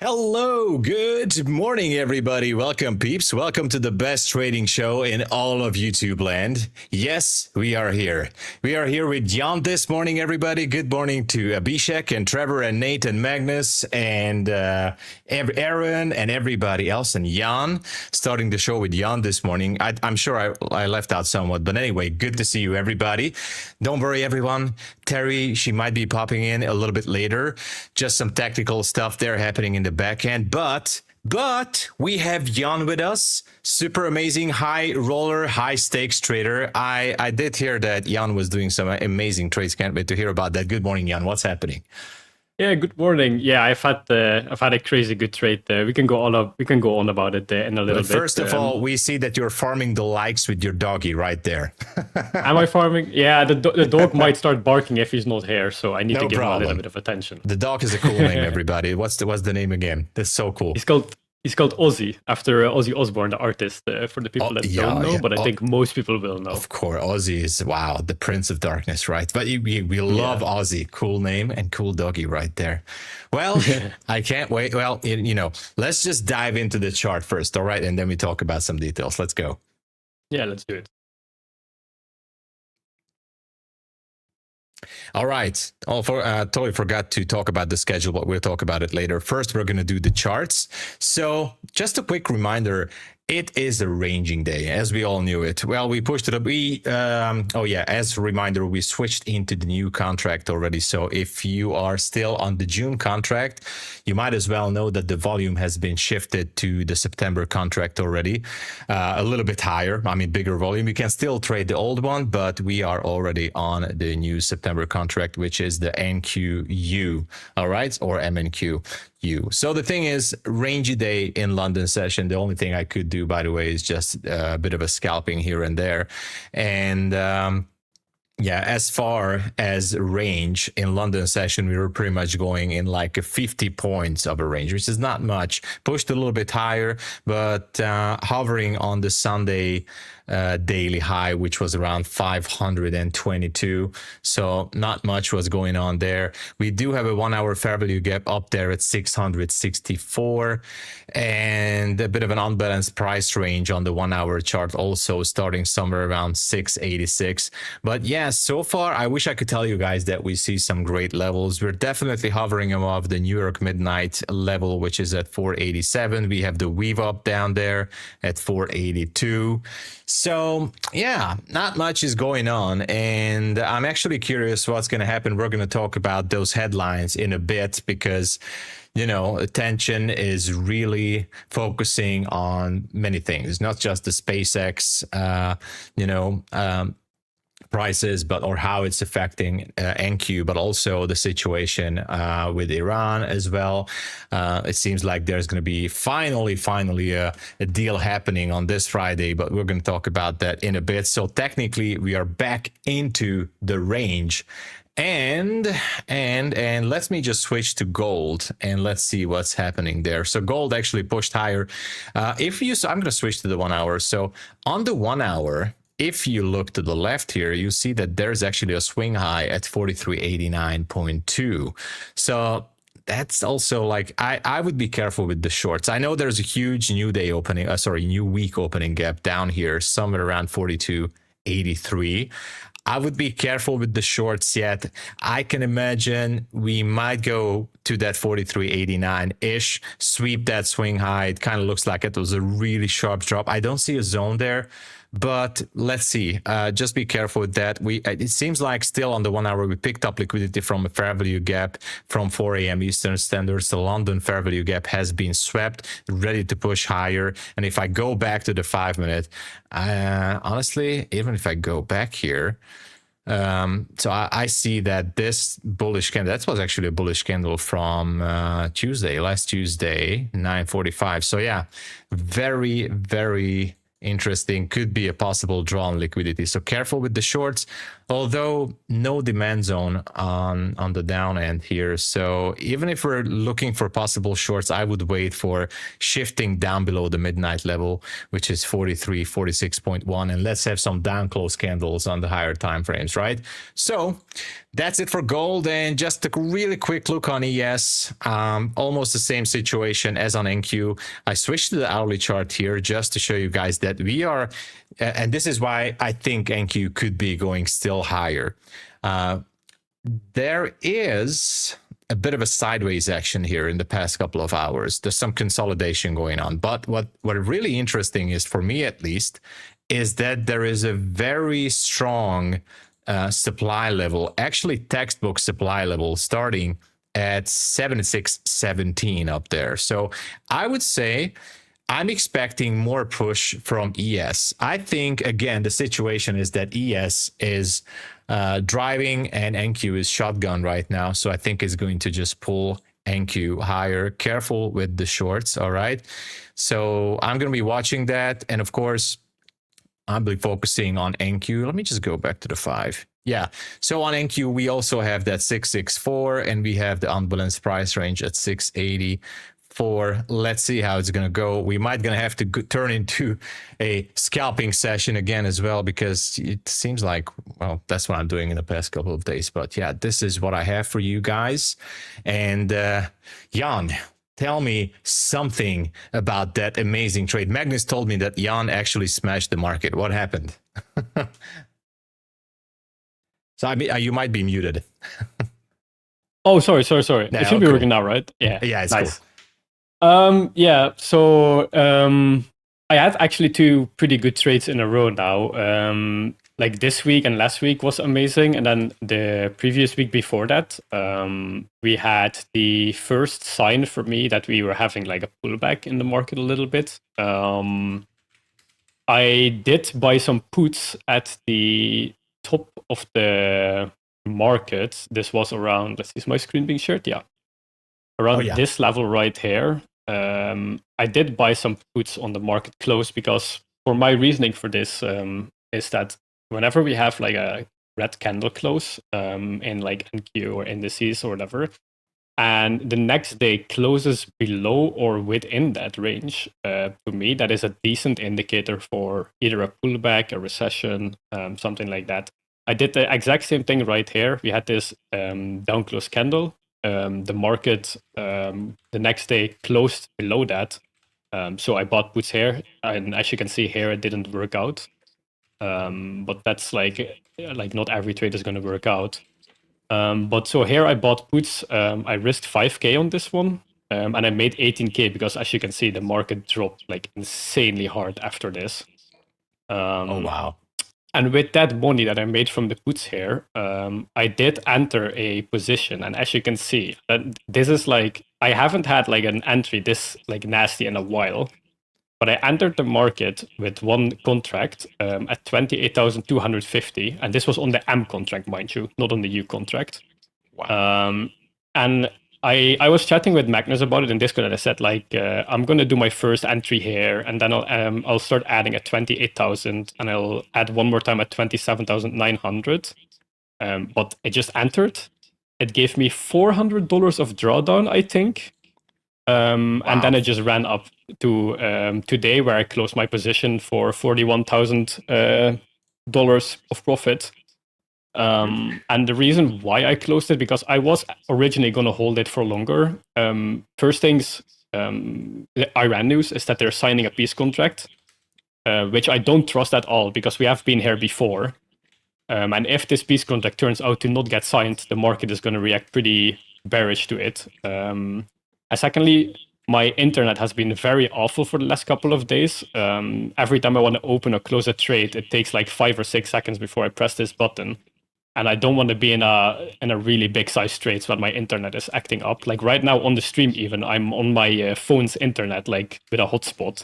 Hello, good morning, everybody. Welcome, peeps. Welcome to the best trading show in all of YouTube land. Yes, we are here. We are here with Jan this morning, everybody. Good morning to Abhishek and Trevor and Nate and Magnus and Aaron and everybody else. And Jan, starting the show with Jan this morning. I'm sure I left out somewhat, but anyway, good to see you, everybody. Don't worry, everyone. Terry, she might be popping in a little bit later. Just some technical stuff there happening in the back end, but we have Jan with us. Super amazing high roller, high stakes trader. I did hear that Jan was doing some amazing trades. Can't wait to hear about that. Good morning, Jan. What's happening? Yeah, good morning. Yeah, I've had a crazy good trade there. We can go on about it in a little bit. First of all, we see that you're farming the likes with your doggy right there. Am I farming? Yeah, the dog might start barking if he's not here, so I need to give him a little bit of attention. The dog is a cool name, everybody. What's the name again? That's so cool. He's called Ozzy, after Ozzy Osbourne, the artist, for the people that don't know, but I think most people will know. Of course, Ozzy is, wow, the Prince of Darkness, right? But we love Ozzy. Cool name and cool doggy right there. Well, I can't wait. Well, let's just dive into the chart first, all right? And then we talk about some details. Let's go. Yeah, let's do it. All right. Totally forgot to talk about the schedule, but we'll talk about it later. First, we're going to do the charts. So just a quick reminder, it is a ranging day, as we all knew it. Well, we pushed it up. As a reminder, we switched into the new contract already. So if you are still on the June contract, you might as well know that the volume has been shifted to the September contract already. A little bit higher, bigger volume. You can still trade the old one, but we are already on the new September contract, which is the NQU, all right, or MNQ. So the thing is, rangy day in London session. The only thing I could do, by the way, is just a bit of a scalping here and there. And as far as range in London session, we were pretty much going in like a 50 points of a range, which is not much. Pushed a little bit higher, but hovering on the Sunday daily high, which was around 522. So not much was going on there. We do have a 1 hour fair value gap up there at 664, and a bit of an unbalanced price range on the 1 hour chart, also starting somewhere around 686. But yeah, so far I wish I could tell you guys that we see some great levels. We're definitely hovering above the New York midnight level, which is at 487. We have the weave up down there at 482. So yeah, not much is going on, and I'm actually curious what's going to happen. We're going to talk about those headlines in a bit, because attention is really focusing on many things, not just the SpaceX prices, or how it's affecting NQ, but also the situation with Iran as well. It seems like there's going to be finally a deal happening on this Friday, but we're going to talk about that in a bit. So technically we are back into the range. And let me just switch to gold and let's see what's happening there. So gold actually pushed higher. I'm going to switch to the 1 hour. So on the 1 hour, if you look to the left here, you see that there's actually a swing high at 4389.2. So that's also like, I would be careful with the shorts. I know there's a huge new week opening gap down here, somewhere around 4283. I would be careful with the shorts yet. I can imagine we might go to that 4389-ish, sweep that swing high. It kind of looks like it was a really sharp drop. I don't see a zone there, but let's see. Just be careful with that. It seems like still on the 1 hour, we picked up liquidity from a fair value gap from 4 a.m. Eastern Standard. The London fair value gap has been swept, ready to push higher. And if I go back to the 5 minute, honestly, even if I go back here, so I see that this bullish candle, that was actually a bullish candle from last Tuesday, 9:45. So yeah, very, very interesting. Could be a possible draw on liquidity. So careful with the shorts, although no demand zone on the down end here. So even if we're looking for possible shorts, I would wait for shifting down below the midnight level, which is 46.1, and let's have some down close candles on the higher time frames, right? So That's it for gold. And just a really quick look on ES. Almost the same situation as on NQ. I switched to the hourly chart here just to show you guys that we are, and this is why I think NQ could be going still higher. There is a bit of a sideways action here in the past couple of hours. There's some consolidation going on. But what really interesting is, for me at least, is that there is a very strong supply level, actually textbook supply level, starting at 76.17 up there. So I would say I'm expecting more push from ES. I think, again, the situation is that ES is driving and NQ is shotgun right now. So I think it's going to just pull NQ higher. Careful with the shorts, all right? So I'm going to be watching that. And of course, I'll be focusing on NQ. Let me just go back to the 5. Yeah, so on NQ, we also have that 664, and we have the unbalanced price range at 684. Let's see how it's going to go. We might going to have to turn into a scalping session again as well, because it seems like, well, that's what I'm doing in the past couple of days. But yeah, this is what I have for you guys. And Jan, tell me something about that amazing trade. Magnus told me that Jan actually smashed the market. What happened? So I mean, you might be muted. Oh, sorry. No, It should be cool. working now, right? Yeah. Yeah, it's nice. cool. Yeah. So I had actually 2 pretty good trades in a row now. Like this week and last week was amazing, and then the previous week before that, we had the first sign for me that we were having like a pullback in the market a little bit. I did buy some puts at the top of the market. This was around, let's see, is my screen being shared? Yeah. Around this level right here. I did buy some puts on the market close, because for my reasoning for this is that whenever we have like a red candle close in like NQ or indices or whatever, and the next day closes below or within that range, to me, that is a decent indicator for either a pullback, a recession, something like that. I did the exact same thing right here. We had this down close candle. The market the next day closed below that. So I bought puts here. And as you can see here, it didn't work out. But that's like not every trade is going to work out. But so here I bought puts. I risked 5K on this one. And I made 18K, because as you can see, the market dropped like insanely hard after this. Oh, wow. And with that money that I made from the puts here, I did enter a position. And as you can see, that this is like, I haven't had like an entry this like nasty in a while. But I entered the market with one contract at 28,250. And this was on the M contract, mind you, not on the U contract. Wow. And I was chatting with Magnus about it in Discord, and I said, like, I'm going to do my first entry here, and then I'll start adding at 28,000, and I'll add one more time at 27,900. But it just entered. It gave me $400 of drawdown, I think. Wow. And then it just ran up to today, where I closed my position for $41,000 of profit. And the reason why I closed it, because I was originally going to hold it for longer. First things, the Iran news is that they're signing a peace contract, which I don't trust at all, because we have been here before. And if this peace contract turns out to not get signed, the market is going to react pretty bearish to it. And secondly, my internet has been very awful for the last couple of days. Every time I want to open or close a trade, it takes like 5 or 6 seconds before I press this button. And I don't want to be in a really big size trades when my internet is acting up. Like right now on the stream, even I'm on my phone's internet, like with a hotspot.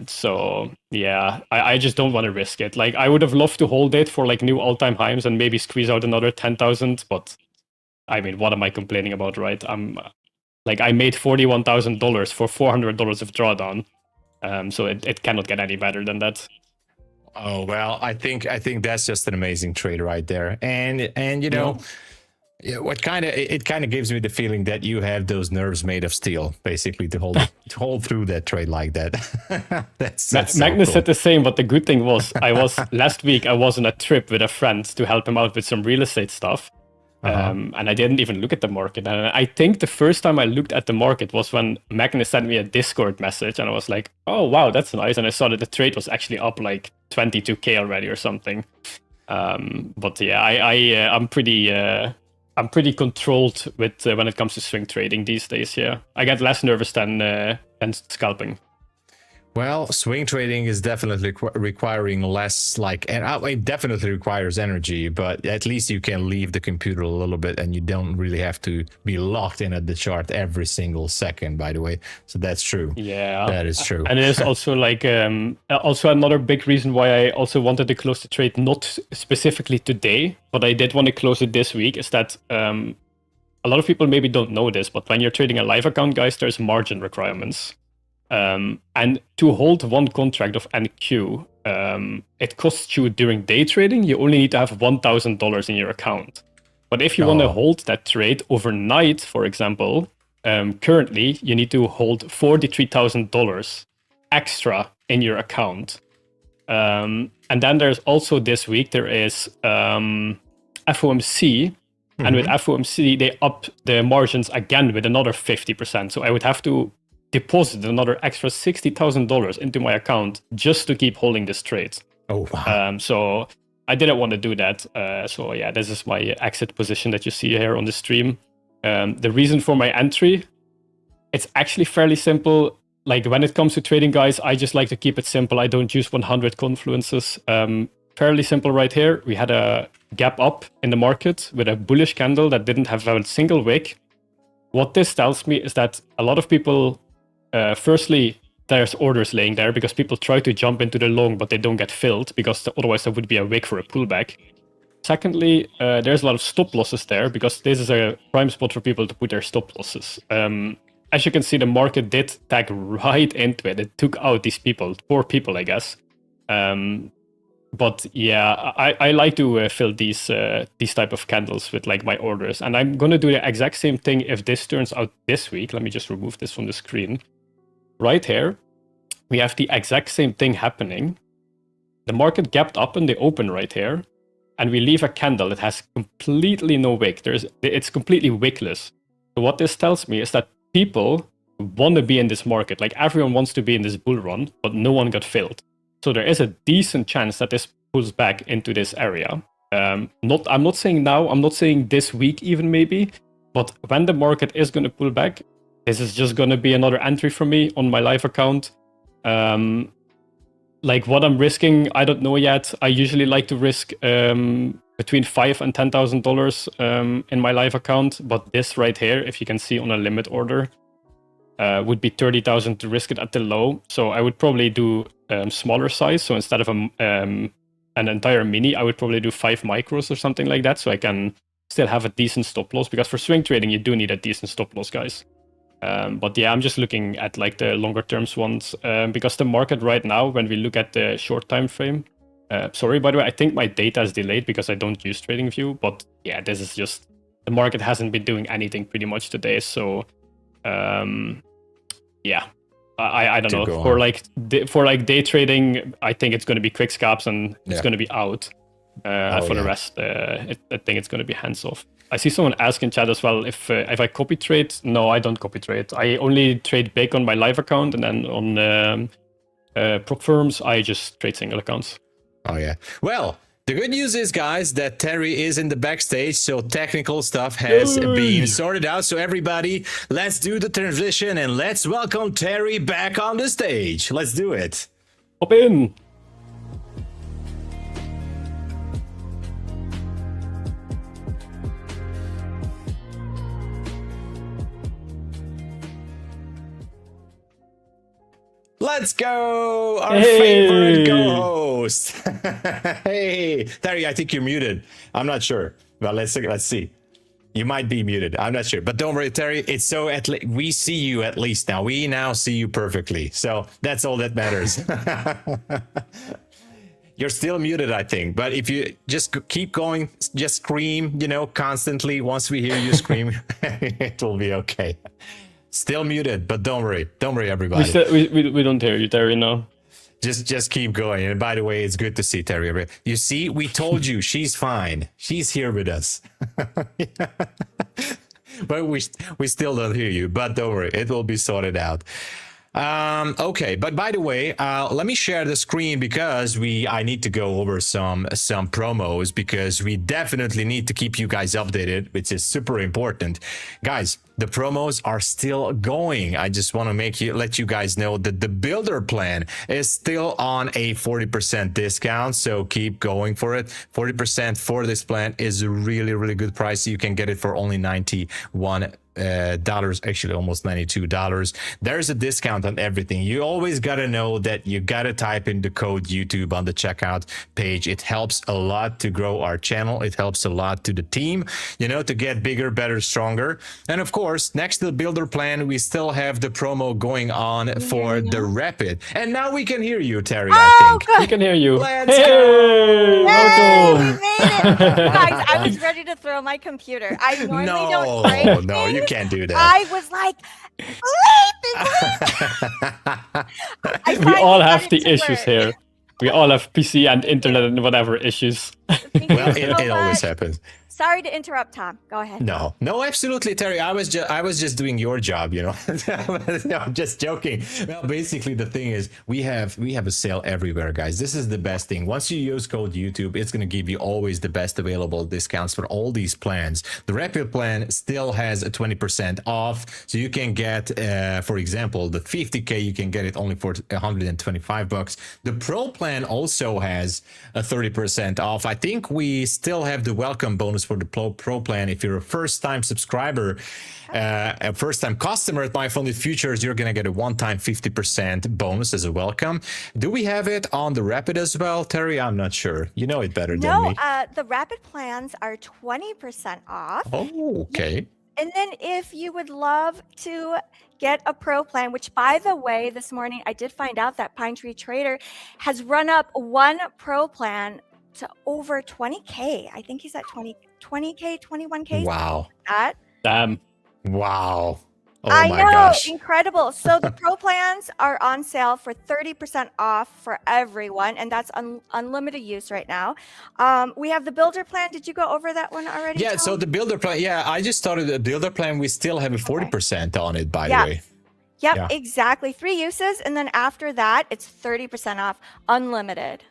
So yeah, I just don't want to risk it. Like I would have loved to hold it for like new all-time highs and maybe squeeze out another 10,000. But I mean, what am I complaining about, right? I made $41,000 for $400 of drawdown. So it cannot get any better than that. Oh, well, I think that's just an amazing trade right there. And you know, Yeah, what kind of it kind of gives me the feeling that you have those nerves made of steel, basically, to hold through that trade like that. that's so Magnus cool. said the same, but the good thing was last week I was on a trip with a friend to help him out with some real estate stuff. And I didn't even look at the market. And I think the first time I looked at the market was when Magnus sent me a Discord message, and I was like, oh wow, that's nice. And I saw that the trade was actually up like 22K already or something. But yeah, I'm pretty controlled with when it comes to swing trading these days. Yeah, I get less nervous than scalping. Well, swing trading is definitely requiring less, like, and it definitely requires energy, but at least you can leave the computer a little bit and you don't really have to be locked in at the chart every single second, by the way. So that's true. Yeah, that is true. And it is also like, also another big reason why I also wanted to close the trade, not specifically today, but I did want to close it this week, is that a lot of people maybe don't know this, but when you're trading a live account, guys, there's margin requirements. And to hold one contract of NQ, it costs you during day trading, you only need to have $1,000 in your account. But if you want to hold that trade overnight, for example, currently you need to hold $43,000 extra in your account. And then there's also this week, there is FOMC. And with FOMC, they up the margins again with another 50%. So I would have to deposit another extra $60,000 into my account just to keep holding this trade. Oh, wow. So I didn't want to do that. So yeah, this is my exit position that you see here on the stream. The reason for my entry, it's actually fairly simple. Like when it comes to trading, guys, I just like to keep it simple. I don't use 100 confluences. Fairly simple right here. We had a gap up in the market with a bullish candle that didn't have a single wick. What this tells me is that a lot of people, firstly, there's orders laying there because people try to jump into the long, but they don't get filled because otherwise there would be a wick for a pullback. Secondly, there's a lot of stop losses there because this is a prime spot for people to put their stop losses. As you can see, the market did tag right into it. It took out these people, poor people, I guess. But yeah, I like to fill these type of candles with like my orders. And I'm going to do the exact same thing if this turns out this week. Let me just remove this from the screen. Right here, we have the exact same thing happening. The market gapped up in the open right here. And we leave a candle that has completely no wick. It's completely wickless. So what this tells me is that people want to be in this market. Like everyone wants to be in this bull run, but no one got filled. So there is a decent chance that this pulls back into this area. I'm not saying now, I'm not saying this week even maybe, but when the market is going to pull back, this is just going to be another entry for me on my live account. Like what I'm risking, I don't know yet. I usually like to risk between $5,000 and $10,000 in my live account. But this right here, if you can see on a limit order, would be 30,000 to risk it at the low. So I would probably do smaller size. So instead of an entire mini, I would probably do 5 micros or something like that. So I can still have a decent stop loss, because for swing trading, you do need a decent stop loss, guys. But yeah, I'm just looking at like the longer terms ones, because the market right now, when we look at the short time frame, sorry, by the way, I think my data is delayed because I don't use TradingView, but yeah, this is just, the market hasn't been doing anything pretty much today. So yeah, I don't know, for like day trading, I think it's going to be quick scalps and it's going to be out. For the rest, I think it's going to be hands off. I see someone ask in chat as well if I copy trade. No, I don't copy trade. I only trade big on my live account, and then on prop firms, I just trade single accounts. Oh yeah. Well, the good news is, guys, that Terry is in the backstage, so technical stuff has been sorted out. So everybody, let's do the transition and let's welcome Terry back on the stage. Let's do it. Hop in. Let's go, our favorite co-host. Hey, Terry, I think you're muted. I'm not sure. Well, let's see. You might be muted. I'm not sure, but don't worry, Terry. It's so we see you at least now. We now see you perfectly. So that's all that matters. You're still muted, I think. But if you just keep going, just scream, constantly. Once we hear you scream, it will be okay. Still muted, but don't worry. Don't worry, everybody. We don't hear you, Terry, no. Just keep going. And by the way, it's good to see Terry. You see, we told you she's fine. She's here with us. But we still don't hear you. But don't worry, it will be sorted out. Okay, but by the way, let me share the screen because I need to go over some promos because we definitely need to keep you guys updated, which is super important. Guys, the promos are still going. I just want to let you guys know that the builder plan is still on a 40% discount, so keep going for it. 40% for this plan is a really, really good price. You can get it for only $91, actually almost $92. There's a discount on everything. You always got to know that you got to type in the code YouTube on the checkout page. It helps a lot to grow our channel. It helps a lot to the team, to get bigger, better, stronger. And of course, next to the builder plan, we still have the promo going on for the Rapid. And now we can hear you, Terry, I think. We can hear you. Welcome. We made it. Guys, I was ready to throw my computer. I normally don't break No, you can't do that. I was like, bleep. We all have the issues here. We all have PC and internet and whatever issues. Well, it always happens. Sorry to interrupt, Tom. Go ahead. No, absolutely, Terry. I was just doing your job, No, I'm just joking. Well, basically, the thing is, we have a sale everywhere, guys. This is the best thing. Once you use code YouTube, it's going to give you always the best available discounts for all these plans. The Rapid plan still has a 20% off, so you can get, for example, the 50K. You can get it only for $125. The Pro plan also has a 30% off. I think we still have the welcome bonus for the Pro plan. If you're a first-time subscriber, a first-time customer at MyFundedFutures, you're gonna get a one-time 50% bonus as a welcome. Do we have it on the Rapid as well, Terry? I'm not sure. You know it better than me. No, the Rapid plans are 20% off. Oh, okay. And then if you would love to get a Pro plan, which by the way, this morning I did find out that Pine Tree Trader has run up one Pro plan to over 20K. I think he's at 20K, 21K. Wow. That. Damn. Wow. Oh I my know, gosh. incredible. So the Pro plans are on sale for 30% off for everyone, and that's unlimited use right now. We have the Builder plan. Did you go over that one already? Yeah, Tom? so the Builder plan, I just started the Builder plan. We still have a 40% on it, by the way. Yep, Yeah. exactly. 3 uses, and then after that, it's 30% off, unlimited.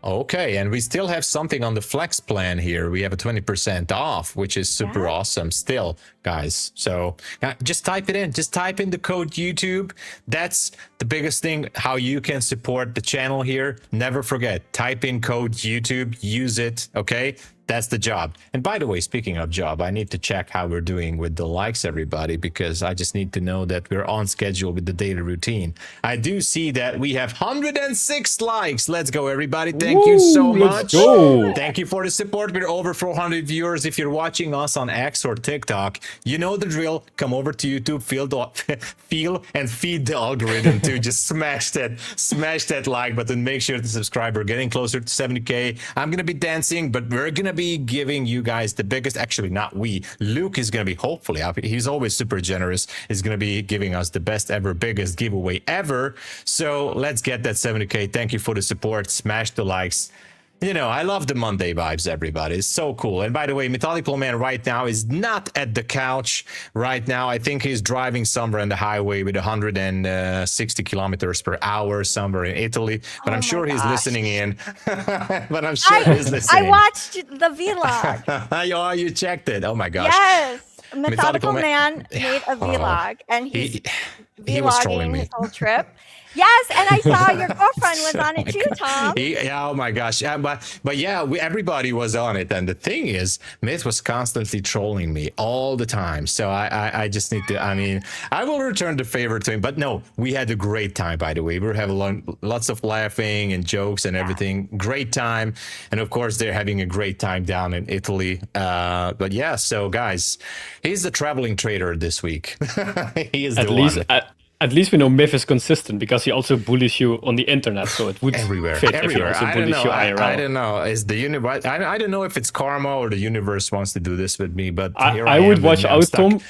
Okay, and we still have something on the Flex plan here. We have a 20% off, which is super awesome still, guys. So just type it in. Just type in the code YouTube. That's the biggest thing, how you can support the channel here. Never forget, type in code YouTube, use it, okay? That's the job. And by the way, speaking of job, I need to check how we're doing with the likes, everybody, because I just need to know that we're on schedule with the daily routine. I do see that we have 106 likes. Let's go, everybody. Thank you so much. Go. Thank you for the support. We're over 400 viewers. If you're watching us on X or TikTok, you know the drill. Come over to YouTube, feel and feed the algorithm to just smash that like button. Make sure to subscribe. We're getting closer to 70K. I'm going to be dancing, but we're going to be giving you guys the biggest, actually not we, Luke is going to be, hopefully, he's always super generous, is going to be giving us the best ever, biggest giveaway ever. So let's get that 70K. Thank you for the support. Smash the likes. I love the Monday vibes, everybody. It's so cool. And by the way, Methodical Man right now is not at the couch right now. I think he's driving somewhere on the highway with 160 kilometers per hour somewhere in Italy. But I'm sure he's listening in. But I'm sure he's listening. I watched the vlog. Oh, you checked it. Oh my gosh. Yes. Methodical Man made a vlog, and he's he was trolling vlogging me. his whole trip. Yes, and I saw your girlfriend was on it too, Tom. Oh my gosh. Yeah, but yeah, everybody was on it. And the thing is, Myth was constantly trolling me all the time. So I just need to, I will return the favor to him. But no, we had a great time, by the way. We were having lots of laughing and jokes and everything. Great time. And of course, they're having a great time down in Italy. But yeah, so guys, he's the traveling trader this week. He is the one. At least we know Myth is consistent because he also bullies you on the internet, so it would Everywhere, fit if he everywhere. also I don't bullies know. you IRL. I don't know. Is the universe? I don't know if it's karma or the universe wants to do this with me. But here I am, would watch and I'm out, stuck. Tom.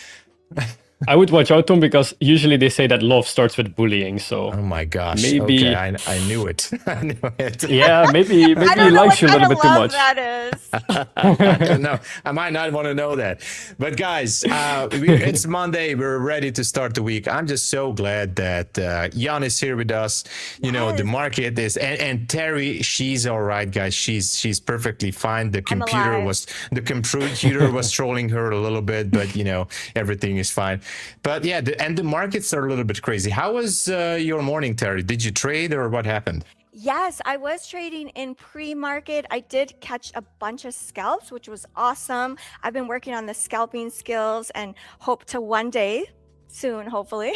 I would watch out, Tom, because usually they say that love starts with bullying. So Oh my gosh! maybe, Okay, I knew it. I knew it. yeah, maybe I he don't know likes what you a kind little of bit too love much. that is. I don't know. I might not want to know that. But guys, it's Monday. We're ready to start the week. I'm just so glad that Jan is here with us. You know, the Yes. market is, and Terry, she's all right, guys. She's perfectly fine. The computer alive. was trolling her a little bit, but you know, everything is fine. But yeah, and the markets are a little bit crazy. How was your morning, Terry? Did you trade or what happened? Yes, I was trading in pre-market. I did catch a bunch of scalps, which was awesome. I've been working on the scalping skills and hope to one day soon, hopefully,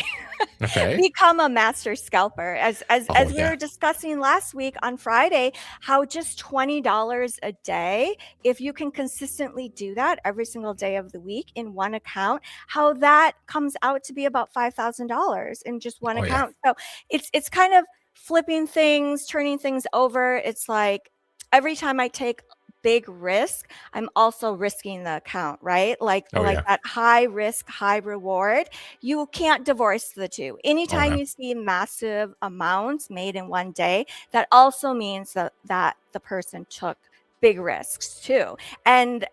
Okay. become a master scalper. As we yeah. were discussing last week on Friday, how just $20 a day, if you can consistently do that every single day of the week in one account, how that comes out to be about $5,000 in just one Oh, yeah. account. So it's kind of flipping things, turning things over. It's like every time I take big risk, I'm also risking the account, right? Like Oh, yeah. that high risk, high reward. You can't divorce the two. Anytime no. you see massive amounts made in one day, that also means that the person took big risks too. And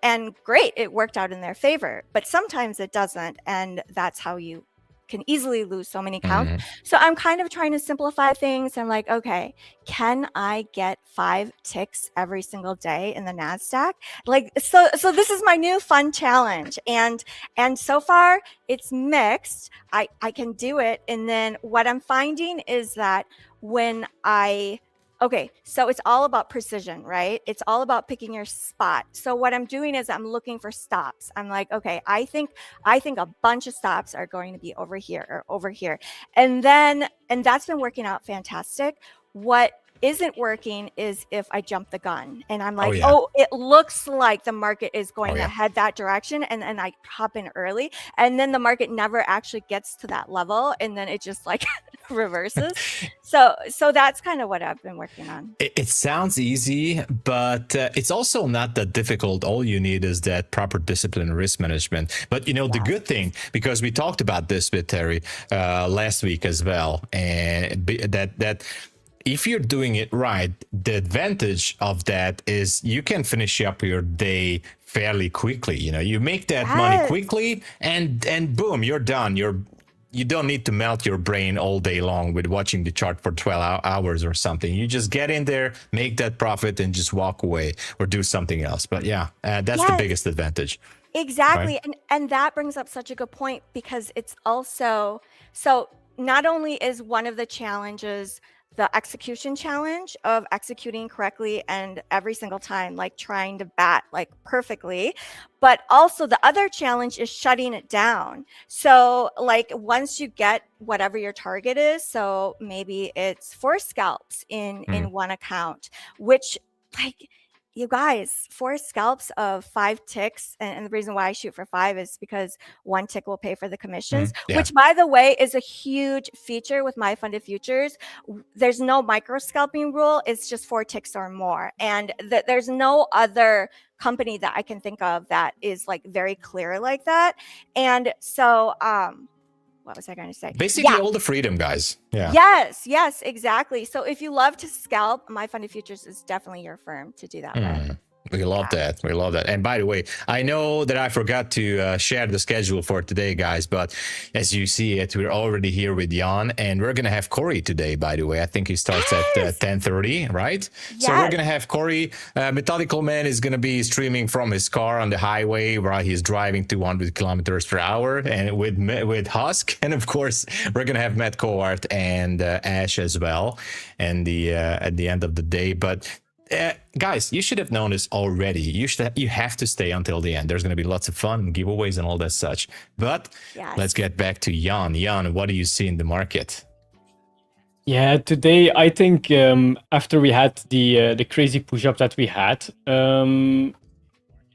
great, it worked out in their favor. But sometimes it doesn't, and that's how you can easily lose so many accounts. Mhm. So I'm kind of trying to simplify things. I'm like, okay, can I get 5 ticks every single day in the NASDAQ? Like, so this is my new fun challenge. And so far it's mixed. I can do it. And then what I'm finding is that when okay, so it's all about precision, right? It's all about picking your spot. So what I'm doing is I'm looking for stops. I'm like, okay, I think a bunch of stops are going to be over here or over here. And that's been working out fantastic. What isn't working is if I jump the gun and I'm like, yeah. oh, it looks like the market is going to yeah. head that direction, and I hop in early, and then the market never actually gets to that level, and then it just like reverses. So that's kind of what I've been working on. It sounds easy, but it's also not that difficult. All you need is that proper discipline and risk management. But you know, the good thing, because we talked about this with Terry last week as well, and that if you're doing it right, the advantage of that is you can finish up your day fairly quickly. You know, you make that money quickly, and boom, you're done. You don't need to melt your brain all day long with watching the chart for 12 hours or something. You just get in there, make that profit, and just walk away or do something else. But yeah, that's the biggest advantage. Exactly. Right? And that brings up such a good point, because it's also, so not only is one of the challenges the execution challenge of executing correctly and every single time, like trying to bat like perfectly, but also the other challenge is shutting it down. So like once you get whatever your target is, so maybe it's 4 scalps in one account, which like, you guys, 4 scalps of 5 ticks. And the reason why I shoot for 5 is because 1 tick will pay for the commissions, which by the way, is a huge feature with MyFundedFutures. There's no micro scalping rule. It's just 4 ticks or more. And there's no other company that I can think of that is like very clear like that. And so, what was I going to say? Basically, all the freedom, guys. Yeah. Yes, exactly. So if you love to scalp, MyFundedFutures is definitely your firm to do that with. We love that. We love that. And by the way, I know that I forgot to share the schedule for today, guys, but as you see it, we're already here with Jan, and we're going to have Corey today, by the way. I think he starts at 10:30, right? Yes. So we're going to have Corey. Methodical Man is going to be streaming from his car on the highway while he's driving 200 kilometers per hour, and with Husk. And of course, we're going to have Matt Cowart and Ash as well, and at the end of the day. But guys, you should have known this already. You have to stay until the end. There's going to be lots of fun, giveaways, and all that such. But let's get back to Jan. Jan, what do you see in the market? Yeah, today I think after we had the crazy push-up that we had,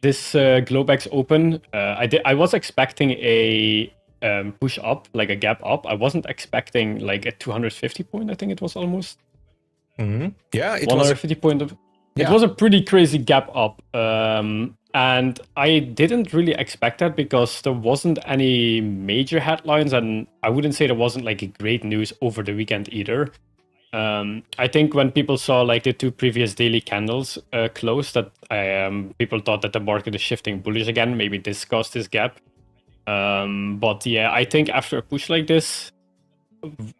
this Globex Open, I was expecting a push up, like a gap up. I wasn't expecting like a 250 point. I think it was almost Yeah, it was. 150 point. It was a pretty crazy gap up. And I didn't really expect that because there wasn't any major headlines, and I wouldn't say there wasn't like great news over the weekend either. I think when people saw like the 2 previous daily candles close, that people thought that the market is shifting bullish again. Maybe this caused this gap. But yeah, I think after a push like this,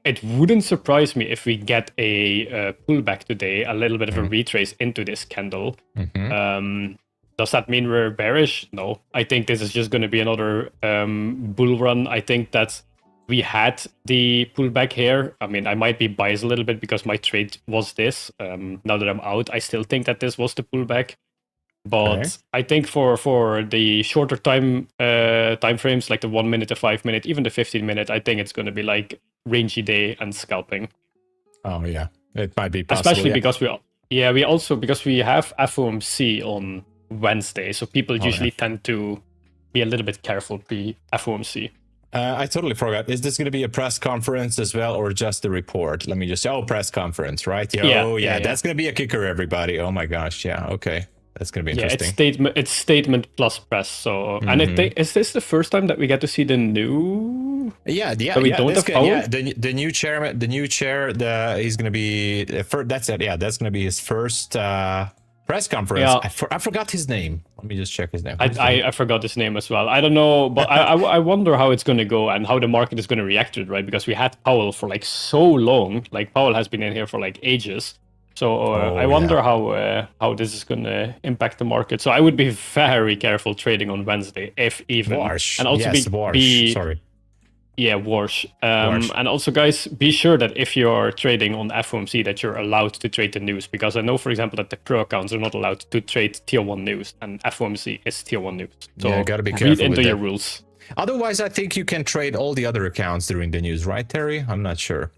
it wouldn't surprise me if we get a pullback today, a little bit of a retrace into this candle. Does that mean we're bearish? No. I think this is just going to be another bull run. I think that we had the pullback here. I mean, I might be biased a little bit because my trade was this. Now that I'm out, I still think that this was the pullback. But I think for the shorter time frames, like the 1 minute, the 5 minute, even the 15 minute, I think it's going to be like rangy day and scalping. Oh yeah, it might be possible. Especially because we also because we have FOMC on Wednesday, so people usually tend to be a little bit careful pre-FOMC. I totally forgot. Is this going to be a press conference as well, or just a report? Let me just. Press conference, right? Yeah, that's going to be a kicker, everybody. Oh my gosh, yeah. Okay, that's going to be interesting. It's statement plus press. So, and is this the first time that we get to see the new? Yeah. We don't have Powell? Yeah, the new chairman, he's going to be. That's it. Yeah, that's going to be his first. Press conference. Yeah. I forgot his name. Let me just check his name. I forgot his name as well. I don't know, but I wonder how it's going to go and how the market is going to react to it, right? Because we had Powell for like so long. Like Powell has been in here for like ages. So I wonder how this is going to impact the market. So I would be very careful trading on Wednesday, if even. Warsh. And also Sorry. Yeah, Warsh. And also, guys, be sure that if you're trading on FOMC, that you're allowed to trade the news. Because I know, for example, that the pro accounts are not allowed to trade tier 1 news, and FOMC is tier 1 news. So you gotta be careful read into with your that. rules. Otherwise, I think you can trade all the other accounts during the news, right, Terry? I'm not sure.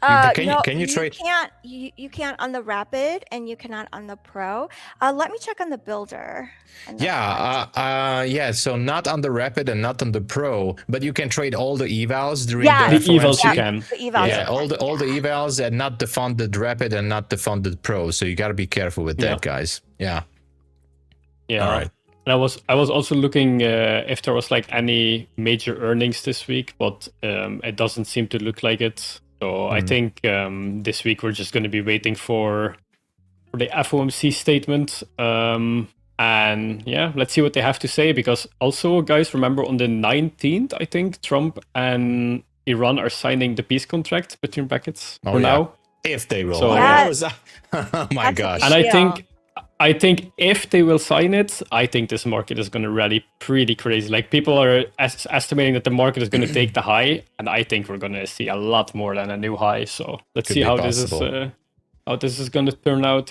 Can you trade? You can't on the Rapid, and you cannot on the Pro. Let me check on the Builder. So not on the Rapid and not on the Pro, but you can trade all the evals during the FOMC. evals you can. The evals, yeah, all the evals, and not the funded Rapid and not the funded Pro. So you got to be careful with that, guys. Yeah. Yeah. All right. And I was also looking if there was like any major earnings this week, but it doesn't seem to look like it. So I think this week we're just going to be waiting for the FOMC statement. And yeah, let's see what they have to say. Because also, guys, remember on the 19th, I think Trump and Iran are signing the peace contract between brackets for now. If they will. So, oh my gosh. And I think if they will sign it, I think this market is going to rally pretty crazy. Like people are estimating that the market is going to take the high, and I think we're going to see a lot more than a new high. So let's see how this is going to turn out.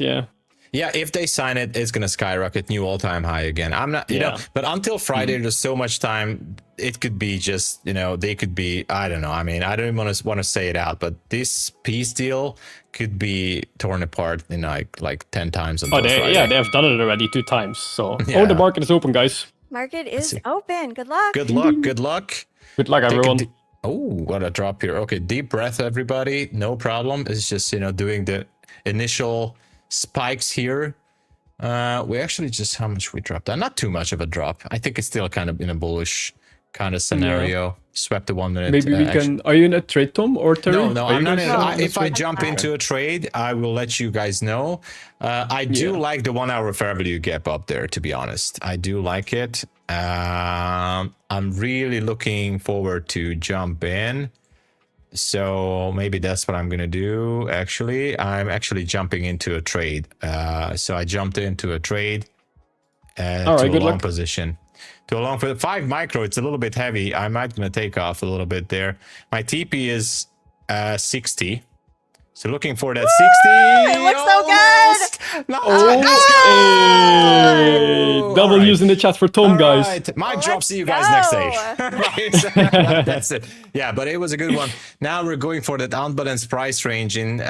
Yeah, if they sign it, it's going to skyrocket new all-time high again. I'm not, you know, but until Friday, there's so much time. It could be just, they could be, I don't know. I mean, I don't even want to say it out, but this peace deal could be torn apart in like 10 times. Friday. They have done it already 2 times. So, the market is open, guys. Market is open. Good luck. Good luck. Good luck. Good luck, everyone. What a drop here. Okay, deep breath, everybody. No problem. It's just, doing the initial spikes here. We actually just how much we dropped. Not too much of a drop. I think it's still kind of in a bullish kind of scenario. Swept the 1 minute. Maybe we can. Are you in a trade, Tom or Terry? No, I'm not. If I jump into a trade, I will let you guys know. I do like the 1 hour fair value gap up there. To be honest, I do like it. I'm really looking forward to jump in. So maybe that's what I'm gonna do. Actually, I'm actually jumping into a trade. So I jumped into a trade to a long position. To a long for 5 micro, it's a little bit heavy. I might gonna take off a little bit there. My TP is 60, So looking for that 60. It looks so good. No, Oh, hey, double All use in the chat for Tom, guys. Right. Mic drop. Let's See you guys next day. go. Right. That's it. Yeah, but it was a good one. Now we're going for that unbalanced price range. And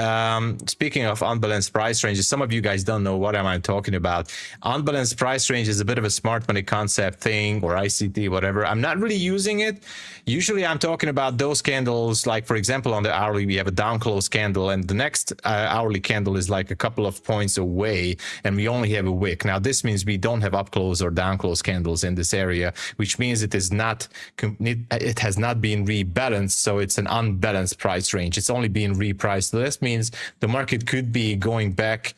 speaking of unbalanced price ranges, some of you guys don't know what am I talking about. Unbalanced price range is a bit of a smart money concept thing, or ICT, whatever. I'm not really using it. Usually I'm talking about those candles, like for example, on the hourly, we have a down close candle, and the next hourly candle is like a couple of points away, and we only have a wick. Now this means we don't have up close or down close candles in this area, which means it is not, it has not been rebalanced, so it's an unbalanced price range. It's only being repriced. So this means the market could be going back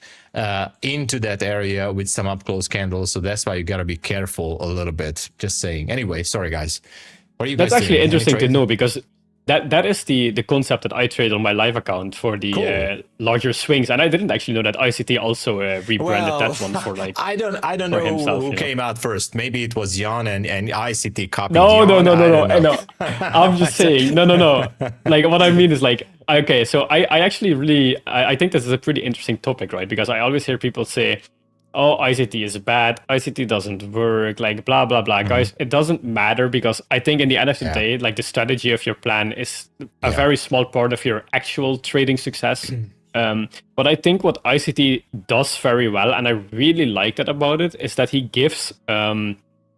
into that area with some up close candles. So that's why you got to be careful a little bit. Just saying. Anyway, sorry guys. What are you guys That's actually doing? interesting to Any know, because that is the concept that I trade on my live account for the Cool. larger swings, and I didn't actually know that ICT also rebranded that one for like. I don't know himself, who you know. came out first. Maybe it was Jan and ICT copied No, Jan. no. I don't know. I'm just saying, no. Like what I mean is like, okay, so I actually really, I think this is a pretty interesting topic, right? Because I always hear people say, oh, ICT is bad, ICT doesn't work, like blah, blah, blah. Guys, it doesn't matter, because I think in the end of the day, like the strategy of your plan is a very small part of your actual trading success. But I think what ICT does very well, and I really like that about it, is that he gives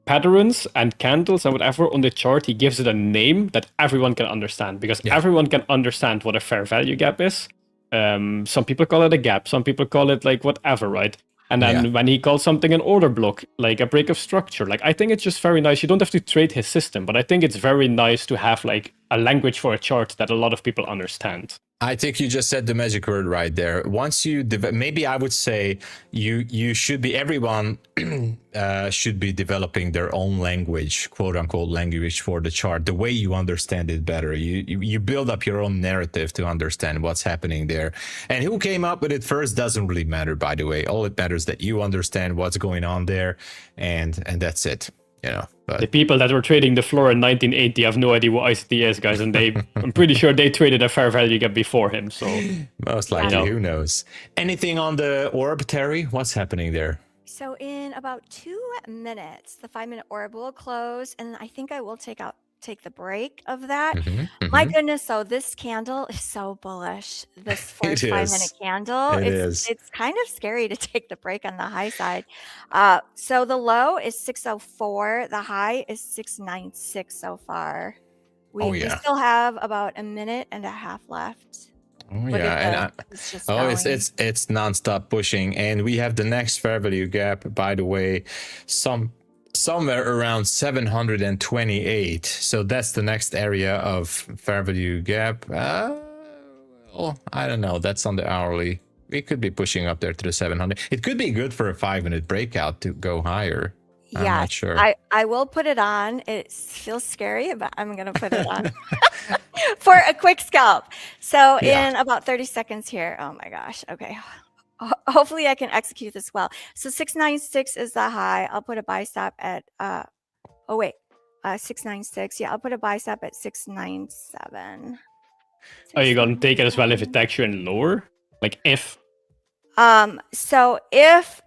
patterns and candles and whatever on the chart, he gives it a name that everyone can understand, because everyone can understand what a fair value gap is. Some people call it a gap, some people call it like whatever, right? And then when he calls something an order block, like a break of structure, like I think it's just very nice. You don't have to trade his system, but I think it's very nice to have like a language for a chart that a lot of people understand. I think you just said the magic word right there. Once you maybe I would say you should be, everyone should be developing their own language, quote unquote language for the chart, the way you understand it better. You build up your own narrative to understand what's happening there. And who came up with it first doesn't really matter, by the way. All it matters is that you understand what's going on there, and that's it. You know, but the people that were trading the floor in 1980 have no idea what ICT is, guys, and I'm pretty sure they traded a fair value gap before him. So most likely, who knows? Anything on the orb, Terry? What's happening there? So in about 2 minutes, the 5-minute orb will close, and I think I will take the break of that. My goodness, so this candle is so bullish. This first 5-minute candle, it's kind of scary to take the break on the high side. So the low is 604, the high is 696 so far. We still have about a minute and a half left. Oh yeah, it's nonstop pushing, and we have the next fair value gap, by the way, somewhere around 728. So that's the next area of fair value gap. Well, I don't know. That's on the hourly. We could be pushing up there to the 700. It could be good for a 5-minute breakout to go higher. I'm not sure. I will put it on. It feels scary, but I'm going to put it on for a quick scalp. So in about 30 seconds here. Oh my gosh. Okay. Hopefully I can execute this well. So 696 is the high. I'll put a buy stop at 696. Yeah, I'll put a buy stop at 697. Are you gonna take it as well if it takes you in lower? Like if? So if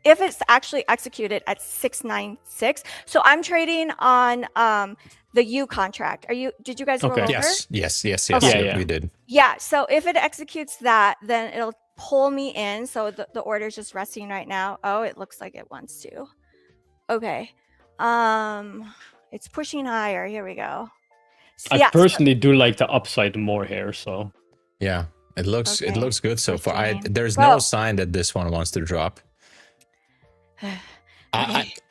it's actually executed at 696. So I'm trading on the U contract. Did you guys roll over? Yes, Okay. we did. Yeah, so if it executes that, then it'll pull me in. So the order is just resting right now. Oh, it looks like it wants to. Okay. It's pushing higher. Here we go. So, I personally do like the upside more here, so. Yeah, it looks good so far. There's Well, no sign that this one wants to drop.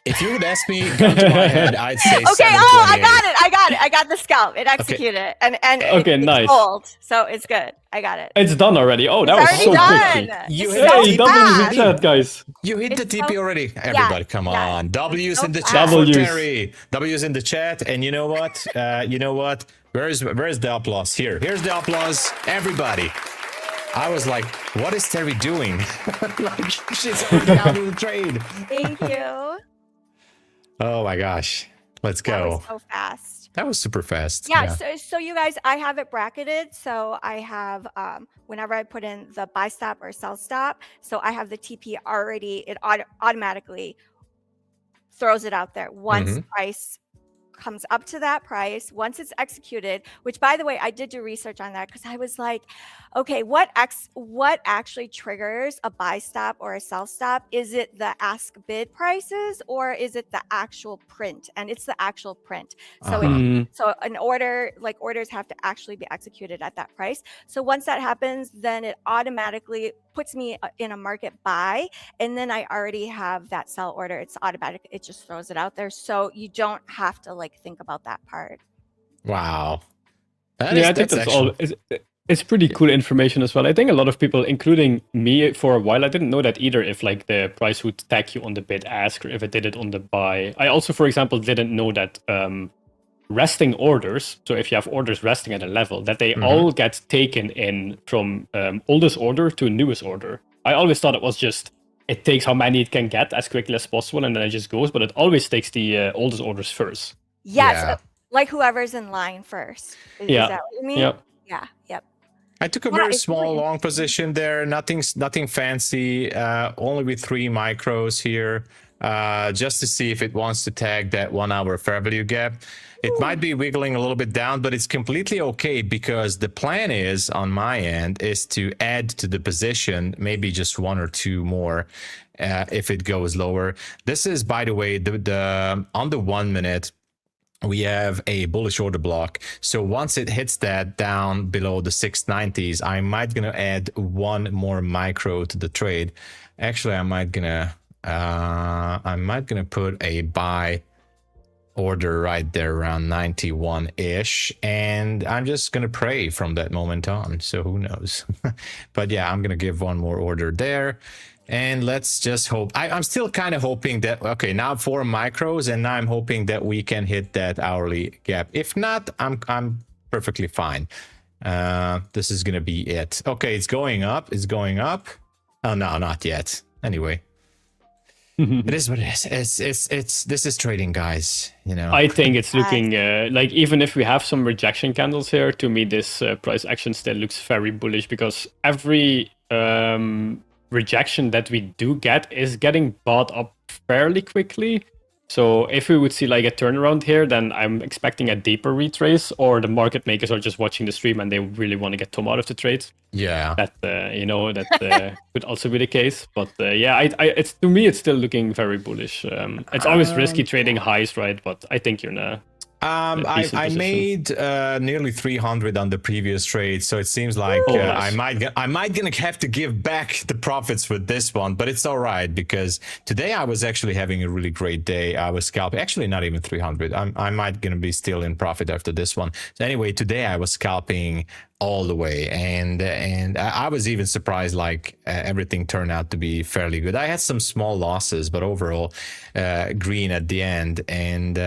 If you would ask me, gun to my head, I'd say okay. Oh, 728. I got the scalp. It executed, and Okay, it's nice. cold, so it's good. I got it. It's done already. Oh, that was It's so already quick. done. You It's hit so Hey, double fast. in the chat, guys. You hit the It's TP so- already. Everybody, come on. It's W's so in the fast. chat for W's. Terry. W's in the chat. And you know what? Where's the applause? Here's the applause. Everybody. I was like, what is Terry doing? Like, she's already out of the trade. Thank you. Oh my gosh. Let's That go. was so fast. That was super fast. Yeah, so you guys, I have it bracketed. So I have, whenever I put in the buy stop or sell stop, so I have the TP already, it automatically throws it out there. Once the price comes up to that price, once it's executed, which by the way, I did do research on that because I was like, okay, what actually triggers a buy stop or a sell stop? Is it the ask bid prices or is it the actual print? And it's the actual print. So so an order, like orders have to actually be executed at that price. So once that happens, then it automatically puts me in a market buy, and then I already have that sell order. It's automatic. It just throws it out there. So you don't have to like think about that part. Wow. I think that's all. It's pretty cool information as well. I think a lot of people, including me for a while, I didn't know that either, if like the price would tag you on the bid ask or if it did it on the buy. I also, for example, didn't know that resting orders, so if you have orders resting at a level, that they all get taken in from oldest order to newest order. I always thought it was just, it takes how many it can get as quickly as possible and then it just goes, but it always takes the oldest orders first. Yes, so, like whoever's in line first. Is that what you mean? Yeah, yep. I took a very small long position there, nothing fancy, only with 3 micros here, just to see if it wants to tag that 1 hour fair value gap. It might be wiggling a little bit down, but it's completely okay because the plan is on my end is to add to the position, maybe just 1 or 2 more if it goes lower. This is, by the way, the on the 1 minute, we have a bullish order block. So once it hits that down below the 690s, I might gonna add 1 more micro to the trade. Actually, I might gonna put a buy order right there around 91-ish, and I'm just gonna pray from that moment on, so who knows. But yeah, I'm gonna give 1 more order there, and let's just hope. I'm still kind of hoping that, okay, now 4 micros, and now I'm hoping that we can hit that hourly gap. If not, I'm perfectly fine. This is gonna be it. Okay, it's going up. Oh no, not yet. Anyway, it is what it is. This is trading, guys. You know. I think it's looking like, even if we have some rejection candles here, to me this price action still looks very bullish, because every rejection that we do get is getting bought up fairly quickly. So if we would see like a turnaround here, then I'm expecting a deeper retrace, or the market makers are just watching the stream and they really want to get Tom out of the trade. Yeah, that that could also be the case. But yeah, it's, to me, it's still looking very bullish. It's always risky trading highs, right? But I think you're in a I made nearly 300 on the previous trade, so it seems like nice. I might gonna have to give back the profits with this one, but it's all right, because today I was actually having a really great day. I was scalping, actually not even 300. I might gonna be still in profit after this one. So anyway, today I was scalping all the way, and I was even surprised, like everything turned out to be fairly good. I had some small losses, but overall green at the end, and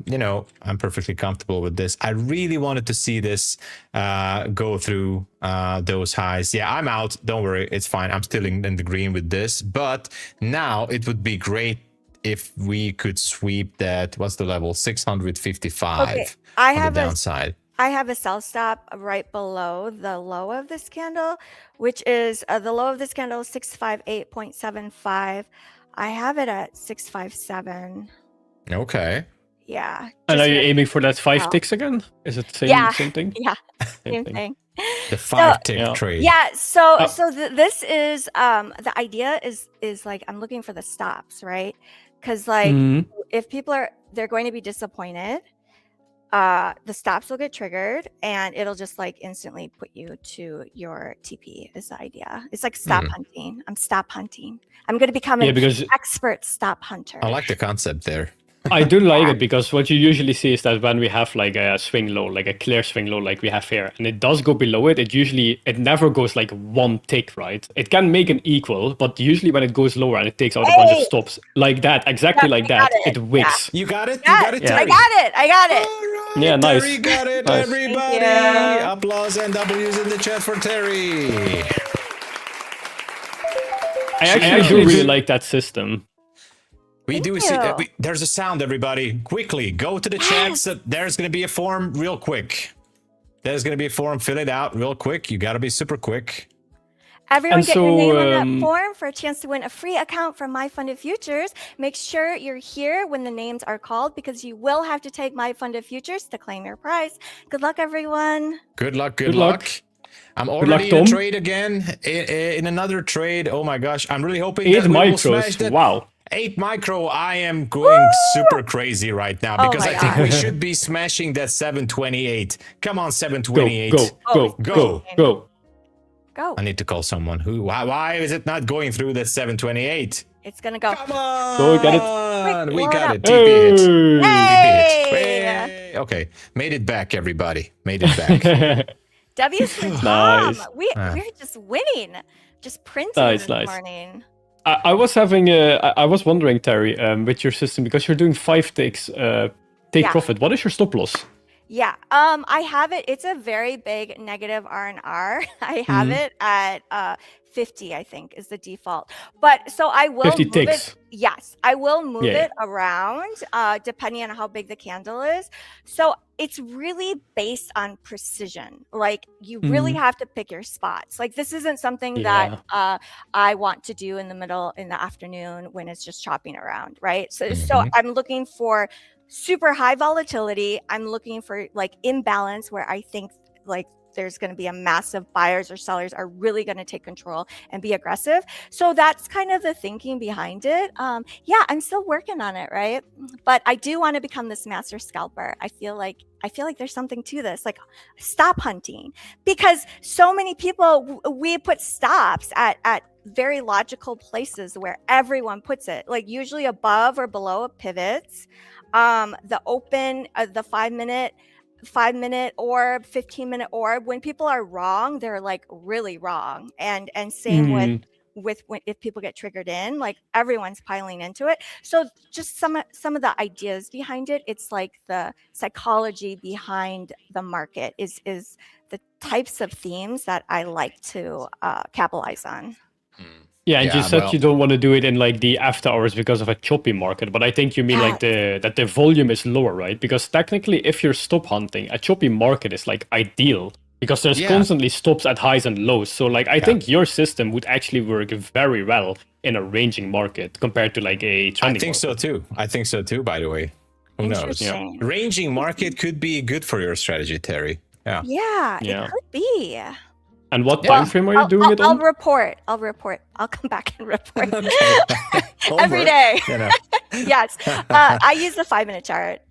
you know, I'm perfectly comfortable with this. I really wanted to see this go through those highs. Yeah, I'm out, don't worry, it's fine. I'm still in the green with this, but now it would be great if we could sweep that, what's the level, 655. Okay, I have the downside. I have a sell stop right below the low of this candle, which is the low of this candle is 658.75. I have it at 657. Okay. Yeah. And are you aiming for that 5 ticks again? Is it same thing? Yeah, same thing. The 5 tick trade. Yeah. So this is the idea is like, I'm looking for the stops, right? Because like if people they're going to be disappointed, the stops will get triggered and it'll just like instantly put you to your TP is the idea. It's like stop hunting. I'm stop hunting. I'm going to become an expert stop hunter. I like the concept there. I do like it, because what you usually see is that when we have like a swing low, like a clear swing low like we have here, and it does go below it, it never goes like 1 tick, right? It can make an equal, but usually when it goes lower and it takes out a bunch of stops like that, exactly like that, it wicks. You got it? You got it, Terry? I got it. All right, yeah, nice. Terry got it, nice. Everybody. Applause and W's in the chat for Terry. I actually do really like that system. We Thank do see. you. There's a sound, everybody. Quickly go to the chat. So there's going to be a form real quick. There's going to be a form. Fill it out real quick. You got to be super quick. Everyone And get your name on that so, form for a chance to win a free account from MyFundedFutures. Make sure you're here when the names are called because you will have to take MyFundedFutures to claim your prize. Good luck, everyone. Good luck. Good luck. I'm Good luck, already in a Tom. trade again. In another trade. Oh my gosh. I'm really hoping 8 that we will smash micros. that. Wow. 8 micro. I am going super crazy right now Oh because my I think we gosh. should be smashing that 728. Come on, Go, 728. go, go, Oh, go, go. Go. I need to call someone. Why is it not going through that 728? It's going to go. Come on. Go get it. Quick, We blow it got up. it. TP hit. Hey. TP hit. Hey! Hey. Okay. Made it back, everybody. Made it back. W's for Tom. Nice. We're just winning. Just printing Nice, this nice. morning. I was having I was wondering, Terry, with your system, because you're doing 5 takes, take Yeah. profit. What is your stop loss? Yeah, I have it. It's a very big negative R&R. I have it at 50, I think, is the default. But so I will 50 move ticks. it. Yes, I will move Yeah. it around depending on how big the candle is. So it's really based on precision. Like you really have to pick your spots. Like this isn't something that I want to do in the middle in the afternoon when it's just chopping around, right? So I'm looking for super high volatility. I'm looking for like imbalance where I think like there's going to be a massive buyers or sellers are really going to take control and be aggressive. So that's kind of the thinking behind it. Yeah, I'm still working on it, right? But I do want to become this master scalper. I feel like there's something to this, like stop hunting, because so many people, we put stops at very logical places where everyone puts it, like usually above or below a pivots. The open, the 5-minute orb, 15-minute orb. When people are wrong, they're like really wrong. And same with when, if people get triggered in, like everyone's piling into it. So just some of the ideas behind it. It's like the psychology behind the market is the types of themes that I like to capitalize on. Yeah, and you Yeah, said well- you don't want to do it in like the after hours because of a choppy market, but I think you mean like that the volume is lower, right? Because technically, if you're stop hunting, a choppy market is like ideal because there's constantly stops at highs and lows. So like I think your system would actually work very well in a ranging market compared to like a trending. I think so too. I think so too. By the way, who knows? Interesting. Ranging market could be good for your strategy, Terry. Yeah. Yeah, Yeah. it could be. And what time frame are you doing it I'll on? report. I'll come back and report every Homework, day. you know. Yes, I use the 5-minute chart.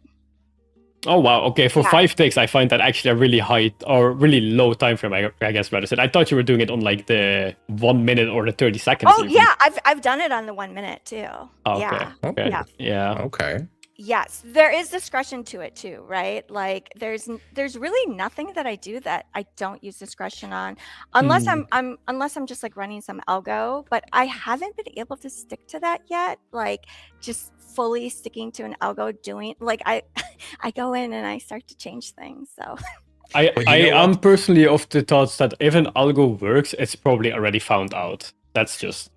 Oh wow, okay. For 5 takes, I find that actually a really high or really low time frame. I guess rather said. I thought you were doing it on like the 1 minute or the 30 seconds. Oh even. yeah, I've done it on the 1 minute too. Okay. Yeah. Okay. Yeah. Yeah. Okay. Yes, there is discretion to it too, right? Like there's really nothing that I do that I don't use discretion on, unless I'm just like running some algo. But I haven't been able to stick to that yet. Like just fully sticking to an algo, doing like I go in and I start to change things. So I But you know am what? personally of the thoughts that if an algo works, it's probably already found out. That's just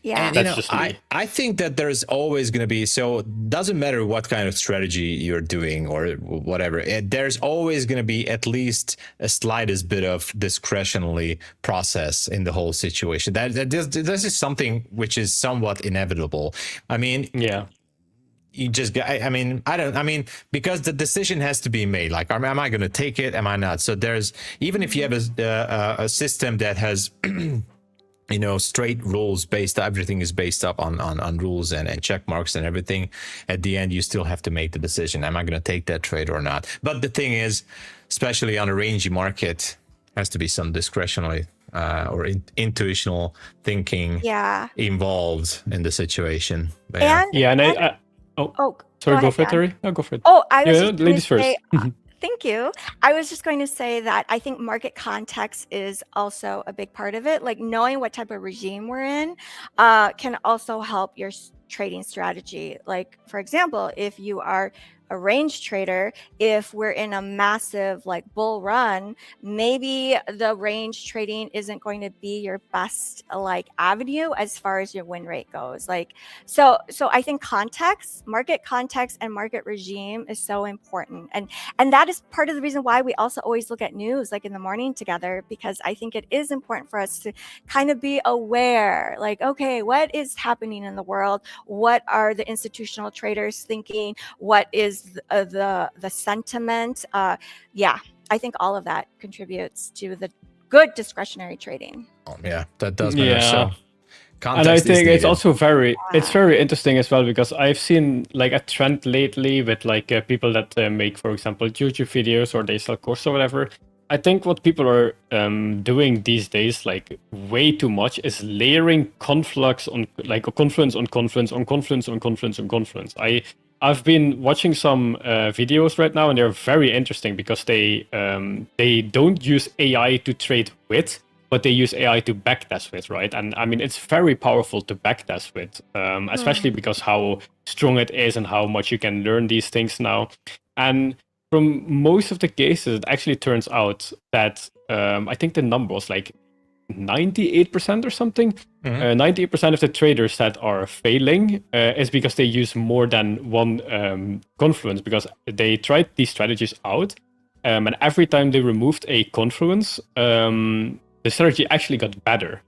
yeah, And you That's know, just me. I think that there's always going to be, so doesn't matter what kind of strategy you're doing or whatever, there's always going to be at least a slightest bit of discretionary process in the whole situation. This is something which is somewhat inevitable. I mean, yeah. you just I mean because the decision has to be made, like am I going to take it, am I not? So there's, even if you have a system that has you know, straight rules based, everything is based up on rules and check marks and everything, at the end you still have to make the decision, am I going to take that trade or not? But the thing is, especially on a rangy market, has to be some discretionary or intuitional thinking involved in the situation. But Yeah, and I sorry, go for it, Terry. No, go for it. Oh, I was Yeah, just gonna ladies first. say, thank you. I was just going to say that I think market context is also a big part of it. Like knowing what type of regime we're in can also help your trading strategy. Like, for example, if you are a range trader, if we're in a massive like bull run, maybe the range trading isn't going to be your best like avenue as far as your win rate goes. Like, so I think market context and market regime is so important. And that is part of the reason why we also always look at news like in the morning together, because I think it is important for us to kind of be aware, like, okay, what is happening in the world? What are the institutional traders thinking? What is the sentiment? Yeah, I think all of that contributes to the good discretionary trading. Yeah, that does matter. Yeah. So And I context is think it's needed. also very interesting as well, because I've seen like a trend lately with like people that make, for example, YouTube videos, or they sell courses or whatever. I think what people are doing these days, like way too much, is layering conflux on like a confluence on confluence on confluence on confluence on confluence. I've been watching some videos right now, and they're very interesting because they don't use AI to trade with, but they use AI to backtest with, right? And I mean, it's very powerful to backtest with, especially because how strong it is and how much you can learn these things now. And from most of the cases, it actually turns out that I think the number was like 98% or something. 98% of the traders that are failing is because they use more than one confluence, because they tried these strategies out, and every time they removed a confluence, the strategy actually got better.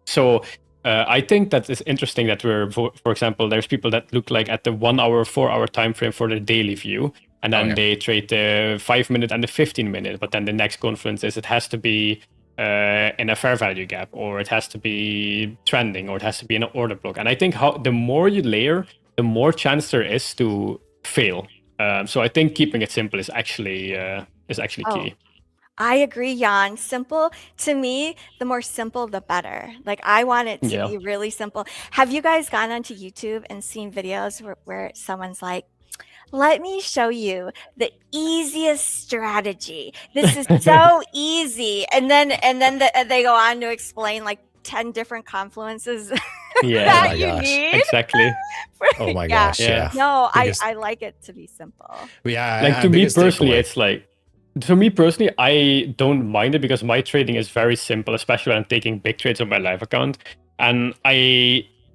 So I think that it's interesting that for example, there's people that look like at the 1 hour, 4 hour time frame for the daily view, and then they trade the 5 minute and the 15 minute. But then the next confluence is it has to be in a fair value gap, or it has to be trending, or it has to be in an order block. And I think the more you layer, the more chance there is to fail. So I think keeping it simple is actually key. I agree, Jan. Simple, to me, the more simple, the better. Like, I want it to be really simple. Have you guys gone onto YouTube and seen videos where someone's like, let me show you the easiest strategy. This is so easy. And then they go on to explain like 10 different confluences that you need. Exactly. Oh my gosh. Yeah. No, I like it to be simple. Yeah. Like to me personally, it's like, for me personally, I don't mind it because my trading is very simple, especially when I'm taking big trades on my live account. And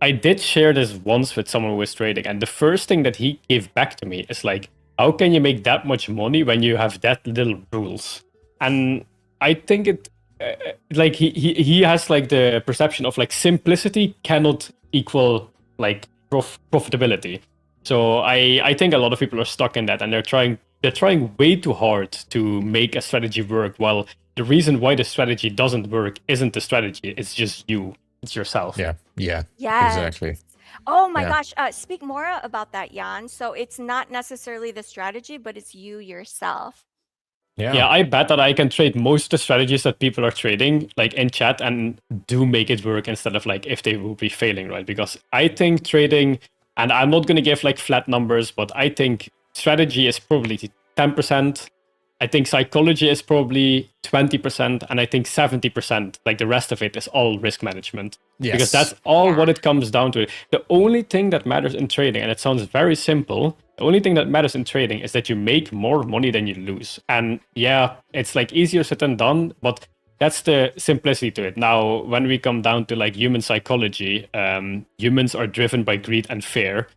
I did share this once with someone who was trading, and the first thing that he gave back to me is like, how can you make that much money when you have that little rules? And I think it like he has like the perception of like simplicity cannot equal like profitability. So I think a lot of people are stuck in that, and they're trying way too hard to make a strategy work. Well, the reason why the strategy doesn't work isn't the strategy, it's just you. It's yourself. Yeah. Yes. Exactly. Oh my gosh. Speak more about that, Jan. So it's not necessarily the strategy, but it's you yourself. Yeah, I bet that I can trade most of the strategies that people are trading like in chat and do make it work, instead of like if they will be failing, right? Because I think trading, and I'm not going to give like flat numbers, but I think strategy is probably 10%. I think psychology is probably 20%, and I think 70%, like the rest of it, is all risk management. Yes. Because that's all what it comes down to. The only thing that matters in trading, and it sounds very simple, the only thing that matters in trading is that you make more money than you lose. And yeah, it's like easier said than done, but that's the simplicity to it. Now, when we come down to like human psychology, humans are driven by greed and fear.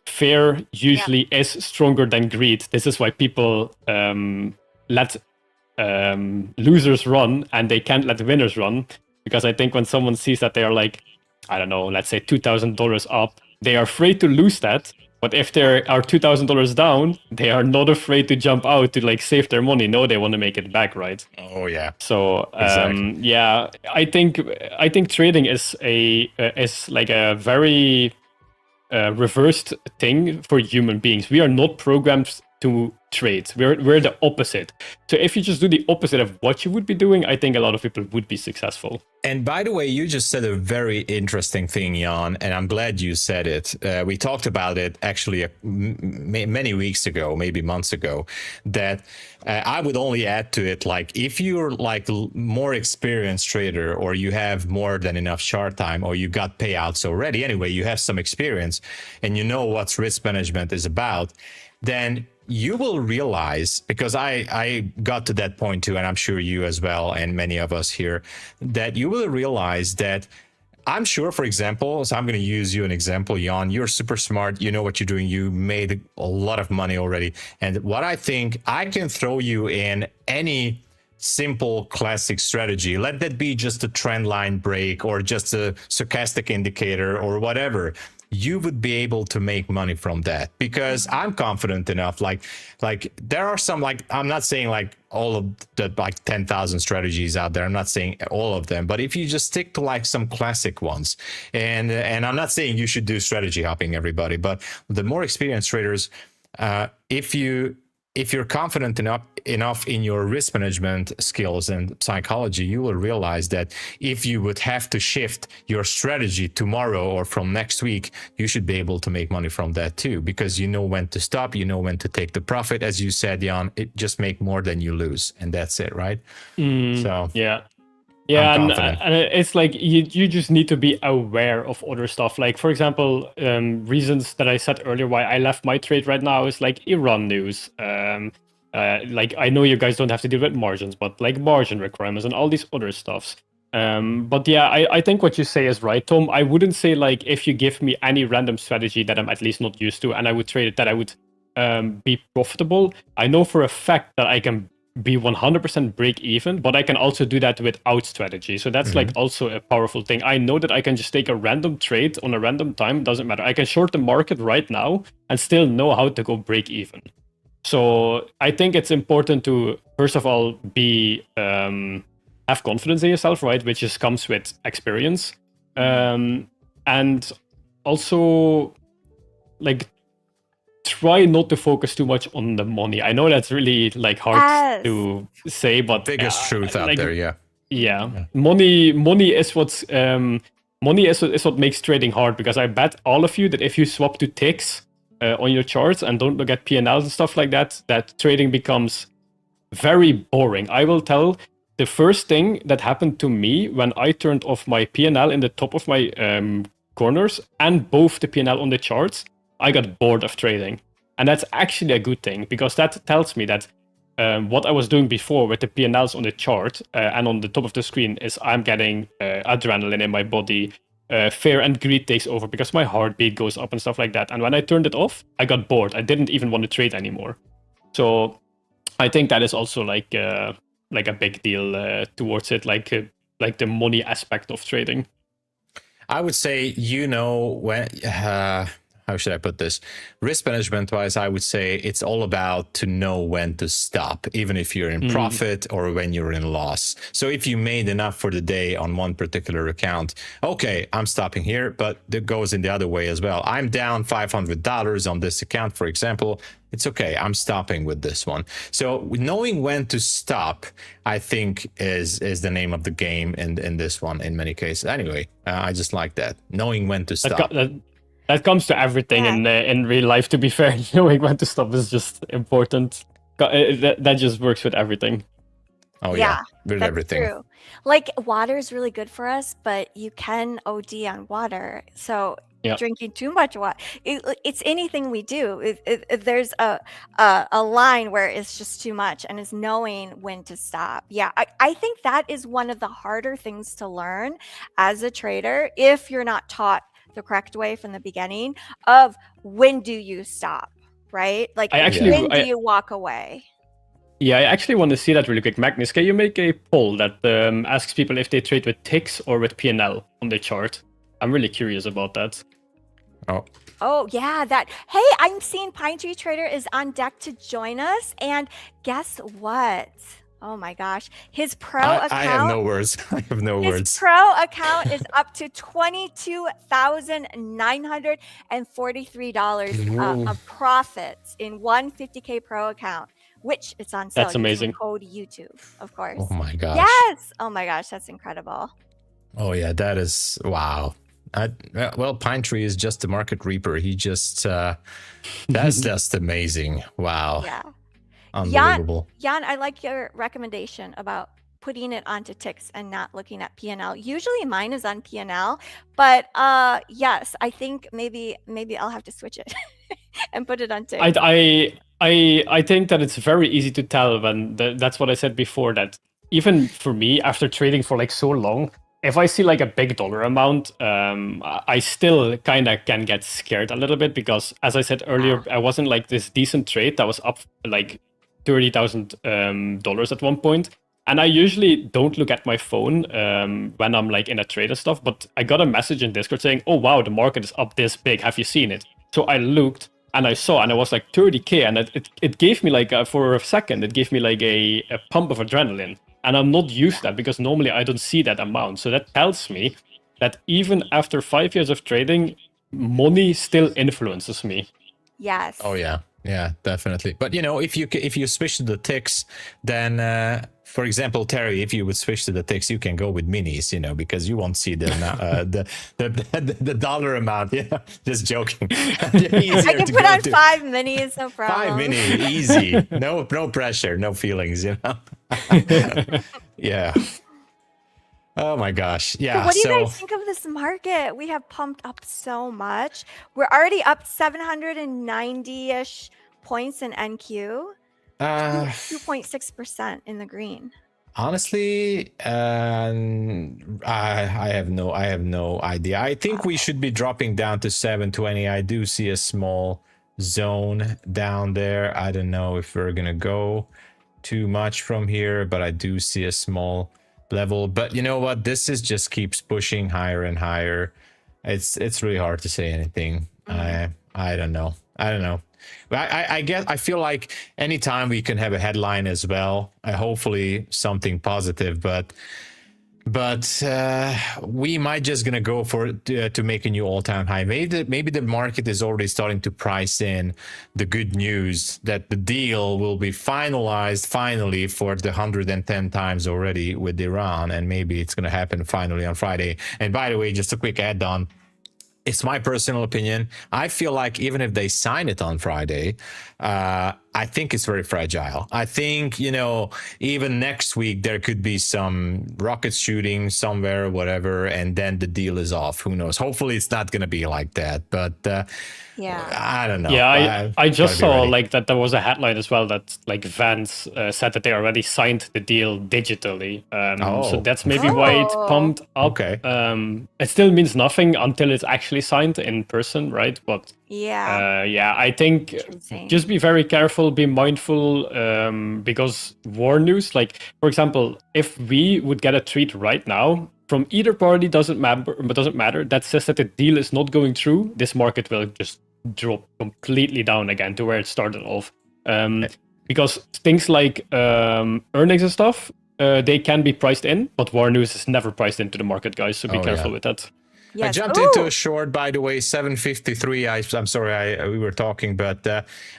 Fear usually is stronger than greed. This is why people let losers run and they can't let winners run, because I think when someone sees that they are like, I don't know, let's say $2,000 up, they are afraid to lose that. But if they are $2,000 down, they are not afraid to jump out to like save their money. No, they want to make it back, right? Oh yeah. So Exactly. yeah, I think trading is like a very reversed thing for human beings. We are not programmed to trade. We're the opposite. So if you just do the opposite of what you would be doing, I think a lot of people would be successful. And by the way, you just said a very interesting thing, Jan, and I'm glad you said it. We talked about it actually many weeks ago, maybe months ago, that I would only add to it, like, if you're like more experienced trader, or you have more than enough chart time, or you got payouts already, anyway, you have some experience and you know what risk management is about, then you will realize, because I got to that point too, and I'm sure you as well, and many of us here, that you will realize that, I'm sure, for example, so I'm going to use you an example, Jan, you're super smart, you know what you're doing, you made a lot of money already, and what I think, I can throw you in any simple classic strategy, let that be just a trend line break or just a stochastic indicator or whatever, you would be able to make money from that, because I'm confident enough, like there are some, like, I'm not saying like all of the like 10,000 strategies out there, I'm not saying all of them, but if you just stick to like some classic ones, and I'm not saying you should do strategy hopping, everybody, but the more experienced traders, if you're confident enough in your risk management skills and psychology, you will realize that if you would have to shift your strategy tomorrow or from next week, you should be able to make money from that too, because you know when to stop, you know when to take the profit. As you said, Jan, it just make more than you lose, and that's it, right? So yeah, and it's like you just need to be aware of other stuff. Like, for example, reasons that I said earlier why I left my trade right now is like Iran news. Like, I know you guys don't have to deal with margins, but like margin requirements and all these other stuffs. But yeah, I think what you say is right, Tom. I wouldn't say like if you give me any random strategy that I'm at least not used to and I would trade it, that I would be profitable. I know for a fact that I can be 100% break even, but I can also do that without strategy. So that's like also a powerful thing. I know that I can just take a random trade on a random time, doesn't matter. I can short the market right now and still know how to go break even. So I think it's important to, first of all, be have confidence in yourself, right? Which just comes with experience. And also, like, try not to focus too much on the money. I know that's really like hard to say, but biggest truth out there, yeah. Money is what's money is what makes trading hard, because I bet all of you that if you swap to ticks on your charts and don't look at P&Ls and stuff like that, that trading becomes very boring. I will tell, the first thing that happened to me when I turned off my P&L in the top of my corners and both the P&L on the charts, I got bored of trading. And that's actually a good thing, because that tells me that what I was doing before with the P&Ls on the chart and on the top of the screen is I'm getting adrenaline in my body, fear and greed takes over because my heartbeat goes up and stuff like that. And when I turned it off, I got bored. I didn't even want to trade anymore. So I think that is also like a big deal towards it, like the money aspect of trading. I would say, when how should I put this? Risk management wise, I would say it's all about to know when to stop, even if you're in profit or when you're in loss. So if you made enough for the day on one particular account, okay, I'm stopping here, but it goes in the other way as well. I'm down $500 on this account, for example. It's okay, I'm stopping with this one. So knowing when to stop, I think, is the name of the game in this one in many cases. Anyway, I just like that, knowing when to stop. That comes to everything in real life, to be fair. Knowing when to stop is just important. That just works with everything. Oh yeah, with everything. True. Like, water is really good for us, but you can OD on water. So drinking too much water, it's anything we do. There's a line where it's just too much, and it's knowing when to stop. Yeah, I think that is one of the harder things to learn as a trader if you're not taught the correct way from the beginning of when do you stop, right? Like, when do you walk away? Yeah, I actually want to see that really quick. Magnus, can you make a poll that asks people if they trade with ticks or with P&L on the chart? I'm really curious about that. Oh yeah, that. Hey, I'm seeing Pine Tree Trader is on deck to join us, and guess what? Oh my gosh. His pro account. I have no words. I have no His words. pro account is up to $22,943 of profits in one 50K pro account, which it's on sale. That's amazing. Using code YouTube, of course. Oh my gosh. Yes. Oh my gosh, that's incredible. Oh yeah, that is wow. Well, Pine Tree is just the market reaper. He just that's just amazing. Wow. Yeah. Unbelievable. Jan, I like your recommendation about putting it onto ticks and not looking at P&L. Usually mine is on P&L, but yes, I think maybe I'll have to switch it and put it on ticks. I think that it's very easy to tell when that's what I said before, that even for me, after trading for like so long, if I see like a big dollar amount, I still kind of can get scared a little bit, because as I said earlier, I wasn't like this decent trade that was up like $30,000 at one point. And I usually don't look at my phone when I'm like in a trade and stuff, but I got a message in Discord saying, oh wow, the market is up this big, have you seen it? So I looked and I saw, and it was like 30K, and it gave me like, for a second, it gave me like a pump of adrenaline. And I'm not used to that, because normally I don't see that amount. So that tells me that even after 5 years of trading, money still influences me. Yes. Oh yeah. Yeah, definitely. But you know, if you switch to the ticks, then for example, Terry, if you would switch to the ticks, you can go with minis, you know, because you won't see the the dollar amount. Yeah, just joking. I can put on 5 minis, no problem. 5 mini, easy. No pressure, no feelings, you know. Yeah. Oh my gosh. Yeah. So what do you guys think of this market? We have pumped up so much. We're already up 790-ish points in NQ. 2.6% in the green. Honestly, I have no idea. I think we should be dropping down to 720. I do see a small zone down there. I don't know if we're gonna go too much from here, but I do see a small level. But you know what, this is just keeps pushing higher and higher. It's really hard to say anything. I don't know. But I feel like anytime we can have a headline as well, hopefully something positive, but we might just gonna go for to make a new all-time high. Maybe the market is already starting to price in the good news that the deal will be finalized finally for the 110 times already with Iran, and maybe it's gonna happen finally on Friday. And by the way, just a quick add-on. It's my personal opinion. I feel like even if they sign it on Friday, I think it's very fragile. I think, you know, even next week there could be some rocket shooting somewhere, whatever, and then the deal is off. Who knows? Hopefully it's not going to be like that. But yeah, I don't know. Yeah, I just saw like that there was a headline as well that like Vance said that they already signed the deal digitally. So that's maybe why it pumped up. Okay. It still means nothing until it's actually signed in person, right? But yeah, I think just be very careful, be mindful, because war news, like for example, if we would get a tweet right now from either party, doesn't matter, that says that the deal is not going through, this market will just drop completely down again to where it started off. Because things like earnings and stuff, they can be priced in, but war news is never priced into the market, guys. So be careful with that. Yes. I jumped into a short, by the way, 753. I'm sorry, we were talking, but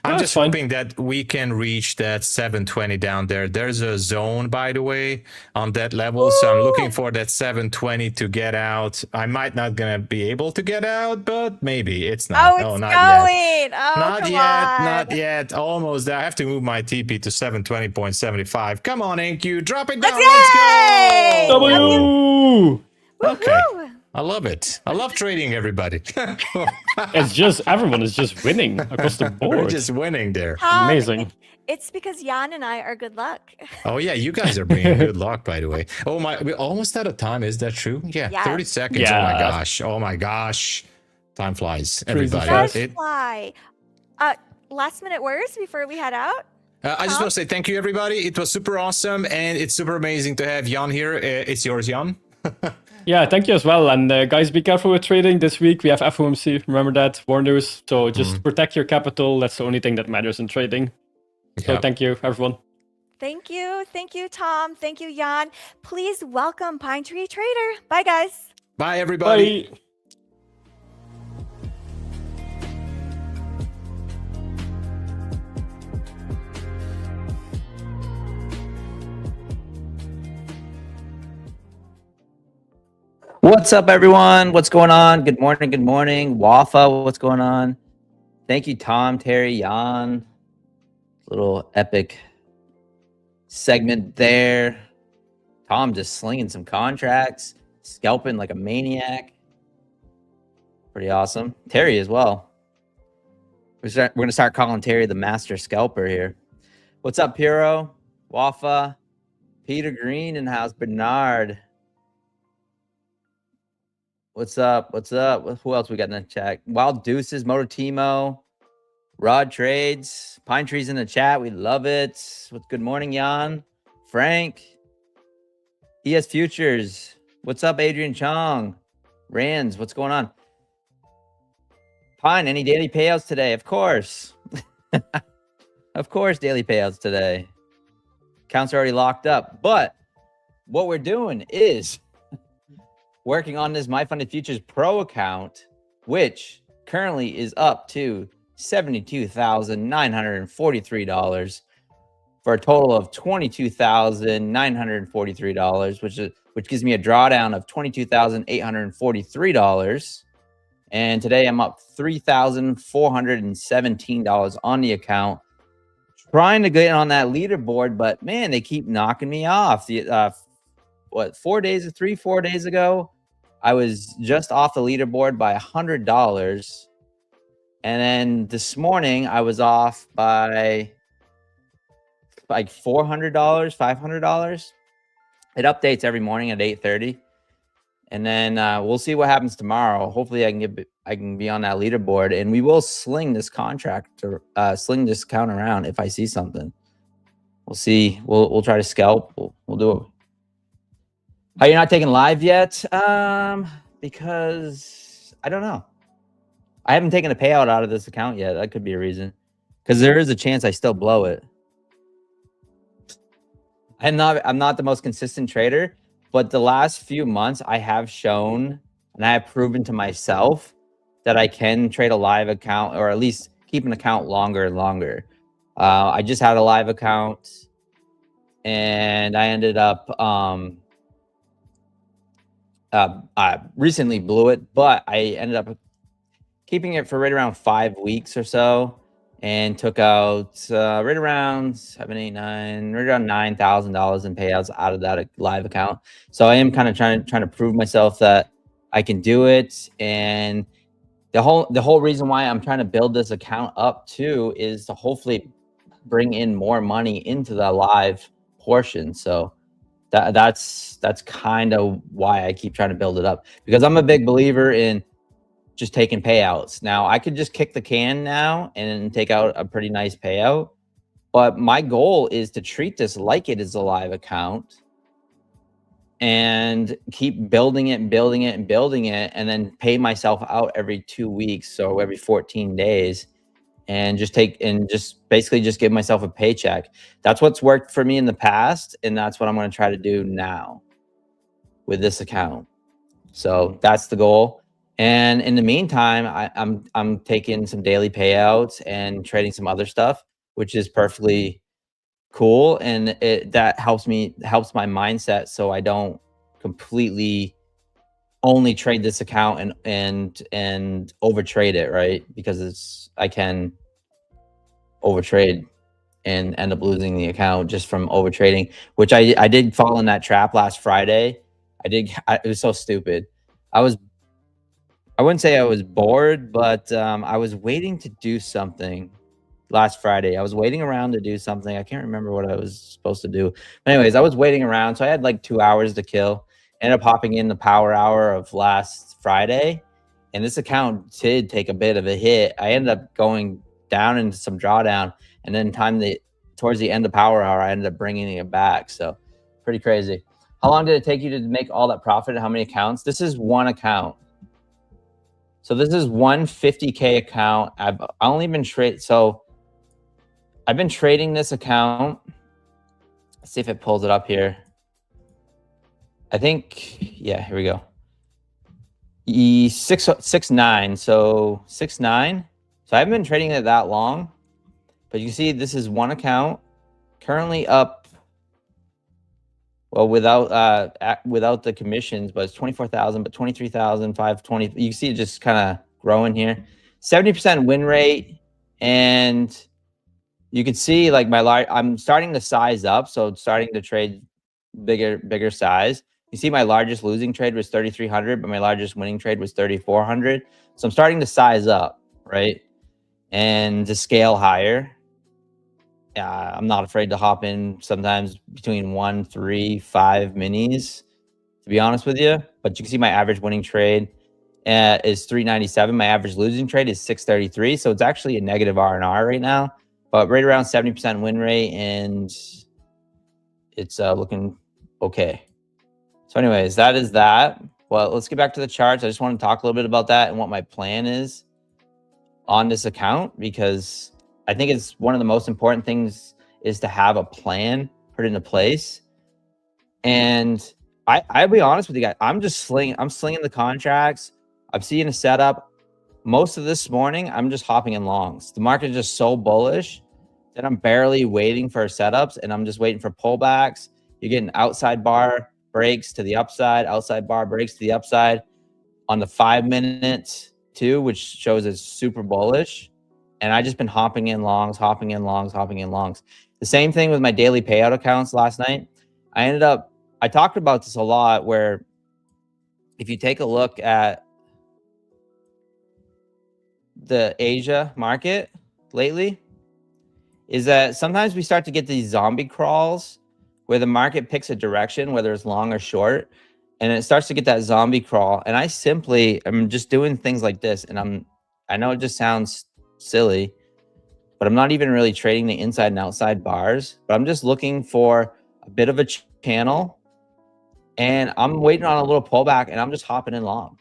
I'm just hoping that we can reach that 720 down there. There's a zone, by the way, on that level. So I'm looking for that 720 to get out. I might not gonna be able to get out, but maybe it's not. Oh, it's not going. Yet. Oh, not yet. Not yet. Almost there. I have to move my TP to 720.75. Come on, NQ, drop it down. Let's go. W. Okay. I love it. I love trading, everybody. It's just, everyone is just winning across the board. We're just winning there. Amazing. It's because Jan and I are good luck. Oh, yeah. You guys are bringing good luck, by the way. Oh, my. We're almost out of time. Is that true? Yeah. Yes. 30 seconds. Yeah. Oh, my gosh. Oh, my gosh. Time flies, everybody. Does fly. Last minute words before we head out? I just want to say thank you, everybody. It was super awesome. And it's super amazing to have Jan here. It's yours, Jan. Yeah, thank you as well. And guys, be careful with trading this week. We have FOMC. Remember that. War news. So just protect your capital. That's the only thing that matters in trading. So thank you, everyone. Thank you. Thank you, Tom. Thank you, Jan. Please welcome Pine Tree Trader. Bye, guys. Bye, everybody. Bye. What's up, everyone? What's going on? Good morning. Good morning. Wafa, what's going on? Thank you, Tom, Terry, Jan. Little epic segment there. Tom just slinging some contracts, scalping like a maniac. Pretty awesome. Terry as well. We're going to start calling Terry the master scalper here. What's up, Piro? Wafa, Peter Green in house, Bernard. What's up? What's up? Who else we got in the chat? Wild Deuces, Mototimo, Rod Trades, Pine Trees in the chat. We love it. Good morning, Jan, Frank, ES Futures. What's up, Adrian Chong, Rands? What's going on? Pine, any daily payouts today? Of course. Of course, daily payouts today. Accounts are already locked up. But what we're doing is working on this MyFundedFutures Pro account, which currently is up to $72,943 for a total of $22,943, which gives me a drawdown of $22,843. And today I'm up $3,417 on the account, trying to get on that leaderboard, but man, they keep knocking me off. What, 4 days ago, I was just off the leaderboard by $100. And then this morning I was off by like $400, $500. It updates every morning at 8:30. And then we'll see what happens tomorrow. Hopefully I can be on that leaderboard, and we will sling this contract or sling this account around if I see something. We'll see. We'll try to scalp. We'll do it. Are you not taking live yet? Because I don't know. I haven't taken a payout out of this account yet. That could be a reason. Because there is a chance I still blow it. I'm not the most consistent trader, but the last few months I have shown and I have proven to myself that I can trade a live account, or at least keep an account longer and longer. I just had a live account and I ended up I recently blew it, but I ended up keeping it for right around 5 weeks or so, and took out right around $9,000 in payouts out of that live account. So I am kind of trying to prove myself that I can do it. And the whole reason why I'm trying to build this account up too is to hopefully bring in more money into the live portion. So that's kind of why I keep trying to build it up, because I'm a big believer in just taking payouts. Now I could just kick the can now and take out a pretty nice payout, but my goal is to treat this like it is a live account and keep building it and building it and building it, and then pay myself out every 2 weeks or every 14 days, and just basically give myself a paycheck. That's what's worked for me in the past, and that's what I'm going to try to do now with this account. So that's the goal. And in the meantime, I'm taking some daily payouts and trading some other stuff, which is perfectly cool, and that helps my mindset, so I don't completely only trade this account and overtrade it, right? Because I can overtrade and end up losing the account just from overtrading, which I did fall in that trap last Friday. It was so stupid. I wouldn't say I was bored, but I was waiting to do something last Friday. I was waiting around to do something. I can't remember what I was supposed to do. But anyways, I was waiting around. So I had like 2 hours to kill. Ended up hopping in the power hour of last Friday. And this account did take a bit of a hit. I ended up going down into some drawdown. And then towards the end of power hour, I ended up bringing it back. So pretty crazy. How long did it take you to make all that profit? How many accounts? This is one account. So this is one 50K account. I've been trading this account Let's see if it pulls it up here. I think, yeah, here we go. E669, so 6.9. So I haven't been trading it that long, but you can see this is one account currently up. Well, without the commissions, but it's 24,000, but 23,520. You can see it just kind of growing here. 70% win rate, and you can see like I'm starting to size up, so it's starting to trade bigger size. You see my largest losing trade was 3,300, but my largest winning trade was 3,400. So I'm starting to size up, right? And to scale higher. I'm not afraid to hop in sometimes between 1, 3, 5 minis, to be honest with you. But you can see my average winning trade is 397. My average losing trade is 633. So it's actually a negative R&R right now, but right around 70% win rate, and it's looking okay. So anyways, that is that. Well, let's get back to the charts. I just want to talk a little bit about that and what my plan is on this account, because I think it's one of the most important things is to have a plan put into place. And I'll be honest with you guys, I'm slinging the contracts. I'm seeing a setup. Most of this morning, I'm just hopping in longs. The market is just so bullish that I'm barely waiting for setups, and I'm just waiting for pullbacks. You're getting outside bar breaks to the upside, outside bar breaks to the upside on the 5 minutes too, which shows it's super bullish. And I just been hopping in longs, hopping in longs, hopping in longs. The same thing with my daily payout accounts last night. I talked about this a lot, where if you take a look at the Asia market lately, is that sometimes we start to get these zombie crawls where the market picks a direction, whether it's long or short, and it starts to get that zombie crawl. And I'm just doing things like this. And I know it just sounds silly, but I'm not even really trading the inside and outside bars, but I'm just looking for a bit of a channel, and I'm waiting on a little pullback, and I'm just hopping in long.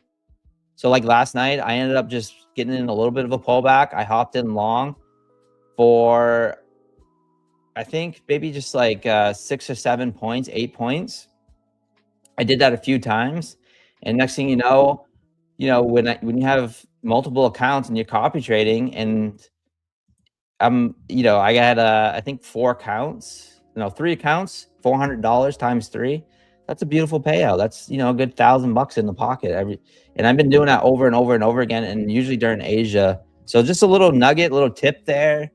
So like last night, I ended up just getting in a little bit of a pullback. I hopped in long for, I think maybe just like 6 or 7 points, 8 points. I did that a few times, and next thing you know, when you have multiple accounts and you're copy trading, and I got I think 3 accounts, $400 times 3. That's a beautiful payout. That's a good $1,000 in the pocket and I've been doing that over and over and over again, and usually during Asia. So just a little nugget, little tip there.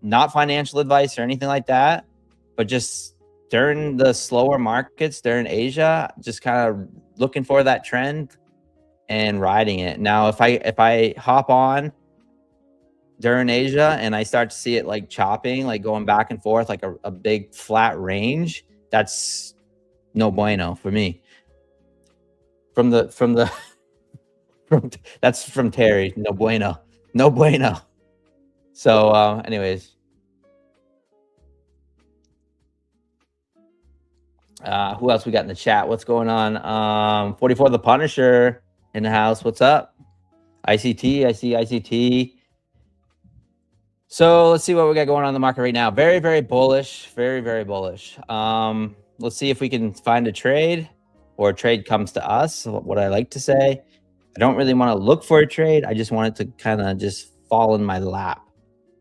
Not financial advice or anything like that, but just during the slower markets during Asia, just kind of looking for that trend and riding it. Now, if I hop on during Asia and I start to see it like chopping, like going back and forth, like a big flat range, that's no bueno for me. That's from Terry. No bueno. No bueno. So anyways. Who else we got in the chat? What's going on? 44 the Punisher in the house. What's up? ICT, I see ICT. So let's see what we got going on in the market right now. Very, very bullish. Very, very bullish. Let's see if we can find a trade, or a trade comes to us. What I like to say, I don't really want to look for a trade. I just want it to kind of just fall in my lap.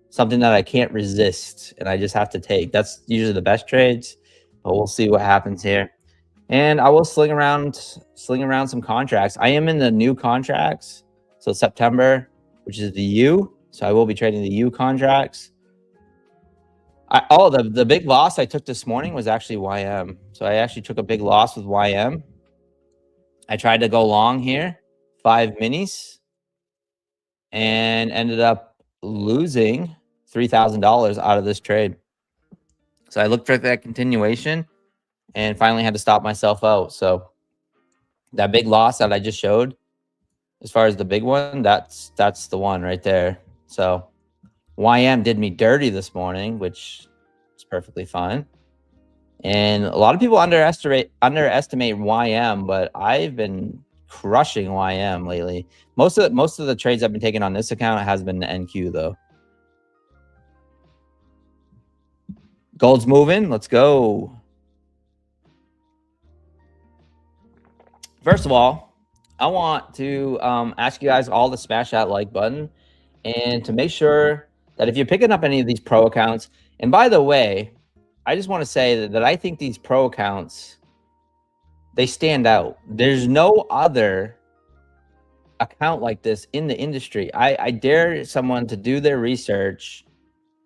Something that I can't resist and I just have to take. That's usually the best trades, but we'll see what happens here. And I will sling around some contracts. I am in the new contracts. So September, which is the U. So I will be trading the U contracts. The big loss I took this morning was actually YM. So I actually took a big loss with YM. I tried to go long here, 5 minis, and ended up losing $3,000 out of this trade. So I looked for that continuation and finally had to stop myself out. So that big loss that I just showed, as far as the big one, that's the one right there. So YM did me dirty this morning, which is perfectly fine. And a lot of people underestimate YM, but I've been crushing YM lately. Most of the trades I've been taking on this account has been the NQ though. Gold's moving. Let's go. First of all, I want to ask you guys all to smash that like button and to make sure that if you're picking up any of these pro accounts, and by the way, I just want to say that I think these pro accounts, they stand out. There's no other account like this in the industry. I dare someone to do their research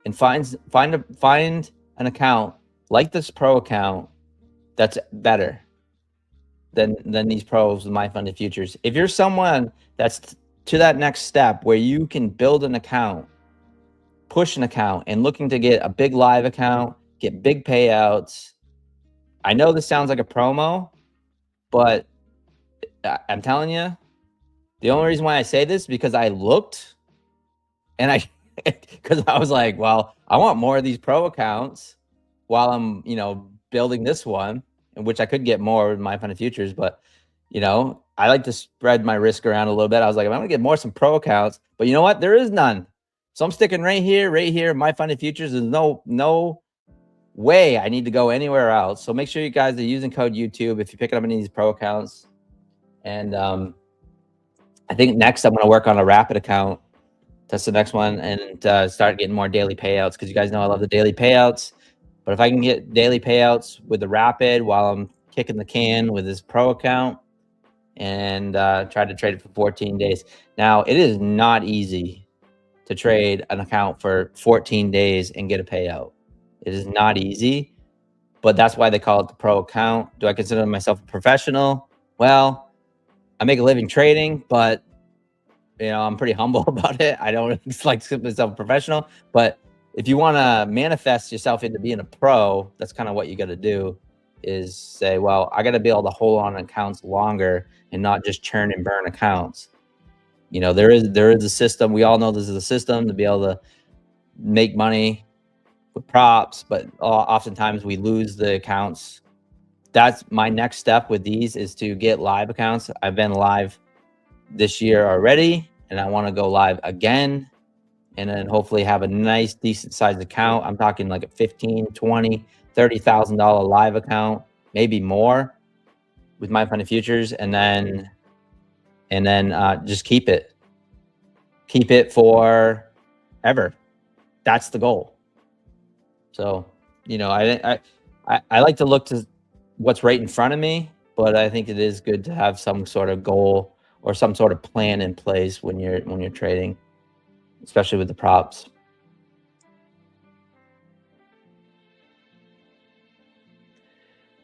and find an account like this pro account that's better than these pros with MyFundedFutures. If you're someone that's to that next step where you can build an account, push an account, and looking to get a big live account, get big payouts. I know this sounds like a promo, but I'm telling you, the only reason why I say this is because I looked and because I was like, well, I want more of these pro accounts while I'm, building this one, in which I could get more with MyFundedFutures, but I like to spread my risk around a little bit. I was like, I'm gonna get some pro accounts, but you know what? There is none. So I'm sticking right here, MyFundedFutures. There's no way I need to go anywhere else. So make sure you guys are using code YouTube if you're picking up any of these pro accounts. And I think next I'm gonna work on a Rapid account. That's the next one, and start getting more daily payouts, because you guys know I love the daily payouts. But if I can get daily payouts with the Rapid while I'm kicking the can with this pro account, and try to trade it for 14 days. Now, it is not easy to trade an account for 14 days and get a payout. It is not easy, but that's why they call it the pro account. Do I consider myself a professional? Well, I make a living trading, but I'm pretty humble about it. I don't like to consider myself a professional, but if you want to manifest yourself into being a pro, that's kind of what you got to do, is say, well, I got to be able to hold on accounts longer and not just churn and burn accounts. There is a system. We all know this is a system to be able to make money with props, but oftentimes we lose the accounts. That's my next step with these, is to get live accounts. I've been live this year already, and I want to go live again, and then hopefully have a nice, decent sized account. I'm talking like a $15,000, $20,000, $30,000 live account, maybe more, with MyFundedFutures, and then just keep it forever. That's the goal. So, I like to look to what's right in front of me, but I think it is good to have some sort of goal or some sort of plan in place when you're trading, especially with the props.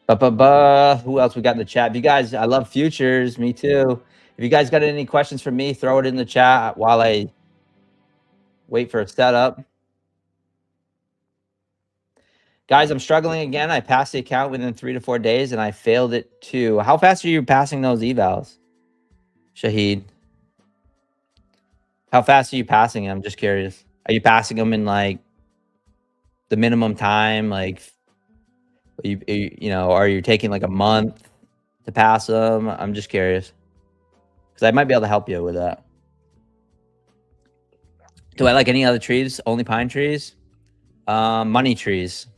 Who else we got in the chat? If you guys, I love futures. Me too. If you guys got any questions for me, throw it in the chat while I wait for a setup. Guys, I'm struggling again. I passed the account within 3 to 4 days, and I failed it too. How fast are you passing those evals, Shahid? How fast are you passing them? I'm just curious. Are you passing them in like the minimum time? Like, are you taking like a month to pass them? I'm just curious, because I might be able to help you with that. Do I like any other trees? Only pine trees? Money trees.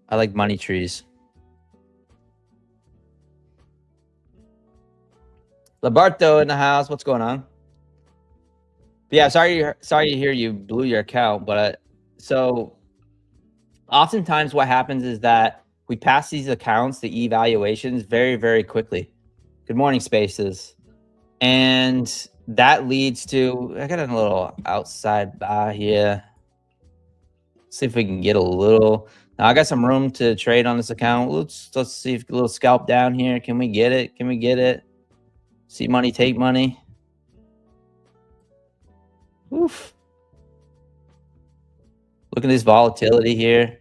I like money trees. Labarto in the house. What's going on? But yeah, sorry to hear you blew your account. But so oftentimes what happens is that we pass these accounts, the evaluations, very, very quickly. Good morning, Spaces. And that leads to, I got a little outside bar here. See if we can get a little. Now I got some room to trade on this account. Let's see if a little scalp down here. Can we get it? Can we get it? See money, take money. Oof. Look at this volatility here.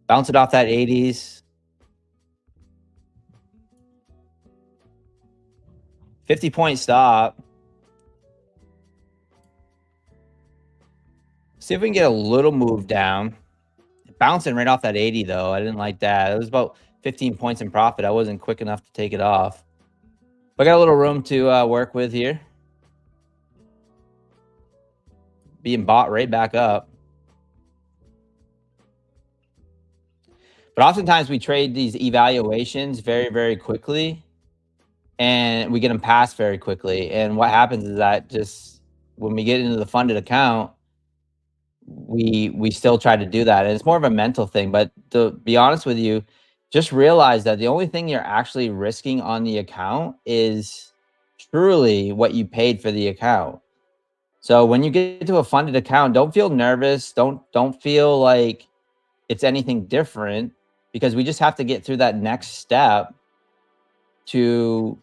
Bounce it off that 80s. 50-point stop. See if we can get a little move down. Bouncing right off that 80 though. I didn't like that. It was about 15 points in profit. I wasn't quick enough to take it off. But I got a little room to work with here. Being bought right back up. But oftentimes we trade these evaluations very, very quickly, and we get them passed very quickly. And what happens is that just when we get into the funded account, we still try to do that. And it's more of a mental thing. But to be honest with you, just realize that the only thing you're actually risking on the account is truly what you paid for the account. So when you get to a funded account, don't feel nervous. Don't feel like it's anything different, because we just have to get through that next step to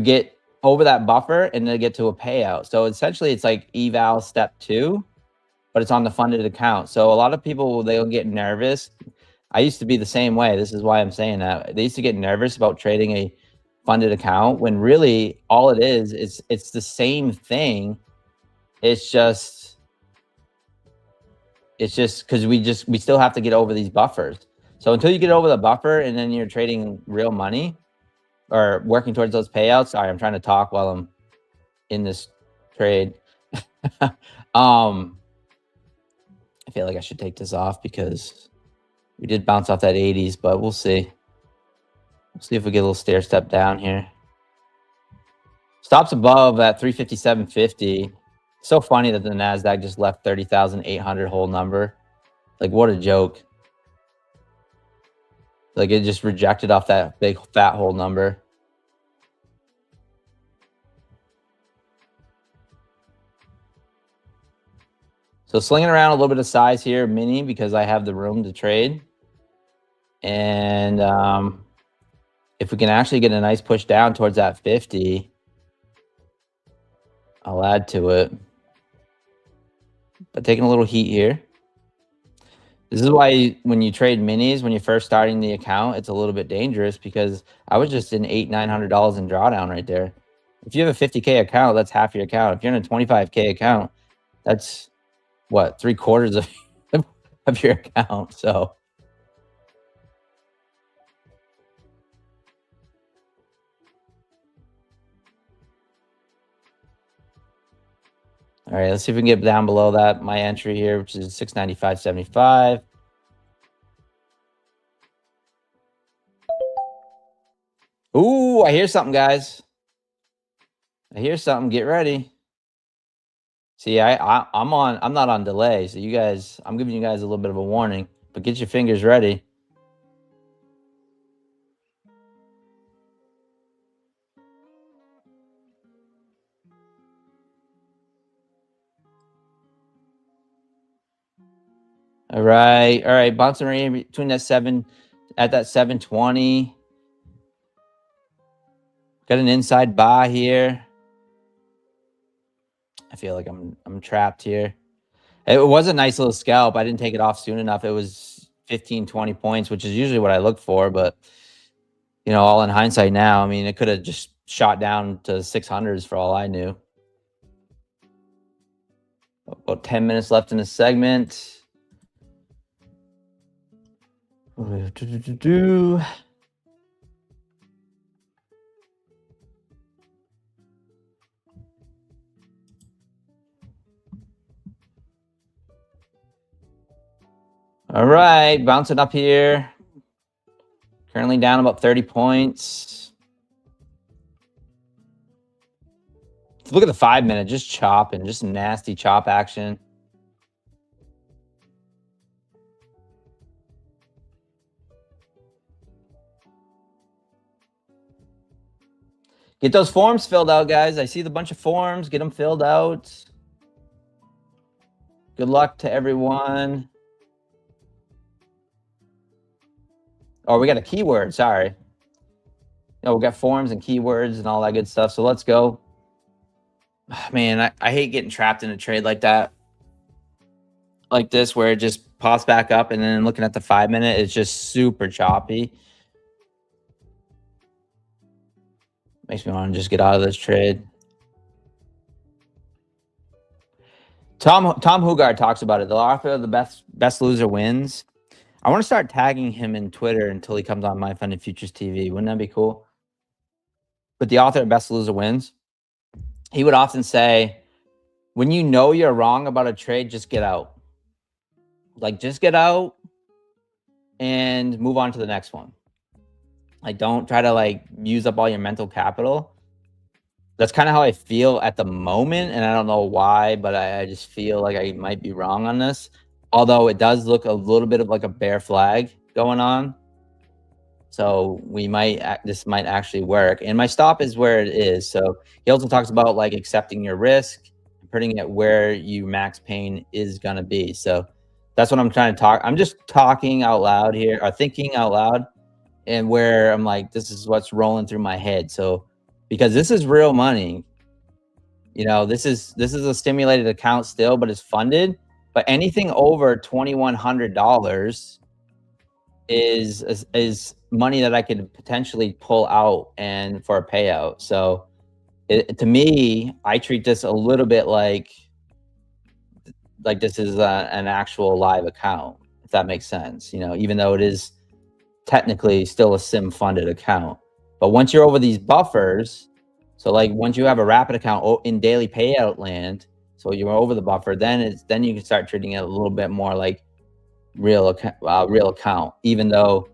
get over that buffer and then get to a payout. So essentially it's like eval step 2, but it's on the funded account. So a lot of people, they'll get nervous. I used to be the same way. This is why I'm saying that. They used to get nervous about trading a funded account, when really all it is it's the same thing. It's just because we still have to get over these buffers. So until you get over the buffer and then you're trading real money or working towards those payouts. Sorry, I'm trying to talk while I'm in this trade. I feel like I should take this off because we did bounce off that 80s, but we'll see. We'll see if we get a little stair step down here. Stops above at 357.50. So funny that the NASDAQ just left 30,800 whole number. Like, what a joke. Like, it just rejected off that big fat whole number. So slinging around a little bit of size here, mini, because I have the room to trade. And if we can actually get a nice push down towards that 50, I'll add to it. But taking a little heat here. This is why when you trade minis, when you're first starting the account, it's a little bit dangerous, because I was just in $800-900 in drawdown right there. If you have a 50K account, that's half your account. If you're in a 25K account, that's what, 3/4 of your account. So all right, let's see if we can get down below that. My entry here, which is 695.75. Ooh, I hear something, guys. I hear something. Get ready. See, I'm not on delay. So you guys, I'm giving you guys a little bit of a warning, but get your fingers ready. All right, bouncing right in between that 720. Got an inside buy here. I feel like I'm trapped here. It was a nice little scalp. I didn't take it off soon enough. It was 15-20 points, which is usually what I look for, but you know, all in hindsight now, I mean, it could have just shot down to 600s for all I knew. About 10 minutes left in the segment. All right, bouncing up here. Currently down about 30 points. Look at the 5-minute, just chopping, just nasty chop action. Get those forms filled out, guys. I see the bunch of forms. Get them filled out. Good luck to everyone. Oh, we got a keyword. Sorry. No, we got forms and keywords and all that good stuff. So let's go. Man, I hate getting trapped in a trade like that. Like this, where it just pops back up, and then looking at the 5-minute, it's just super choppy. Makes me want to just get out of this trade. Tom Hugard talks about it. The author of the best loser wins. I want to start tagging him in Twitter until he comes on MyFundedFutures TV. Wouldn't that be cool? But the author of Best Loser Wins, he would often say, when you know you're wrong about a trade, just get out. Like, just get out. and move on to the next one. Like, don't try to like use up all your mental capital. That's kind of how I feel at the moment, and I don't know why, but I just feel like I might be wrong on this. Although it does look a little bit of like a bear flag going on. So this might actually work. And my stop is where it is. So he also talks about like accepting your risk, putting it where you max pain is going to be. So that's what I'm trying to talk. I'm just talking out loud here, or thinking out loud, and where I'm like, this is what's rolling through my head. So because this is real money, you know, this is a stimulated account still, but it's funded. But anything over $2,100 is money that I could potentially pull out and for a payout. So to me, I treat this a little bit like this is an actual live account, if that makes sense. You know, even though it is technically still a sim funded account. But once you're over these buffers, so like once you have a rapid account in daily payout land, so you're over the buffer, then you can start treating it a little bit more like real account, even though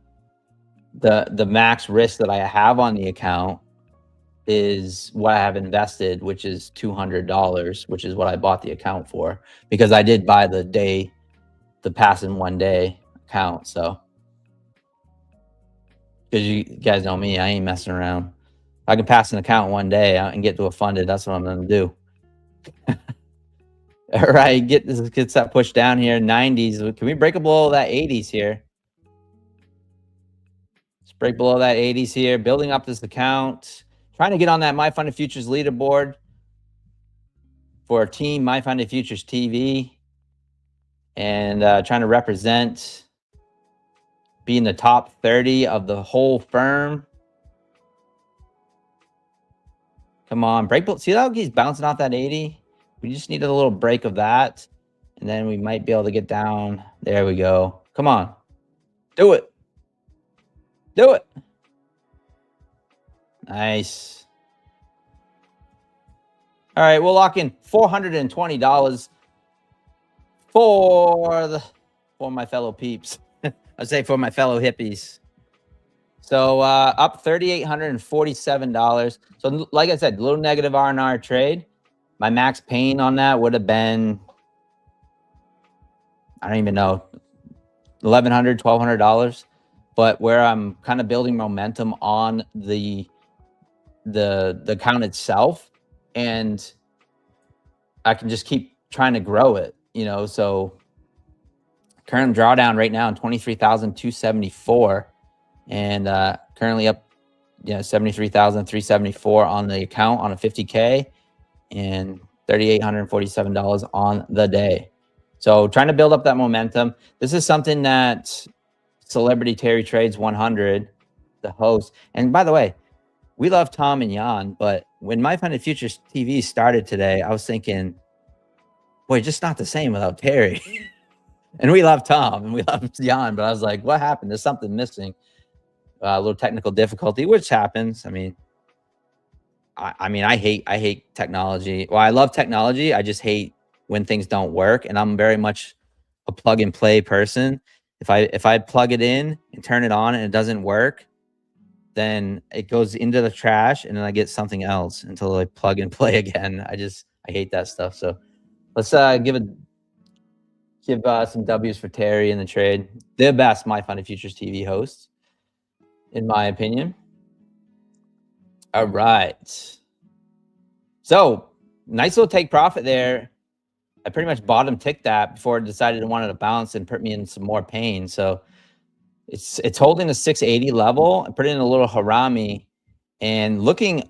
the max risk that I have on the account is what I have invested, which is $200, which is what I bought the account for, because I did buy the pass in 1 day account. So because you guys know me, I ain't messing around. If I can pass an account 1 day and get to a funded, that's what I'm gonna do. All right, get that push down here. 90s. Can we break below that 80s here? Let's break below that 80s here. Building up this account. Trying to get on that MyFundedFutures leaderboard for Team MyFundedFutures TV. And trying to represent, be in the top 30 of the whole firm. Come on, break. See how he's bouncing off that 80? We just needed a little break of that, and then we might be able to get down. There we go. Come on. Do it. Do it. Nice. All right, we'll lock in $420 for my fellow peeps. I'd say for my fellow hippies. So up $3,847. So like I said, a little negative R&R trade. My max pain on that would have been, I don't even know, $1,100, $1,200. But where I'm kind of building momentum on the account itself, and I can just keep trying to grow it, you know. So current drawdown right now in 23,274, and currently up, 73,374 on the account on a 50K. And $3,847 on the day. So trying to build up that momentum. This is something that Celebrity Terry Trades 100, the host. And by the way, we love Tom and Jan, but when MyFundedFutures TV started today, I was thinking, boy, just not the same without Terry. And we love Tom and we love Jan, but I was like, what happened? There's something missing. A little technical difficulty, which happens. I mean, I hate technology. Well, I love technology. I just hate when things don't work. And I'm very much a plug and play person. If I plug it in and turn it on and it doesn't work, then it goes into the trash and then I get something else until I plug and play again. I hate that stuff. So let's give some W's for Terry in the trade. The best MyFundedFutures TV host, in my opinion. All right. So nice little take profit there. I pretty much bottom ticked that before I decided I wanted to bounce and put me in some more pain. So it's holding the 680 level. I put in a little harami and looking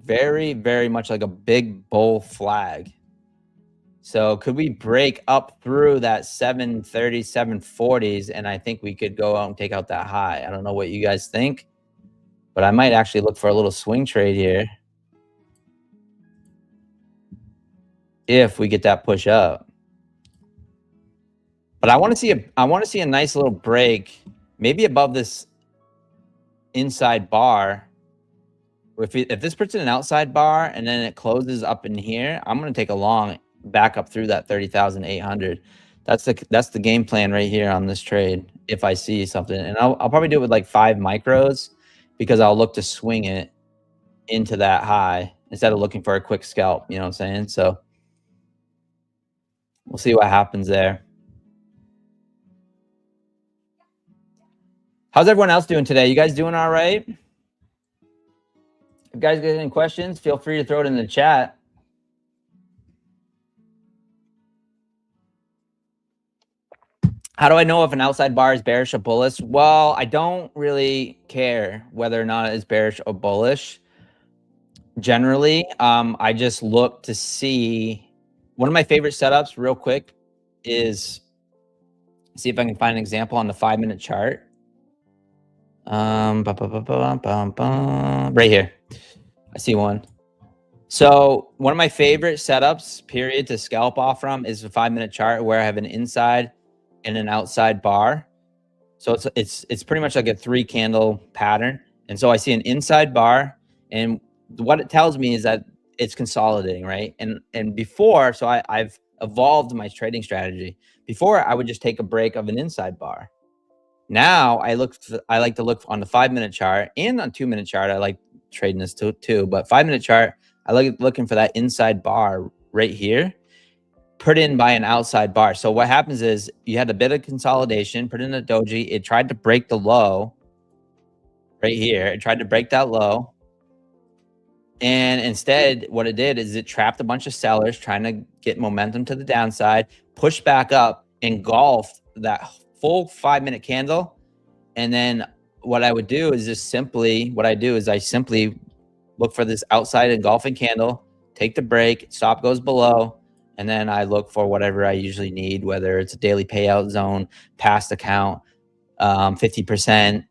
very, very much like a big bull flag. So could we break up through that 730, 740s? And I think we could go out and take out that high. I don't know what you guys think, but I might actually look for a little swing trade here if we get that push up. But I want to see a nice little break, maybe above this inside bar. If this puts in an outside bar and then it closes up in here, I'm going to take a long back up through that 30,800. That's the game plan right here on this trade. If I see something, and I'll probably do it with like 5 micros, because I'll look to swing it into that high instead of looking for a quick scalp. You know what I'm saying? So we'll see what happens there. How's everyone else doing today? You guys doing all right? If you guys got any questions, feel free to throw it in the chat. How do I know if an outside bar is bearish or bullish? Well, I don't really care whether or not it's bearish or bullish. Generally, I just look to see. One of my favorite setups, real quick, is see if I can find an example on the 5-minute chart. Right here, I see one. So one of my favorite setups, period, to scalp off from is a 5-minute chart where I have an inside and an outside bar. So it's pretty much like a 3-candle pattern. And so I see an inside bar, and what it tells me is that it's consolidating, right? And before, so I've evolved my trading strategy. Before, I would just take a break of an inside bar. Now I like to look on the 5-minute chart, and on 2-minute chart. I like trading this too, but 5-minute chart, I like looking for that inside bar right here, put in by an outside bar. So what happens is you had a bit of consolidation, put in a doji. It tried to break the low right here. It tried to break that low. And instead, what it did is it trapped a bunch of sellers trying to get momentum to the downside, push back up, engulfed that full 5-minute candle. And then what I would do is just simply, I simply look for this outside engulfing candle, take the break, stop goes below, and then I look for whatever I usually need, whether it's a daily payout zone, past account, 50%,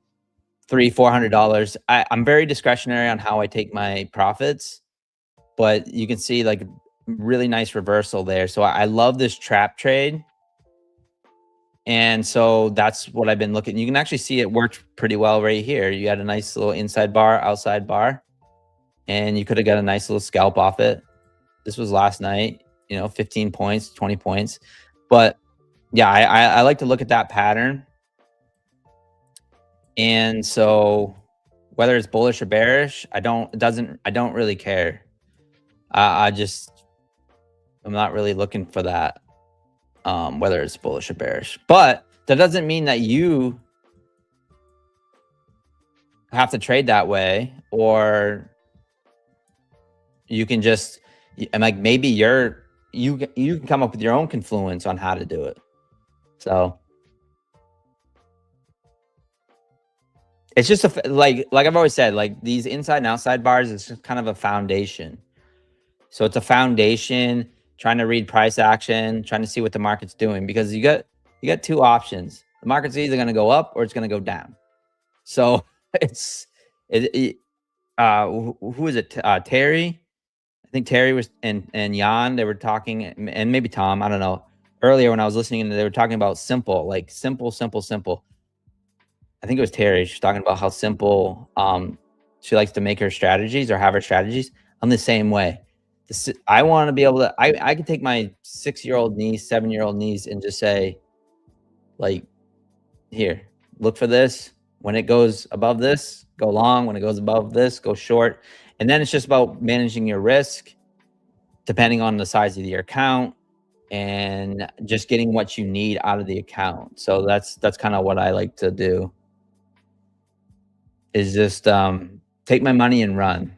$300-400. I'm very discretionary on how I take my profits, but you can see like really nice reversal there. So I love this trap trade. And so that's what I've been looking. You can actually see it worked pretty well right here. You had a nice little inside bar, outside bar, and you could have got a nice little scalp off it. This was last night, 15 points, 20 points. But yeah, I like to look at that pattern. And so whether it's bullish or bearish, I don't really care. I'm not really looking for that, whether it's bullish or bearish. But that doesn't mean that you have to trade that way, or you can just, and like maybe you can come up with your own confluence on how to do it. So it's just like I've always said, like these inside and outside bars is just kind of a foundation. So it's a foundation, trying to read price action, trying to see what the market's doing, because you got 2 options. The market's either going to go up or it's going to go down. So who is it? Terry, I think Terry was, and Jan, they were talking, and maybe Tom, I don't know. Earlier when I was listening, they were talking about simple. I think it was Terry. She's talking about how simple she likes to make her strategies, or have her strategies. I'm the same way. I want to be able to, I can take my 6-year-old niece, 7-year-old niece, and just say, like, here, look for this. When it goes above this, go long. When it goes above this, go short. And then it's just about managing your risk depending on the size of your account, and just getting what you need out of the account. So that's kind of what I like to do, is just take my money and run.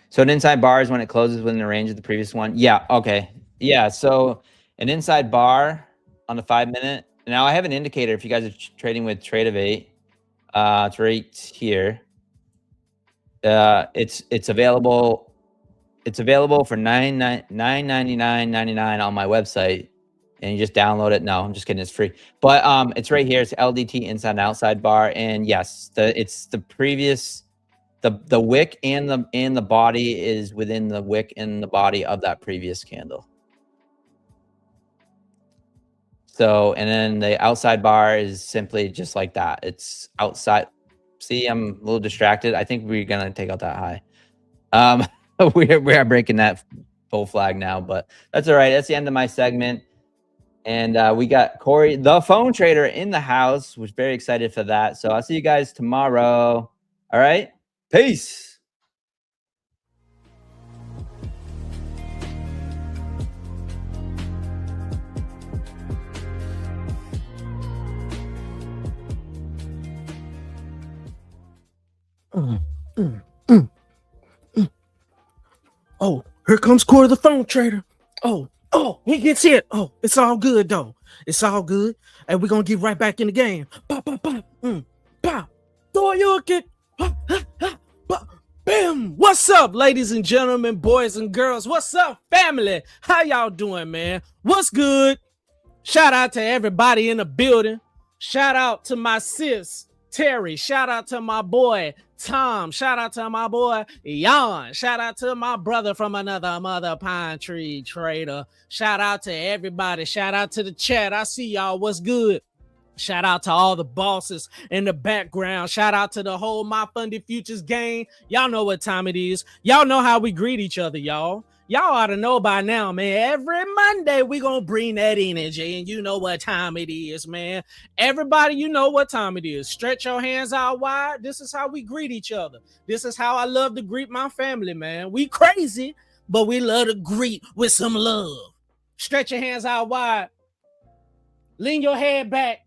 So an inside bar is when it closes within the range of the previous one. Yeah, okay. Yeah, so an inside bar on the 5-minute. Now I have an indicator if you guys are trading with Trade of 8. It's right here. It's available. It's available for $9.99.99 on my website, and you just download it. No, I'm just kidding. It's free, but it's right here. It's LDT inside and outside bar, and yes, it's the previous. The wick and the body is within the wick and the body of that previous candle. So, and then the outside bar is simply just like that. It's outside. See, I'm a little distracted. I think we're gonna take out that high. We are breaking that full flag now, but that's all right. That's the end of my segment. And we got Corey, the phone trader, in the house. We're very excited for that. So I'll see you guys tomorrow. All right. Peace. Oh, here comes Corey the phone trader. Oh, he gets hit. Oh, it's all good though. It's all good. And we're gonna get right back in the game. Pop, pop, pop. Pop. Throw your kick. Bam. What's up, ladies and gentlemen, boys and girls? What's up, family? How y'all doing, man? What's good? Shout out to everybody in the building. Shout out to my sis, Terry. Shout out to my boy, Tom. Shout out to my boy, Jan. Shout out to my brother from another mother pine tree trader. Shout out to everybody. Shout out to the chat. I see y'all. What's good? Shout out to all the bosses in the background. Shout out to the whole MyFundedFutures gang. Y'all know what time it is. Y'all know how we greet each other, y'all. Y'all ought to know by now, man. Every Monday, we gonna bring that energy, and you know what time it is, man. Everybody, you know what time it is. Stretch your hands out wide. This is how we greet each other. This is how I love to greet my family, man. We crazy, but we love to greet with some love. Stretch your hands out wide. Lean your head back.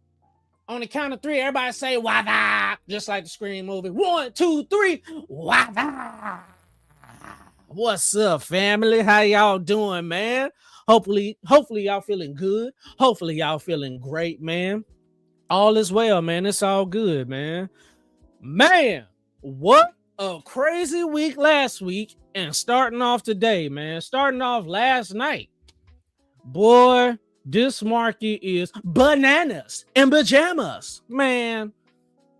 On the count of three, everybody say "Wada," just like the Scream movie. 1, 2, 3, Wada. What's up, family? How y'all doing, man? Hopefully y'all feeling good. Hopefully y'all feeling great, man. All is well, man. It's all good, man. Man, what a crazy week last week, and starting off today, man. Starting off last night, boy. This market is bananas and pajamas, man.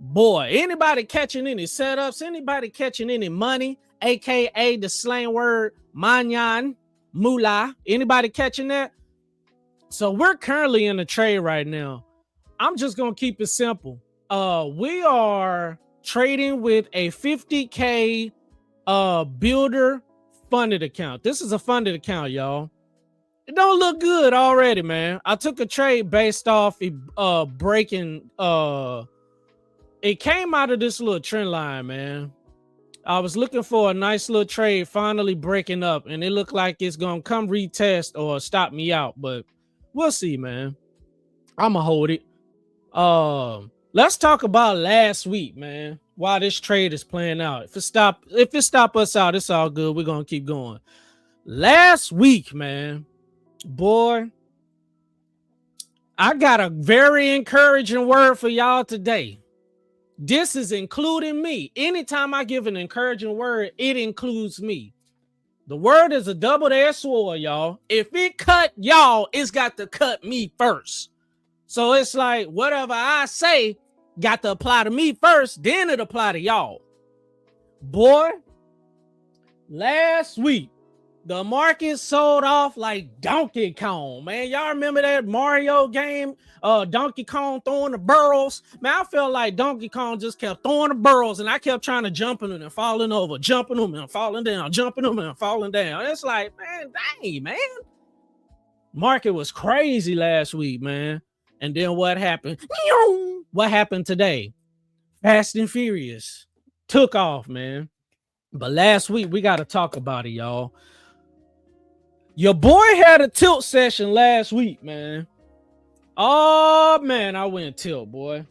Boy, anybody catching any setups? Anybody catching any money? AKA the slang word manyan, moolah. Anybody catching that? So we're currently in a trade right now. I'm just gonna keep it simple. We are trading with a 50K builder funded account. This is a funded account, y'all. It don't look good already, man. I took a trade based off breaking. It came out of this little trend line, man. I was looking for a nice little trade finally breaking up, and it looked like it's gonna come retest or stop me out, but we'll see, man. I'ma hold it. Let's talk about last week, man. While this trade is playing out. If it stop us out, it's all good. We're gonna keep going. Last week, man. Boy, I got a very encouraging word for y'all today. This is including me. Anytime I give an encouraging word, it includes me. The word is a double-edged sword, y'all. If it cut y'all, it's got to cut me first. So it's like whatever I say got to apply to me first, then it apply to y'all. Boy, last week, the market sold off like Donkey Kong, man. Y'all remember that Mario game? Donkey Kong throwing the burrows. Man, I felt like Donkey Kong just kept throwing the burrows, and I kept trying to jump in them and falling over, jumping them and falling down, jumping them and falling down. It's like, man, dang, man. Market was crazy last week, man. And then what happened? What happened today? Fast and Furious took off, man. But last week, we got to talk about it, y'all. Your boy had a tilt session last week, man. Oh, man, I went tilt, boy.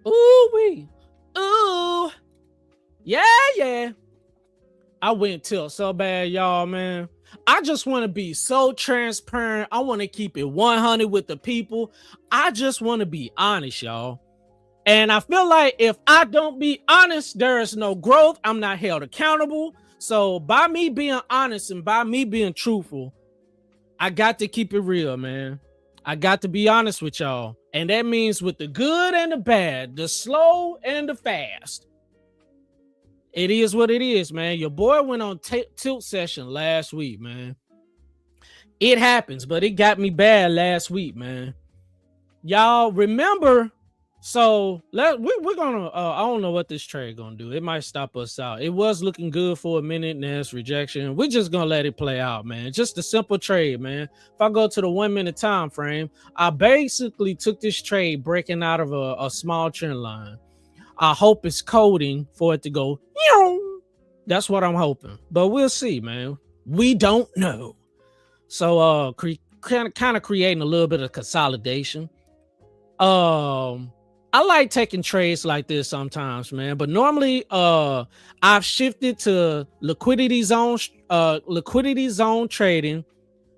Ooh-wee. Ooh. Yeah. I went tilt so bad, y'all, man. I just want to be so transparent. I want to keep it 100 with the people. I just want to be honest, y'all. And I feel like if I don't be honest, there is no growth. I'm not held accountable. So by me being honest and by me being truthful, I got to keep it real, man. I got to be honest with y'all. And that means with the good and the bad, the slow and the fast. It is what it is, man. Your boy went on tilt session last week, man. It happens, but it got me bad last week, man. Y'all remember So we're gonna I don't know what this trade gonna do. It might stop us out. It was looking good for a minute, and it's rejection. We're just gonna let it play out, man. Just a simple trade, man. If I go to the 1 minute time frame, I basically took this trade breaking out of a small trend line. I hope it's coding for it to go. That's what I'm hoping, but we'll see, man. We don't know. So kind of creating a little bit of consolidation. I like taking trades like this sometimes, man. But normally, I've shifted to liquidity zone trading,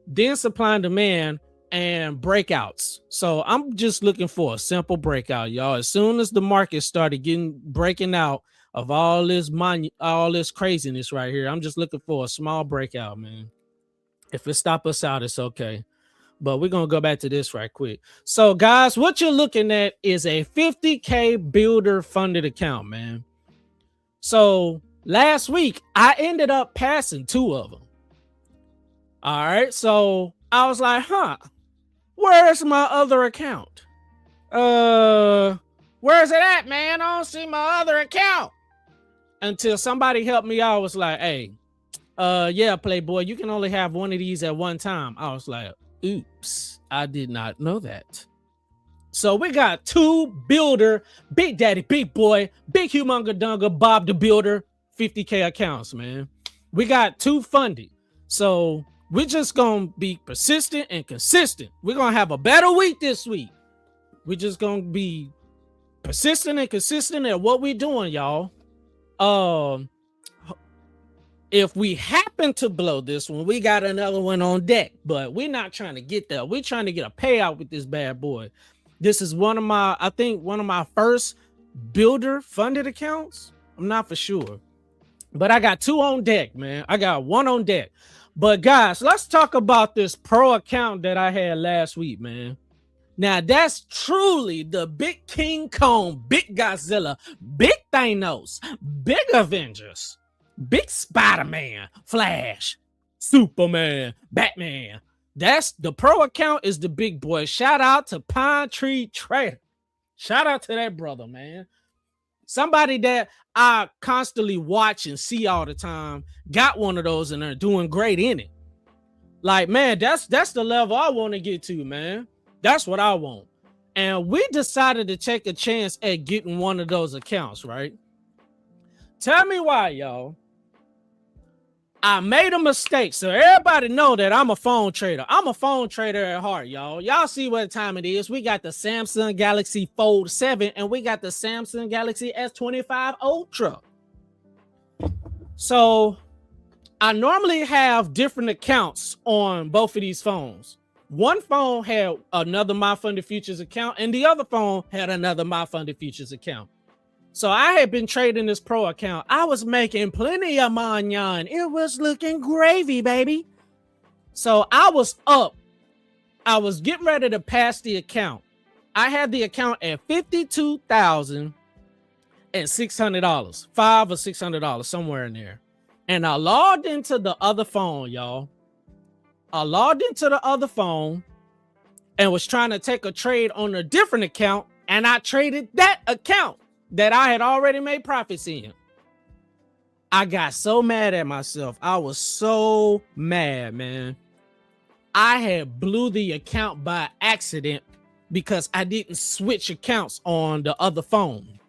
then supply and demand, and breakouts. So I'm just looking for a simple breakout, y'all. As soon as the market started breaking out of all this craziness right here, I'm just looking for a small breakout, man. If it stop us out, it's okay. But we're going to go back to this right quick. So, guys, what you're looking at is a 50K builder funded account, man. So, last week, I ended up passing 2 of them. All right. So, I was like, where's my other account? Where's it at, man? I don't see my other account. Until somebody helped me out. I was like, hey, yeah, Playboy, you can only have one of these at one time. I was like, oops, I did not know that. So we got 2 builder, Big Daddy, Big Boy, Big Humonga Dunga, Bob the Builder, 50K accounts, man. We got 2 funded. So we're just going to be persistent and consistent. We're going to have a better week this week. We're just going to be persistent and consistent at what we're doing, y'all. If we happen to blow this one, we got another one on deck, but we're not trying to get there. We're trying to get a payout with this bad boy. This is one of my first builder funded accounts. I'm not for sure, but I got 2 on deck, man. I got 1 on deck. But guys, let's talk about this pro account that I had last week, man. Now that's truly the big King Kong, big Godzilla, big Thanos, big Avengers. Big Spider-Man, Flash, Superman, Batman. That's the pro account is the big boy. Shout out to Pine Tree Trader. Shout out to that brother, man. Somebody that I constantly watch and see all the time. Got one of those and they're doing great in it. Like, man, that's the level I want to get to, man. That's what I want. And we decided to take a chance at getting one of those accounts, right? Tell me why, y'all. I made a mistake. So everybody know that I'm a phone trader. I'm a phone trader at heart, y'all. Y'all see what time it is. We got the Samsung Galaxy Fold 7 and we got the Samsung Galaxy S25 Ultra. So I normally have different accounts on both of these phones. One phone had another MyFundedFutures account and the other phone had another MyFundedFutures account. So I had been trading this pro account. I was making plenty of manyan. It was looking gravy, baby. So I was up. I was getting ready to pass the account. I had the account at $52,600, $500 or $600, somewhere in there. And I logged into the other phone, y'all. I logged into the other phone and was trying to take a trade on a different account. And I traded that account that I had already made profits in. I got so mad at myself. I was so mad, man. I had blew the account by accident because I didn't switch accounts on the other phone.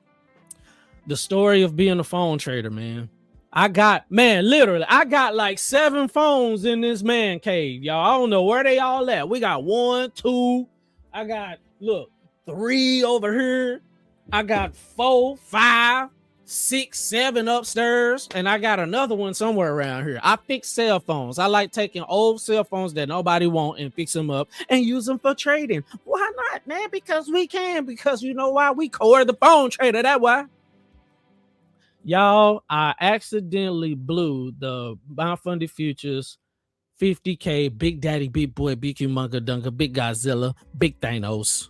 The story of being a phone trader, man. I got like 7 phones in this man cave, y'all. I don't know where they all at. We got 1, 2. I got, 3 over here. I got 4, 5, 6, 7 upstairs, and I got another one somewhere around here. I fix cell phones. I like taking old cell phones that nobody want and fix them up and use them for trading. Why not, man? Because we can. Because you know why? We core the phone trader. That why. Y'all, I accidentally blew the MyFundedFutures 50K Big Daddy, Big Boy, Big Humonga Dunga, Big Godzilla, Big Thanos.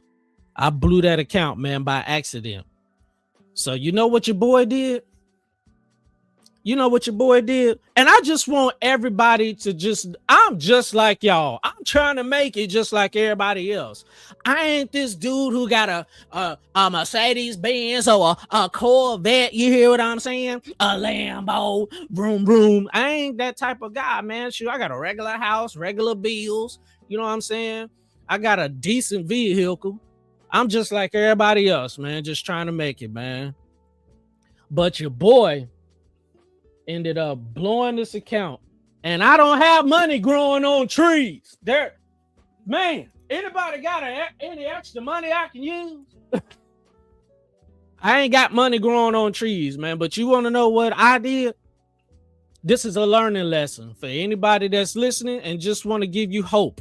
I blew that account, man, by accident. So you know what your boy did? You know what your boy did? And I just want everybody to I'm just like y'all. I'm trying to make it just like everybody else. I ain't this dude who got a Mercedes Benz or a Corvette. You hear what I'm saying? A Lambo, vroom, vroom. I ain't that type of guy, man. Shoot, I got a regular house, regular bills. You know what I'm saying? I got a decent vehicle. I'm just like everybody else, man. Just trying to make it, man. But your boy ended up blowing this account, and I don't have money growing on trees. There, man. Anybody got any extra money I can use? I ain't got money growing on trees, man. But you want to know what I did? This is a learning lesson for anybody that's listening and just want to give you hope.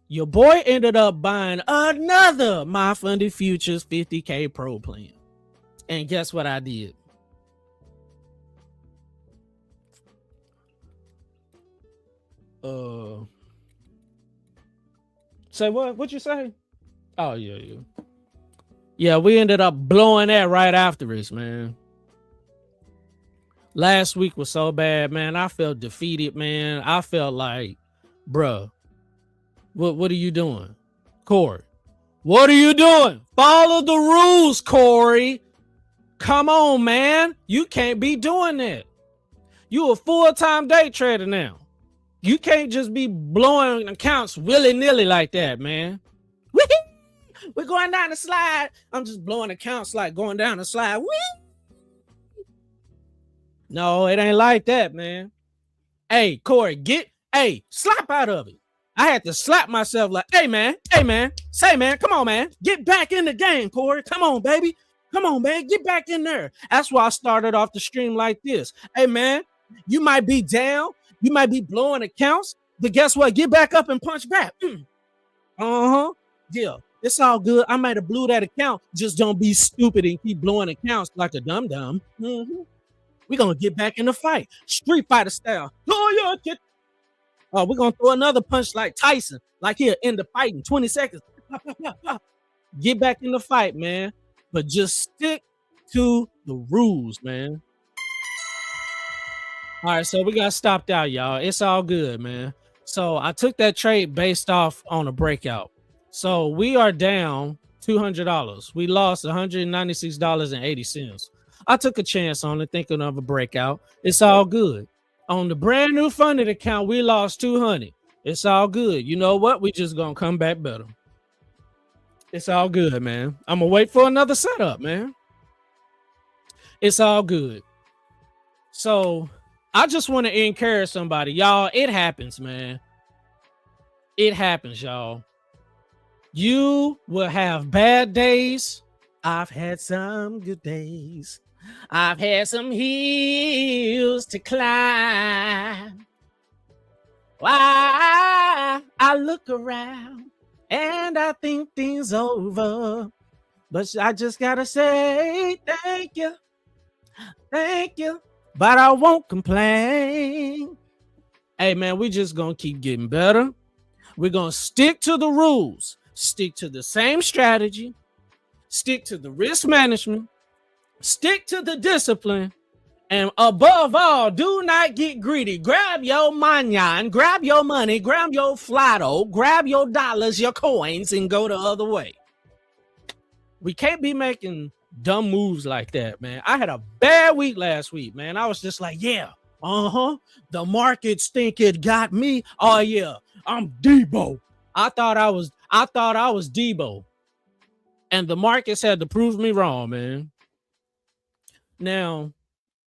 Your boy ended up buying another MyFundedFutures 50K Pro plan, and guess what I did? Say what? What you say? Oh, yeah. Yeah, we ended up blowing that right after us, man. Last week was so bad, man. I felt defeated, man. I felt like, bruh, what are you doing? Corey, what are you doing? Follow the rules, Corey. Come on, man. You can't be doing that. You a full-time day trader now. You can't just be blowing accounts willy-nilly like that, man. We're going down the slide. I'm just blowing accounts like going down the slide. No, it ain't like that, man. Hey, Corey, slap out of it. I had to slap myself like, hey, man, say, man, come on, man. Get back in the game, Corey. Come on, baby. Come on, man. Get back in there. That's why I started off the stream like this. Hey, man, you might be down. You might be blowing accounts, but guess what? Get back up and punch back. Yeah, it's all good. I might have blew that account. Just don't be stupid and keep blowing accounts like a dum-dum. We're going to get back in the fight. Street Fighter style. Oh, we're going to throw another punch like Tyson. Like here, end the fight in 20 seconds. Get back in the fight, man. But just stick to the rules, man. All right, so we got stopped out, y'all. It's all good, man. So I took that trade based off on a breakout. So we are down $200. We lost $196.80. I took a chance on it, thinking of a breakout. It's all good. On the brand new funded account, we lost $200. It's all good. You know what? We just gonna come back better. It's all good, man. I'm gonna wait for another setup, man. It's all good. So I just want to encourage somebody, y'all. It happens, man. It happens, y'all. You will have bad days. I've had some good days. I've had some hills to climb. Why I look around and I think things over, but I just gotta say thank you. But I won't complain. Hey, man, we just gonna keep getting better. We're gonna stick to the rules, stick to the same strategy, stick to the risk management, stick to the discipline, and above all, do not get greedy. Grab your manyan, grab your money, grab your flatto, grab your dollars, your coins, and go the other way. We can't be making dumb moves like that, man. I had a bad week last week, man. I was just like, yeah, the markets think it got me. Oh yeah, I'm Debo. I thought I was Debo, and the markets had to prove me wrong, man. Now,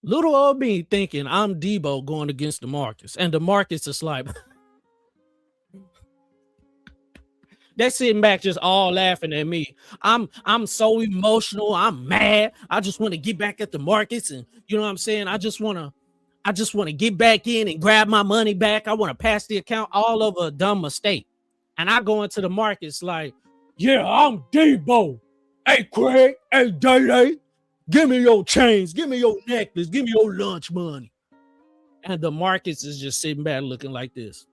little old me thinking I'm Debo going against the markets, and the markets is like they're sitting back just all laughing at me. I'm so emotional. I'm mad. I just want to get back at the markets, and you know what I'm saying? I just want to get back in and grab my money back. I want to pass the account all over a dumb mistake. And I go into the markets like, yeah, I'm Debo. Hey, Craig. Hey, Day-Day. Give me your chains. Give me your necklace. Give me your lunch money. And the markets is just sitting back looking like this.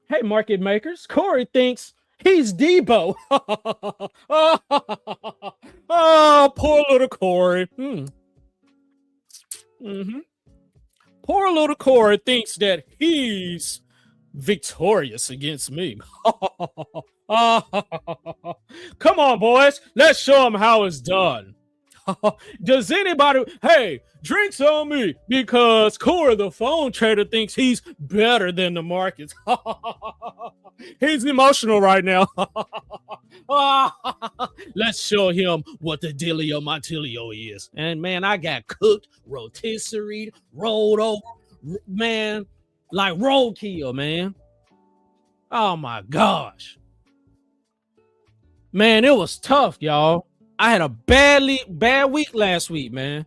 Hey, market makers. Corey thinks He's Debo. Oh, poor little Corey. Poor little Corey thinks that he's victorious against me. Come on, boys. Let's show him how it's done. Does anybody, hey, drinks on me because Corey the phone trader thinks he's better than the markets. He's emotional right now. Let's show him what the dealio montilio is. And man, I got cooked, rotisserie, rolled over, man, like roadkill, man. Oh my gosh. Man, it was tough, y'all. I had a bad week last week, man.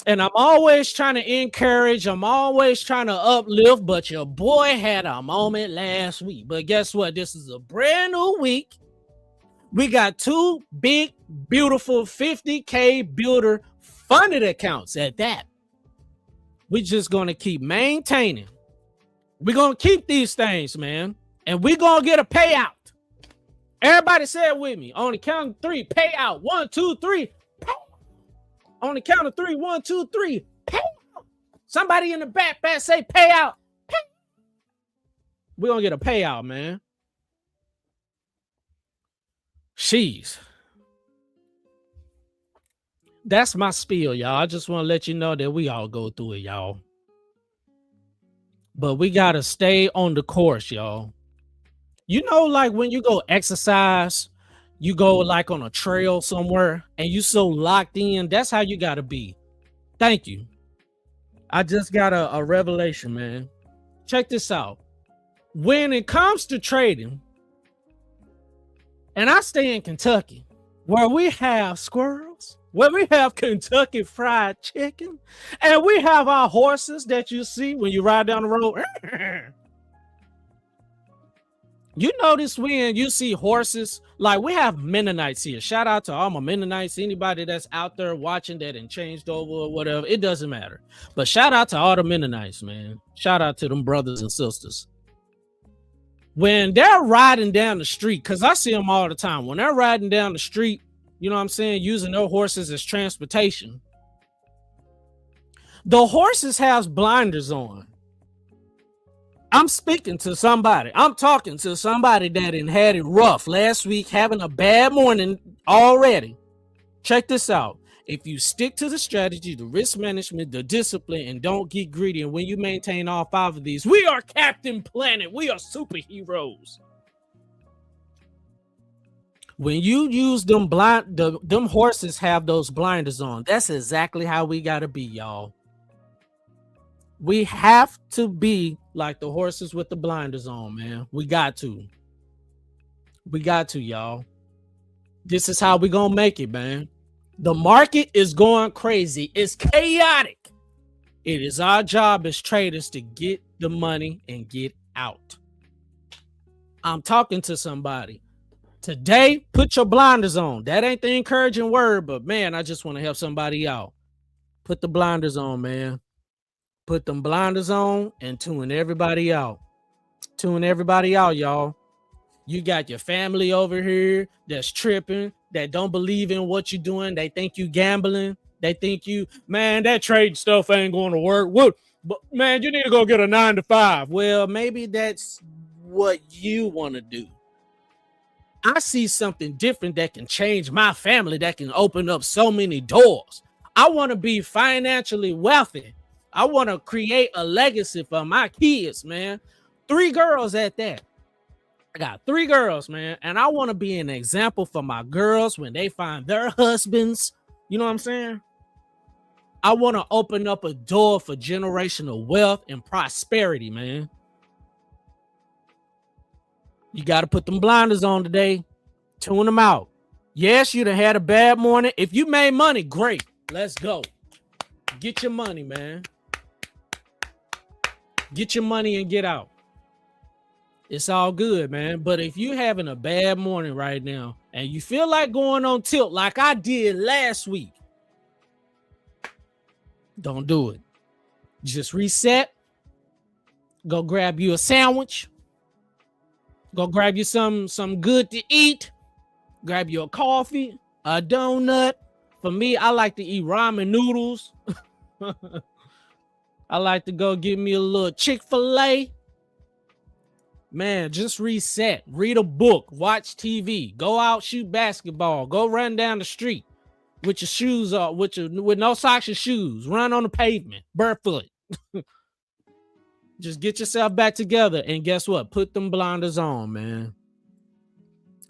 And I'm always trying to encourage. I'm always trying to uplift. But your boy had a moment last week. But guess what? This is a brand new week. We got 2 big, beautiful 50K builder funded accounts at that. We're just going to keep maintaining. We're going to keep these things, man. And we're going to get a payout. Everybody say it with me. On the count of 3, pay out. 1, 2, 3. Pay out. On the count of 3, 1, 2, 3. Pay out. Somebody in the back say pay out. Pay. We're going to get a payout, man. Jeez. That's my spiel, y'all. I just want to let you know that we all go through it, y'all. But we got to stay on the course, y'all. You know, like when you go exercise, you go like on a trail somewhere and you so locked in. That's how you got to be. Thank you. I just got a revelation, man. Check this out. When it comes to trading, and I stay in Kentucky, where we have squirrels, where we have Kentucky Fried Chicken, and we have our horses that you see when you ride down the road. You notice when you see horses, like we have Mennonites here. Shout out to all my Mennonites, anybody that's out there watching that and changed over or whatever. It doesn't matter. But shout out to all the Mennonites, man. Shout out to them brothers and sisters. When they're riding down the street, because I see them all the time. When they're riding down the street, you know what I'm saying, using their horses as transportation, the horses have blinders on. I'm speaking to somebody. I'm talking to somebody that had it rough last week, having a bad morning already. Check this out. If you stick to the strategy, the risk management, the discipline, and don't get greedy, and when you maintain all 5 of these, we are Captain Planet. We are superheroes. When you use them them horses have those blinders on. That's exactly how we got to be, y'all. We have to be like the horses with the blinders on, man. We got to. We got to, y'all. This is how we gonna make it, man. The market is going crazy. It's chaotic. It is our job as traders to get the money and get out. I'm talking to somebody. Today, put your blinders on. That ain't the encouraging word, but man, I just want to help somebody out. Put the blinders on, man. Put them blinders on and tune everybody out. Tune everybody out, y'all. You got your family over here that's tripping, that don't believe in what you're doing. They think you gambling. They think you, man, that trade stuff ain't going to work. What? But man, you need to go get a 9 to 5. Well, maybe that's what you want to do. I see something different that can change my family, that can open up so many doors. I want to be financially wealthy. I want to create a legacy for my kids, man. 3 girls at that. I got 3 girls, man. And I want to be an example for my girls when they find their husbands. You know what I'm saying? I want to open up a door for generational wealth and prosperity, man. You got to put them blinders on today. Tune them out. Yes, you done had a bad morning. If you made money, great. Let's go. Get your money, man. Get your money and get out. It's all good, man. But if you're having a bad morning right now and you feel like going on tilt like I did last week, don't do it. Just reset. Go grab you a sandwich. Go grab you some good to eat. Grab you a coffee, a donut. For me, I like to eat ramen noodles. I like to go get me a little Chick-fil-A. Man, just reset. Read a book. Watch TV. Go out, shoot basketball. Go run down the street with your shoes off, with no socks and shoes. Run on the pavement, barefoot. Just get yourself back together. And guess what? Put them blinders on, man.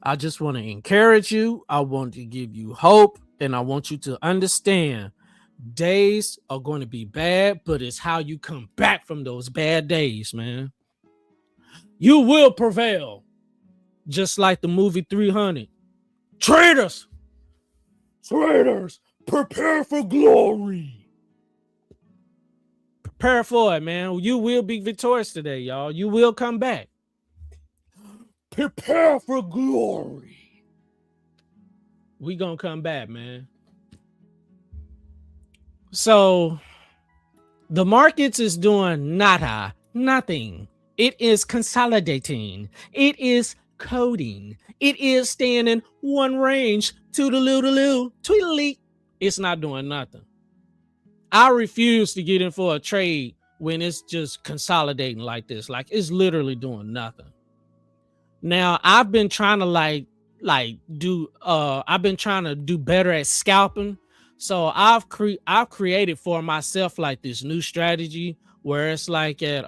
I just want to encourage you. I want to give you hope. And I want you to understand days are going to be bad, but it's how you come back from those bad days, man. You will prevail. Just like the movie 300. Traitors, prepare for glory. Prepare for it, man. You will be victorious today, y'all. You will come back. Prepare for glory. We gonna come back, man. So the markets is doing nothing. It is consolidating. It is coding. It is staying in one range. Toodaloo, tweedly. It's not doing nothing. I refuse to get in for a trade when it's just consolidating like this. Like it's literally doing nothing. Now I've been trying to I've been trying to do better at scalping. So I've created for myself like this new strategy where it's like at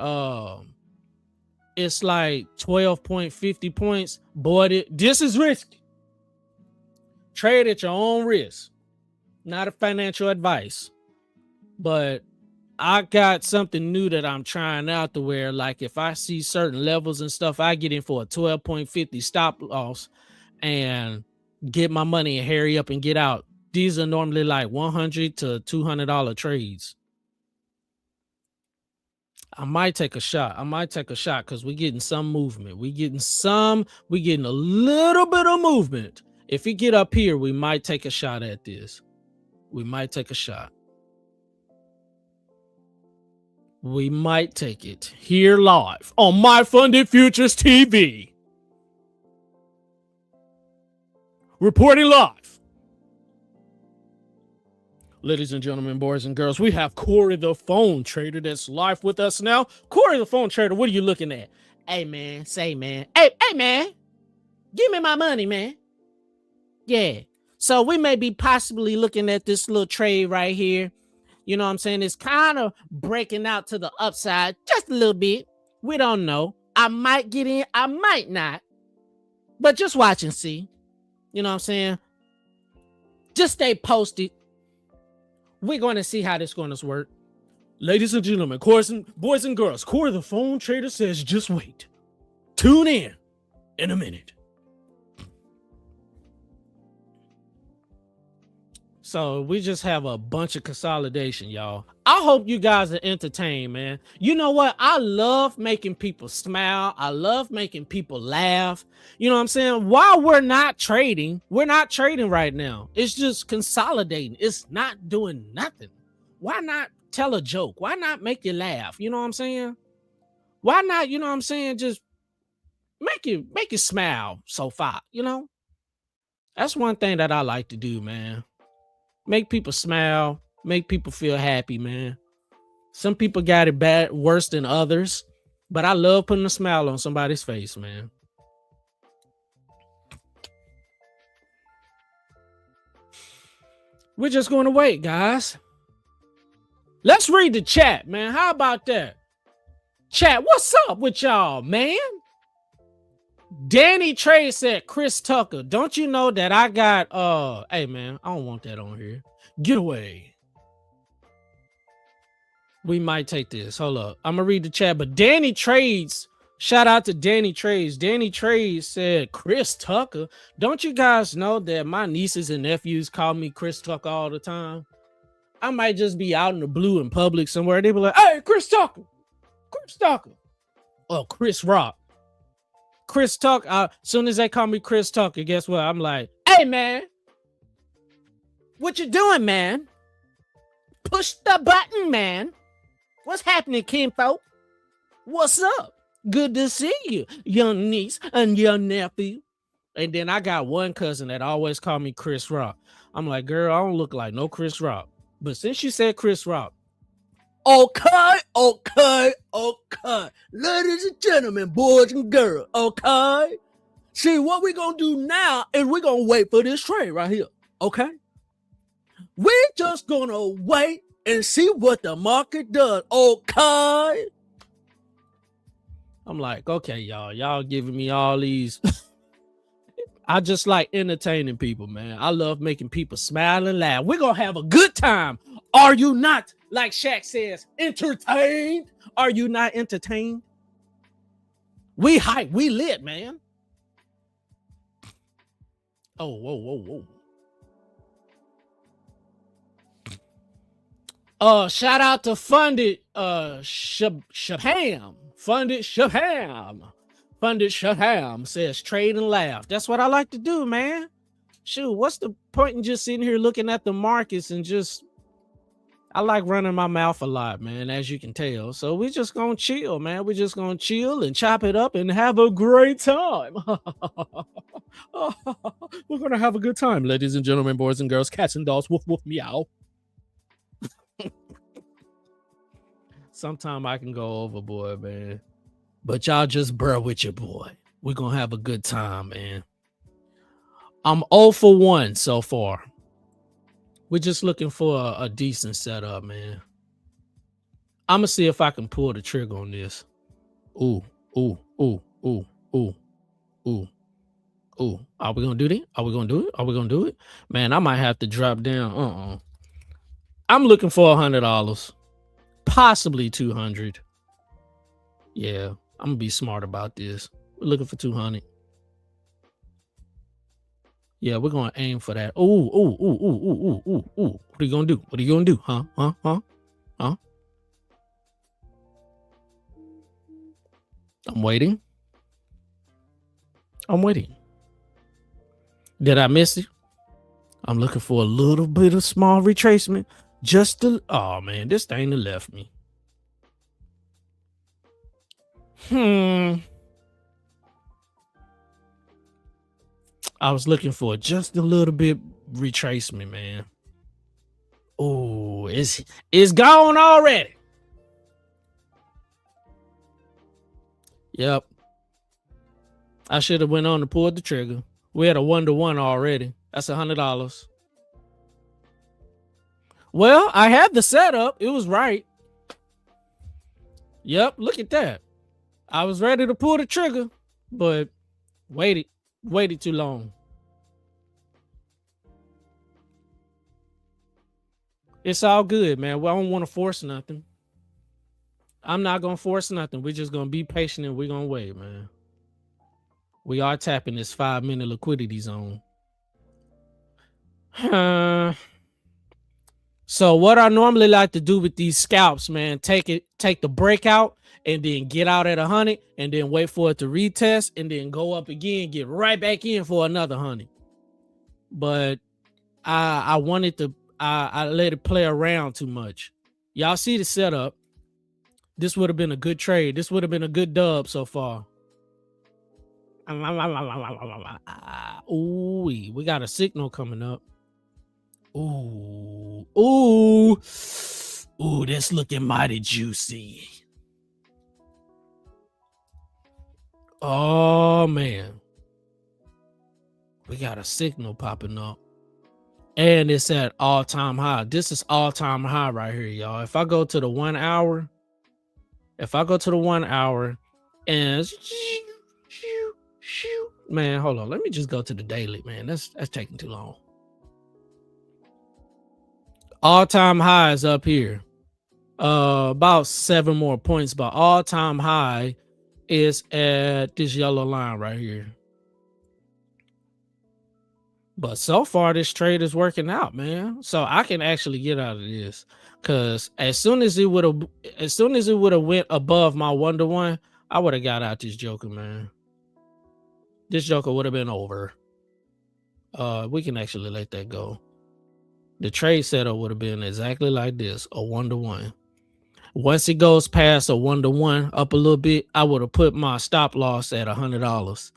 it's like 12.50 points. Boy, this is risky. Trade at your own risk. Not a financial advice. But I got something new that I'm trying out to where like if I see certain levels and stuff, I get in for a 12.50 stop loss and get my money and hurry up and get out. These are normally like $100 to $200 trades. I might take a shot. Because we're getting some movement. We're getting a little bit of movement. If we get up here, we might take a shot at this. We might take a shot. We might take it here live on MyFundedFutures TV. Reporting live. Ladies and gentlemen, boys and girls, we have Corey the Phone Trader that's live with us now. Corey the Phone Trader, what are you looking at? Hey, man, man. Hey, man, give me my money, man. Yeah. So we may be possibly looking at this little trade right here. You know what I'm saying? It's kind of breaking out to the upside just a little bit. We don't know. I might get in. I might not. But just watch and see. You know what I'm saying? Just stay posted. We're going to see how this is going to work. Ladies and gentlemen, boys and girls, Corey the Phone Trader says just wait. Tune in a minute. So we just have a bunch of consolidation, y'all. I hope you guys are entertained, man. You know what? I love making people smile. I love making people laugh. You know what I'm saying? While we're not trading right now. It's just consolidating. It's not doing nothing. Why not tell a joke? Why not make you laugh? You know what I'm saying? Why not, you know what I'm saying? Just make you smile so far, you know? That's one thing that I like to do, man. Make people smile, make people feel happy, man. Some people got it worse than others, but I love putting a smile on somebody's face, man. We're just going to wait, guys. Let's read the chat, man. How about that? Chat, what's up with y'all, man? Danny Trey said, Chris Tucker, don't you know that I got, hey, man, I don't want that on here. Get away. We might take this. Hold up. I'm going to read the chat, but Danny Trades, shout out to Danny Trades. Danny Trades said, Chris Tucker, don't you guys know that my nieces and nephews call me Chris Tucker all the time? I might just be out in the blue in public somewhere. They be like, hey, Chris Tucker. Oh, Chris Rock. Chris Tucker, as soon as they call me Chris Tucker, guess what? I'm like, hey, man, what you doing, man? Push the button, man. What's happening, kinfolk? What's up? Good to see you, young niece and young nephew. And then I got one cousin that always called me Chris Rock. I'm like, girl, I don't look like no Chris Rock. But since you said Chris Rock, okay. Ladies and gentlemen, boys and girls, okay. See, what we gonna do now is we're gonna wait for this trade right here, okay? We're just gonna wait and see what the market does, okay? I'm like, okay, y'all giving me all these. I just like entertaining people, man. I love making people smile and laugh. We're gonna have a good time. Are you not, like Shaq says, entertained? Are you not entertained? We hype, we lit, man. Oh, whoa. Shout out to Funded Shabham. Funded Shabham says trade and laugh. That's what I like to do, man. Shoot, what's the point in just sitting here looking at the markets and just, I like running my mouth a lot, man, as you can tell. So we just gonna chill, man. We just gonna chill and chop it up and have a great time. We're gonna have a good time, ladies and gentlemen, boys and girls, cats and dogs, woof woof meow. Sometime I can go overboard, man. But y'all just bear with your boy. We're gonna have a good time, man. I'm 0 for 1 so far. We're just looking for a decent setup, man. I'm gonna see if I can pull the trigger on this. Ooh. Are we gonna do that? Are we gonna do it? Man, I might have to drop down. I'm looking for $100, possibly 200. Yeah, I'm gonna be smart about this. We're looking for 200. Yeah, we're gonna aim for that. Ooh. What are you gonna do? Huh? I'm waiting. Did I miss it? I'm looking for a little bit of small retracement. Oh man, this thing that left me. I was looking for just a little bit retracement, man. Oh, it's gone already. Yep. I should have went on and pulled the trigger. We had a 1-to-1 already. That's $100. Well, I had the setup. It was right. Yep, look at that. I was ready to pull the trigger, but waited too long. It's all good, man. Well, I don't want to force nothing. I'm not going to force nothing. We're just going to be patient and we're going to wait, man. We are tapping this 5-minute liquidity zone. So what I normally like to do with these scalps, man, take the breakout and then get out at 100 and then wait for it to retest and then go up again, get right back in for another 100. But I wanted to, I let it play around too much. Y'all see the setup. This would have been a good trade. This would have been a good dub so far. Ooh, we got a signal coming up. Ooh, that's looking mighty juicy. Oh man, we got a signal popping up, and it's at all-time high. This is all-time high right here, y'all. If I go to the 1 hour, and man, hold on, let me just go to the daily, man. That's taking too long. All-time high is up here. About 7 more points, but all-time high is at this yellow line right here. But so far, this trade is working out, man. So I can actually get out of this, because as soon as it would have went above my 1-to-1, I would have got out this joker, man. This joker would have been over. We can actually let that go. The trade setup would have been exactly like this, a 1-to-1. Once it goes past a 1-to-1 up a little bit, I would have put my stop loss at $100.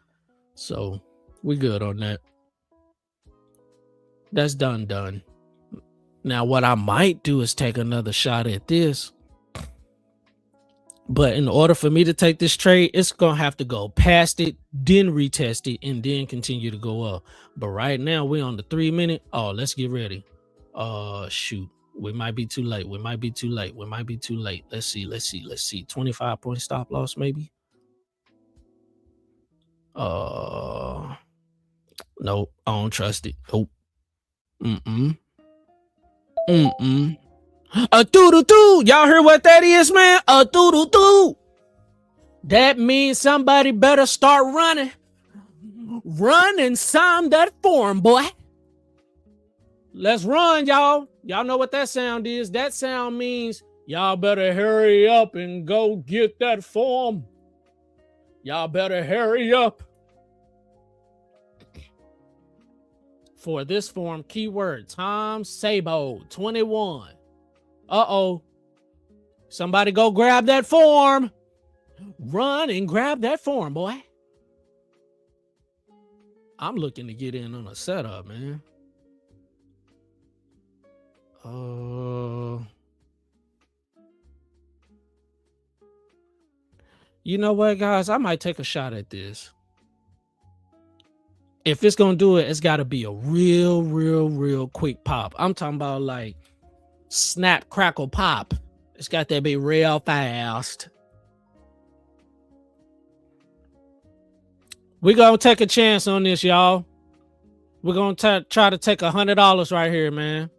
So we good on that. That's done. Now, what I might do is take another shot at this. But in order for me to take this trade, it's going to have to go past it, then retest it, and then continue to go up. But right now, we're on the 3-minute. Oh, let's get ready. Shoot. We might be too late. Let's see. 25-point stop loss, maybe. Nope. I don't trust it. Nope. A doo-doo-doo. Y'all heard what that is, man? A doo-doo-doo. That means somebody better start running. Run and sign that form, boy. Let's run, y'all. Y'all know what that sound is. That sound means y'all better hurry up and go get that form. Y'all better hurry up. For this form, keyword Tom Sabo 21. Uh-oh. Somebody go grab that form. Run and grab that form, boy. I'm looking to get in on a setup, man. You know what, guys? I might take a shot at this. If it's gonna do it, it's gotta be a real quick pop. I'm talking about like snap, crackle, pop. It's got to be real fast. We're gonna take a chance on this, y'all. We're gonna try to take $100 right here, man.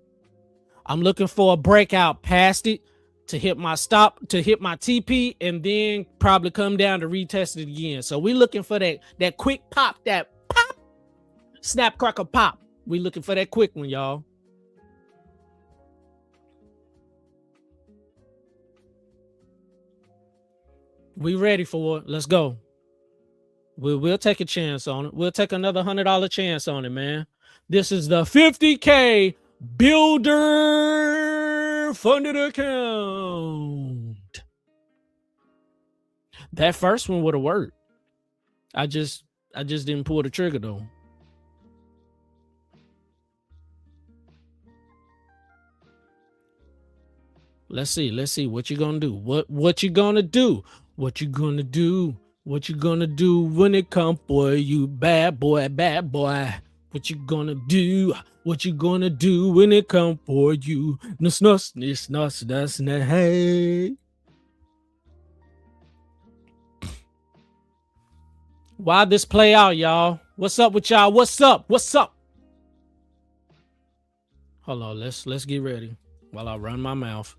I'm looking for a breakout past it to hit my stop, to hit my TP, and then probably come down to retest it again. So we're looking for that quick pop, that pop, snap, crackle, pop. We're looking for that quick one, y'all. We ready for it. Let's go. We'll take a chance on it. We'll take another $100 chance on it, man. This is the 50K builder funded account. That first one would have worked. I just didn't pull the trigger though. Let's see what you gonna do. What you gonna do? What you gonna do? What you gonna do when it come for you, bad boy, bad boy? What you gonna do? What you gonna do when it come for you? Hey. Why this play out, y'all? What's up with y'all? What's up? What's up? Hold on, let's get ready while I run my mouth.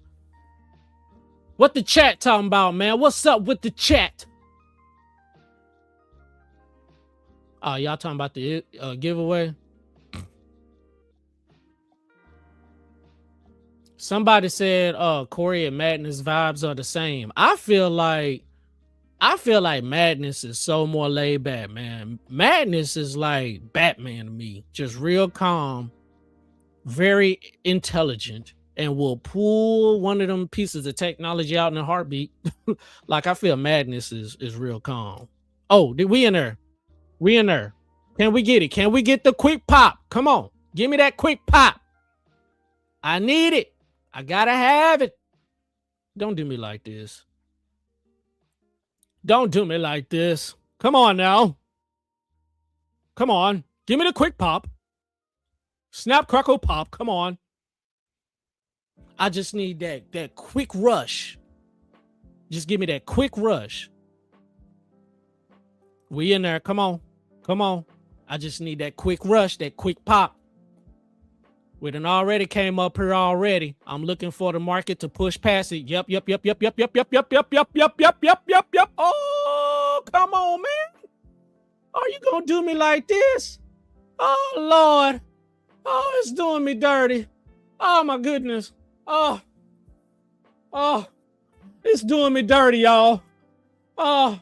What the chat talking about, man? What's up with the chat? Oh, y'all talking about the giveaway? Somebody said Corey and Madness vibes are the same. I feel like Madness is so more laid back, man. Madness is like Batman to me. Just real calm, very intelligent, and will pull one of them pieces of technology out in a heartbeat. Like I feel Madness is real calm. Oh, did we in there? We in there. Can we get it? Can we get the quick pop? Come on. Give me that quick pop. I need it. I gotta have it. Don't do me like this. Don't do me like this. Come on now. Come on. Give me the quick pop. Snap, crackle, pop. Come on. I just need that quick rush. Just give me that quick rush. We in there. Come on. Come on. I just need that quick rush, that quick pop. We done already came up here already. I'm looking for the market to push past it. Yep. Oh, come on, man. Are you gonna do me like this? Oh, Lord. Oh, it's doing me dirty. Oh, my goodness. Oh, it's doing me dirty, y'all. Oh,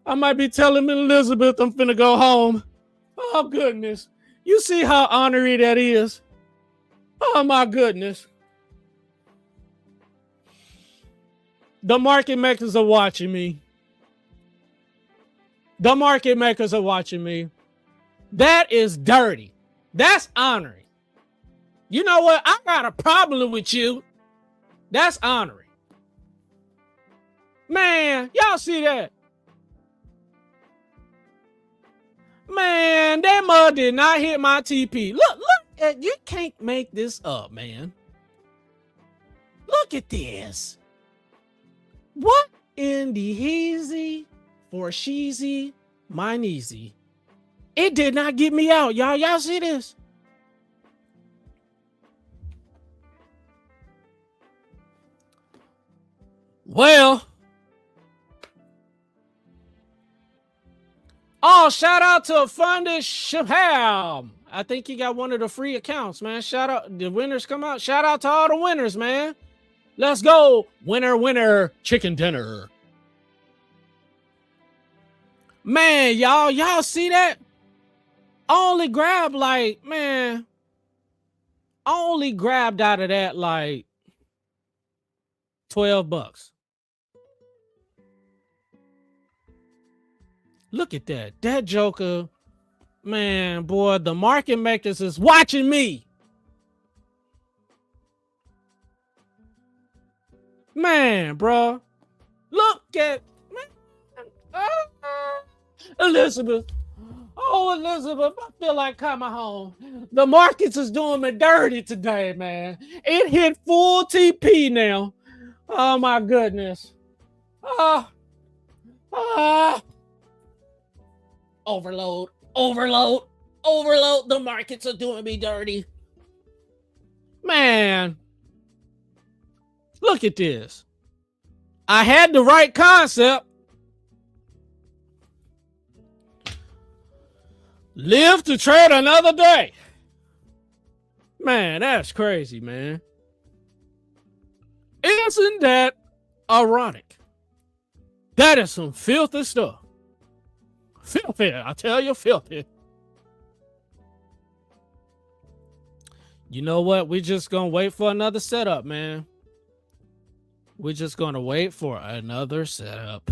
I might be telling Elizabeth I'm finna go home. Oh, goodness. You see how honorary that is? Oh, my goodness. The market makers are watching me. The market makers are watching me. That is dirty. That's honoring. You know what? I got a problem with you. That's honoring. Man, y'all see that? Man, that mud did not hit my TP. Look, you can't make this up, man. Look at this. What in the heezy for sheezy, mine easy? It did not get me out, y'all. Y'all see this? Well, oh, shout out to Funded Shaham. I think he got one of the free accounts, man. Shout out. The winners come out. Shout out to all the winners, man. Let's go. Winner, winner, chicken dinner. Man, y'all see that? Only grabbed like, man, only grabbed out of that like $12. Look at that. That joker, man, boy, the market makers is watching me. Man, bro. Look at Elizabeth. Oh, Elizabeth, I feel like coming home. The markets is doing me dirty today, man. It hit full TP now. Oh, my goodness. Overload, overload, overload. The markets are doing me dirty. Man, look at this. I had the right concept. Live to trade another day. Man, that's crazy, man. Isn't that ironic? That is some filthy stuff. Filthy, I tell you, filthy. You know what? We're just gonna wait for another setup, man. We're just gonna wait for another setup.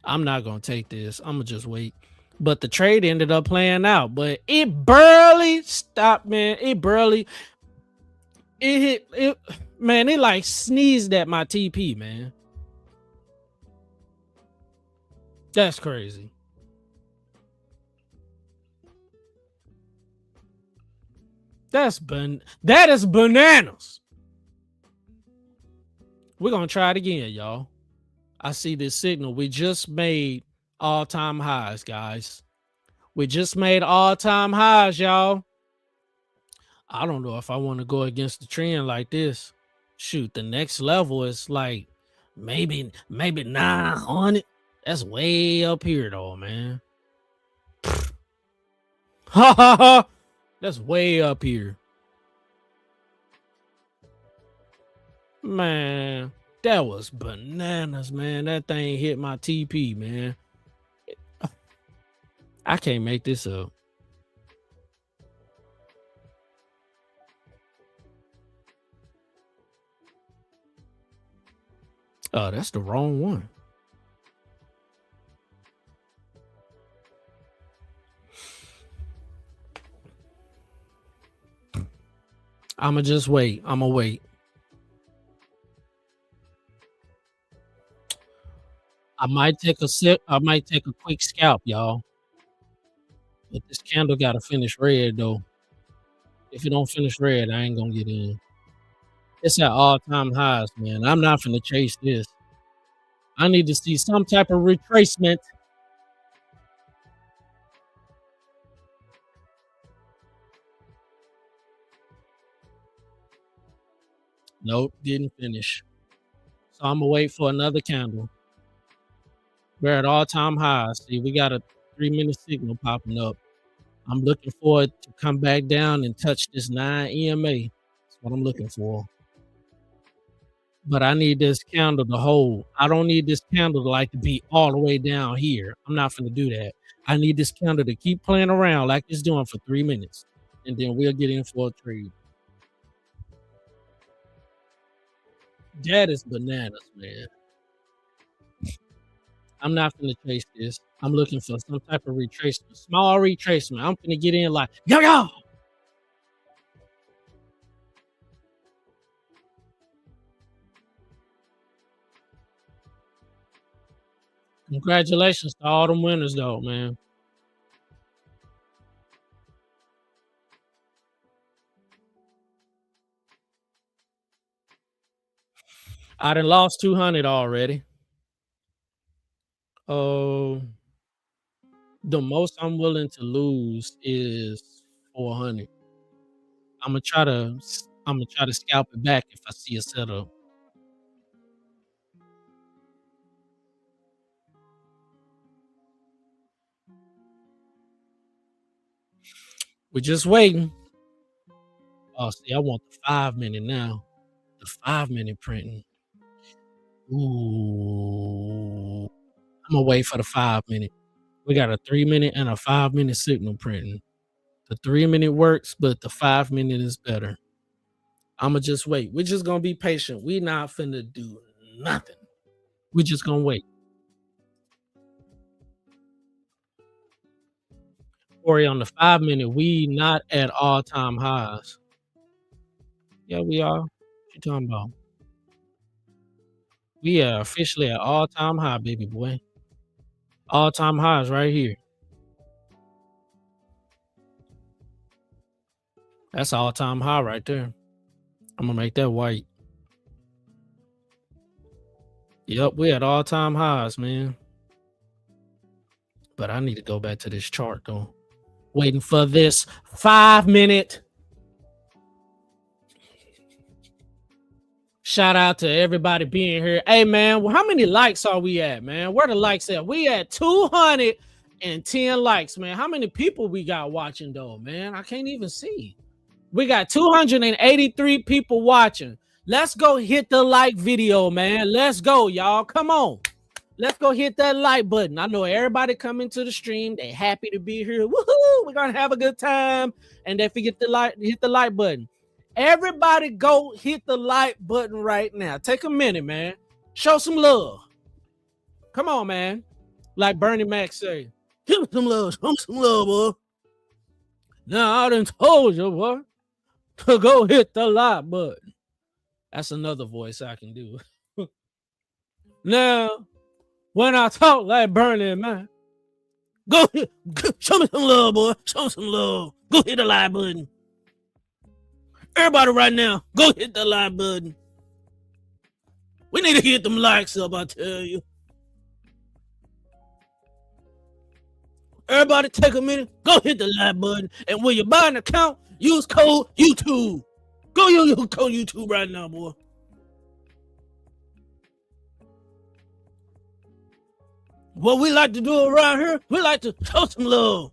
I'm not gonna take this. I'm gonna just wait. But the trade ended up playing out, but it barely stopped, man. It hit it, man. It like sneezed at my TP, man. That's crazy. That is bananas. We're gonna try it again, y'all. I see this signal. We just made all-time highs, guys. We just made all-time highs, y'all. I don't know if I want to go against the trend like this. Shoot, the next level is like maybe 900. That's way up here, though, man. Ha ha ha. That's way up here. Man, that was bananas, man. That thing hit my TP, man. I can't make this up. Oh, that's the wrong one. I'ma just wait. I'ma wait. I might take a sip. I might take a quick scalp, y'all. But this candle gotta finish red though. If it don't finish red, I ain't gonna get in. It's at all-time highs, man. I'm not finna chase this. I need to see some type of retracement. Nope, didn't finish. So I'm gonna wait for another candle. We're at all-time highs. See, we got a 3-minute signal popping up. I'm looking for it to come back down and touch this 9 EMA. That's what I'm looking for. But I need this candle to hold. I don't need this candle to like to be all the way down here. I'm not gonna do that. I need this candle to keep playing around like it's doing for 3 minutes, and then we'll get in for a trade. That is bananas, man. I'm not gonna chase this. I'm looking for some type of retracement, small retracement. I'm gonna get in like, yo. Congratulations to all them winners, though, man. I done lost 200 already. Oh, the most I'm willing to lose is 400. I'm gonna try to scalp it back if I see a setup. We're just waiting. Oh, see, I want the 5-minute now. The 5-minute printing. Ooh. I'm gonna wait for the 5-minute. We got a 3-minute and a 5-minute signal printing. The 3-minute works, but the 5-minute is better. I'ma just wait. We're just gonna be patient. We not finna do nothing. We're just gonna wait. Corey, on the 5-minute, we not at all-time highs. Yeah, we are. What you talking about? We are officially at all-time high, baby boy. All-time highs right here. That's all-time high right there. I'm gonna make that white. Yep, we at all-time highs, man. But I need to go back to this chart though. Waiting for this 5-minute. Shout out to everybody being here. Hey man, well, how many likes are we at, man? Where the likes at? We at 210 likes, man. How many people we got watching though, man? I can't even see. We got 283 people watching. Let's go hit the like video, man. Let's go, y'all. Come on. Let's go hit that like button. I know everybody coming to the stream. They happy to be here. Woohoo! We're gonna have a good time. And if you get the like, hit the like button. Everybody go hit the like button right now. Take a minute, man. Show some love. Come on, man. Like Bernie Mac say. Give me some love. Show some love, boy. Now I done told you, boy, to go hit the like button. That's another voice I can do. Now, when I talk like Bernie, man, go show me some love, boy. Show me some love. Go hit the like button. Everybody right now, go hit the like button. We need to get them likes up, I tell you. Everybody take a minute, go hit the like button. And when you buy an account, use code YouTube. Go use code YouTube right now, boy. What we like to do around here, we like to show some love.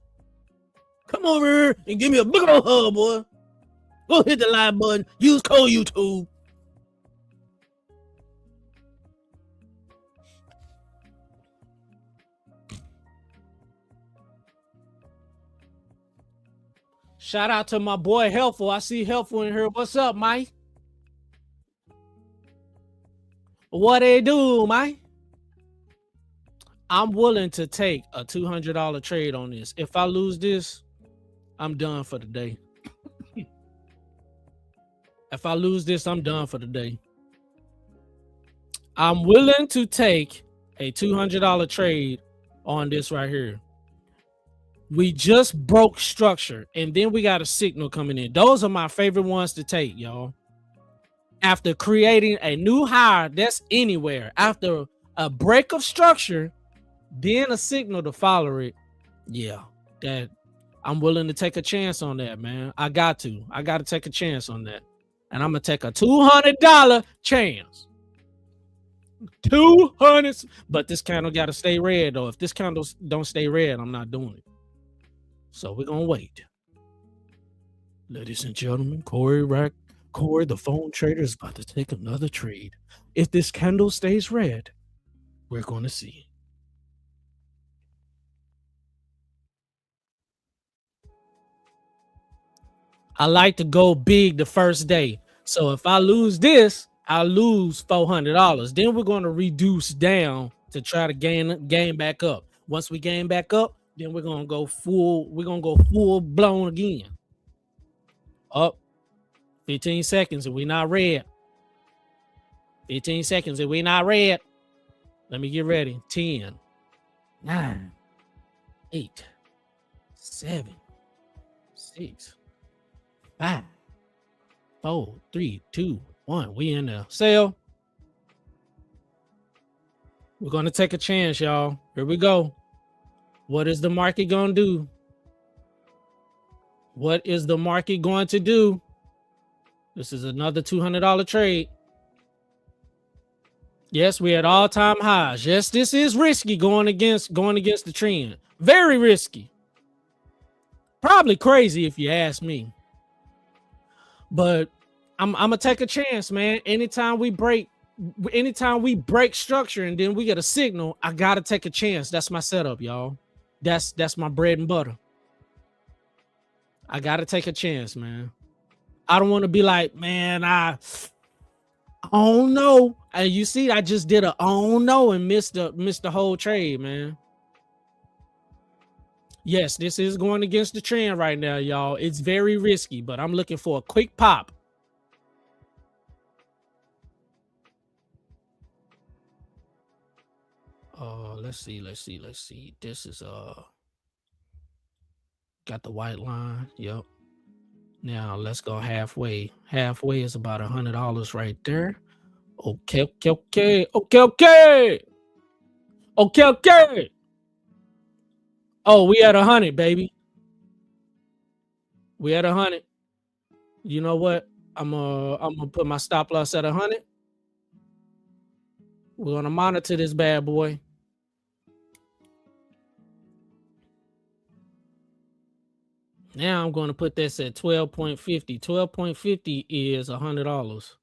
Come over here and give me a big old hug, boy. Go hit the like button. Use code YouTube. Shout out to my boy Helpful. I see Helpful in here. What's up, Mike? What they do, Mike? I'm willing to take a $200 trade on this. If I lose this, I'm done for the day. If I lose this, I'm done for the day. I'm willing to take a $200 trade on this right here. We just broke structure, and then we got a signal coming in. Those are my favorite ones to take, y'all. After creating a new high, that's anywhere. After a break of structure, then a signal to follow it. Yeah, that I'm willing to take a chance on that, man. I got to take a chance on that. And I'm gonna take a $200 chance. 200, but this candle gotta stay red though. If this candle don't stay red, I'm not doing it. So we're gonna wait. Ladies and gentlemen, Corey, the phone trader, is about to take another trade. If this candle stays red, we're gonna see. I like to go big the first day. So if I lose this, I lose $400. Then we're going to reduce down to try to gain back up. Once we gain back up, then we're gonna go full. We're gonna go full blown again. Up 15 seconds and we not red. 15 seconds and we not red. Let me get ready. 10, 9, 8, 7, 6, 5, 4, 3, 2, 1. We in there. Sell. We're gonna take a chance, y'all. Here we go. What is the market gonna do? What is the market going to do? This is another $200 trade. Yes, we're at all-time highs. Yes, this is risky going against the trend. Very risky. Probably crazy if you ask me. But I'm gonna take a chance, man. Anytime we break structure and then we get a signal, I gotta take a chance. That's my setup, y'all. That's my bread and butter. I gotta take a chance, man. I don't want to be like, man, I don't know. And you see, I just did a I don't know and missed the whole trade, man. Yes, this is going against the trend right now, y'all. It's very risky, but I'm looking for a quick pop. Let's see. This is got the white line. Yep. Now let's go halfway. Halfway is about $100 right there. Okay. Oh, we at 100, baby. We at 100. You know what? I'm gonna put my stop loss at 100. We're gonna monitor this bad boy. Now I'm going to put this at 12.50. 12.50 is $100.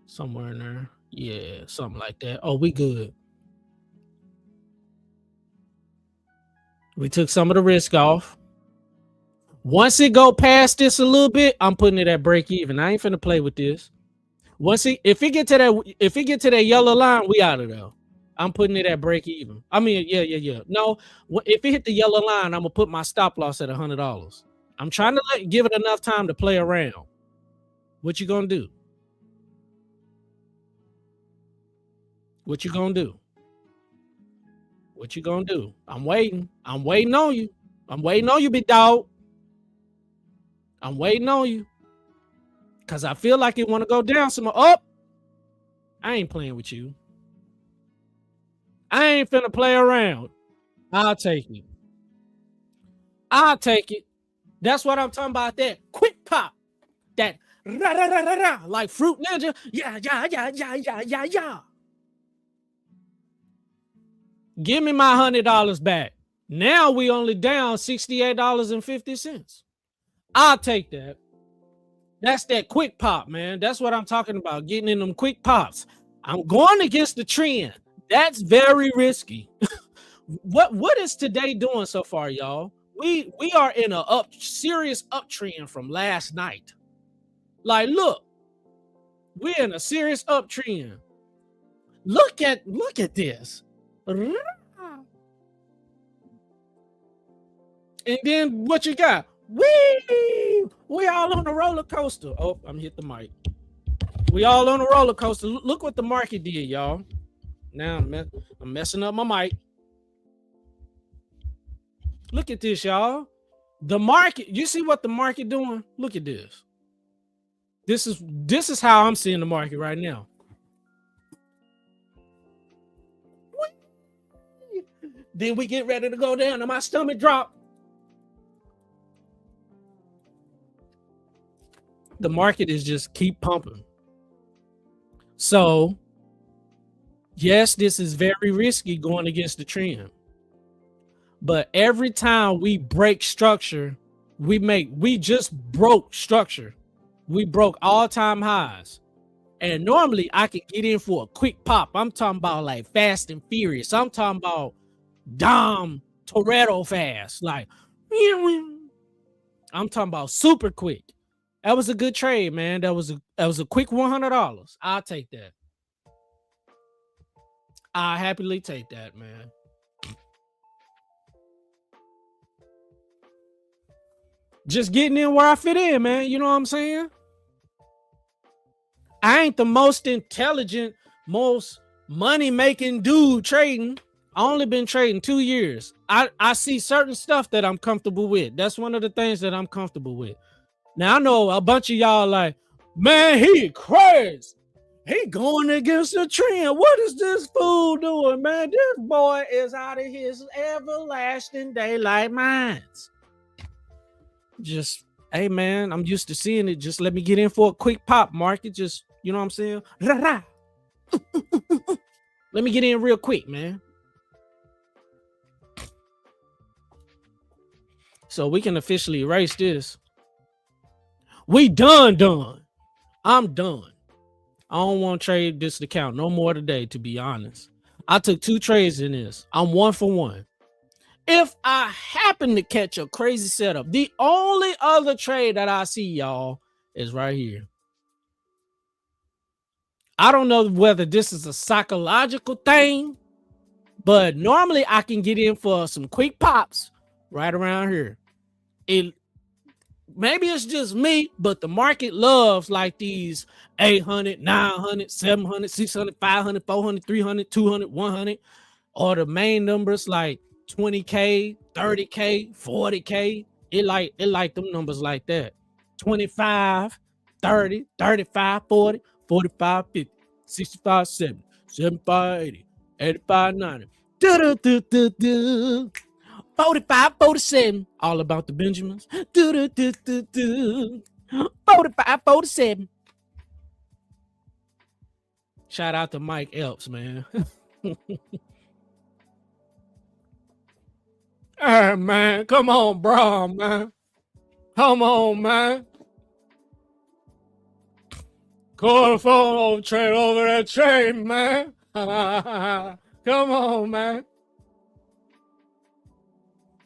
Somewhere in there. Yeah, something like that. Oh, we good. We took some of the risk off. Once it go past this a little bit, I'm putting it at break even. I ain't finna play with this. If it get to that yellow line, we out of there. I'm putting it at break even. I mean, yeah. No, if it hit the yellow line, I'm gonna put my stop loss at $100. I'm trying to give it enough time to play around. What you gonna do? What you gonna do? What you gonna do? I'm waiting. I'm waiting on you. I'm waiting on you, big dog. I'm waiting on you. Cause I feel like it want to go down some more. Up. I ain't playing with you. I ain't finna play around. I'll take it. I'll take it. That's what I'm talking about. That quick pop. That rah, like Fruit Ninja. Yeah. Give me my $100 back. Now we only down $68.50. I'll take that. That's that quick pop, man. That's what I'm talking about. Getting in them quick pops. I'm going against the trend. That's very risky. What is today doing so far, y'all? We are in a serious uptrend from last night. Like, look, we're in a serious uptrend. Look at this. And then what you got? We all on the roller coaster. Oh, I'm hit the mic. We all on the roller coaster. Look what the market did, y'all. Now I'm messing up my mic. Look at this, y'all. The market, you see what the market doing? Look at this. This is how I'm seeing the market right now. Then we get ready to go down and my stomach drop. The market is just keep pumping. So, yes, this is very risky going against the trend. But every time we break structure, we just broke structure. We broke all-time highs. And normally I could get in for a quick pop. I'm talking about like Fast and Furious. I'm talking about Dom Toretto fast. Like, I'm talking about super quick. That was a good trade, man. That was a quick $100. I'll take that. I'll happily take that, man. Just getting in where I fit in, man. You know what I'm saying? I ain't the most intelligent, most money-making dude trading. I only been trading 2 years. I see certain stuff that I'm comfortable with. That's one of the things that I'm comfortable with. Now, I know a bunch of y'all like, man, he crazy. He going against the trend. What is this fool doing, man? This boy is out of his everlasting daylight minds. Just, hey, man, I'm used to seeing it. Just let me get in for a quick pop market. Just, you know what I'm saying? Let me get in real quick, man. So we can officially erase this. We done. I'm done. I don't want to trade this account no more today, to be honest. I took 2 trades in this. I'm 1 for 1. If I happen to catch a crazy setup, the only other trade that I see, y'all, is right here. I don't know whether this is a psychological thing, but normally I can get in for some quick pops right around here. Maybe it's just me, but the market loves like these 800, 900, 700, 600, 500, 400, 300, 200, 100, or the main numbers like 20K, 30K, 40K. It like them numbers like that. 25, 30, 35, 40, 45, 50, 65, 70, 75, 80, 85, 90. 45, 47, all about the Benjamins. 45, 47. Shout out to Mike Elps, man. Hey, man, come on, bro, man. Come on, man. Call the phone trade over that train, man. Come on, man.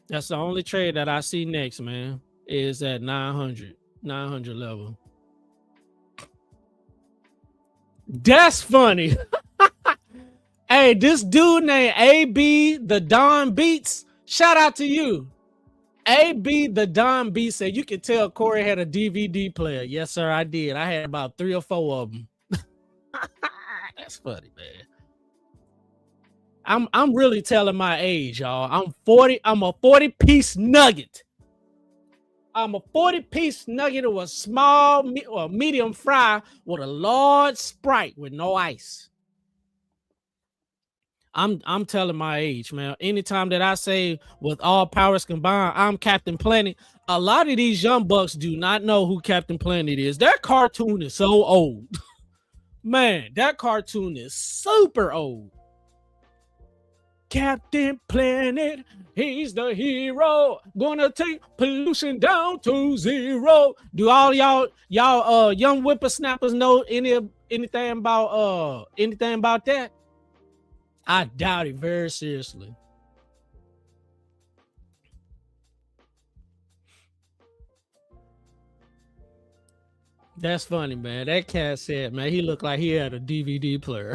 That's the only trade that I see next, man, is at 900 level. That's funny. Hey, this dude named AB the Don Beats, shout out to you. AB the Don Beats said you could tell Corey had a DVD player. Yes, sir, I did. I had about 3 or 4 of them. That's funny, man. I'm really telling my age, y'all. I'm 40. I'm a 40-piece nugget. I'm a 40-piece nugget of a small or medium fry with a large Sprite with no ice. I'm telling my age, man. Anytime that I say with all powers combined, I'm Captain Planet, a lot of these young bucks do not know who Captain Planet is. That cartoon is so old. Man, that cartoon is super old. Captain Planet, he's the hero. Gonna take pollution down to 0. Do all y'all young whippersnappers know anything about that? I doubt it very seriously. That's funny, man. That cat said, man, he looked like he had a DVD player.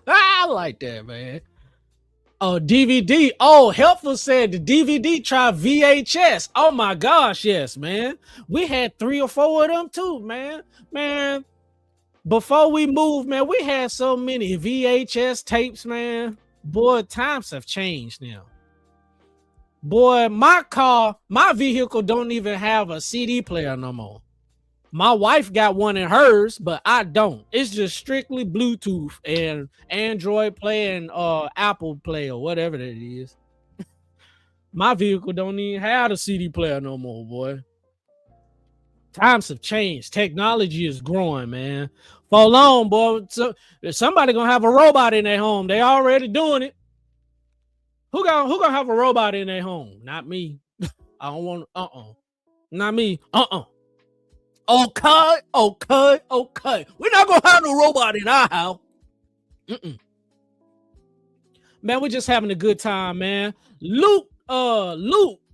I like that, man. Oh, DVD. Oh, Helpful said the DVD tried VHS. Oh my gosh, yes, man. We had 3 or 4 of them too, man. Man, before we moved, man, we had so many VHS tapes, man. Boy, times have changed now. Boy, my vehicle don't even have a CD player no more. My wife got one in hers, but I don't. It's just strictly Bluetooth and Android Play and Apple Play or whatever that is. My vehicle don't even have a CD player no more, boy. Times have changed. Technology is growing, man. For long, boy, somebody gonna have a robot in their home. They already doing it. Who gonna have a robot in their home? Not me. I don't want. Not me. Okay. We're not gonna have no robot in our house. Man, we're just having a good time, man. Luke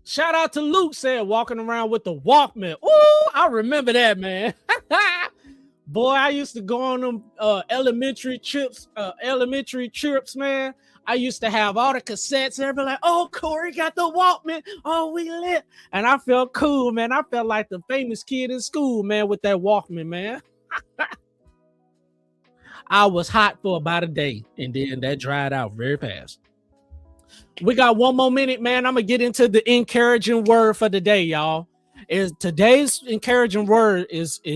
Shout out to Luke said walking around with the Walkman. Ooh, I remember that, man. Boy, I used to go on them elementary trips, man. I used to have all the cassettes. Everybody like, oh, Corey got the Walkman. Oh, we lit. And I felt cool, man. I felt like the famous kid in school, man, with that Walkman, man. I was hot for about a day, and then that dried out very fast. We got 1 more minute, man. I'm going to get into the encouraging word for the day, y'all. Today's encouraging word is a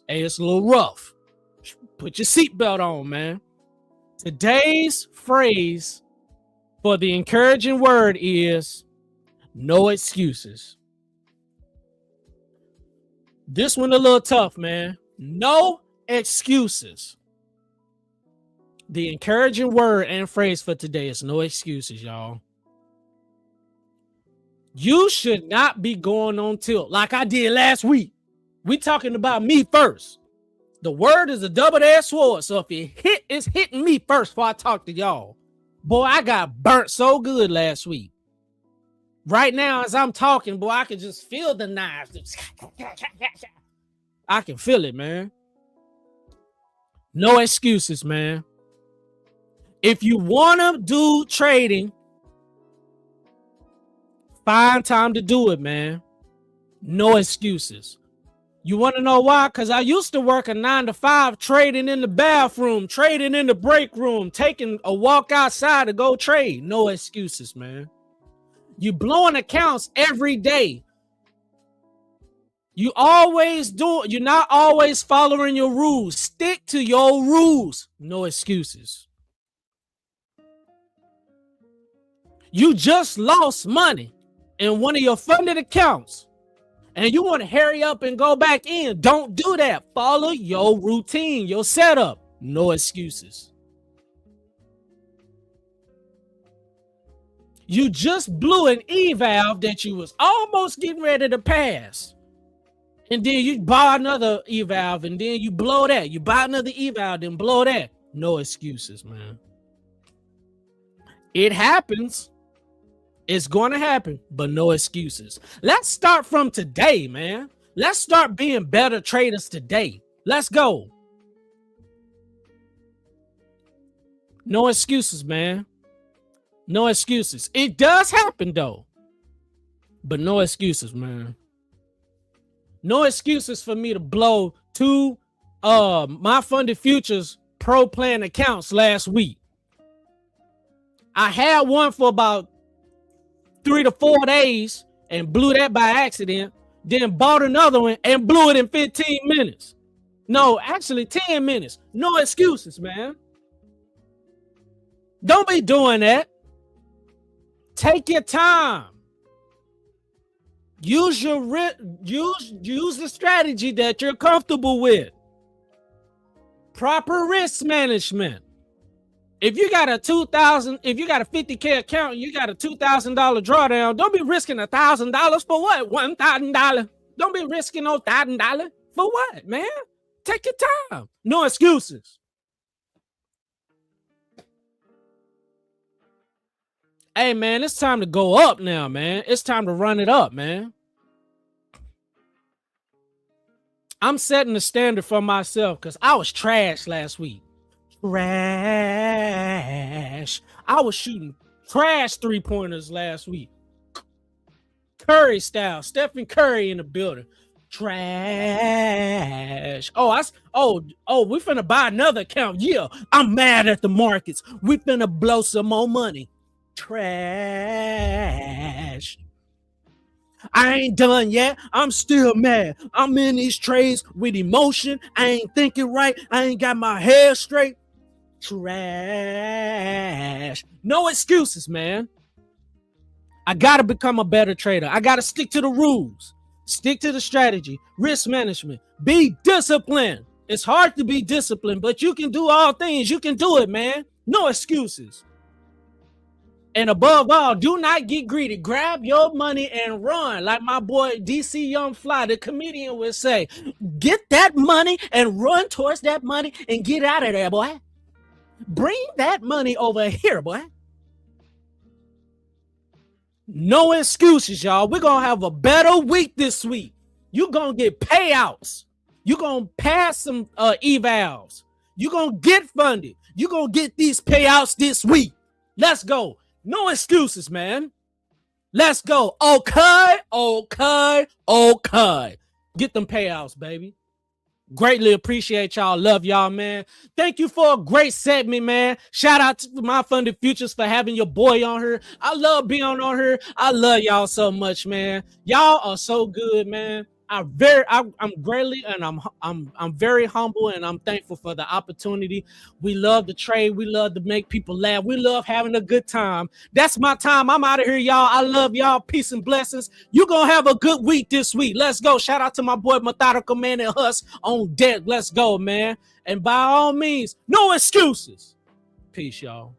little rough. Put your seatbelt on, man. Today's phrase for the encouraging word is no excuses. This one a little tough, man. No excuses. The encouraging word and phrase for today is no excuses, y'all. You should not be going on tilt like I did last week. We talking about me first. The word is a double-edged sword. So if it's hitting me first before I talk to y'all. Boy, I got burnt so good last week. Right now, as I'm talking, boy, I can just feel the knives. I can feel it, man. No excuses, man. If you want to do trading, find time to do it, man. No excuses. You want to know why? Because I used to work a 9 to 5 trading in the bathroom, trading in the break room, taking a walk outside to go trade. No excuses, man. You blowing accounts every day. You're not always following your rules. Stick to your rules. No excuses. You just lost money in one of your funded accounts and you want to hurry up and go back in. Don't do that. Follow your routine, your setup. No excuses. You just blew an eval that you was almost getting ready to pass. And then you buy another eval and then you blow that. You buy another eval, then blow that. No excuses, man. It happens. It's going to happen, but no excuses. Let's start from today, man. Let's start being better traders today. Let's go. No excuses, man. No excuses. It does happen, though. But no excuses, man. No excuses for me to blow 2 MyFundedFutures Pro Plan accounts last week. I had one for about 3 to 4 days and blew that by accident, then bought another one and blew it in 15 minutes. No, actually 10 minutes. No excuses, man. Don't be doing that. Take your time. Use the strategy that you're comfortable with. Proper risk management. If you got a 50K account, and you got a $2,000 drawdown, don't be risking $1,000 for what? $1,000. Don't be risking no $1,000 for what, man? Take your time. No excuses. Hey, man, it's time to go up now, man. It's time to run it up, man. I'm setting the standard for myself because I was trash last week. Trash. I was shooting trash 3-pointers last week. Curry style. Stephen Curry in the building. Trash. We finna buy another account. Yeah, I'm mad at the markets. We finna blow some more money. Trash. I ain't done yet. I'm still mad. I'm in these trades with emotion. I ain't thinking right. I ain't got my hair straight. Trash. No excuses, man. I gotta become a better trader. I gotta stick to the rules. Stick to the strategy. Risk management. Be disciplined. It's hard to be disciplined, but you can do all things. You can do it, man. No excuses. And above all, do not get greedy. Grab your money and run. Like my boy DC Young Fly, the comedian, would say, get that money and run towards that money and get out of there, boy. Bring that money over here, boy. No excuses, y'all. We're going to have a better week this week. You're going to get payouts. You're going to pass some evals. You're going to get funded. You're going to get these payouts this week. Let's go. No excuses, man. Let's go. Okay. Get them payouts, baby. Greatly appreciate y'all. Love y'all, man. Thank you for a great segment, man. Shout out to MyFundedFutures for having your boy on here. I love being on here. I love y'all so much, man. Y'all are so good, man. I'm greatly and I'm very humble and I'm thankful for the opportunity. We love to trade. We love to make people laugh. We love having a good time. That's my time. I'm out of here, y'all. I love y'all. Peace and blessings. You're gonna have a good week this week. Let's go. Shout out to my boy Methodical Man and Husk on deck. Let's go, man. And by all means, no excuses. Peace, y'all.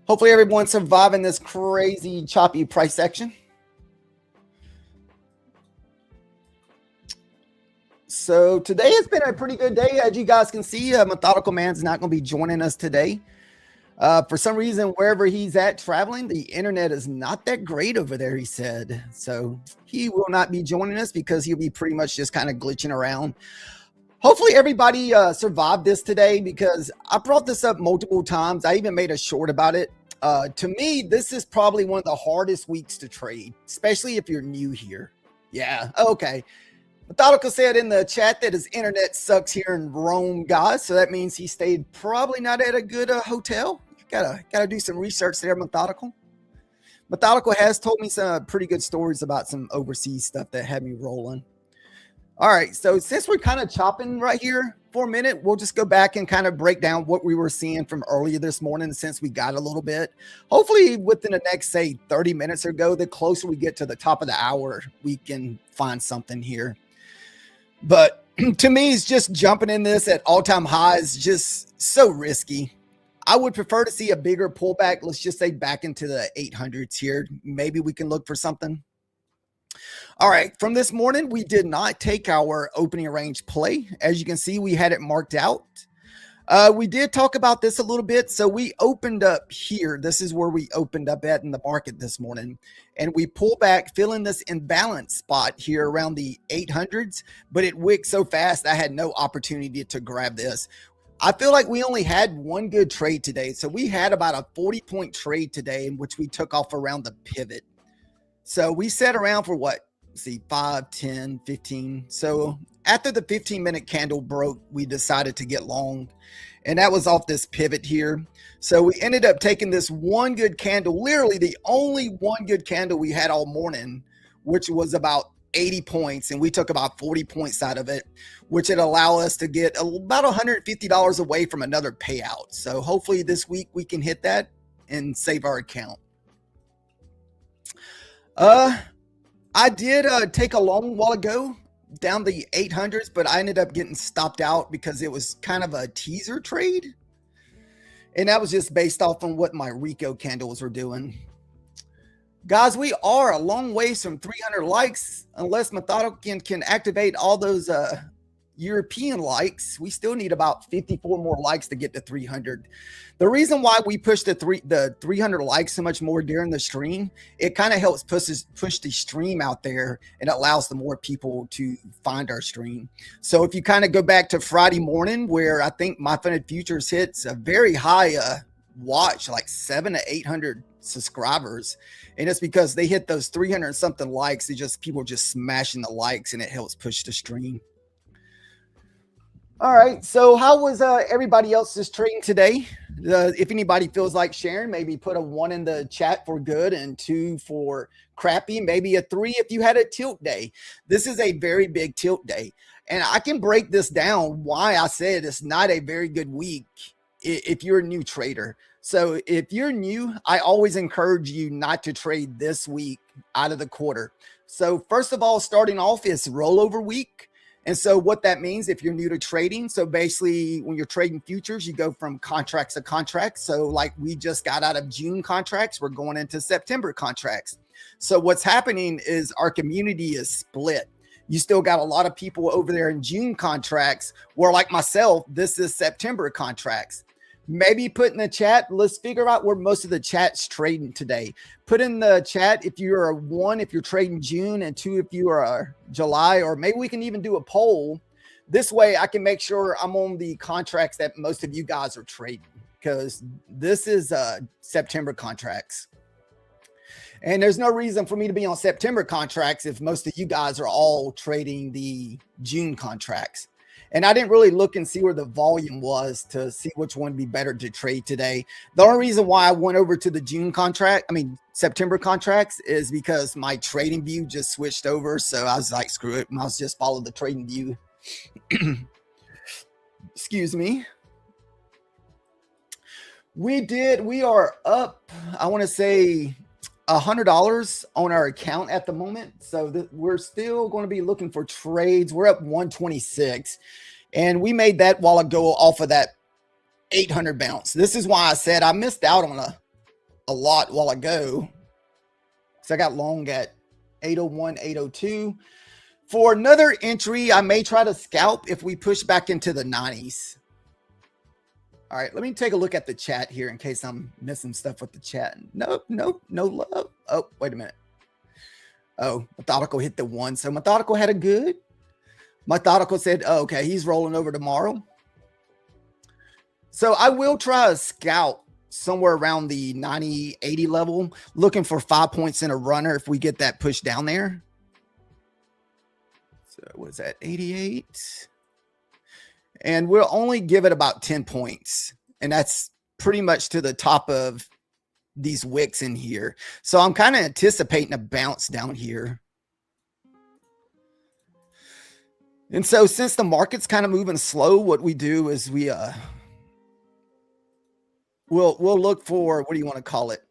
Hopefully everyone's surviving this crazy choppy price action. So today has been a pretty good day. As you guys can see, Methodical Man's not going to be joining us today. For some reason, wherever he's at traveling, the internet is not that great over there, he said. So he will not be joining us because he'll be pretty much just kind of glitching around. Hopefully everybody survived this today because I brought this up multiple times. I even made a short about it. To me, this is probably one of the hardest weeks to trade, especially if you're new here. Yeah, okay. Methodical said in the chat that his internet sucks here in Rome, guys. So that means he stayed probably not at a good hotel. Gotta do some research there, Methodical. Methodical has told me some pretty good stories about some overseas stuff that had me rolling. All right, so since we're kind of chopping right here for a minute, we'll just go back and kind of break down what we were seeing from earlier this morning since we got a little bit. Hopefully within the next, say, 30 minutes or go, the closer we get to the top of the hour, we can find something here. But to me, it's just jumping in this at all-time highs, just so risky. I would prefer to see a bigger pullback, let's just say back into the 800s here. Maybe we can look for something. All right, from this morning, we did not take our opening range play. As you can see, we had it marked out. We did talk about this a little bit. So we opened up here. This is where we opened up at in the market this morning. And we pull back, filling this imbalance spot here around the 800s. But it wicked so fast, I had no opportunity to grab this. I feel like we only had one good trade today. So we had about a 40-point trade today in which we took off around the pivot. So we sat around for what? See, 5, 10, 15. So after the 15-minute candle broke, we decided to get long. And that was off this pivot here. So we ended up taking this one good candle, literally the only one good candle we had all morning, which was about 80 points. And we took about 40 points out of it, which would allow us to get about $150 away from another payout. So hopefully this week we can hit that and save our account. I did take a long while ago down the 800s, but I ended up getting stopped out because it was kind of a teaser trade. And that was just based off on what my Rico candles were doing. Guys, we are a long ways from 300 likes. Unless Methodical can activate all those European likes, we still need about 54 more likes to get to 300. The reason why we push the 300 likes so much more during the stream, it kind of helps push the stream out there and allows the more people to find our stream. So if you kind of go back to Friday morning, where I think MyFundedFutures hits a very high watch, like 700 to 800 subscribers, and it's because they hit those 300 something likes. People just smashing the likes, and it helps push the stream. All right, so how was everybody else's trading today? If anybody feels like sharing, maybe put a 1 in the chat for good and 2 for crappy, maybe a 3 if you had a tilt day. This is a very big tilt day, and I can break this down why I said it's not a very good week if you're a new trader. So if you're new, I always encourage you not to trade this week out of the quarter. So first of all, starting off is rollover week. And so what that means if you're new to trading, so basically when you're trading futures, you go from contracts to contracts. So like we just got out of June contracts, we're going into September contracts. So what's happening is our community is split. You still got a lot of people over there in June contracts, where like myself, this is September contracts. Maybe put in the chat, let's figure out where most of the chat's trading today. Put in the chat if you're a 1, if you're trading June, and 2, if you are a July, or maybe we can even do a poll. This way I can make sure I'm on the contracts that most of you guys are trading, because this is September contracts. And there's no reason for me to be on September contracts if most of you guys are all trading the June contracts. And I didn't really look and see where the volume was to see which one would be better to trade today. The only reason why I went over to the September contracts is because my trading view just switched over. So I was like, screw it. I'll just follow the trading view. Excuse me. We are up, I want to say $100 on our account at the moment. So we're still going to be looking for trades. We're up 126, and we made that while ago off of that 800 bounce. This is why I said I missed out on a lot while ago. So I got long at 801, 802. For another entry, I may try to scalp if we push back into the 90s. All right, let me take a look at the chat here in case I'm missing stuff with the chat. Nope, no love. Oh, wait a minute. Oh, Methodical hit the 1. So Methodical had a good. Methodical said, oh, okay, he's rolling over tomorrow. So I will try a scout somewhere around the 90, 80 level, looking for 5 points in a runner if we get that push down there. So what is that, 88? And we'll only give it about 10 points. And that's pretty much to the top of these wicks in here. So I'm kind of anticipating a bounce down here. And so since the market's kind of moving slow, what we do is we'll look for, what do you want to call it?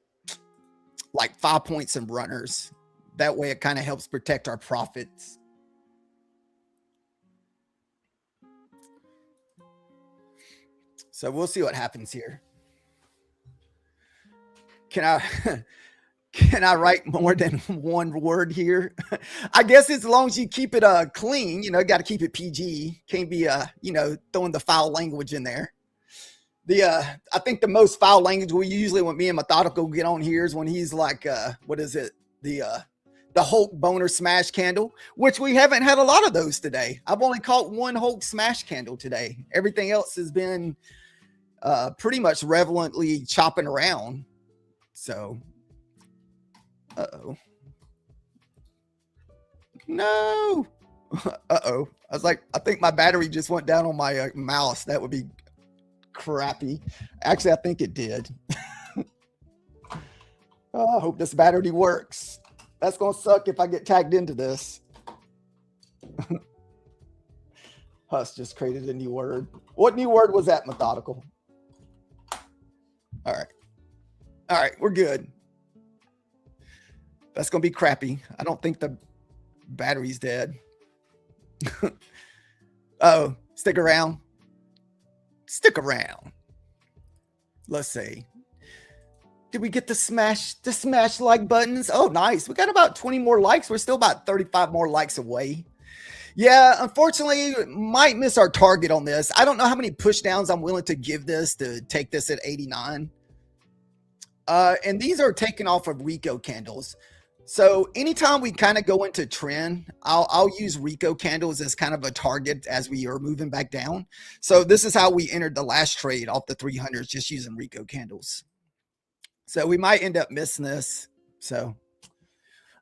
Like 5 points in runners. That way it kind of helps protect our profits. So we'll see what happens here. Can I write more than one word here? I guess as long as you keep it clean, you got to keep it PG. Can't be throwing the foul language in there. I think the most foul language we usually, when me and Methodical get on here, is when he's like what is it? The Hulk boner smash candle, which we haven't had a lot of those today. I've only caught one Hulk smash candle today. Everything else has been pretty much relevantly chopping around. So, no. I was like, I think my battery just went down on my mouse. That would be crappy. Actually, I think it did. I hope this battery works. That's gonna suck if I get tagged into this. Husk just created a new word. What new word was that, Methodical? All right, we're good. That's gonna be crappy. I don't think the battery's dead. Oh, stick around. Let's see. Did we get the smash like buttons? Oh, nice. We got about 20 more likes. We're still about 35 more likes away. Yeah, unfortunately, might miss our target on this. I don't know how many push downs I'm willing to give this to take this at 89. And these are taken off of Rico candles. So anytime we kind of go into trend, I'll use Rico candles as kind of a target as we are moving back down. So this is how we entered the last trade off the 300s, just using Rico candles. So we might end up missing this. So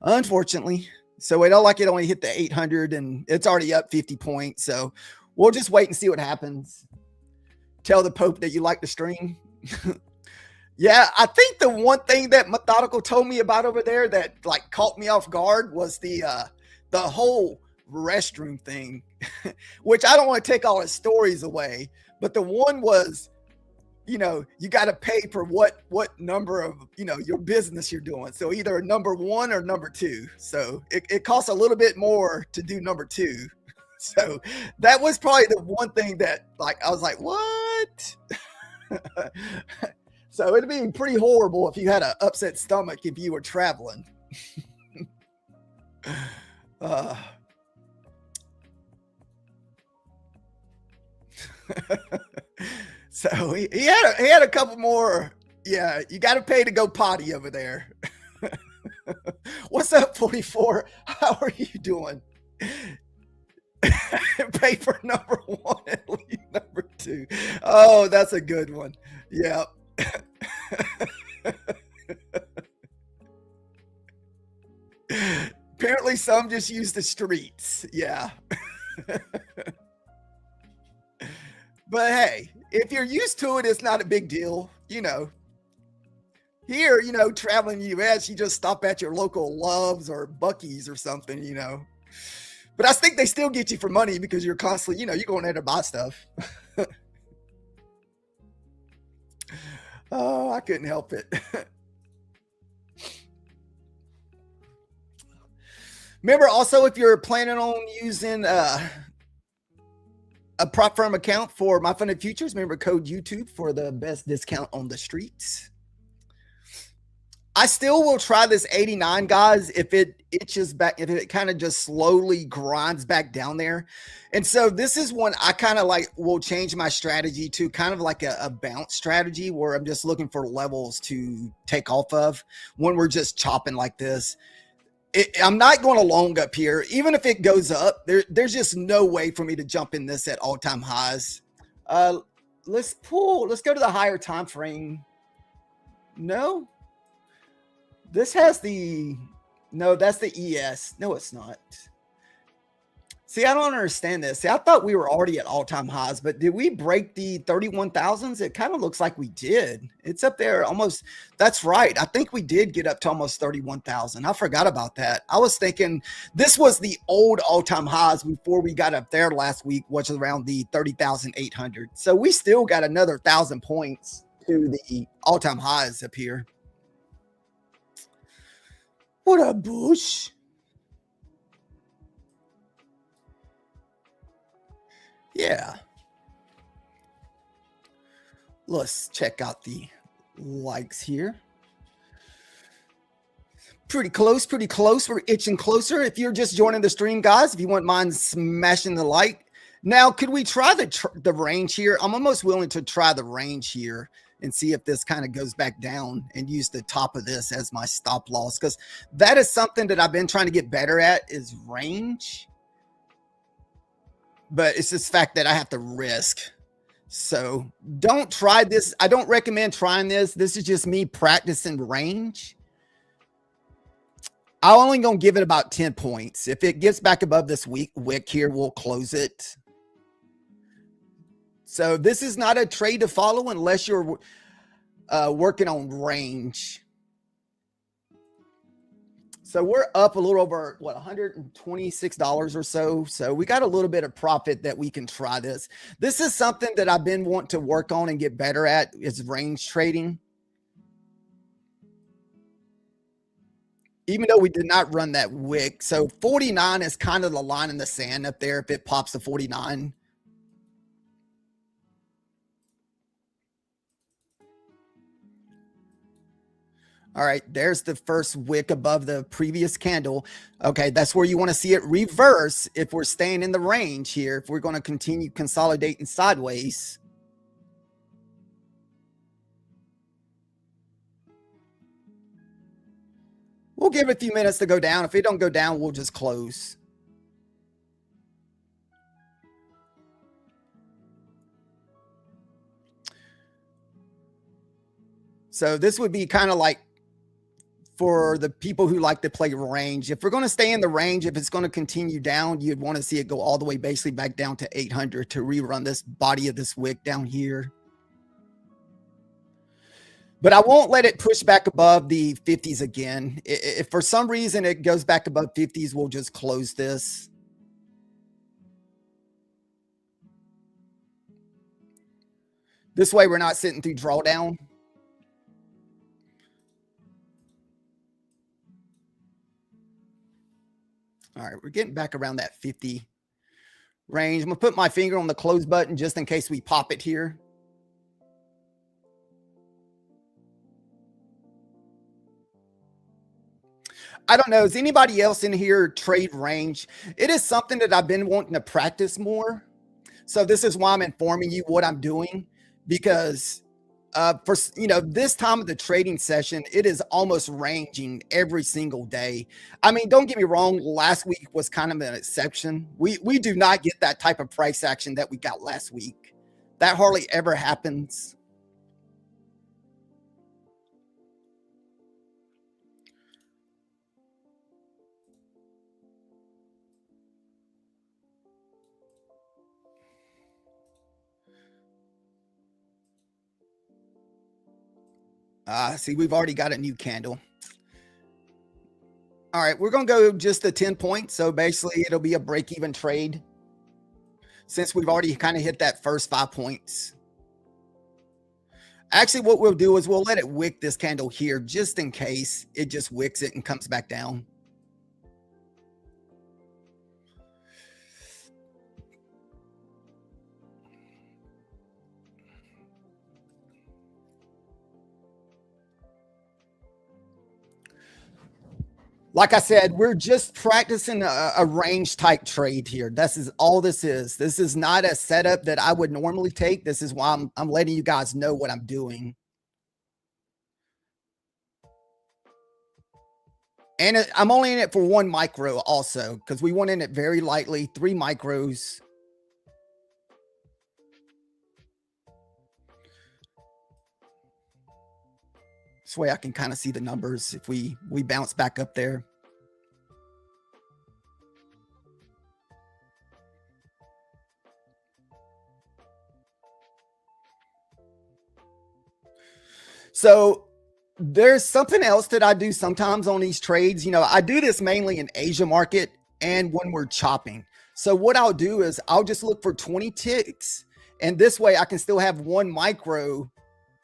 unfortunately, so it only hit the 800 and it's already up 50 points. So we'll just wait and see what happens. Tell the Pope that you like the stream. Yeah, I think the one thing that Methodical told me about over there that like caught me off guard was the whole restroom thing, which I don't want to take all his stories away, but the one was, you got to pay for what number of, your business you're doing. So either number 1 or number 2. So it costs a little bit more to do number 2. So that was probably the one thing that I was like, what? So it'd be pretty horrible if you had an upset stomach if you were traveling. So he had a couple more. Yeah, you got to pay to go potty over there. What's up, 44? How are you doing? Paper number 1 and leave number 2. Oh, that's a good one. Yeah. Apparently some just use the streets. Yeah. But hey, if you're used to it, it's not a big deal. You know, here, you know, traveling the US, you just stop at your local Loves or Buc-ee's or something, you know. But I think they still get you for money because you're constantly, you know, you're going there to buy stuff. Oh, I couldn't help it. Remember also, if you're planning on using a prop firm account for MyFundedFutures, remember code YouTube for the best discount on the streets. I still will try this 89, guys, if it itches back, if it kind of just slowly grinds back down there. And so this is one I kind of like will change my strategy to kind of like a bounce strategy where I'm just looking for levels to take off of when we're just chopping like this. I'm not going to long up here. Even if it goes up, there's just no way for me to jump in this at all-time highs. Let's go to the higher time frame. No. This has no, that's the ES. No, it's not. See, I don't understand this. See, I thought we were already at all-time highs, but did we break the 31,000s? It kind of looks like we did. It's up there almost. That's right. I think we did get up to almost 31,000. I forgot about that. I was thinking this was the old all-time highs before we got up there last week, which was around the 30,800. So we still got another 1,000 points to the all-time highs up here. What a bush. Yeah. Let's check out the likes here. Pretty close, pretty close. We're itching closer. If you're just joining the stream, guys, if you wouldn't mind smashing the like. Now, could we try the range here? I'm almost willing to try the range here and see if this kind of goes back down and use the top of this as my stop loss, because that is something that I've been trying to get better at, is range. But it's this fact that I have to risk. So don't try this. I don't recommend trying this. This is just me practicing range. I'm only going to give it about 10 points. If it gets back above this wick here, we'll close it. So this is not a trade to follow unless you're working on range. So we're up a little over, what, $126 or so. So we got a little bit of profit that we can try this. This is something that I've been wanting to work on and get better at, is range trading. Even though we did not run that wick. So 49 is kind of the line in the sand up there if it pops to 49. All right, there's the first wick above the previous candle. Okay, that's where you want to see it reverse if we're staying in the range here, if we're going to continue consolidating sideways. We'll give it a few minutes to go down. If it don't go down, we'll just close. So this would be kind of like for the people who like to play range. If we're going to stay in the range, if it's going to continue down, you'd want to see it go all the way basically back down to 800 to rerun this body of this wick down here. But I won't let it push back above the 50s again. If for some reason it goes back above 50s, we'll just close this. This way we're not sitting through drawdown. All right, we're getting back around that 50 range. I'm going to put my finger on the close button just in case we pop it here. I don't know. Is anybody else in here trade range? It is something that I've been wanting to practice more. So this is why I'm informing you what I'm doing, because for this time of the trading session, it is almost ranging every single day. I mean, don't get me wrong. Last week was kind of an exception. We do not get that type of price action that we got last week. That hardly ever happens. See, we've already got a new candle. All right, we're going to go just the 10 points. So basically, it'll be a break-even trade since we've already kind of hit that first 5 points. Actually, what we'll do is we'll let it wick this candle here just in case it just wicks it and comes back down. Like I said, we're just practicing a range type trade here. This is all this is. This is not a setup that I would normally take. This is why I'm letting you guys know what I'm doing. And I'm only in it for 1 micro also, because we went in it very lightly, 3 micros. This way I can kind of see the numbers if we bounce back up there. So there's something else that I do sometimes on these trades. I do this mainly in Asia market and when we're chopping. So what I'll do is I'll just look for 20 ticks, and this way I can still have 1 micro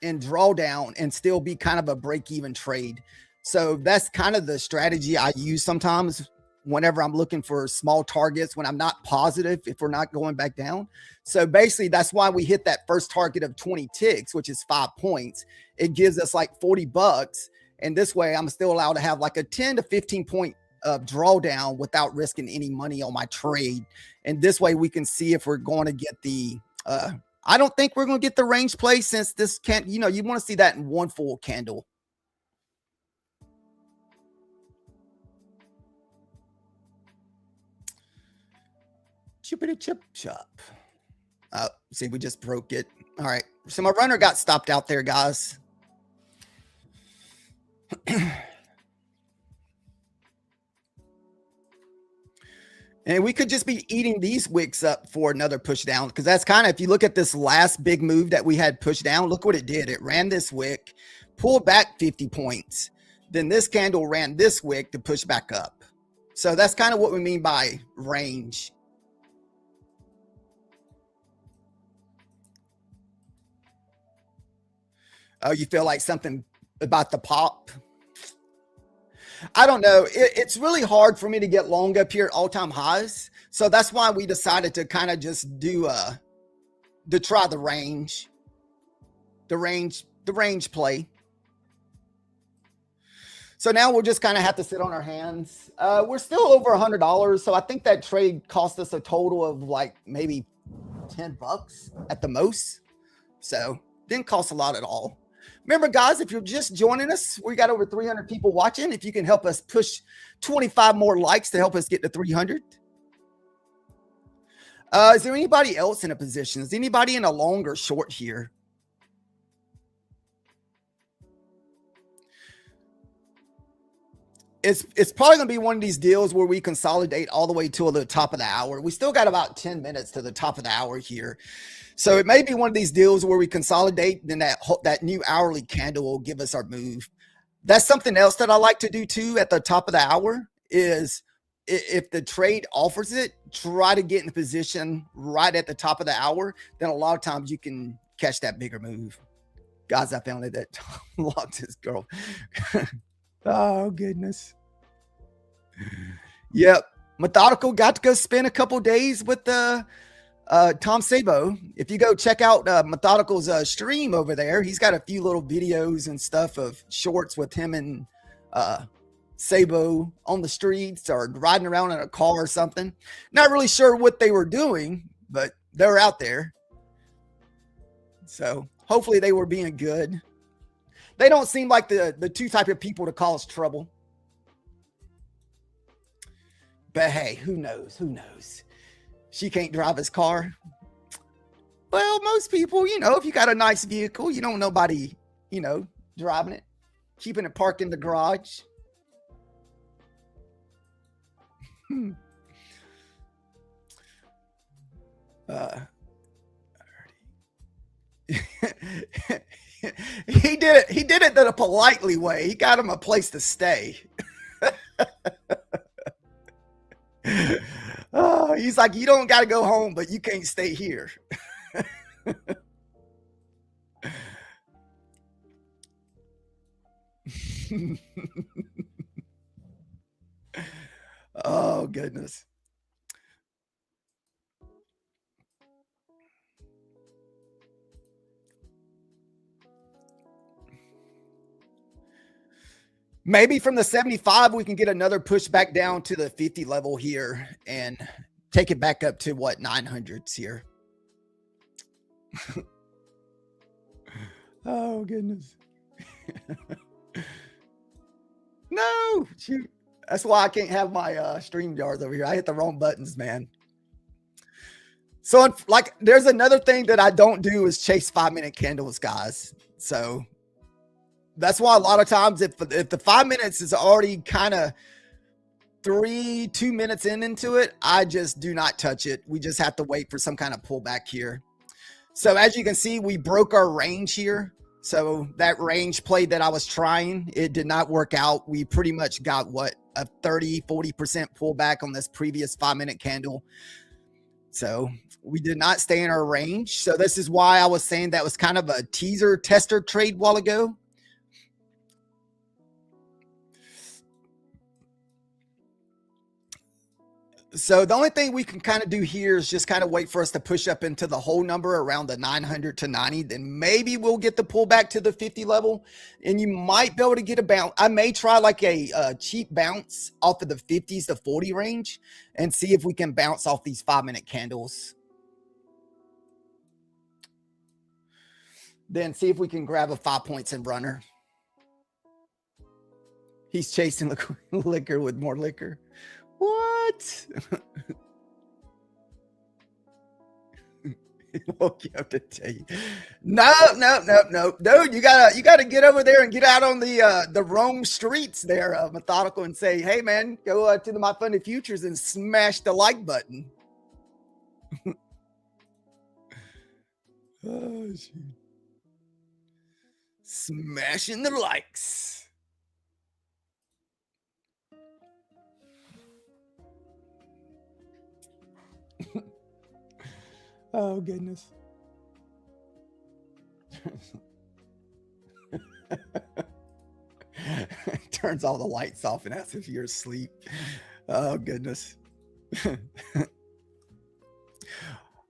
in drawdown and still be kind of a break-even trade. So that's kind of the strategy I use sometimes whenever I'm looking for small targets, when I'm not positive if we're not going back down. So basically that's why we hit that first target of 20 ticks, which is 5 points. It gives us like $40. And this way I'm still allowed to have like a 10 to 15 point drawdown without risking any money on my trade. And this way we can see if we're going to get the, I don't think we're going to get the range play, since this can't, you want to see that in 1 full candle. Chippity chip chop. See, we just broke it. All right. So my runner got stopped out there, guys. And we could just be eating these wicks up for another push down, because that's kind of, if you look at this last big move that we had pushed down, look what it did. It ran this wick, pulled back 50 points. Then this candle ran this wick to push back up. So that's kind of what we mean by range. Oh, you feel like something about the pop? I don't know. It's really hard for me to get long up here at all-time highs. So that's why we decided to kind of just do to try the range play. So now we'll just kind of have to sit on our hands. We're still over $100. So I think that trade cost us a total of like maybe $10 at the most. So didn't cost a lot at all. Remember, guys, if you're just joining us, we got over 300 people watching. If you can help us push 25 more likes to help us get to 300. Is there anybody else in a position? Is anybody in a long or short here? It's probably going to be one of these deals where we consolidate all the way to the top of the hour. We still got about 10 minutes to the top of the hour here. So it may be one of these deals where we consolidate, then that new hourly candle will give us our move. That's something else that I like to do too at the top of the hour is, if the trade offers it, try to get in a position right at the top of the hour. Then a lot of times you can catch that bigger move. Guys, I found it that locked this girl. Oh, goodness. Yep. Methodical got to go spend a couple days with Tom Sabo. If you go check out Methodical's stream over there, he's got a few little videos and stuff of shorts with him and Sabo on the streets or riding around in a car or something. Not really sure what they were doing, but they were out there. So hopefully they were being good. They don't seem like the two type of people to cause trouble. But hey, who knows? Who knows? She can't drive his car. Well, most people, you know, if you got a nice vehicle, you don't nobody, you know, driving it, keeping it parked in the garage. He did it in a politely way. He got him a place to stay. Oh, he's like, you don't got to go home, but you can't stay here. Oh, goodness. Maybe from the 75, we can get another push back down to the 50 level here and take it back up to what, 900s here. Oh, goodness. No, shoot. That's why I can't have my stream jars over here. I hit the wrong buttons, man. So like, there's another thing that I don't do is chase 5-minute candles, guys. So that's why a lot of times if the 5 minutes is already kind of 2 minutes into it, I just do not touch it. We just have to wait for some kind of pullback here. So as you can see, we broke our range here. So that range play that I was trying, it did not work out. We pretty much got what, a 30-40% pullback on this previous 5-minute candle. So we did not stay in our range. So this is why I was saying that was kind of a teaser tester trade a while ago. So the only thing we can kind of do here is just kind of wait for us to push up into the whole number around the 900 to 90. Then maybe we'll get the pullback to the 50 level and you might be able to get a bounce. I may try like a cheap bounce off of the 50s to 40 range and see if we can bounce off these 5-minute candles. Then see if we can grab a 5 points and runner. He's chasing liquor with more liquor. What? Woke you up to tell you. No. Dude, you gotta get over there and get out on the Rome streets there, Methodical, and say, hey man, go to the MyFundedFutures and smash the like button. Oh, shoot. Smashing the likes. Oh, goodness. Turns all the lights off and asks if you're asleep. Oh, goodness.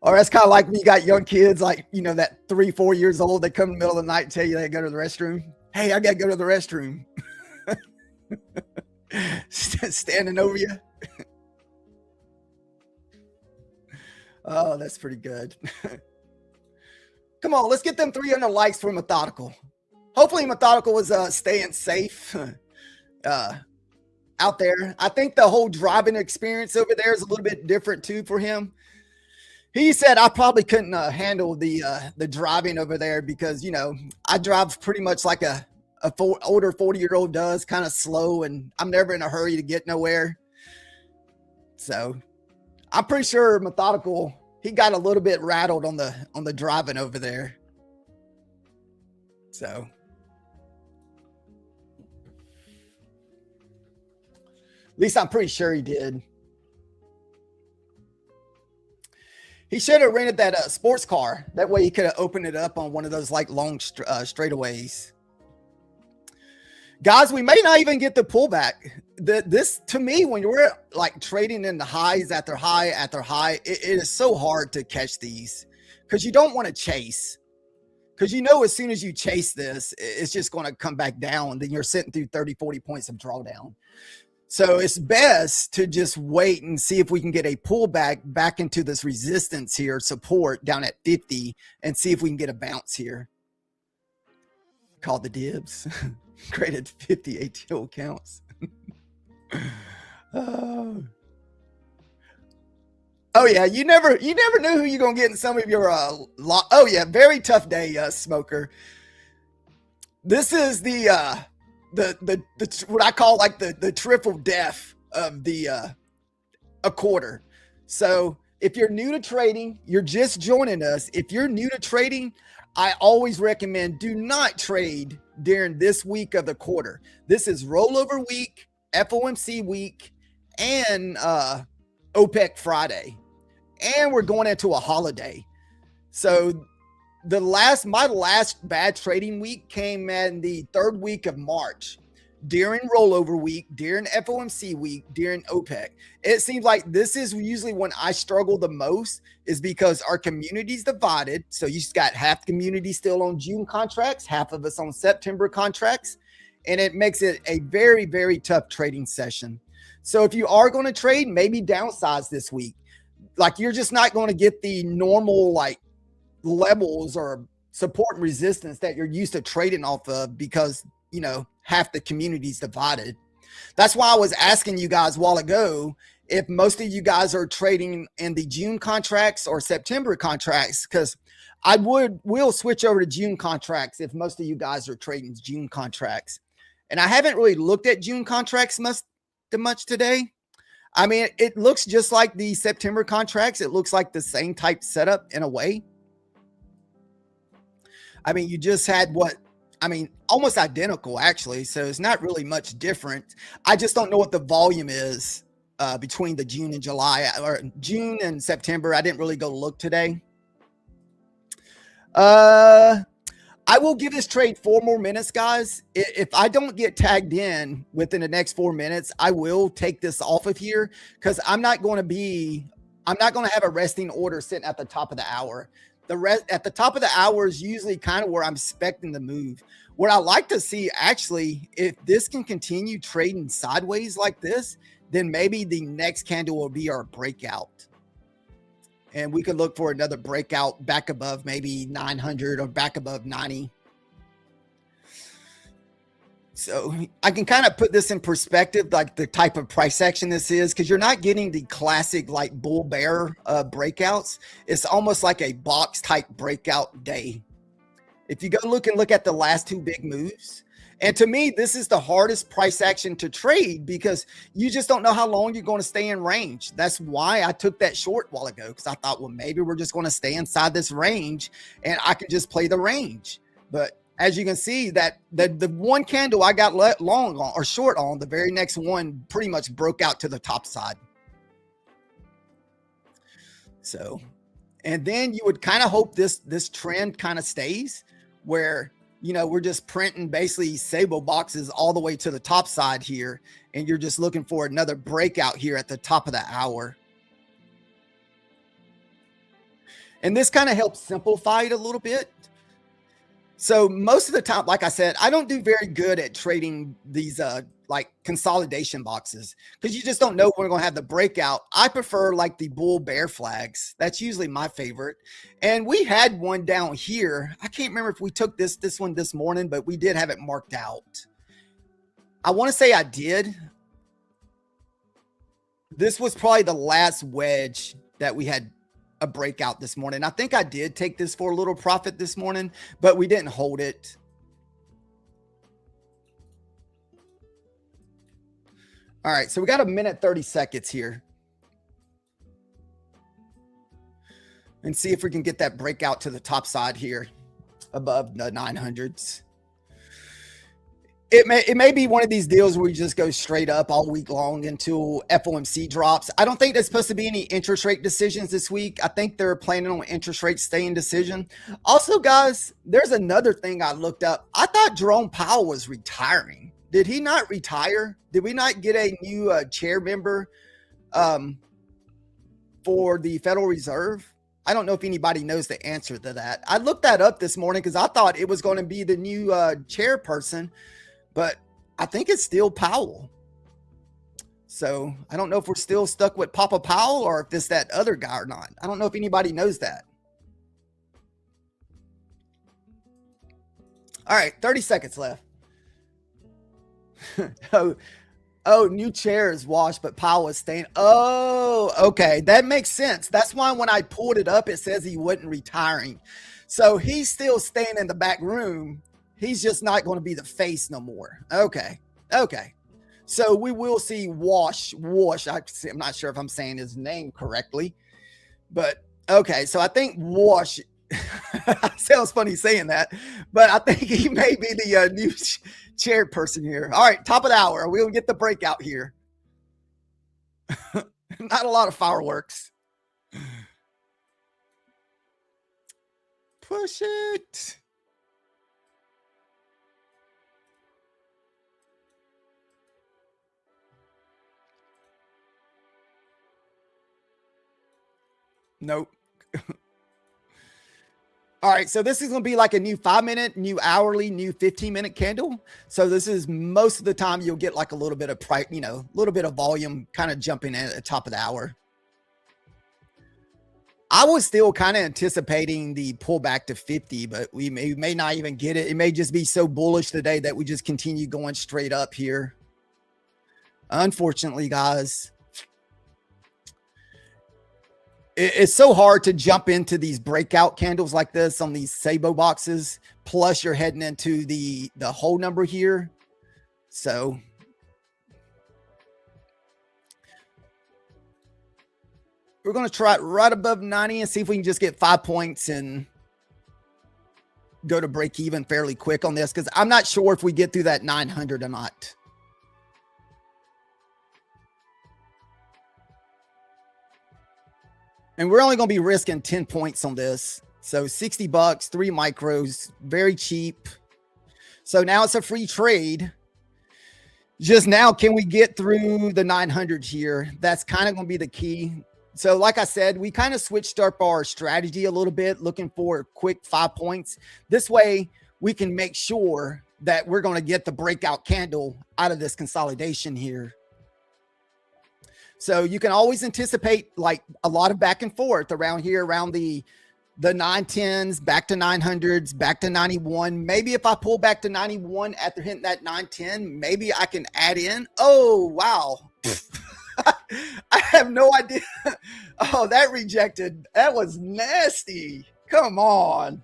Or that's kind of like when you got young kids, like, you know, that 3-4 years old, they come in the middle of the night and tell you they go to the restroom. Hey, I got to go to the restroom. Standing over you. Oh, that's pretty good. Come on, let's get them 300 likes for Methodical. Hopefully Methodical is staying safe out there. I think the whole driving experience over there is a little bit different too for him. He said I probably couldn't handle the driving over there because, you know, I drive pretty much like a older 40-year-old does, kind of slow, and I'm never in a hurry to get nowhere. So I'm pretty sure Methodical, he got a little bit rattled on the driving over there. So at least I'm pretty sure he did. He should have rented that sports car. That way he could have opened it up on one of those like long straightaways. Guys, we may not even get the pullback. This, to me, when you're like trading in the highs after high after high, it is so hard to catch these because you don't want to chase. Because you know, as soon as you chase this, it's just going to come back down. Then you're sitting through 30, 40 points of drawdown. So it's best to just wait and see if we can get a pullback back into this resistance here, support down at 50, and see if we can get a bounce here. Call the dibs. Created 50 ATO accounts. Oh yeah, you never knew who you're gonna get in some of your oh yeah, very tough day, smoker. This is the what I call like the triple death of the a quarter. So if you're new to trading, you're just joining us. If you're new to trading, I always recommend do not trade during this week of the quarter. This is rollover week, FOMC week, and OPEC Friday, and we're going into a holiday. So my last bad trading week came in the third week of March, during rollover week, during FOMC week, during OPEC. It seems like this is usually when I struggle the most, is because our community's divided. So you just got half the community still on June contracts, half of us on September contracts, and it makes it a very, very tough trading session. So if you are going to trade, maybe downsize this week. Like, you're just not going to get the normal like levels or support and resistance that you're used to trading off of, because you know half the community's divided. That's why I was asking you guys a while ago if most of you guys are trading in the June contracts or September contracts, because we'll switch over to June contracts if most of you guys are trading June contracts. And I haven't really looked at June contracts much today. I mean, it looks just like the September contracts. It looks like the same type setup in a way. I mean, you just had almost identical actually. So it's not really much different. I just don't know what the volume is between the June and July, or June and September. I didn't really go look today. I will give this trade 4 more minutes, guys. If I don't get tagged in within the next 4 minutes, I will take this off of here, because I'm not going to have a resting order sitting at the top of the hour. At the top of the hour is usually kind of where I'm expecting the move. What I like to see, actually, if this can continue trading sideways like this, then maybe the next candle will be our breakout. And we could look for another breakout back above maybe 900 or back above 90. So I can kind of put this in perspective, like the type of price action this is, because you're not getting the classic like bull bear breakouts. It's almost like a box type breakout day. If you go look at the last 2 big moves, and to me, this is the hardest price action to trade, because you just don't know how long you're going to stay in range. That's why I took that short a while ago, because I thought, well, maybe we're just going to stay inside this range and I can just play the range. But as you can see, that the one candle I got long on or short on, the very next one pretty much broke out to the top side. So, and then you would kind of hope this trend kind of stays where, you know, we're just printing basically Sable boxes all the way to the top side here, and you're just looking for another breakout here at the top of the hour. And this kind of helps simplify it a little bit. So most of the time, like I said, I don't do very good at trading these like consolidation boxes, because you just don't know when we're going to have the breakout. I prefer like the bull bear flags. That's usually my favorite. And we had one down here. I can't remember if we took this one this morning, but we did have it marked out. I want to say I did. This was probably the last wedge that we had a breakout this morning. I think I did take this for a little profit this morning, but we didn't hold it. All right, so we got 1:30 minutes here, and see if we can get that breakout to the top side here above the 900s. It may be one of these deals where we just go straight up all week long until FOMC drops. I don't think there's supposed to be any interest rate decisions this week. I think they're planning on interest rate staying decision. Also, guys, there's another thing I looked up. I thought Jerome Powell was retiring. Did he not retire? Did we not get a new chair member for the Federal Reserve? I don't know if anybody knows the answer to that. I looked that up this morning because I thought it was going to be the new chairperson, but I think it's still Powell. So I don't know if we're still stuck with Papa Powell or if it's that other guy or not. I don't know if anybody knows that. All right, 30 seconds left. Oh, new chair is washed, but Powell is staying. Oh, okay. That makes sense. That's why when I pulled it up, it says he wasn't retiring. So he's still staying in the back room. He's just not going to be the face no more. Okay. Okay. So we will see Wash. I'm not sure if I'm saying his name correctly, but okay. So I think Wash sounds funny saying that, but I think he may be the new chairperson here. All right, top of the hour. We'll get the breakout here. Not a lot of fireworks. Push it. Nope. All right, so this is going to be like a new 5-minute, new hourly, new 15-minute candle. So this is most of the time you'll get like a little bit of price, you know, a little bit of volume kind of jumping in at the top of the hour. I was still kind of anticipating the pullback to 50, but we may not even get it. It may just be so bullish today that we just continue going straight up here. Unfortunately, guys. It's so hard to jump into these breakout candles like this on these Sabo boxes. Plus you're heading into the whole number here. So we're going to try it right above 90 and see if we can just get 5 points and go to break even fairly quick on this. Cause I'm not sure if we get through that 900 or not. And we're only going to be risking 10 points on this. So 60 bucks, 3 micros, very cheap. So now it's a free trade. Just now, can we get through the 900 here? That's kind of going to be the key. So like I said, we kind of switched up our strategy a little bit, looking for quick 5 points. This way we can make sure that we're going to get the breakout candle out of this consolidation here. So you can always anticipate like a lot of back and forth around here, around the 910s, back to 900s, back to 91. Maybe if I pull back to 91 after hitting that 910, maybe I can add in. Oh, wow. I have no idea. Oh, that rejected. That was nasty. Come on.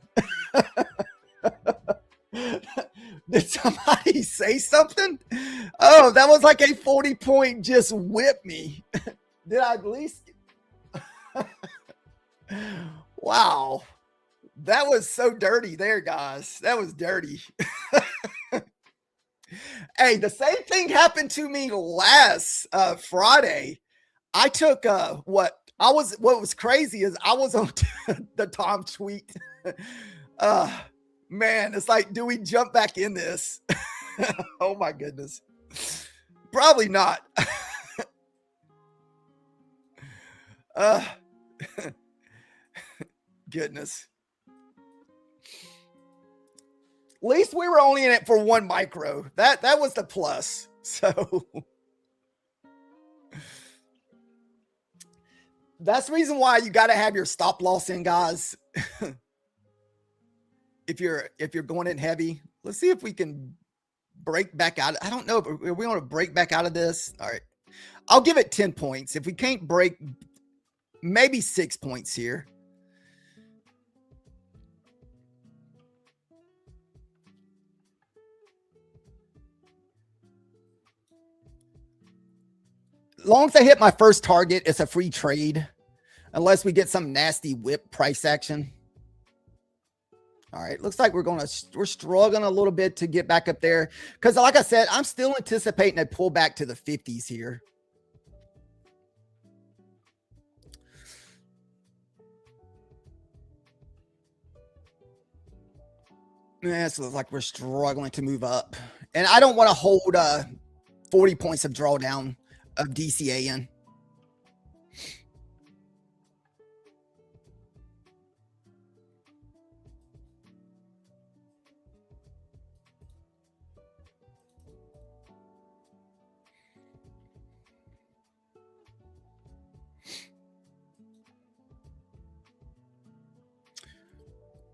Did somebody say something? Oh, that was like a 40-point just whip me. Did I at least? Wow. That was so dirty there, guys. That was dirty. Hey, the same thing happened to me last Friday. I took what was crazy is I was on the Tom tweet. Man, it's like, do we jump back in this? Oh my goodness. Probably not. Goodness. At least we were only in it for 1 micro. That was the plus. So that's the reason why you got to have your stop loss in, guys. If you're going in heavy, let's see if we can break back out. I don't know if we want to break back out of this. All right. I'll give it 10 points. If we can't break, maybe 6 points here. As long as I hit my first target, it's a free trade. Unless we get some nasty whip price action. All right, looks like we're struggling a little bit to get back up there. Because like I said, I'm still anticipating a pullback to the 50s here. Yeah, so it's like we're struggling to move up. And I don't want to hold 40 points of drawdown of DCA in.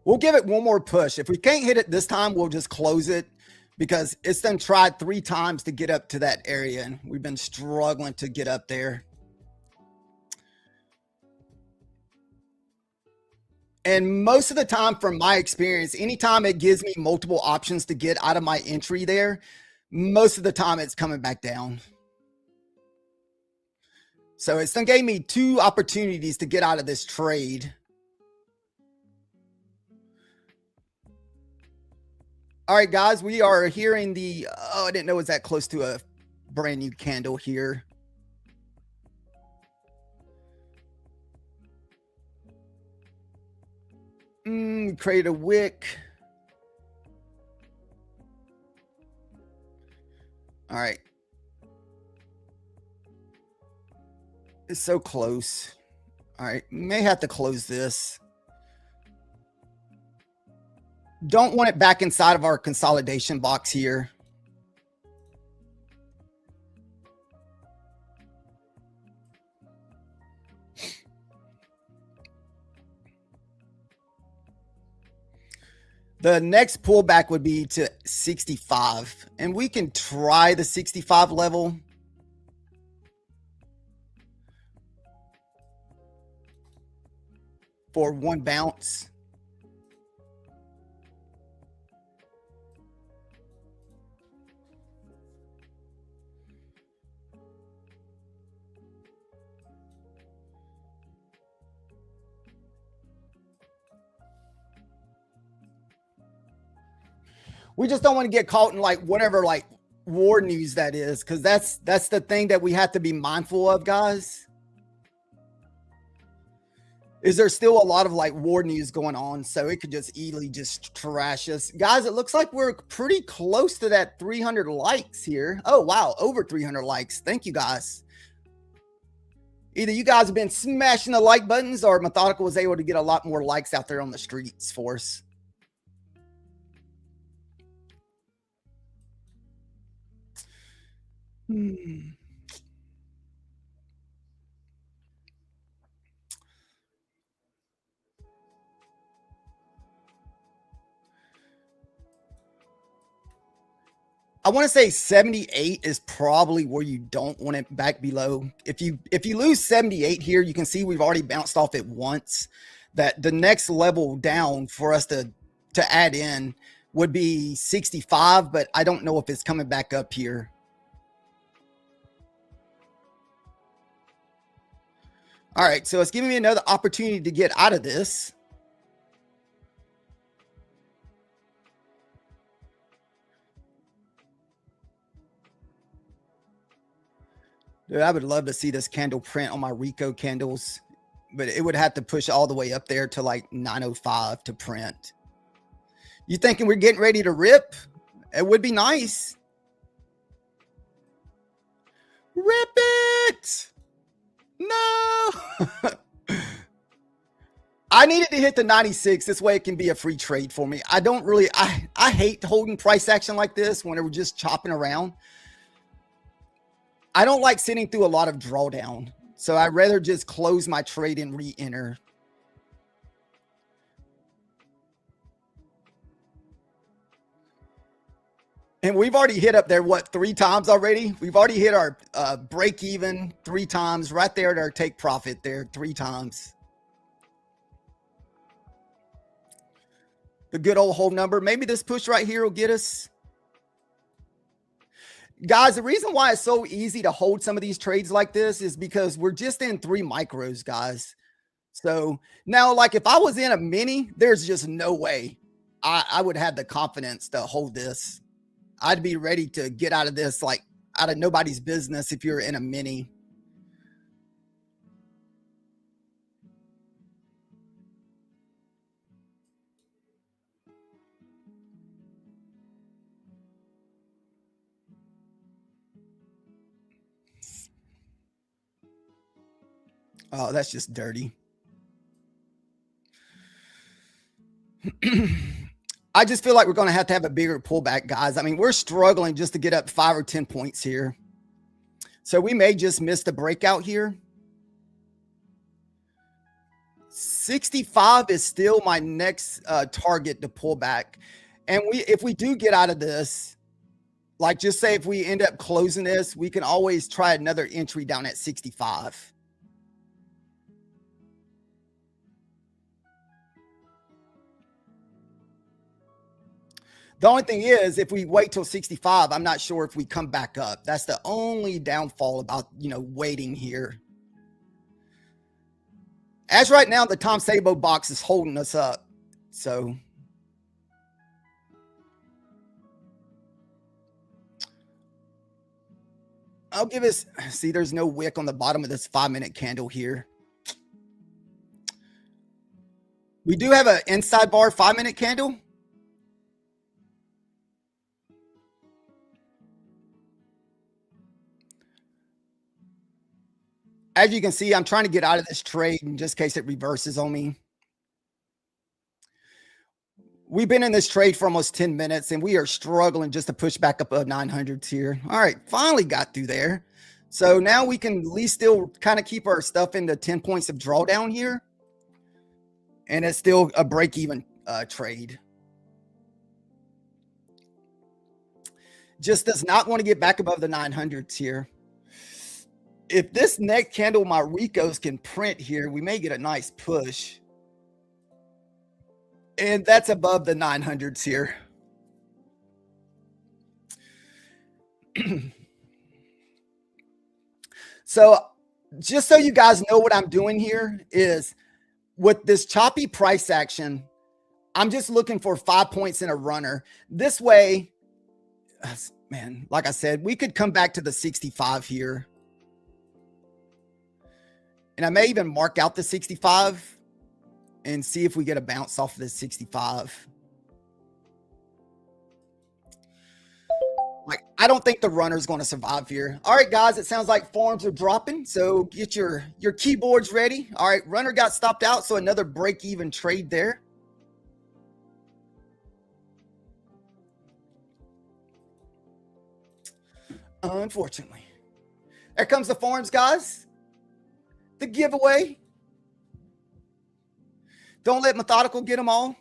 We'll give it one more push. If we can't hit it this time, we'll just close it because it's done tried 3 times to get up to that area, and we've been struggling to get up there. And most of the time, from my experience, anytime it gives me multiple options to get out of my entry there, most of the time it's coming back down. So it's done gave me 2 opportunities to get out of this trade. All right, guys, we are hearing the, oh, I didn't know it was that close to a brand new candle here. Create a wick. All right. It's so close. All right, may have to close this. Don't want it back inside of our consolidation box here. The next pullback would be to 65, and we can try the 65 level. For one bounce. We just don't want to get caught in like whatever like war news that is, because that's the thing that we have to be mindful of, guys. Is there still a lot of like war news going on, so it could just easily just trash us. Guys, it looks like we're pretty close to that 300 likes here. Oh, wow, over 300 likes. Thank you, guys. Either you guys have been smashing the like buttons or Methodical was able to get a lot more likes out there on the streets for us. I want to say 78 is probably where you don't want it back below. If you lose 78 here, you can see we've already bounced off it once. That the next level down for us to add in would be 65, but I don't know if it's coming back up here. All right, so it's giving me another opportunity to get out of this. Dude, I would love to see this candle print on my Rico candles, but it would have to push all the way up there to like 905 to print. You thinking we're getting ready to rip? It would be nice. Rip it! No! I needed to hit the 96. This way it can be a free trade for me. I don't really, I hate holding price action like this when we're just chopping around. I don't like sitting through a lot of drawdown. So I'd rather just close my trade and re-enter. And we've already hit up there, what, 3 times already? We've already hit our break even 3 times, right there at our take profit there 3 times. The good old whole number. Maybe this push right here will get us. Guys, the reason why it's so easy to hold some of these trades like this is because we're just in 3 micros, guys. So now, like if I was in a mini, there's just no way I would have the confidence to hold this. I'd be ready to get out of this like out of nobody's business if you're in a mini. Oh, that's just dirty. I just feel like we're going to have a bigger pullback, guys. I mean, we're struggling just to get up 5 or 10 points here. So we may just miss the breakout here. 65 is still my next target to pull back. And if we do get out of this, like just say if we end up closing this, we can always try another entry down at 65. The only thing is, if we wait till 65, I'm not sure if we come back up. That's the only downfall about, waiting here. As right now, the Tom Sabo box is holding us up. So I'll give us, see, there's no wick on the bottom of this 5-minute candle here. We do have an inside bar 5-minute candle. As you can see, I'm trying to get out of this trade in just case it reverses on me. We've been in this trade for almost 10 minutes and we are struggling just to push back up 900s here. All right, finally got through there. So now we can at least still kind of keep our stuff into 10 points of drawdown here. And it's still a break-even trade. Just does not want to get back above the 900s here. If this next candle, my Ricos can print here, we may get a nice push. And that's above the 900s here. So just so you guys know what I'm doing here is with this choppy price action, I'm just looking for 5 points in a runner. This way, man, like I said, we could come back to the 65 here. And I may even mark out the 65 and see if we get a bounce off of this 65. Like, I don't think the runner is going to survive here. All right, guys, it sounds like forms are dropping. So get your keyboards ready. All right, runner got stopped out. So another break-even trade there. Unfortunately. There comes the forms, guys. The giveaway. Don't let Methodical get them all.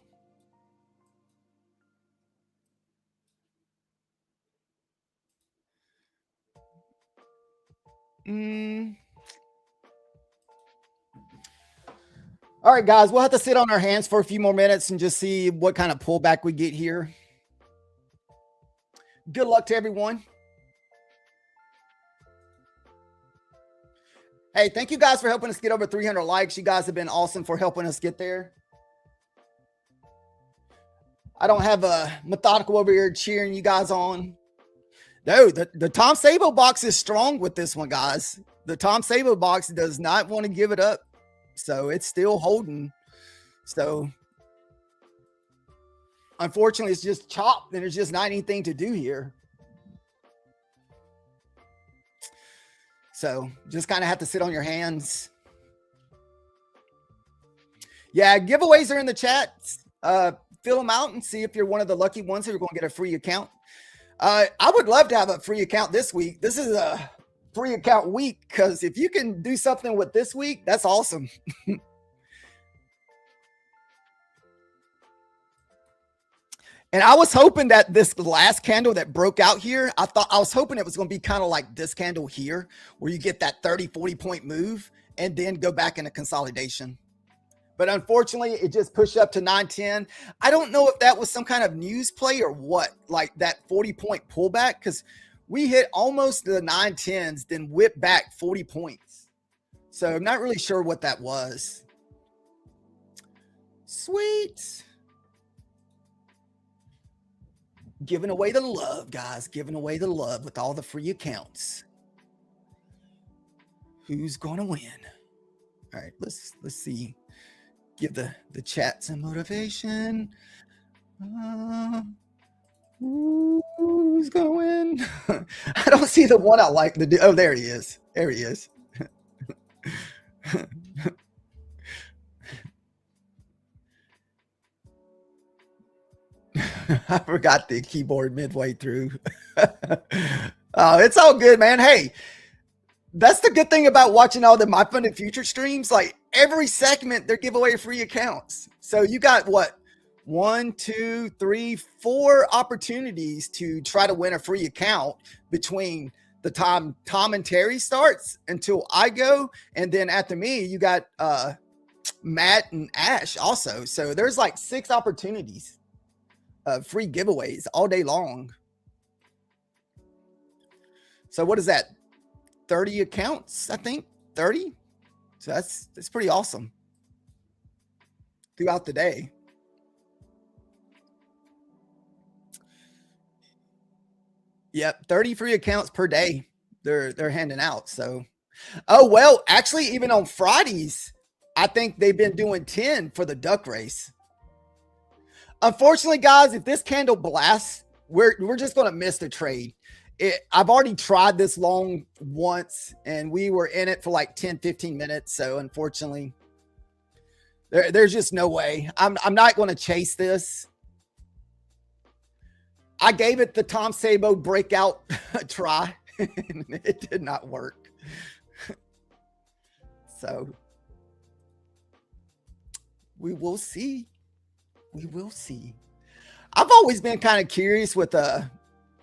All right, guys, we'll have to sit on our hands for a few more minutes and just see what kind of pullback we get here. Good luck to everyone. Hey, thank you guys for helping us get over 300 likes. You guys have been awesome for helping us get there. I don't have a Methodical over here cheering you guys on. No, the Tom Sabo box is strong with this one, guys. The Tom Sabo box does not want to give it up. So it's still holding. So unfortunately, it's just chopped and there's just not anything to do here. So just kind of have to sit on your hands. Yeah, giveaways are in the chat. Fill them out and see if you're one of the lucky ones who are going to get a free account. I would love to have a free account this week. This is a free account week because if you can do something with this week, that's awesome. And I was hoping that this last candle that broke out here, I was hoping it was going to be kind of like this candle here, where you get that 30, 40 point move and then go back into consolidation. But unfortunately, it just pushed up to 910. I don't know if that was some kind of news play or what, like that 40 point pullback, because we hit almost the 910s, then whipped back 40 points. So I'm not really sure what that was. Sweet. Giving away the love, guys. Giving away the love with all the free accounts. Who's gonna win? All right, let's see. Give the chat some motivation. Who's gonna win? I don't see the one I like. Oh, there he is. There he is. I forgot the keyboard midway through. Oh, it's all good, man. Hey, that's the good thing about watching all the MyFundedFutures streams. Like, every segment they're giving away free accounts. So you got what? 1, 2, 3, 4 opportunities to try to win a free account between the time Tom and Terry starts until I go. And then after me, you got Matt and Ash also. So there's like 6 opportunities of free giveaways all day long. So what is that? 30 accounts, I think. 30. So that's pretty awesome throughout the day. Yep, 30 free accounts per day they're handing out. So, oh well, actually, even on Fridays, I think they've been doing 10 for the duck race. Unfortunately, guys, if this candle blasts, we're just gonna miss the trade. I've already tried this long once, and we were in it for like 10-15 minutes. So unfortunately, there's just no way. I'm not going to chase this. I gave it the Tom Sabo breakout try, and it did not work. So we will see. We will see. I've always been kind of curious with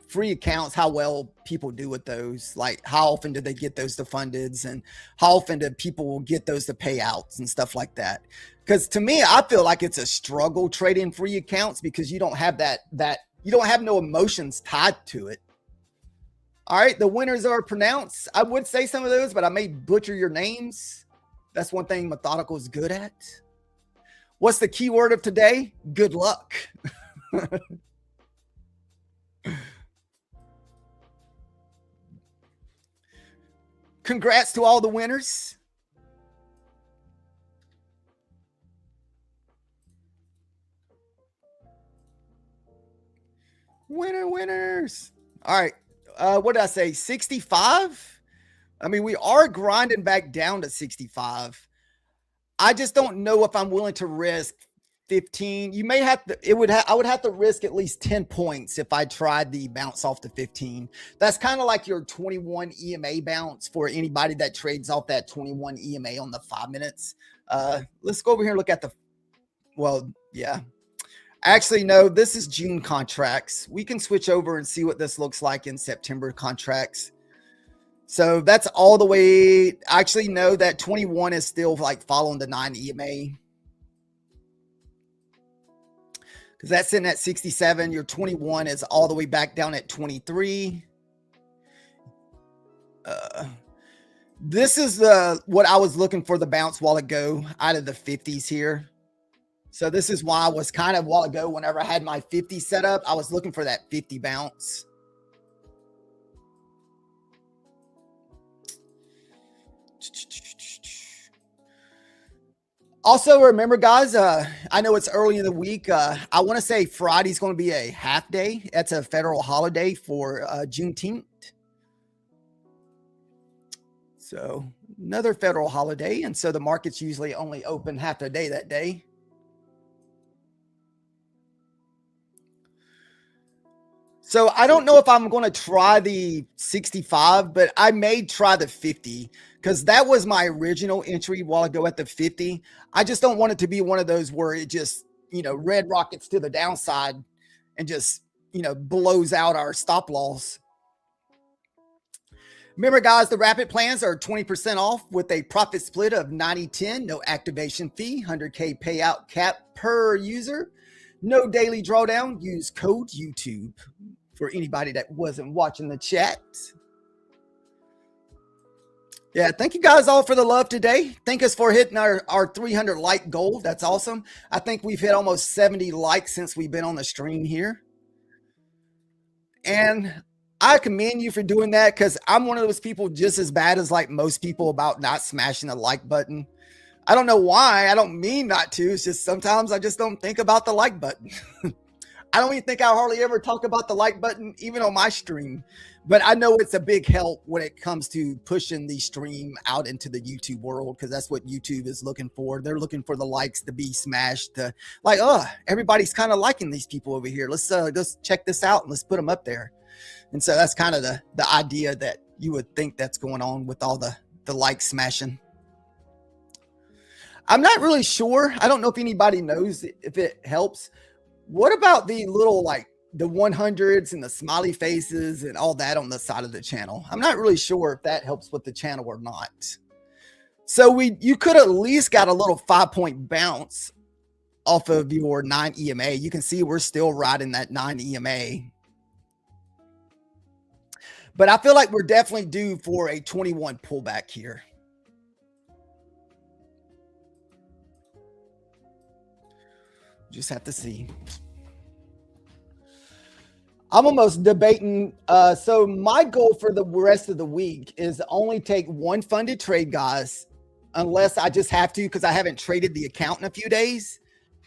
free accounts, how well people do with those. Like, how often do they get those to fundeds, and how often do people get those to payouts and stuff like that? Because to me, I feel like it's a struggle trading free accounts because you don't have that you don't have no emotions tied to it. All right, the winners are pronounced. I would say some of those, but I may butcher your names. That's one thing Methodical is good at. What's the keyword of today? Good luck. Congrats to all the winners. Winners. All right. What did I say? 65? I mean, we are grinding back down to 65. I just don't know if I'm willing to risk 15. You may have to, I would have to risk at least 10 points if I tried the bounce off to 15. That's kind of like your 21 EMA bounce for anybody that trades off that 21 EMA on the 5 minutes. Let's go over here and look at yeah. Actually, no, this is June contracts. We can switch over and see what this looks like in September contracts. So that's all the way. Actually, no, that 21 is still like following the 9 EMA. Because that's in at 67. Your 21 is all the way back down at 23. This is what I was looking for the bounce while ago out of the 50s here. So this is why I was kind of while ago, whenever I had my 50 set up, I was looking for that 50 bounce. Also, remember, guys, I know it's early in the week. I want to say Friday's going to be a half day. That's a federal holiday for Juneteenth. So another federal holiday. And so the market's usually only open half a day that day. So I don't know if I'm going to try the 65, but I may try the 50 because that was my original entry while ago at the 50. I just don't want it to be one of those where it just, red rockets to the downside and just, blows out our stop loss. Remember, guys, the rapid plans are 20% off with a profit split of 90-10, no activation fee, 100K payout cap per user. No daily drawdown. Use code YouTube for anybody that wasn't watching the chat. Yeah, thank you guys all for the love today. Thank us for hitting our 300 like goal. That's awesome. I think we've hit almost 70 likes since we've been on the stream here. And I commend you for doing that because I'm one of those people just as bad as like most people about not smashing the like button. I don't know why. I don't mean not to. It's just sometimes I just don't think about the like button. I don't even think I hardly ever talk about the like button, even on my stream. But I know it's a big help when it comes to pushing the stream out into the YouTube world because that's what YouTube is looking for. They're looking for the likes to be smashed. Like, everybody's kind of liking these people over here. Let's check this out and let's put them up there. And so that's kind of the idea that you would think that's going on with all the like smashing. I'm not really sure. I don't know if anybody knows if it helps. What about the little like the 100s and the smiley faces and all that on the side of the channel? I'm not really sure if that helps with the channel or not. So you could at least got a little 5-point bounce off of your 9 EMA. You can see we're still riding that 9 EMA. But I feel like we're definitely due for a 21 pullback here. Just have to see. I'm almost debating. So my goal for the rest of the week is to only take one funded trade, guys, unless I just have to, because I haven't traded the account in a few days.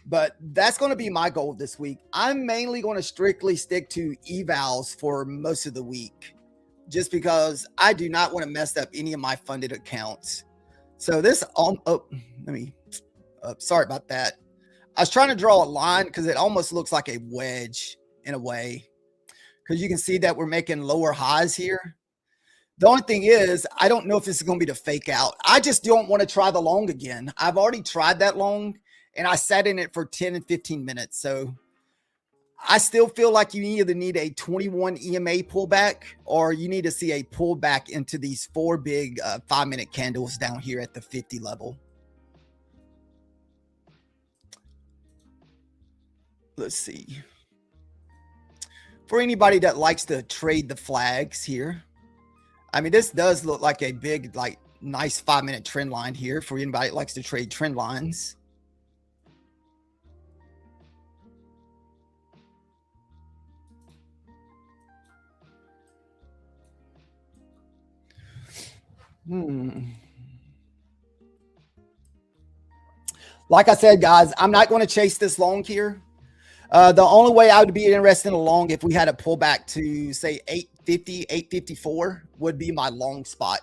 But that's going to be my goal this week. I'm mainly going to strictly stick to evals for most of the week, just because I do not want to mess up any of my funded accounts. So this, sorry about that. I was trying to draw a line because it almost looks like a wedge in a way, because you can see that we're making lower highs here. The only thing is, I don't know if this is going to be the fake out. I just don't want to try the long again. I've already tried that long and I sat in it for 10 and 15 minutes. So I still feel like you either need a 21 EMA pullback or you need to see a pullback into these 4 big 5-minute candles down here at the 50 level. Let's see. For anybody that likes to trade the flags here, I mean, this does look like a big, like, nice 5-minute trend line here for anybody that likes to trade trend lines. Like I said, guys, I'm not going to chase this long here. The only way I would be interested in a long if we had a pullback to say 850, 854 would be my long spot.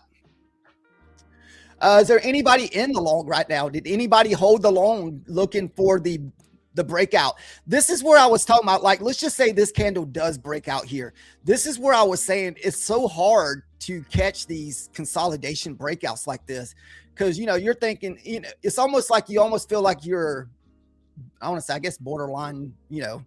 Is there anybody in the long right now? Did anybody hold the long looking for the breakout? This is where I was talking about, like, let's just say this candle does break out here. This is where I was saying it's so hard to catch these consolidation breakouts like this. Because, you know, you're thinking, you know, it's almost like you almost feel like you're, I want to say, I guess, borderline, you know,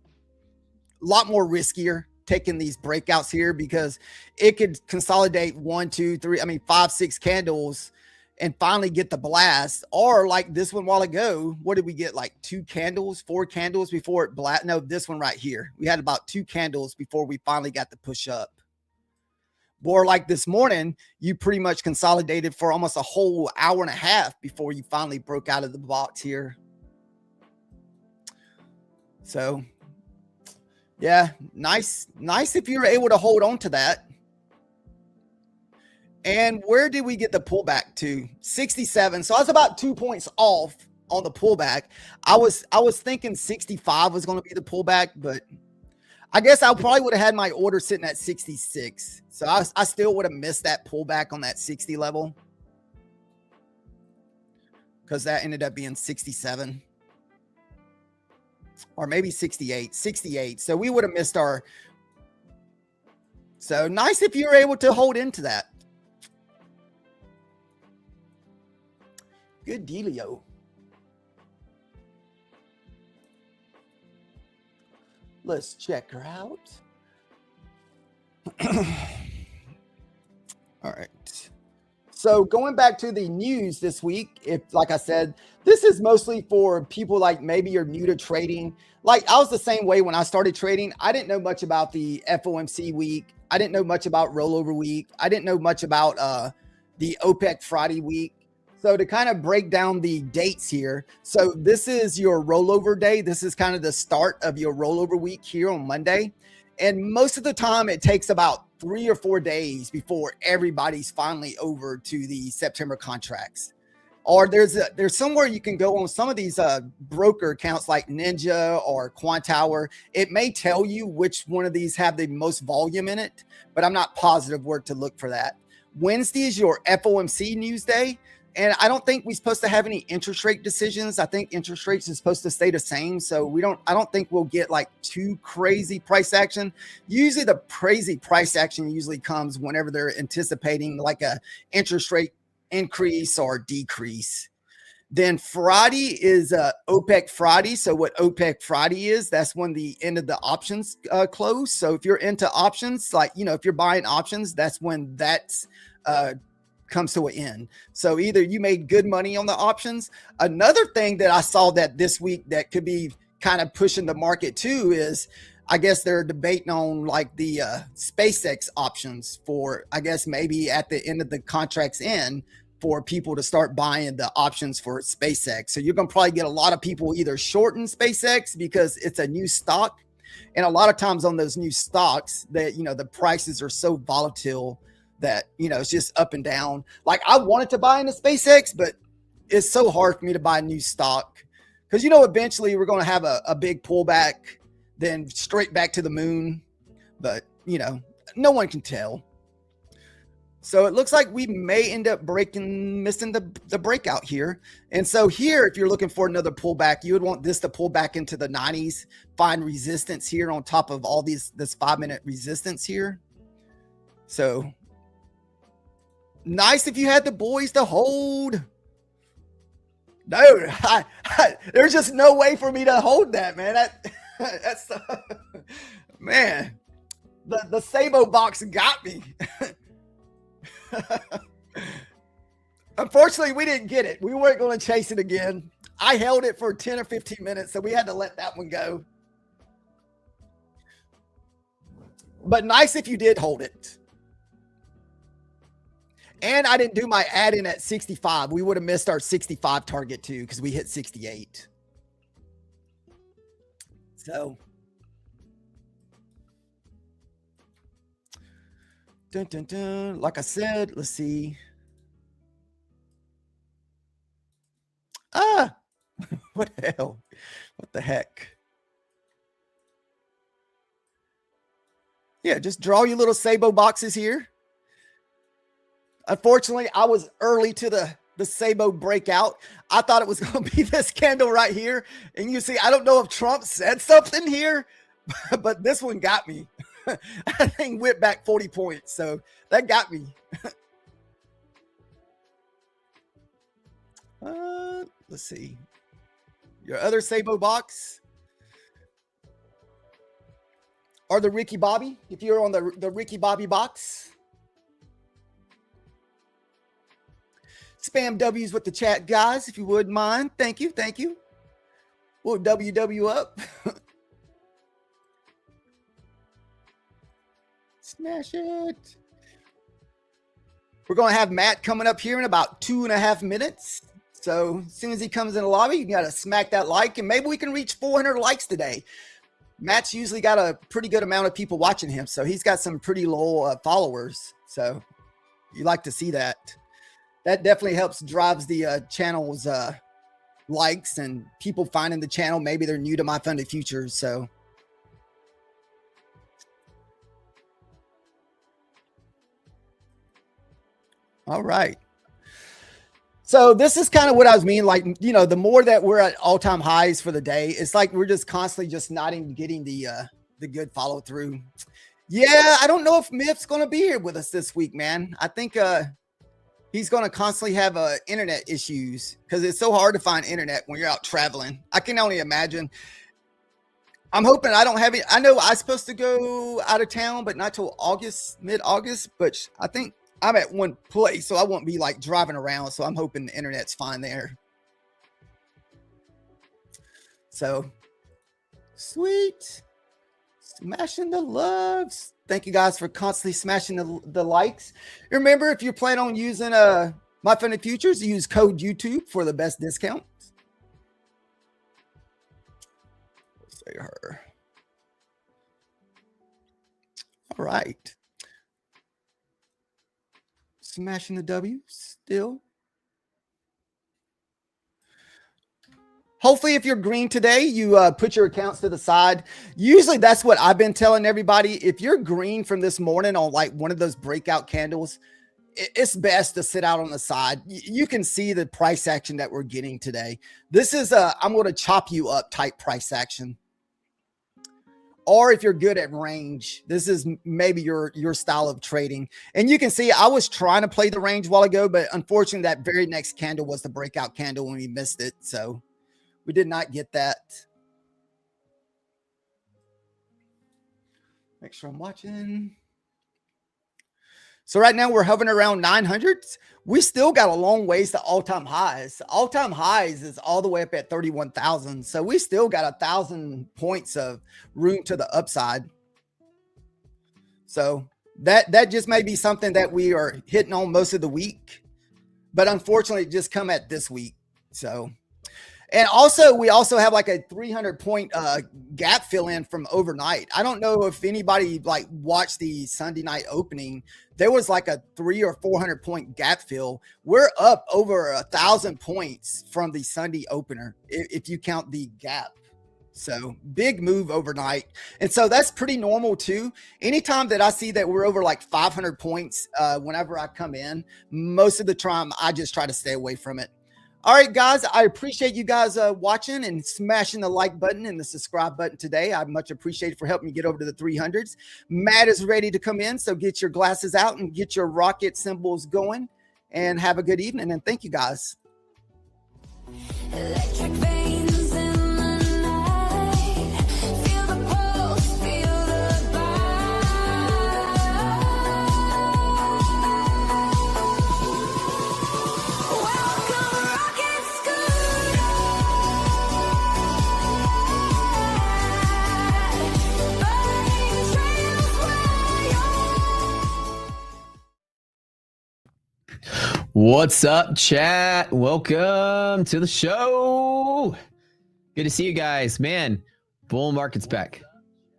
a lot more riskier taking these breakouts here because it could consolidate 1, 2, 3, I mean, 5, 6 candles and finally get the blast. Or like this one a while ago, what did we get? Like 2 candles, 4 candles before it blast? No, this one right here. We had about 2 candles before we finally got the push up. Or like this morning, you pretty much consolidated for almost a whole hour and a half before you finally broke out of the box here. So, yeah, nice if you're able to hold on to that. And where did we get the pullback to? 67. So I was about 2 points off on the pullback. I was thinking 65 was going to be the pullback, but I guess I probably would have had my order sitting at 66. So I still would have missed that pullback on that 60 level, because that ended up being 67 or maybe 68. So we would have missed our. So nice if you're able to hold into that. Good dealio. Let's check her out. All right. So going back to the news this week, if, like I said, this is mostly for people like maybe you're new to trading. Like I was the same way when I started trading. I didn't know much about the FOMC week. I didn't know much about rollover week. I didn't know much about the OPEC Friday week. So to kind of break down the dates here. So this is your rollover day. This is kind of the start of your rollover week here on Monday. And most of the time it takes about 3 or 4 days before everybody's finally over to the September contracts. Or there's somewhere you can go on some of these broker accounts like Ninja or Quantower. It may tell you which one of these have the most volume in it, but I'm not positive where to look for that. Wednesday is your FOMC news day. And I don't think we're supposed to have any interest rate decisions. I think interest rates is supposed to stay the same. So I don't think we'll get like too crazy price action. Usually the crazy price action usually comes whenever they're anticipating like a interest rate increase or decrease. Then Friday is OPEC Friday. So what OPEC Friday is, that's when the end of the options close. So if you're into options, like, you know, if you're buying options, that's when that's comes to an end. So either you made good money on the options. Another thing that I saw that this week that could be kind of pushing the market too is, I guess they're debating on like the SpaceX options for, I guess maybe at the end of the contract's end, for people to start buying the options for SpaceX. So you're going to probably get a lot of people either shorting SpaceX because it's a new stock. And a lot of times on those new stocks that, you know, the prices are so volatile that, you know, it's just up and down. Like I wanted to buy into SpaceX, but it's so hard for me to buy a new stock because, you know, eventually we're going to have a big pullback, then straight back to the moon. But, you know, no one can tell. So it looks like we may end up missing the breakout here. And so here, if you're looking for another pullback, you would want this to pull back into the 90s, find resistance here on top of all this 5-minute resistance here. So nice if you had the boys to hold. No, there's just no way for me to hold that, man. That's man, the Sabo box got me. Unfortunately, we didn't get it. We weren't going to chase it again. I held it for 10 or 15 minutes, so we had to let that one go. But nice if you did hold it. And I didn't do my add-in at 65. We would have missed our 65 target too because we hit 68. So dun, dun, dun. Like I said, let's see. What the hell? What the heck? Yeah, just draw your little Sabo boxes here. Unfortunately, I was early to the Sabo breakout. I thought it was going to be this candle right here. And you see, I don't know if Trump said something here, but this one got me. I think whipped back 40 points. So that got me. Let's see. Your other Sabo box. Or the Ricky Bobby, if you're on the Ricky Bobby box. Spam W's with the chat, guys, if you wouldn't mind. Thank you. Thank you. We'll WW up. Smash it. We're going to have Matt coming up here in about 2.5 minutes. So as soon as he comes in the lobby, you got to smack that like, and maybe we can reach 400 likes today. Matt's usually got a pretty good amount of people watching him, so he's got some pretty low followers. So you like to see that. That definitely helps drives the channel's likes and people finding the channel. Maybe they're new to MyFundedFutures. So all right. So this is kind of what I was meaning. Like, you know, the more that we're at all-time highs for the day, it's like we're just constantly just not even getting the good follow through. Yeah, I don't know if Myth's going to be here with us this week, man. I think he's going to constantly have internet issues because it's so hard to find internet when you're out traveling. I can only imagine. I'm hoping I don't have it. I know I'm supposed to go out of town, but not till August, mid-August. But I think I'm at one place, so I won't be like driving around. So I'm hoping the internet's fine there. So sweet. Smashing the loves. Thank you guys for constantly smashing the likes. Remember, if you plan on using MyFundedFutures, use code YouTube for the best discount. Let's say her. All right. Smashing the W still. Hopefully, if you're green today, you put your accounts to the side. Usually, that's what I've been telling everybody. If you're green from this morning on like one of those breakout candles, it's best to sit out on the side. You can see the price action that we're getting today. This is I'm going to chop you up type price action. or if you're good at range, this is maybe your style of trading. And you can see I was trying to play the range a while ago, but unfortunately that very next candle was the breakout candle when we missed it. So we did not get that. Make sure I'm watching. So right now we're hovering around 900s. We still got a long ways to all-time highs. All-time highs is all the way up at 31,000. So we still got 1,000 points of room to the upside. So that just may be something that we are hitting on most of the week, but unfortunately it just come at this week. So, and also we also have like a 300 point gap fill in from overnight. I don't know if anybody like watched the Sunday night opening. There was like a 300 or 400 point gap fill. We're up over 1,000 points from the Sunday opener if you count the gap. So big move overnight. And so that's pretty normal too. Anytime that I see that we're over like 500 points, whenever I come in, most of the time I just try to stay away from it. All right, guys, I appreciate you guys watching and smashing the like button and the subscribe button today. I much appreciate it for helping me get over to the 300s. Matt is ready to come in, so get your glasses out and get your rocket symbols going, and have a good evening, and thank you, guys. Electric veins in the night. Feel the pulse, feel the vibe. Welcome, rocket scooter. Burning trails where you're. What's up, chat? Welcome to the show. Good to see you guys. Man, bull market's back.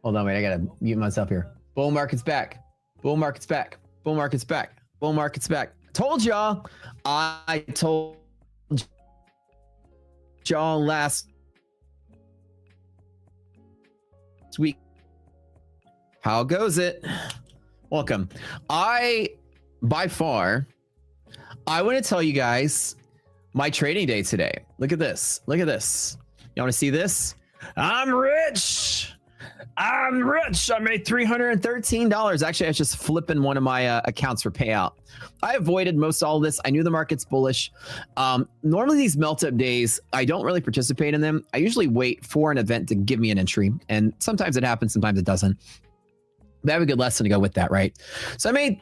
Hold on, wait, I gotta mute myself here. Bull market's back. Bull market's back. Bull market's back. Bull market's back. Told y'all. I told y'all last week. How goes it? Welcome. By far, I want to tell you guys my trading day today. Look at this. Look at this. You want to see this? I'm rich. I'm rich. I made $313. Actually, I was just flipping one of my accounts for payout. I avoided most all of this. I knew the market's bullish. Normally, these melt-up days, I don't really participate in them. I usually wait for an event to give me an entry. And sometimes it happens, sometimes it doesn't. But I have a good lesson to go with that, right? So I made,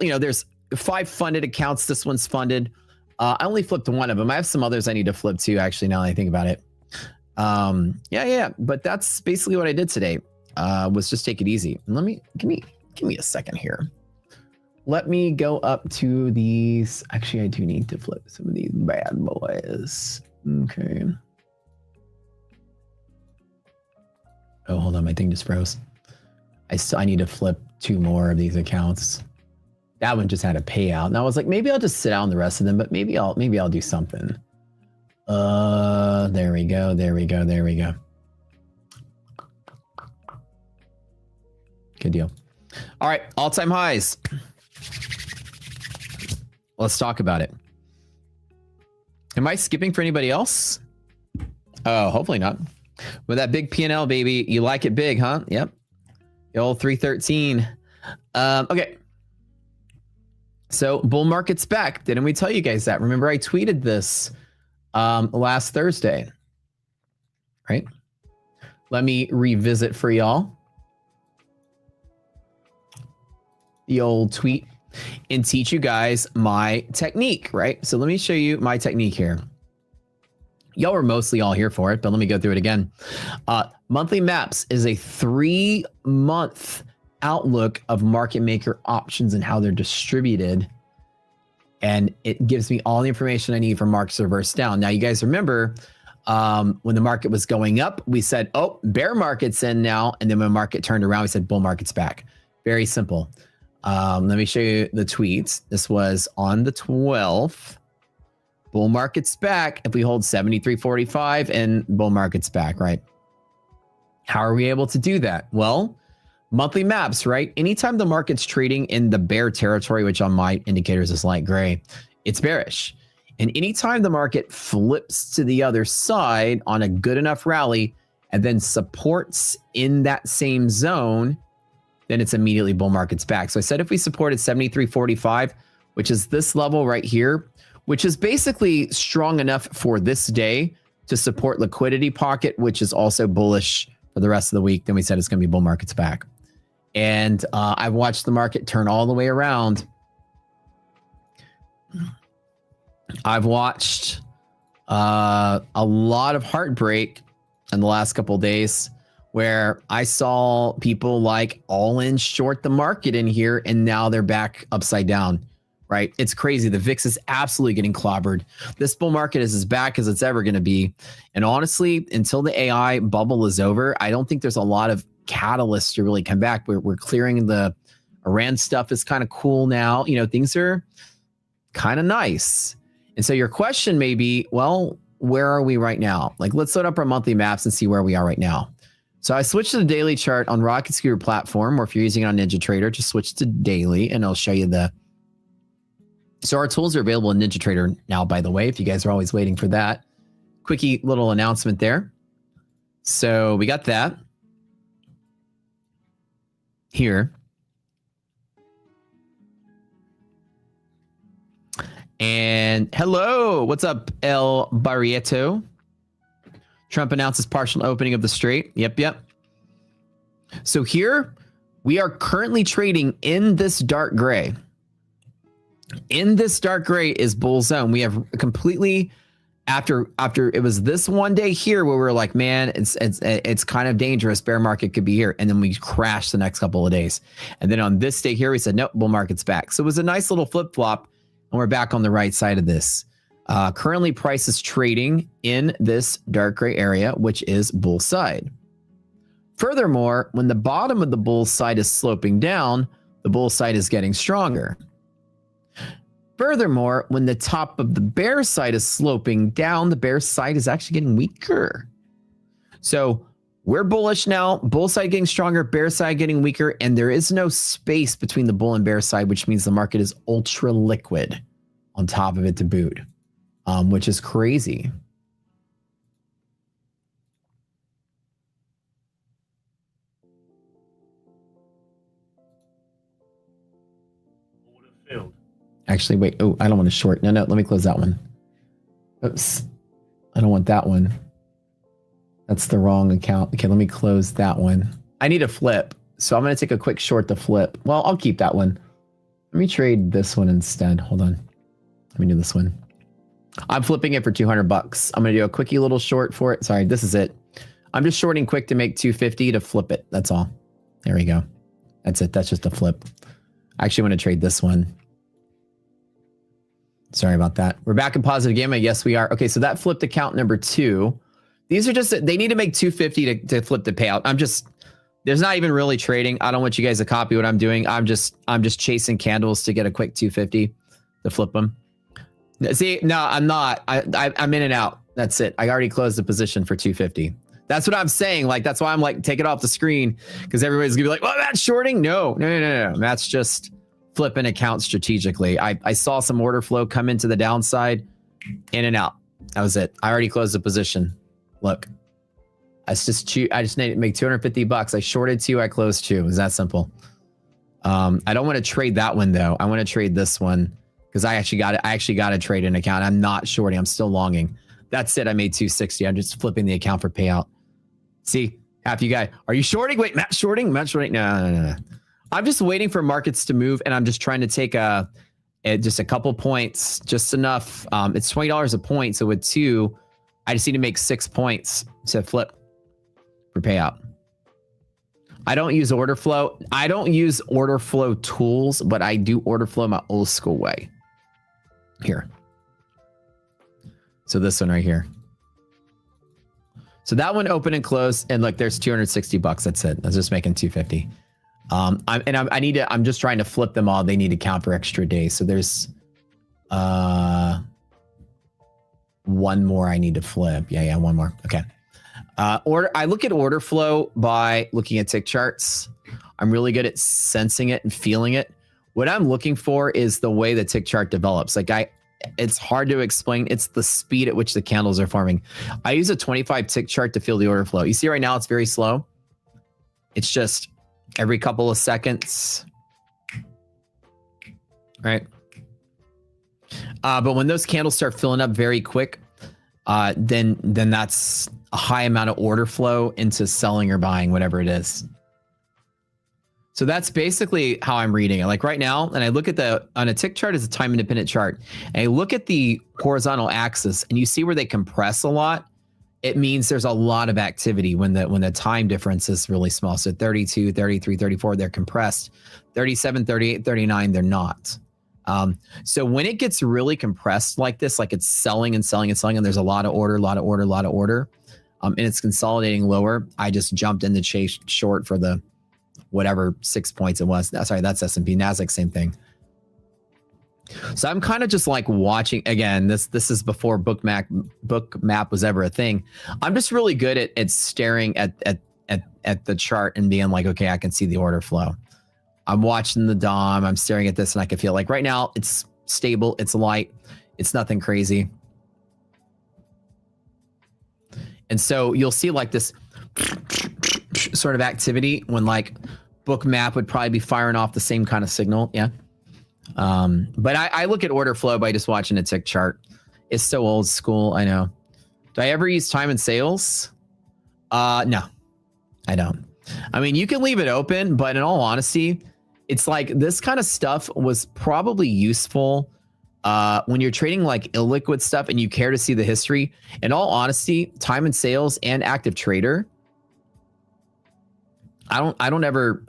there's 5 funded accounts. This one's funded. I only flipped one of them. I have some others I need to flip too, actually, now that I think about it. Yeah. But that's basically what I did today. Was just take it easy. And give me a second here. Let me go up to these. Actually, I do need to flip some of these bad boys. Okay. Oh, hold on. My thing just froze. I need to flip 2 more of these accounts. That one just had a payout. And I was like, maybe I'll just sit out on the rest of them, but maybe I'll do something. There we go. Good deal. All right, all-time highs. Let's talk about it. Am I skipping for anybody else? Oh, hopefully not. With that big P&L, baby, you like it big, huh? Yep. The old 313. Okay. So bull market's back. Didn't we tell you guys that? Remember, I tweeted this last Thursday, right? Let me revisit for y'all the old tweet and teach you guys my technique, right? So let me show you my technique here. Y'all were mostly all here for it, but let me go through it again. Monthly maps is a 3-month outlook of market maker options and how they're distributed. And it gives me all the information I need for markets to reverse down. Now, you guys remember when the market was going up, we said, oh, bear market's in now. And then when the market turned around, we said, bull market's back. Very simple. Let me show you the tweets. This was on the 12th. Bull market's back if we hold 73.45 and bull market's back, right? How are we able to do that? Well, monthly maps, right? Anytime the market's trading in the bear territory, which on my indicators is light gray, it's bearish. And anytime the market flips to the other side on a good enough rally and then supports in that same zone, then it's immediately bull market's back. So I said if we supported 73.45, which is this level right here, which is basically strong enough for this day to support liquidity pocket, which is also bullish for the rest of the week, then we said it's going to be bull market's back. And I've watched the market turn all the way around. I've watched a lot of heartbreak in the last couple of days where I saw people like all in short the market in here, and now they're back upside down, right? It's crazy. The VIX is absolutely getting clobbered. This bull market is as back as it's ever going to be. And honestly, until the AI bubble is over, I don't think there's a lot of catalysts to really come back. We're clearing the Iran stuff is kind of cool now. You know, things are kind of nice. And so your question may be, well, where are we right now? Like, let's load up our monthly maps and see where we are right now. So I switched to the daily chart on Rocket Scooter platform, or if you're using it on NinjaTrader, just switch to daily and I'll show you so our tools are available in NinjaTrader now, by the way, if you guys are always waiting for that. Quickie little announcement there. So we got that here. And hello, what's up, El Barrieto? Trump announces partial opening of the strait. Yep. So here we are currently trading in this dark gray. In this dark gray is bull zone. We have completely after it was this one day here where we were like, man, it's kind of dangerous. Bear market could be here, and then we crashed the next couple of days. And then on this day here, we said, nope, bull market's back. So it was a nice little flip flop, and we're back on the right side of this. Currently, price is trading in this dark gray area, which is bull side. Furthermore, when the bottom of the bull side is sloping down, the bull side is getting stronger. Furthermore, when the top of the bear side is sloping down, the bear side is actually getting weaker. So we're bullish now, bull side getting stronger, bear side getting weaker, and there is no space between the bull and bear side, which means the market is ultra liquid on top of it to boot. Which is crazy. Actually, wait. Oh, I don't want to short. No, let me close that one. Oops. I don't want that one. That's the wrong account. Okay, let me close that one. I need a flip. So I'm going to take a quick short to flip. Well, I'll keep that one. Let me trade this one instead. Hold on. Let me do this one. I'm flipping it for 200 bucks. I'm going to do a quickie little short for it. Sorry, this is it. I'm just shorting quick to make 250 to flip it. That's all. There we go. That's it. That's just a flip. I actually want to trade this one. Sorry about that. We're back in positive gamma. Yes, we are. Okay, so that flipped account number 2. These are just, they need to make 250 to flip the payout. There's not even really trading. I don't want you guys to copy what I'm doing. I'm just chasing candles to get a quick 250 to flip them. See, no, I'm not. I'm in and out. That's it. I already closed the position for 250. That's what I'm saying. Like, that's why I'm like, take it off the screen, because everybody's gonna be like, well, that's shorting. No. That's just flipping accounts strategically. I saw some order flow come into the downside, in and out. That was it. I already closed the position. Look, I just need to make 250 bucks. I shorted 2. I closed 2. It was that simple. I don't want to trade that one though. I want to trade this one, because I actually got to trade an account. I'm not shorting. I'm still longing. That's it. I made 260. I'm just flipping the account for payout. See, half you guys, are you shorting? Wait, Matt shorting? No. I'm just waiting for markets to move, and I'm just trying to take just a couple points, just enough. It's $20 a point. So with 2, I just need to make 6 points to flip for payout. I don't use order flow. I don't use order flow tools, but I do order flow my old school way. Here. So this one right here. So that one open and close, and look, there's 260 bucks. That's it. I was just making 250. I'm just trying to flip them all. They need to count for extra days. So there's one more I need to flip. Yeah, one more. Okay. I look at order flow by looking at tick charts. I'm really good at sensing it and feeling it. What I'm looking for is the way the tick chart develops. Like it's hard to explain. It's the speed at which the candles are forming. I use a 25 tick chart to feel the order flow. You see right now it's very slow. It's just every couple of seconds, right? But when those candles start filling up very quick, then that's a high amount of order flow into selling or buying, whatever it is. So that's basically how I'm reading it. Like right now, and I look at on a tick chart is a time independent chart. And I look at the horizontal axis and you see where they compress a lot. It means there's a lot of activity when the time difference is really small. So 32, 33, 34, they're compressed. 37, 38, 39, they're not. So when it gets really compressed like this, like it's selling and selling and selling, and there's a lot of order, and it's consolidating lower, I just jumped in the chase short for the whatever 6 points it was. Sorry, that's S&P. Nasdaq, same thing. So I'm kind of just like watching. Again, this is before Bookmap was ever a thing. I'm just really good at staring at the chart and being like, okay, I can see the order flow. I'm watching the DOM. I'm staring at this and I can feel like right now it's stable. It's light. It's nothing crazy. And so you'll see like this sort of activity when like Bookmap would probably be firing off the same kind of signal. Yeah. But I look at order flow by just watching a tick chart. It's so old school. I know. Do I ever use time and sales? No, I don't. I mean, you can leave it open, but in all honesty, it's like this kind of stuff was probably useful when you're trading like illiquid stuff and you care to see the history. In all honesty, time and sales and active trader, I don't ever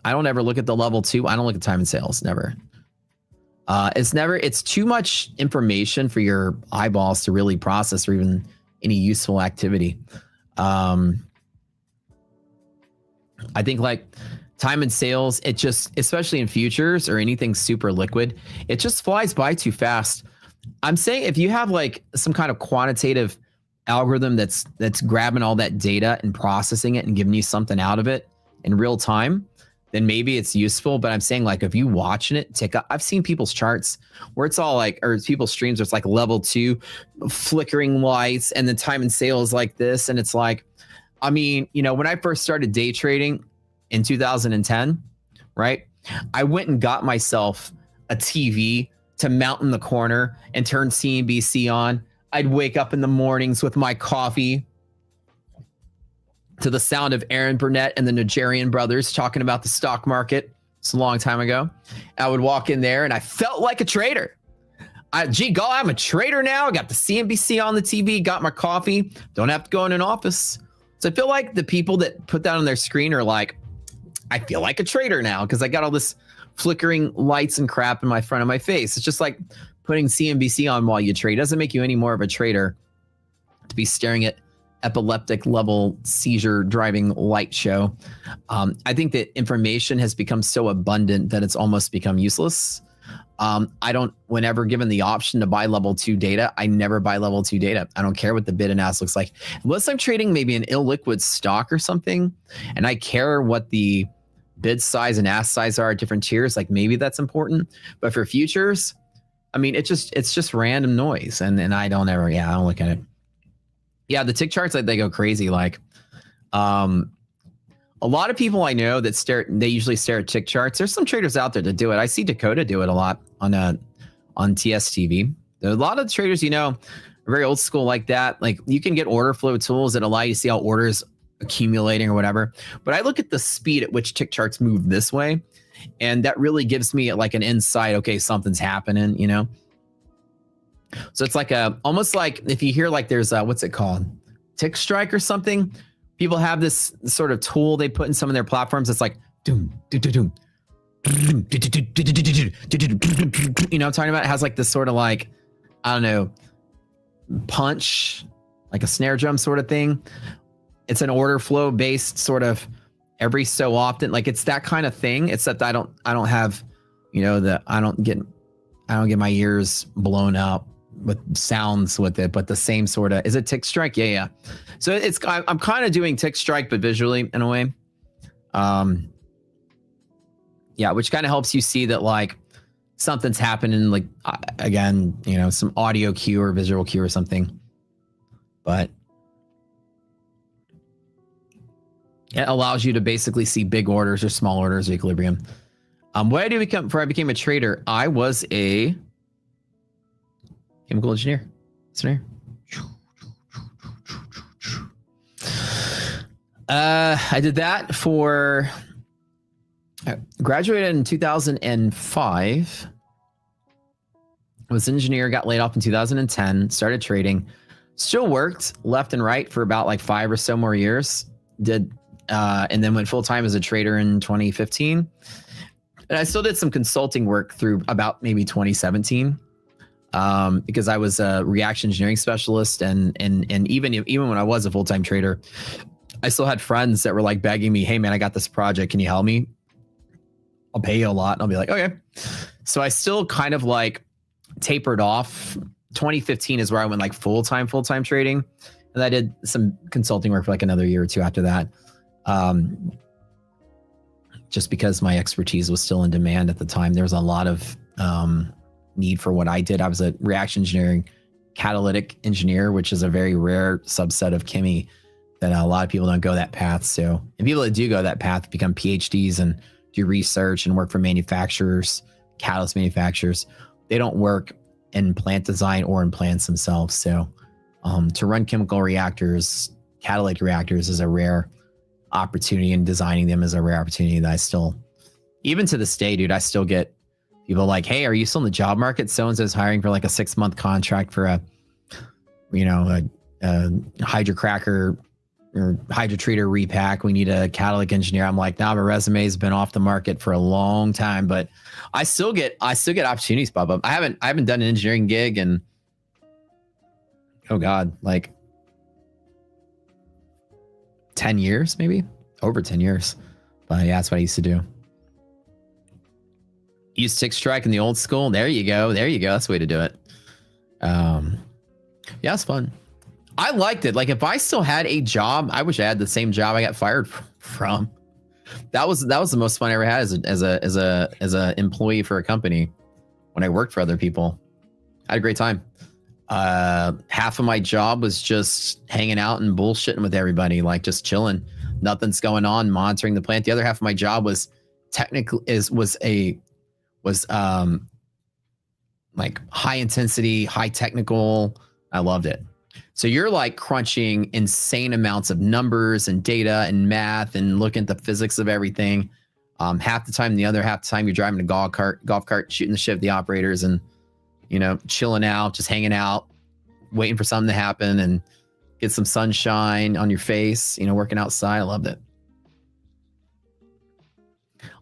look at the level 2. I don't look at time and sales, never. It's too much information for your eyeballs to really process or even any useful activity. I think like time and sales, it just, especially in futures or anything super liquid, it just flies by too fast. I'm saying if you have like some kind of quantitative algorithm that's grabbing all that data and processing it and giving you something out of it in real time, then maybe it's useful. But I'm saying like if you watching it tick up, I've seen people's charts where it's all like, or people's streams where it's like level 2 flickering lights and the time and sales like this. And it's like, I mean, you know, when I first started day trading in 2010, right? I went and got myself a TV to mount in the corner and turn CNBC on. I'd wake up in the mornings with my coffee to the sound of Aaron Burnett and the Nigerian brothers talking about the stock market. It's a long time ago. I would walk in there and I felt like a trader. I'm a trader now. I got the CNBC on the TV, got my coffee, don't have to go in an office. So I feel like the people that put that on their screen are like, I feel like a trader now because I got all this flickering lights and crap in my front of my face. It's just like putting CNBC on while you trade. It doesn't make you any more of a trader to be staring at epileptic level seizure driving light show. I think that information has become so abundant that it's almost become useless. Whenever given the option to buy level 2 data, I never buy level 2 data. I don't care what the bid and ask looks like. Unless I'm trading maybe an illiquid stock or something, and I care what the bid size and ask size are at different tiers, like maybe that's important. But for futures, I mean, it's just random noise. And I don't look at it. Yeah, the tick charts, like they go crazy. Like a lot of people I know that they usually stare at tick charts. There's some traders out there that do it. I see Dakota do it a lot on TSTV. There are a lot of traders, are very old school like that. Like you can get order flow tools that allow you to see how orders accumulating or whatever. But I look at the speed at which tick charts move this way, and that really gives me like an insight. Okay, something's happening, So it's like almost like if you hear like there's what's it called? Tick strike or something. People have this sort of tool they put in some of their platforms. It's like doom, doom, doom, doom. You know what I'm talking about? It has like this sort of like, I don't know, punch, like a snare drum sort of thing. It's an order flow based sort of every so often. Like it's that kind of thing, except I don't have, I don't get my ears blown out with sounds with it, but the same sort of, is it tick strike? Yeah. So I'm kind of doing tick strike, but visually in a way. Yeah, which kind of helps you see that like something's happening, like again, you know, some audio cue or visual cue or something. But it allows you to basically see big orders or small orders, equilibrium. What I did before I became a trader, I was a chemical engineer. I did that for, I graduated in 2005. I was an engineer, got laid off in 2010, started trading, still worked left and right for about like 5 or so more years. And then went full-time as a trader in 2015. And I still did some consulting work through about maybe 2017. Because I was a reaction engineering specialist, and even when I was a full-time trader, I still had friends that were like begging me, "Hey man, I got this project. Can you help me? I'll pay you a lot." And I'll be like, "Okay." So I still kind of like tapered off. 2015 is where I went like full-time trading, and I did some consulting work for like another year or two after that. Just because my expertise was still in demand at the time, there was a lot of need for what I did. I was a reaction engineering catalytic engineer, which is a very rare subset of chemi that a lot of people don't go that path. So, and people that do go that path become PhDs and do research and work for manufacturers, catalyst manufacturers. They don't work in plant design or in plants themselves. So to run chemical reactors, catalytic reactors is a rare opportunity, and designing them is a rare opportunity that I still, even to this day, dude, I still get people like, "Hey, are you still in the job market? So-and-so's hiring for like a 6-month contract for a hydrocracker or hydrotreater repack. We need a catalytic engineer." I'm like, "Nah, my resume's been off the market for a long time," but I still get opportunities pop up. I haven't done an engineering gig in, oh God, like 10 years, maybe over 10 years. But yeah, that's what I used to do. Use tick strike in the old school. There you go. That's the way to do it. Yeah, it's fun. I liked it. Like if I still had a job, I wish I had the same job I got fired from. That was the most fun I ever had as a employee for a company when I worked for other people. I had a great time. Half of my job was just hanging out and bullshitting with everybody, like just chilling. Nothing's going on, monitoring the plant. The other half of my job was like high intensity, high technical. I loved it. So you're like crunching insane amounts of numbers and data and math and looking at the physics of everything. Half the time, the other half the time, you're driving a golf cart, shooting the shit at the operators and, you know, chilling out, just hanging out, waiting for something to happen and get some sunshine on your face, you know, working outside. I loved it.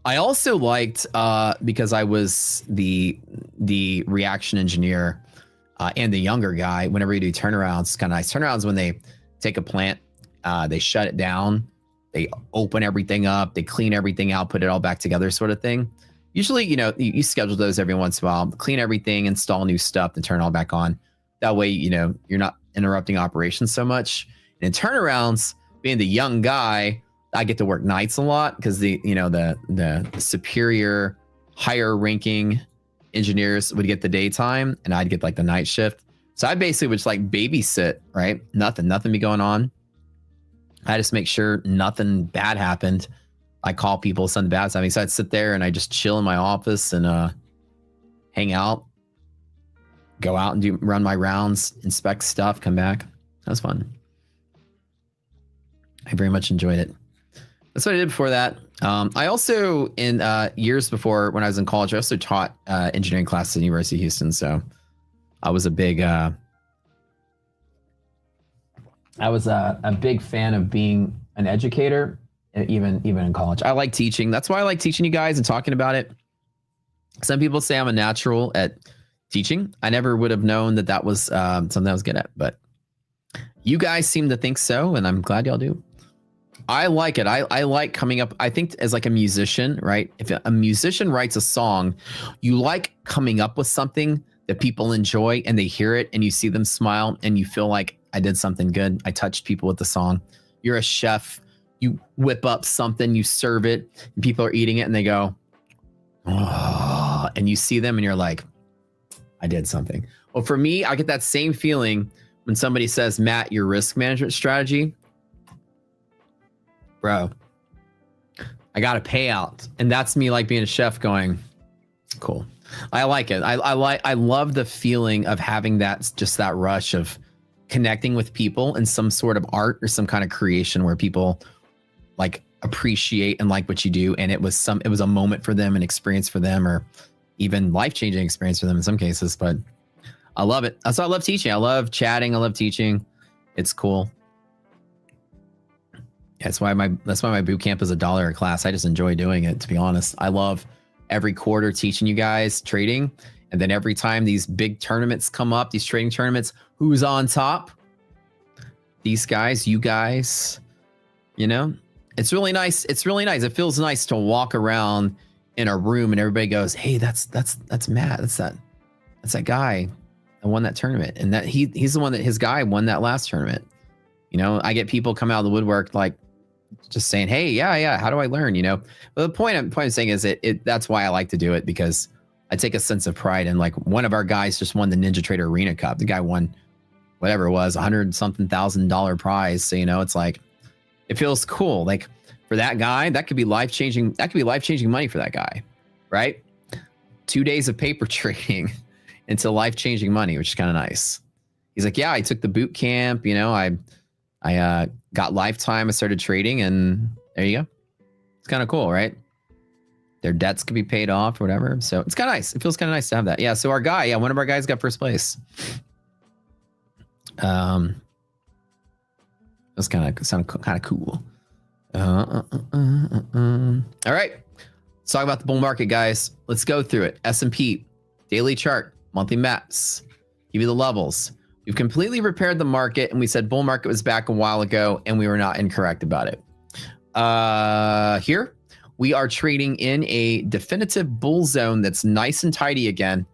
I also liked, because I was the reaction engineer and the younger guy, whenever you do turnarounds, it's kind of nice. Turnarounds when they take a plant, they shut it down, they open everything up, they clean everything out, put it all back together sort of thing. Usually, you know, you schedule those every once in a while, clean everything, install new stuff, then turn it all back on. That way, you know, you're not interrupting operations so much. And in turnarounds, being the young guy, I get to work nights a lot because the superior, higher ranking engineers would get the daytime and I'd get like the night shift. So I basically would just like babysit, right? Nothing be going on. I just make sure nothing bad happened. I call people, something bad's happening. So I'd sit there and I just chill in my office and hang out, go out and run my rounds, inspect stuff, come back. That was fun. I very much enjoyed it. That's what I did before that. I also, in years before when I was in college, I also taught engineering classes at the University of Houston. So I was a big fan of being an educator, even in college. I like teaching. That's why I like teaching you guys and talking about it. Some people say I'm a natural at teaching. I never would have known that was something I was good at, but you guys seem to think so, and I'm glad y'all do. I like it. I like coming up. I think as like a musician, right? If a musician writes a song, you like coming up with something that people enjoy and they hear it and you see them smile and you feel like I did something good. I touched people with the song. You're a chef. You whip up something, you serve it, and people are eating it and they go, oh, out and you see them and you're like, I did something. Well, for me, I get that same feeling when somebody says, Matt, your risk management strategy, bro, I got a payout. And that's me like being a chef going, cool. I like it. I love the feeling of having that, just that rush of connecting with people in some sort of art or some kind of creation where people like appreciate and like what you do. And it was a moment for them, an experience for them, or even life-changing experience for them in some cases. But I love it. That's why I love teaching. I love chatting. I love teaching. It's cool. That's why my boot camp is $1 a class. I just enjoy doing it, to be honest. I love every quarter teaching you guys trading. And then every time these big tournaments come up, these trading tournaments, who's on top? These guys, you guys, you know, it's really nice. It's really nice. It feels nice to walk around in a room and everybody goes, hey, that's Matt. That's that guy that won that tournament. And that he's the one that his guy won that last tournament. You know, I get people come out of the woodwork like just saying, hey, yeah, how do I learn? You know, but the point I'm saying is that's why I like to do it, because I take a sense of pride. And like one of our guys just won the Ninja Trader Arena Cup. The guy won whatever it was, $100-something thousand prize. So, you know, it's like, it feels cool. Like for that guy, that could be life-changing. That could be life-changing money for that guy, right? 2 days of paper trading into life-changing money, which is kind of nice. He's like, yeah, I took the boot camp. You know, I got lifetime. I started trading, and there you go. It's kind of cool, right? Their debts could be paid off or whatever. So it's kind of nice. It feels kind of nice to have that. Yeah. So our guy, one of our guys got first place. That's sound kind of cool. All right. Let's talk about the bull market, guys. Let's go through it. S&P, daily chart, monthly maps, give you the levels. We've completely repaired the market, and we said bull market was back a while ago, and we were not incorrect about it. Here, we are trading in a definitive bull zone that's nice and tidy again.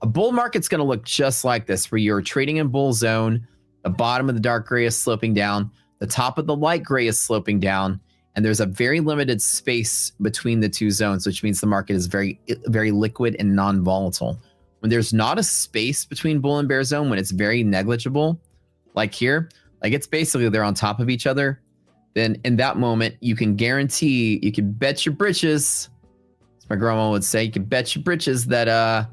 A bull market's going to look just like this, where you're trading in bull zone. The bottom of the dark gray is sloping down. The top of the light gray is sloping down. And there's a very limited space between the two zones, which means the market is very, very liquid and non-volatile. When there's not a space between bull and bear zone, when it's very negligible, like here, like it's basically they're on top of each other, then in that moment, you can guarantee, you can bet your britches, as my grandma would say, you can bet your britches that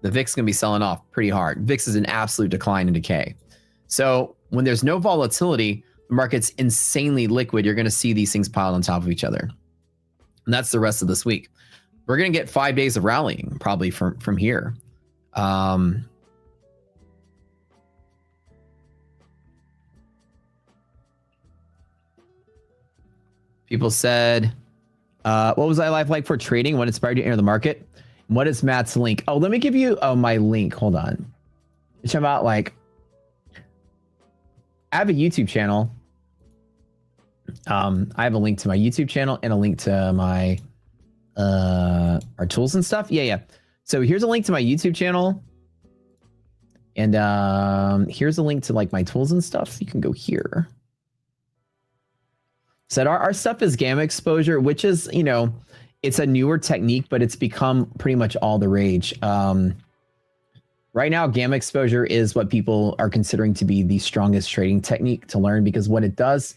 the VIX is going to be selling off pretty hard. VIX is in absolute decline and decay. So when there's no volatility, the market's insanely liquid. You're going to see these things piled on top of each other. And that's the rest of this week. We're going to get 5 days of rallying probably from here. People said, what was I like for trading? What inspired you to enter the market? What is Matt's link? Oh, let me give you my link. Hold on. It's about like, I have a YouTube channel. I have a link to my YouTube channel and a link to my our tools and stuff. Yeah. So here's a link to my YouTube channel. And here's a link to like my tools and stuff. You can go here. So our stuff is gamma exposure, which is, you know, it's a newer technique, but it's become pretty much all the rage. Right now, gamma exposure is what people are considering to be the strongest trading technique to learn, because what it does,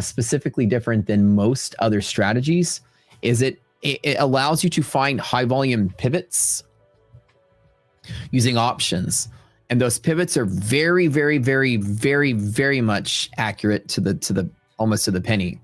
specifically different than most other strategies, is it allows you to find high volume pivots using options. And those pivots are very, very, very, very, very much accurate to the almost to the penny.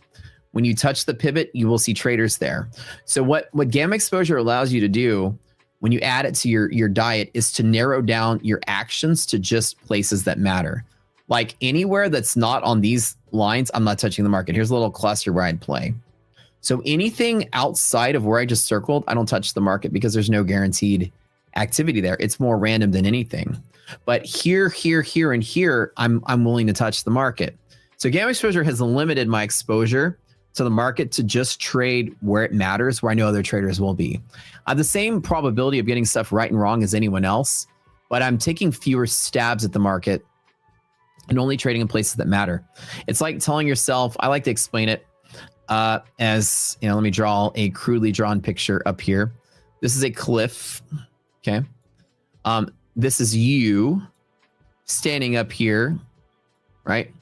When you touch the pivot, you will see traders there. So what gamma exposure allows you to do when you add it to your diet is to narrow down your actions to just places that matter. Like anywhere that's not on these lines, I'm not touching the market. Here's a little cluster where I'd play. So anything outside of where I just circled, I don't touch the market because there's no guaranteed activity there. It's more random than anything. But here, and here, I'm willing to touch the market. So gamma exposure has limited my exposure to the market to just trade where it matters, where I know other traders will be. I have the same probability of getting stuff right and wrong as anyone else, but I'm taking fewer stabs at the market and only trading in places that matter. It's like telling yourself, I like to explain it as, you know, let me draw a crudely drawn picture up here. This is a cliff. Okay. This is you standing up here, right?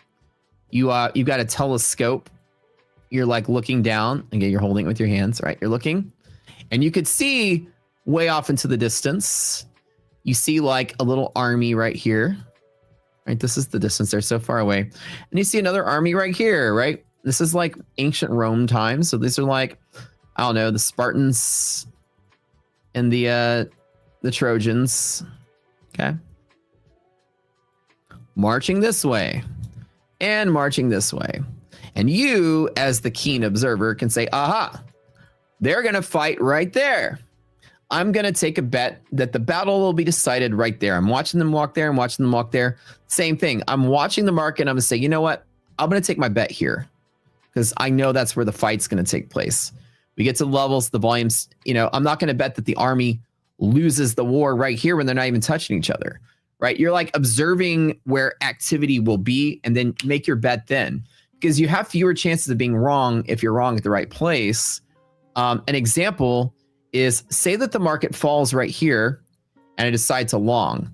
You've got a telescope. You're like looking down. Again, you're holding it with your hands, right? You're looking, and you could see way off into the distance. You see like a little army right here, right? This is the distance. They're so far away. And you see another army right here, right? This is like ancient Rome times. So these are like, I don't know, the Spartans and the Trojans. Okay. Marching this way and marching this way. And you, as the keen observer, can say, aha, they're going to fight right there. I'm going to take a bet that the battle will be decided right there. I'm watching them walk there. I'm watching them walk there. Same thing. I'm watching the market. And I'm going to say, you know what? I'm going to take my bet here because I know that's where the fight's going to take place. We get to the levels, the volumes. You know, I'm not going to bet that the army loses the war right here when they're not even touching each other, right? You're like observing where activity will be and then make your bet then, because you have fewer chances of being wrong if you're wrong at the right place. An example is, say that the market falls right here and I decide to long,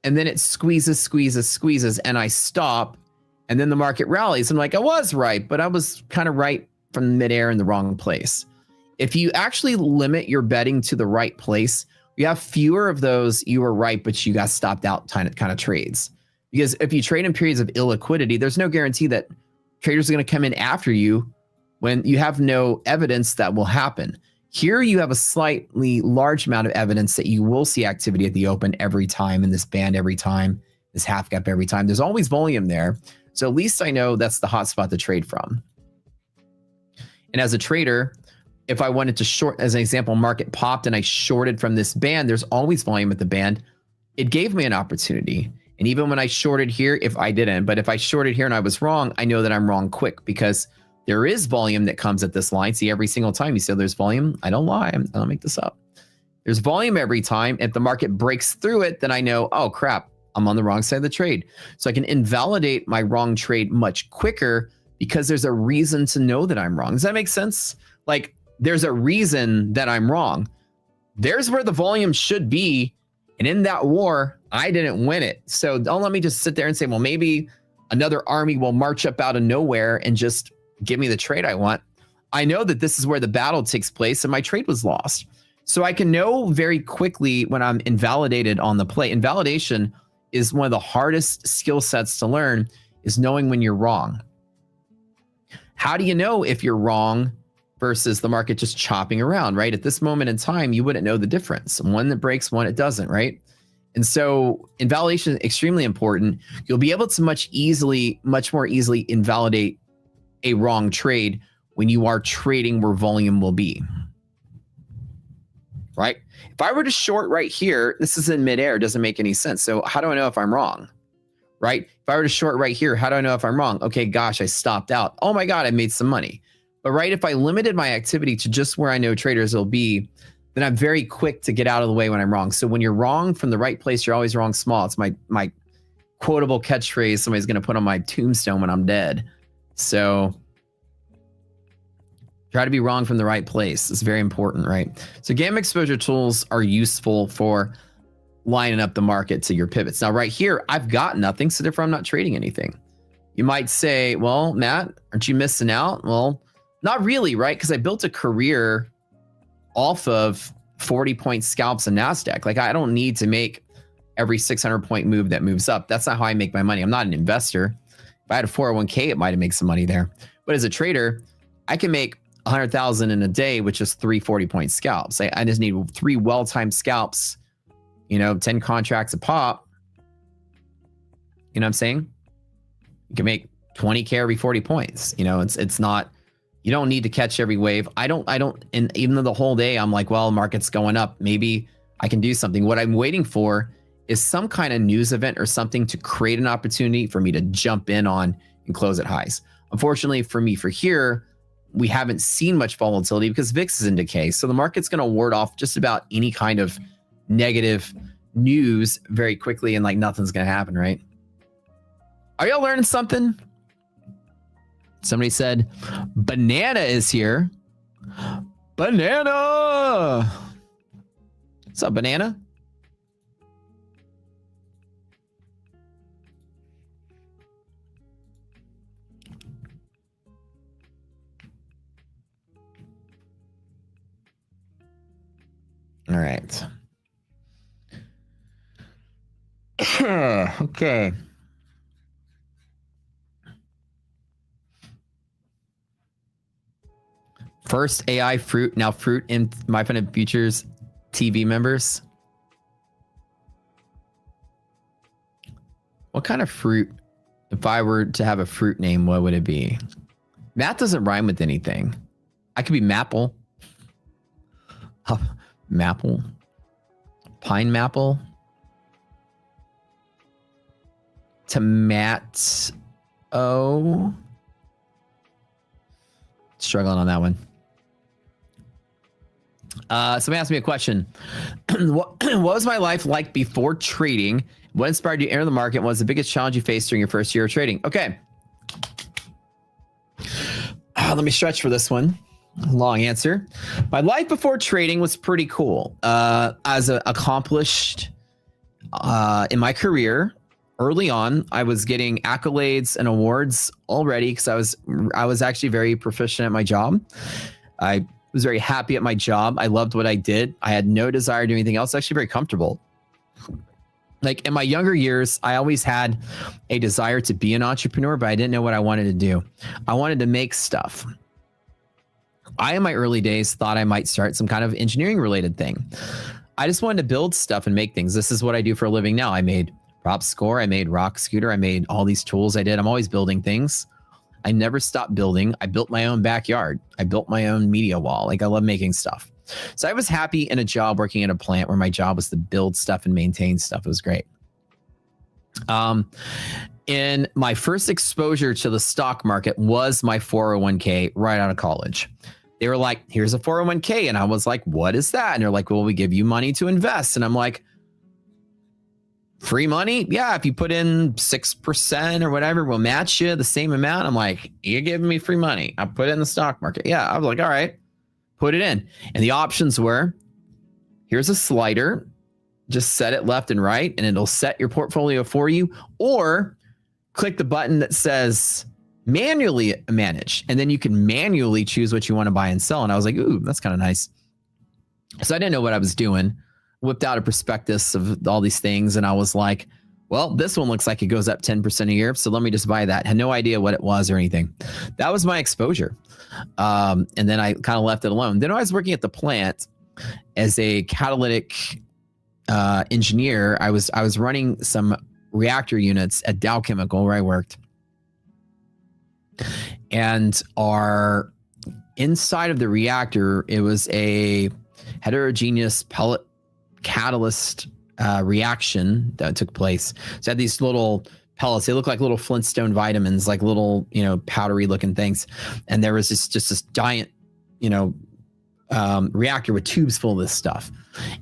and then it squeezes, and I stop, and then the market rallies. I'm like, I was right, but I was kind of right from midair in the wrong place. If you actually limit your betting to the right place, you have fewer of those you were right, but you got stopped out kind of trades. Because if you trade in periods of illiquidity, there's no guarantee that traders are going to come in after you when you have no evidence that will happen. Here you have a slightly large amount of evidence that you will see activity at the open every time, in this band every time, this half gap every time. There's always volume there. So at least I know that's the hot spot to trade from. And as a trader, if I wanted to short, as an example, market popped and I shorted from this band, there's always volume at the band. It gave me an opportunity. And even when I shorted here, if I didn't, but if I shorted here and I was wrong, I know that I'm wrong quick because there is volume that comes at this line. See, every single time you say there's volume, I don't lie. I don't make this up. There's volume every time. If the market breaks through it, then I know, oh crap, I'm on the wrong side of the trade. So I can invalidate my wrong trade much quicker because there's a reason to know that I'm wrong. Does that make sense? Like, there's a reason that I'm wrong. There's where the volume should be. And in that war, I didn't win it. So don't let me just sit there and say, well, maybe another army will march up out of nowhere and just give me the trade I want. I know that this is where the battle takes place and my trade was lost. So I can know very quickly when I'm invalidated on the play. Invalidation is one of the hardest skill sets to learn, is knowing when you're wrong. How do you know if you're wrong versus the market just chopping around, right? At this moment in time, you wouldn't know the difference. One that breaks, one it doesn't, right? And so invalidation is extremely important. You'll be able to much more easily invalidate a wrong trade when you are trading where volume will be, right? If I were to short right here, this is in midair, doesn't make any sense. So how do I know if I'm wrong, right? If I were to short right here, how do I know if I'm wrong? Okay, gosh, I stopped out. Oh my God, I made some money. But right, if I limited my activity to just where I know traders will be, then I'm very quick to get out of the way when I'm wrong. So when you're wrong from the right place, you're always wrong small. It's my quotable catchphrase somebody's going to put on my tombstone when I'm dead. So try to be wrong from the right place. It's very important, right? So gamma exposure tools are useful for lining up the market to your pivots. Now right here, I've got nothing, so therefore I'm not trading anything. You might say, well, Matt, aren't you missing out? Well, not really, right? Because I built a career off of 40-point scalps and NASDAQ. Like, I don't need to make every 600-point move that moves up. That's not how I make my money. I'm not an investor. If I had a 401k, it might have made some money there. But as a trader, I can make 100,000 in a day with just 3 40-point scalps. I just need 3 well-timed scalps, 10 contracts a pop. You know what I'm saying? You can make 20K every 40 points. It's not, you don't need to catch every wave. I don't, and even though the whole day I'm like, well, market's going up, maybe I can do something. What I'm waiting for is some kind of news event or something to create an opportunity for me to jump in on and close at highs. Unfortunately for me, for here, we haven't seen much volatility because VIX is in decay. So the market's going to ward off just about any kind of negative news very quickly, and like nothing's going to happen, right? Are y'all learning something? Somebody said, banana is here. Banana. What's up, Banana? All right. Okay. First AI fruit, now fruit in MyFundedFutures TV members. What kind of fruit? If I were to have a fruit name, what would it be? That doesn't rhyme with anything. I could be Maple. Maple. Pine Maple. Tomato. Struggling on that one. Somebody asked me a question. what was my life like before trading? What inspired you to enter the market? What was the biggest challenge you faced during your first year of trading? Okay. Let me stretch for this one. Long answer. My life before trading was pretty cool. As accomplished in my career, early on, I was getting accolades and awards already because I was actually very proficient at my job. I was very happy at my job. I loved what I did. I had no desire to do anything else. Actually, very comfortable. Like in my younger years, I always had a desire to be an entrepreneur, but I didn't know what I wanted to do. I wanted to make stuff. I, in my early days, thought I might start some kind of engineering related thing. I just wanted to build stuff and make things. This is what I do for a living now. I made Prop Score. I made Rock Scooter. I made all these tools I did. I'm always building things. I never stopped building. I built my own backyard. I built my own media wall. Like I love making stuff. So I was happy in a job working at a plant where my job was to build stuff and maintain stuff. It was great. In my first exposure to the stock market was my 401k right out of college. They were like, here's a 401k. And I was like, what is that? And they're like, well, we give you money to invest. And I'm like, free money? Yeah, if you put in 6% or whatever, we'll match you the same amount. I'm like, you're giving me free money. I put it in the stock market. Yeah, I was like, all right, put it in. And the options were, here's a slider, just set it left and right, and it'll set your portfolio for you. Or click the button that says manually manage, and then you can manually choose what you want to buy and sell. And I was like, ooh, that's kind of nice. So I didn't know what I was doing. Whipped out a prospectus of all these things, and I was like, well, this one looks like it goes up 10% a year, so let me just buy that. Had no idea what it was or anything. That was my exposure. And then I kind of left it alone. Then I was working at the plant as a catalytic engineer. I was running some reactor units at Dow Chemical where I worked. And our inside of the reactor, it was a heterogeneous pellet catalyst reaction that took place. So I had these little pellets. They look like little Flintstone vitamins, like little, powdery looking things. And there was just this giant, reactor with tubes full of this stuff.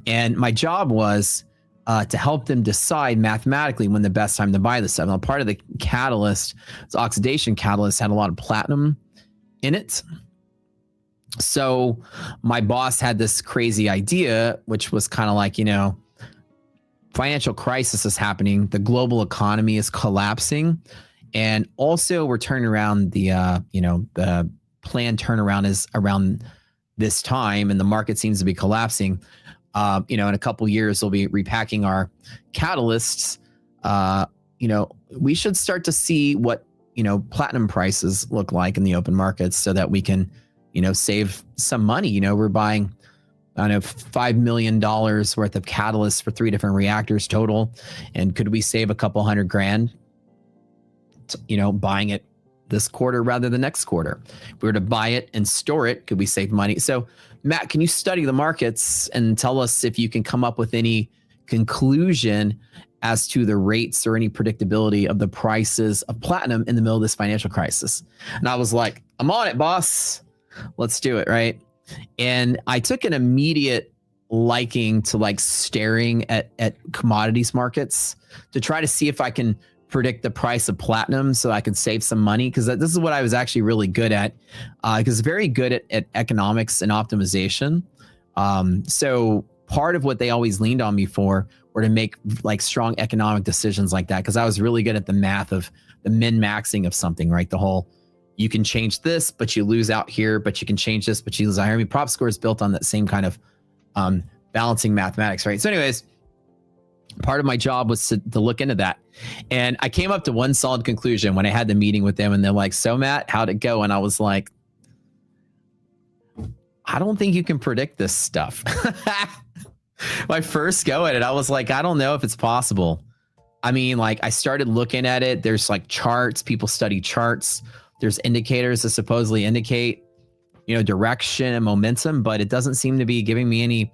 And my job was to help them decide mathematically when the best time to buy this stuff. Now, part of the catalyst, this oxidation catalyst, had a lot of platinum in it. So my boss had this crazy idea, which was kind of like, financial crisis is happening. The global economy is collapsing. And also we're turning around the planned turnaround is around this time, and the market seems to be collapsing. In a couple years, we'll be repacking our catalysts. We should start to see what, platinum prices look like in the open markets so that we can, save some money. We're buying, $5 million worth of catalysts for 3 different reactors total. And could we save a couple $100,000, buying it this quarter rather than next quarter? If we were to buy it and store it, could we save money? So Matt, can you study the markets and tell us if you can come up with any conclusion as to the rates or any predictability of the prices of platinum in the middle of this financial crisis? And I was like, I'm on it, boss. Let's do it, right? And I took an immediate liking to staring at commodities markets to try to see if I can predict the price of platinum so I can save some money, because this is what I was actually really good at, because very good at economics and optimization. So part of what they always leaned on me for were to make like strong economic decisions like that, because I was really good at the math of the min-maxing of something, right? The whole, you can change this, but you lose out here, but you can change this, but you lose out here. I mean, prop score is built on that same kind of balancing mathematics, right? So anyways, part of my job was to look into that. And I came up to one solid conclusion when I had the meeting with them, and they're like, so Matt, how'd it go? And I was like, I don't think you can predict this stuff. My first go at it, I was like, I don't know if it's possible. I mean, like, I started looking at it. There's like charts, people study charts. There's indicators that supposedly indicate, you know, direction and momentum, but it doesn't seem to be giving me any,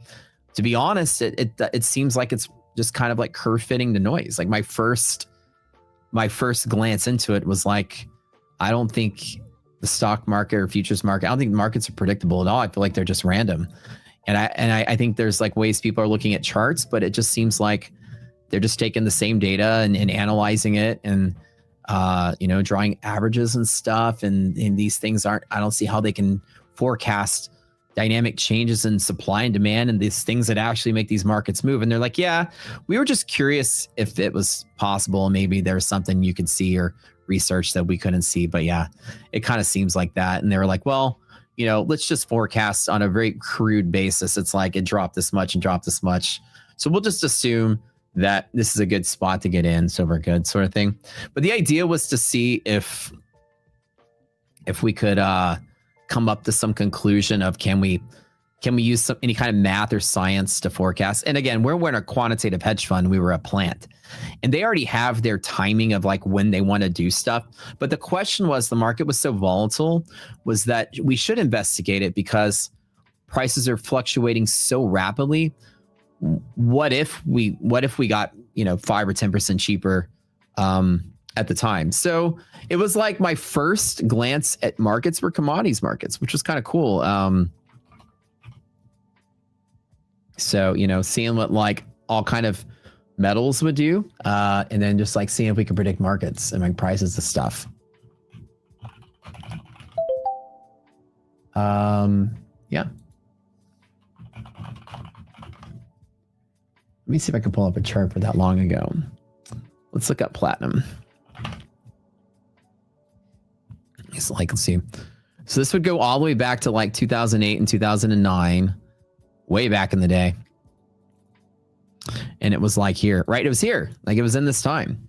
to be honest, it seems like it's just kind of like curve fitting the noise. Like my first glance into it was like, I don't think the stock market or futures market, I don't think markets are predictable at all. I feel like they're just random. And I think there's like ways people are looking at charts, but it just seems like they're just taking the same data and analyzing it and, you know, drawing averages and stuff. And these things I don't see how they can forecast dynamic changes in supply and demand and these things that actually make these markets move. And they're like, yeah, we were just curious if it was possible. Maybe there's something you could see or research that we couldn't see. But yeah, it kind of seems like that. And they were like, well, you know, let's just forecast on a very crude basis. It's like it dropped this much and dropped this much. So we'll just assume that this is a good spot to get in. So we're good, sort of thing. But the idea was to see if we could come up to some conclusion of can we use any kind of math or science to forecast. And again, we're in a quantitative hedge fund. We were a plant, and they already have their timing of like when they want to do stuff. But the question was, the market was so volatile, was that we should investigate it because prices are fluctuating so rapidly. What if we got, you know, 5 or 10% cheaper at the time? So it was like my first glance at markets were commodities markets, which was kind of cool. So, you know, seeing what like all kind of metals would do, and then just like seeing if we could predict markets and like prices of stuff. Yeah. Let me see if I can pull up a chart for that long ago. Let's look up platinum. It's like, let's see. So this would go all the way back to like 2008 and 2009, way back in the day. And it was like here, right? It was here, like it was in this time.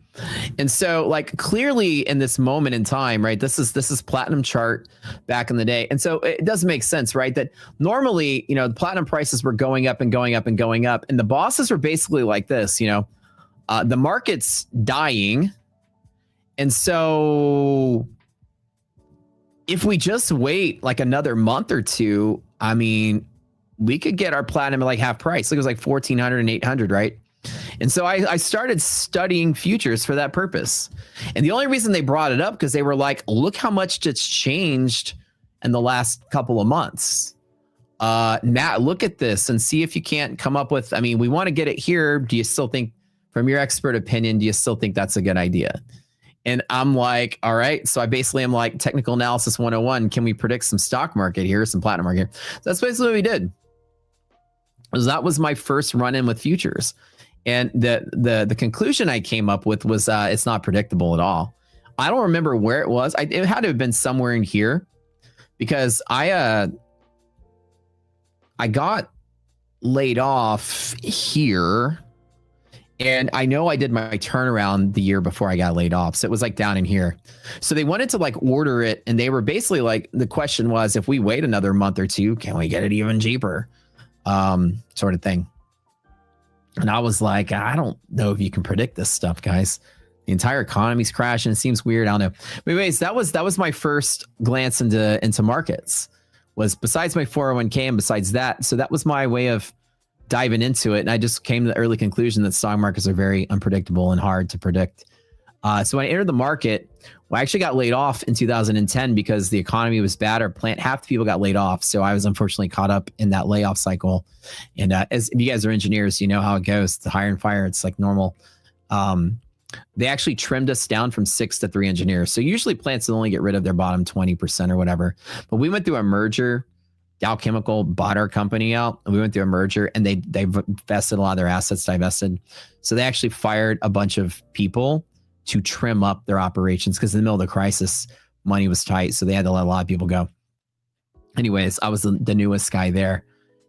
And so like clearly in this moment in time, right? This is platinum chart back in the day. And so it does make sense, right? That normally, you know, the platinum prices were going up and going up and going up. And the bosses were basically like this, you know, the market's dying. And so if we just wait like another month or two, I mean, we could get our platinum at like half price. Like it was like 1,400 and 800, right? And so I started studying futures for that purpose. And the only reason they brought it up because they were like, look how much it's changed in the last couple of months. Matt, look at this and see if you can't come up with, I mean, we want to get it here. Do you still think, from your expert opinion, do you still think that's a good idea? And I'm like, all right. So I basically am like technical analysis 101. Can we predict some stock market here, some platinum market? So that's basically what we did. That was my first run in with futures. And the conclusion I came up with was it's not predictable at all. I don't remember where it was. It had to have been somewhere in here because I got laid off here. And I know I did my turnaround the year before I got laid off. So it was like down in here. So they wanted to like order it. And they were basically like, the question was, if we wait another month or two, can we get it even cheaper? Sort of thing. And I was like, I don't know if you can predict this stuff, guys. The entire economy's crashing. It seems weird. I don't know. But anyways, that was my first glance into markets, was besides my 401k and besides that. So that was my way of diving into it. And I just came to the early conclusion that stock markets are very unpredictable and hard to predict. So when I entered the market, well, I actually got laid off in 2010 because the economy was bad. Our plant, half the people got laid off. So I was unfortunately caught up in that layoff cycle. And as if you guys are engineers, you know how it goes. The hire and fire, it's like normal. They actually trimmed us down from 6 to 3 engineers. So usually plants will only get rid of their bottom 20% or whatever. But we went through a merger Dow Chemical bought our company out, and we went through a merger, and they vested a lot of their assets, divested. So they actually fired a bunch of people to trim up their operations because in the middle of the crisis, money was tight. So they had to let a lot of people go. Anyways, I was the newest guy there,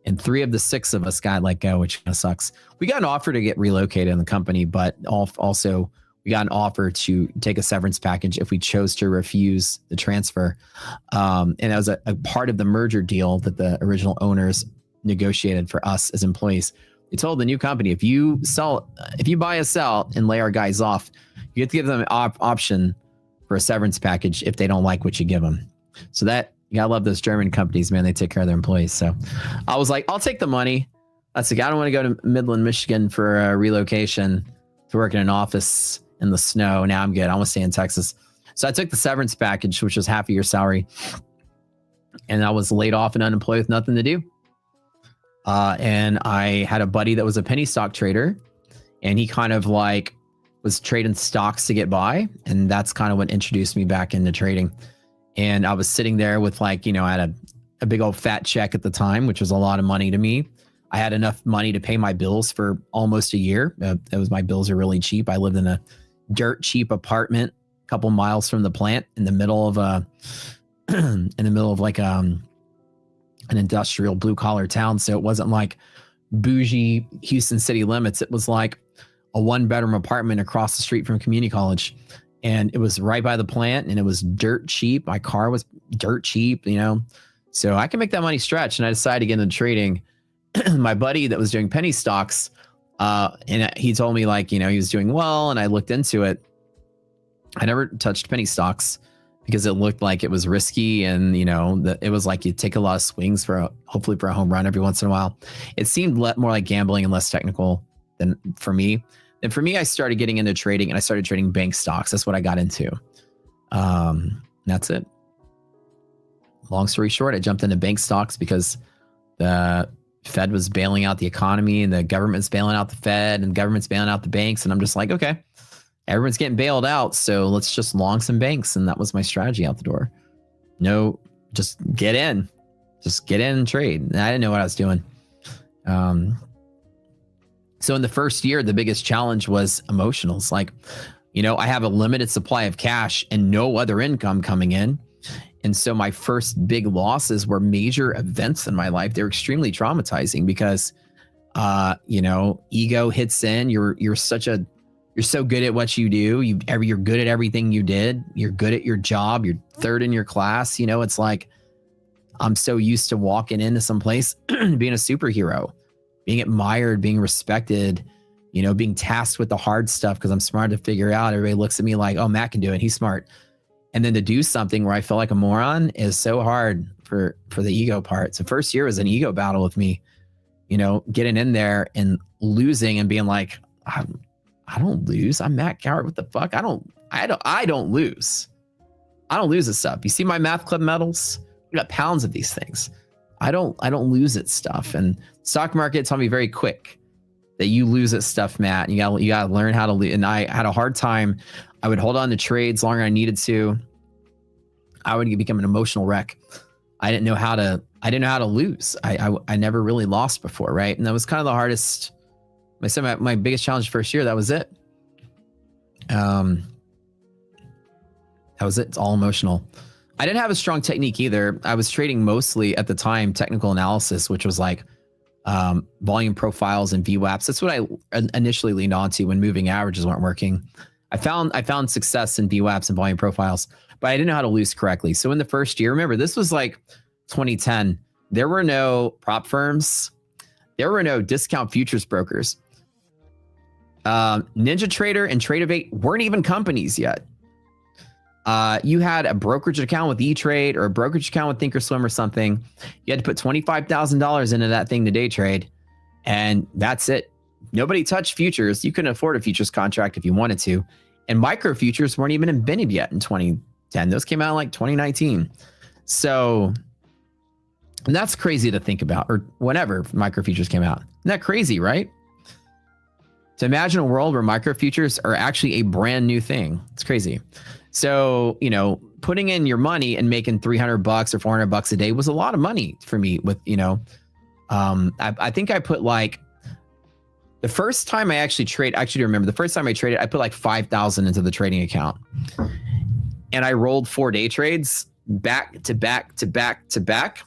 and 3 of the 6 of us got let go, which kind of sucks. We got an offer to get relocated in the company, but also we got an offer to take a severance package if we chose to refuse the transfer. And that was a part of the merger deal that the original owners negotiated for us as employees. They told the new company, if you buy us out and lay our guys off, you have to give them an option for a severance package if they don't like what you give them. So that, you gotta love those German companies, man. They take care of their employees. So I was like, I'll take the money. I said, I don't want to go to Midland, Michigan for a relocation to work in an office in the snow. Now I'm good. I want to stay in Texas. So I took the severance package, which was half a year's salary. And I was laid off and unemployed with nothing to do. And I had a buddy that was a penny stock trader, and he kind of like was trading stocks to get by. And that's kind of what introduced me back into trading. And I was sitting there with like, I had a big old fat check at the time, which was a lot of money to me. I had enough money to pay my bills for almost a year. My bills are really cheap. I lived in a dirt cheap apartment a couple miles from the plant in the middle of like an industrial blue collar town. So it wasn't like bougie Houston city limits. It was like a 1-bedroom apartment across the street from community college. And it was right by the plant, and it was dirt cheap. My car was dirt cheap, so I can make that money stretch. And I decided to get into trading. My buddy that was doing penny stocks, and he told me like, he was doing well, and I looked into it. I never touched penny stocks because it looked like it was risky, and it was like you take a lot of swings hopefully for a home run every once in a while. It seemed more like gambling and less technical than for me. And for me, I started getting into trading, and I started trading bank stocks. That's what I got into. That's it. Long story short, I jumped into bank stocks because the Fed was bailing out the economy, and the government's bailing out the Fed, and the government's bailing out the banks. And I'm just like, okay, everyone's getting bailed out, so let's just long some banks. And that was my strategy out the door. No, just get in. Just get in and trade. And I didn't know what I was doing. So in the first year, the biggest challenge was emotionals. Like, I have a limited supply of cash and no other income coming in. And so my first big losses were major events in my life. They're extremely traumatizing because, ego hits in. You're so good at what you do. You're good at everything you did. You're good at your job. You're third in your class. It's like, I'm so used to walking into some place, being a superhero, being admired, being respected, being tasked with the hard stuff because I'm smart to figure out. Everybody looks at me like, oh, Matt can do it. He's smart. And then to do something where I feel like a moron is so hard for the ego part. So first year was an ego battle with me, getting in there and losing and being like, I don't lose. I'm Matt Cowart. What the fuck? I don't lose. I don't lose this stuff. You see my math club medals? I got pounds of these things. I don't lose at stuff. And stock market taught me very quick that you lose at stuff, Matt. You gotta learn how to lose. And I had a hard time. I would hold on to trades longer than I needed to. I would become an emotional wreck. I didn't know how to lose. I never really lost before, right? And that was kind of the hardest. My biggest challenge first year. That was it. That was it. It's all emotional. I didn't have a strong technique either. I was trading mostly at the time technical analysis, which was like volume profiles and VWAPs. That's what I initially leaned onto when moving averages weren't working. I found success in VWAPs and volume profiles, but I didn't know how to lose correctly. So in the first year, remember, this was like 2010. There were no prop firms. There were no discount futures brokers. NinjaTrader and Tradeovate weren't even companies yet. You had a brokerage account with E-Trade or a brokerage account with Thinkorswim or something. You had to put $25,000 into that thing to day trade, and that's it. Nobody touched futures. You couldn't afford a futures contract if you wanted to. And micro futures weren't even invented yet in 2010. Those came out in like 2019. So, and that's crazy to think about, or whenever micro futures came out. Isn't that crazy, right? To imagine a world where micro futures are actually a brand new thing. It's crazy. So, putting in your money and making $300 or $400 a day was a lot of money for me. With I think I put like the first time I actually remember the first time I traded, I put like 5,000 into the trading account, and I rolled 4-day trades back to back to back to back.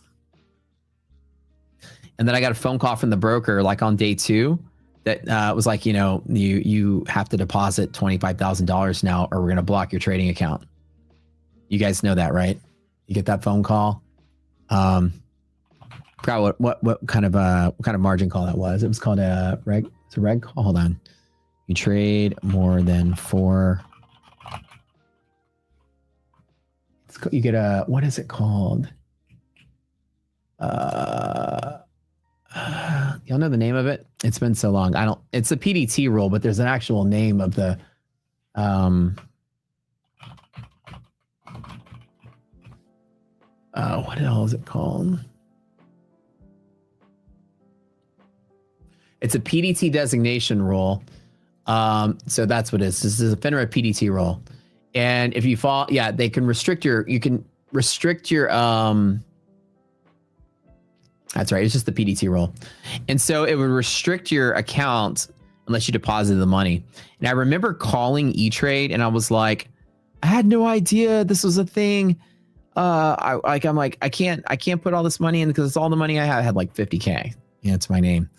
And then I got a phone call from the broker like on day 2 that was like, you have to deposit $25,000 now or we're going to block your trading account. You guys know that, right? You get that phone call. Forgot what kind of margin call that was. It was called a reg. It's a reg call. Hold on. You trade more than 4. You get a, what is it called? Y'all know the name of it? It's been so long. It's a PDT rule, but there's an actual name of the, what the hell is it called? It's a PDT designation rule. So that's what it is. This is a FINRA PDT rule. And if you fall, they can restrict your, that's right. It's just the PDT rule. And so it would restrict your account unless you deposited the money. And I remember calling E-Trade and I was like, I had no idea this was a thing. I'm like, I can't put all this money in because it's all the money I have. I had like 50K. Yeah, it's my name.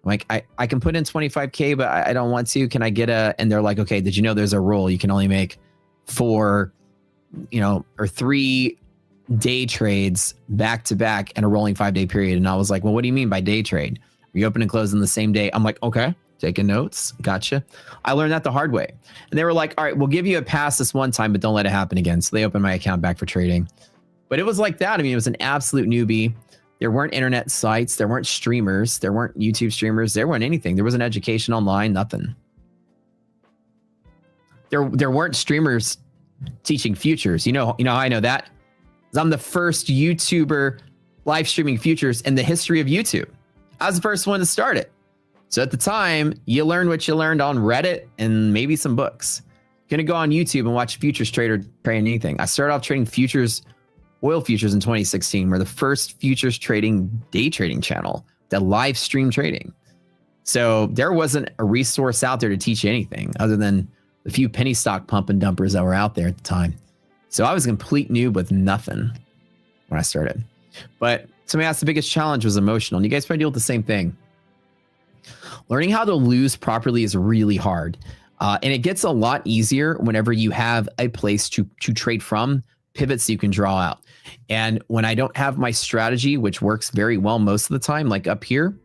I'm like, I can put in 25K, but I don't want to. Can I get and they're like, okay, did you know there's a rule? You can only make 4, or 3 day trades back to back in a rolling 5-day period. And I was like, well, what do you mean by day trade? You open and close in the same day. I'm like, okay, taking notes. Gotcha. I learned that the hard way. And they were like, all right, we'll give you a pass this one time, but don't let it happen again. So they opened my account back for trading. But it was like that. I mean, it was an absolute newbie. There weren't internet sites. There weren't streamers. There weren't YouTube streamers. There weren't anything. There wasn't education online, nothing. There weren't streamers teaching futures. You know how I know that? I'm the first YouTuber live streaming futures in the history of YouTube. I was the first one to start it. So at the time, you learned what you learned on Reddit and maybe some books. You're going to go on YouTube and watch a futures trader trade anything. I started off trading futures, oil futures in 2016. We're the first futures trading day trading channel that live stream trading. So there wasn't a resource out there to teach you anything other than the few penny stock pump and dumpers that were out there at the time. So I was a complete noob with nothing when I started. But somebody asked the biggest challenge was emotional. And you guys probably deal with the same thing. Learning how to lose properly is really hard. And it gets a lot easier whenever you have a place to trade from, pivots you can draw out. And when I don't have my strategy, which works very well most of the time, like up here,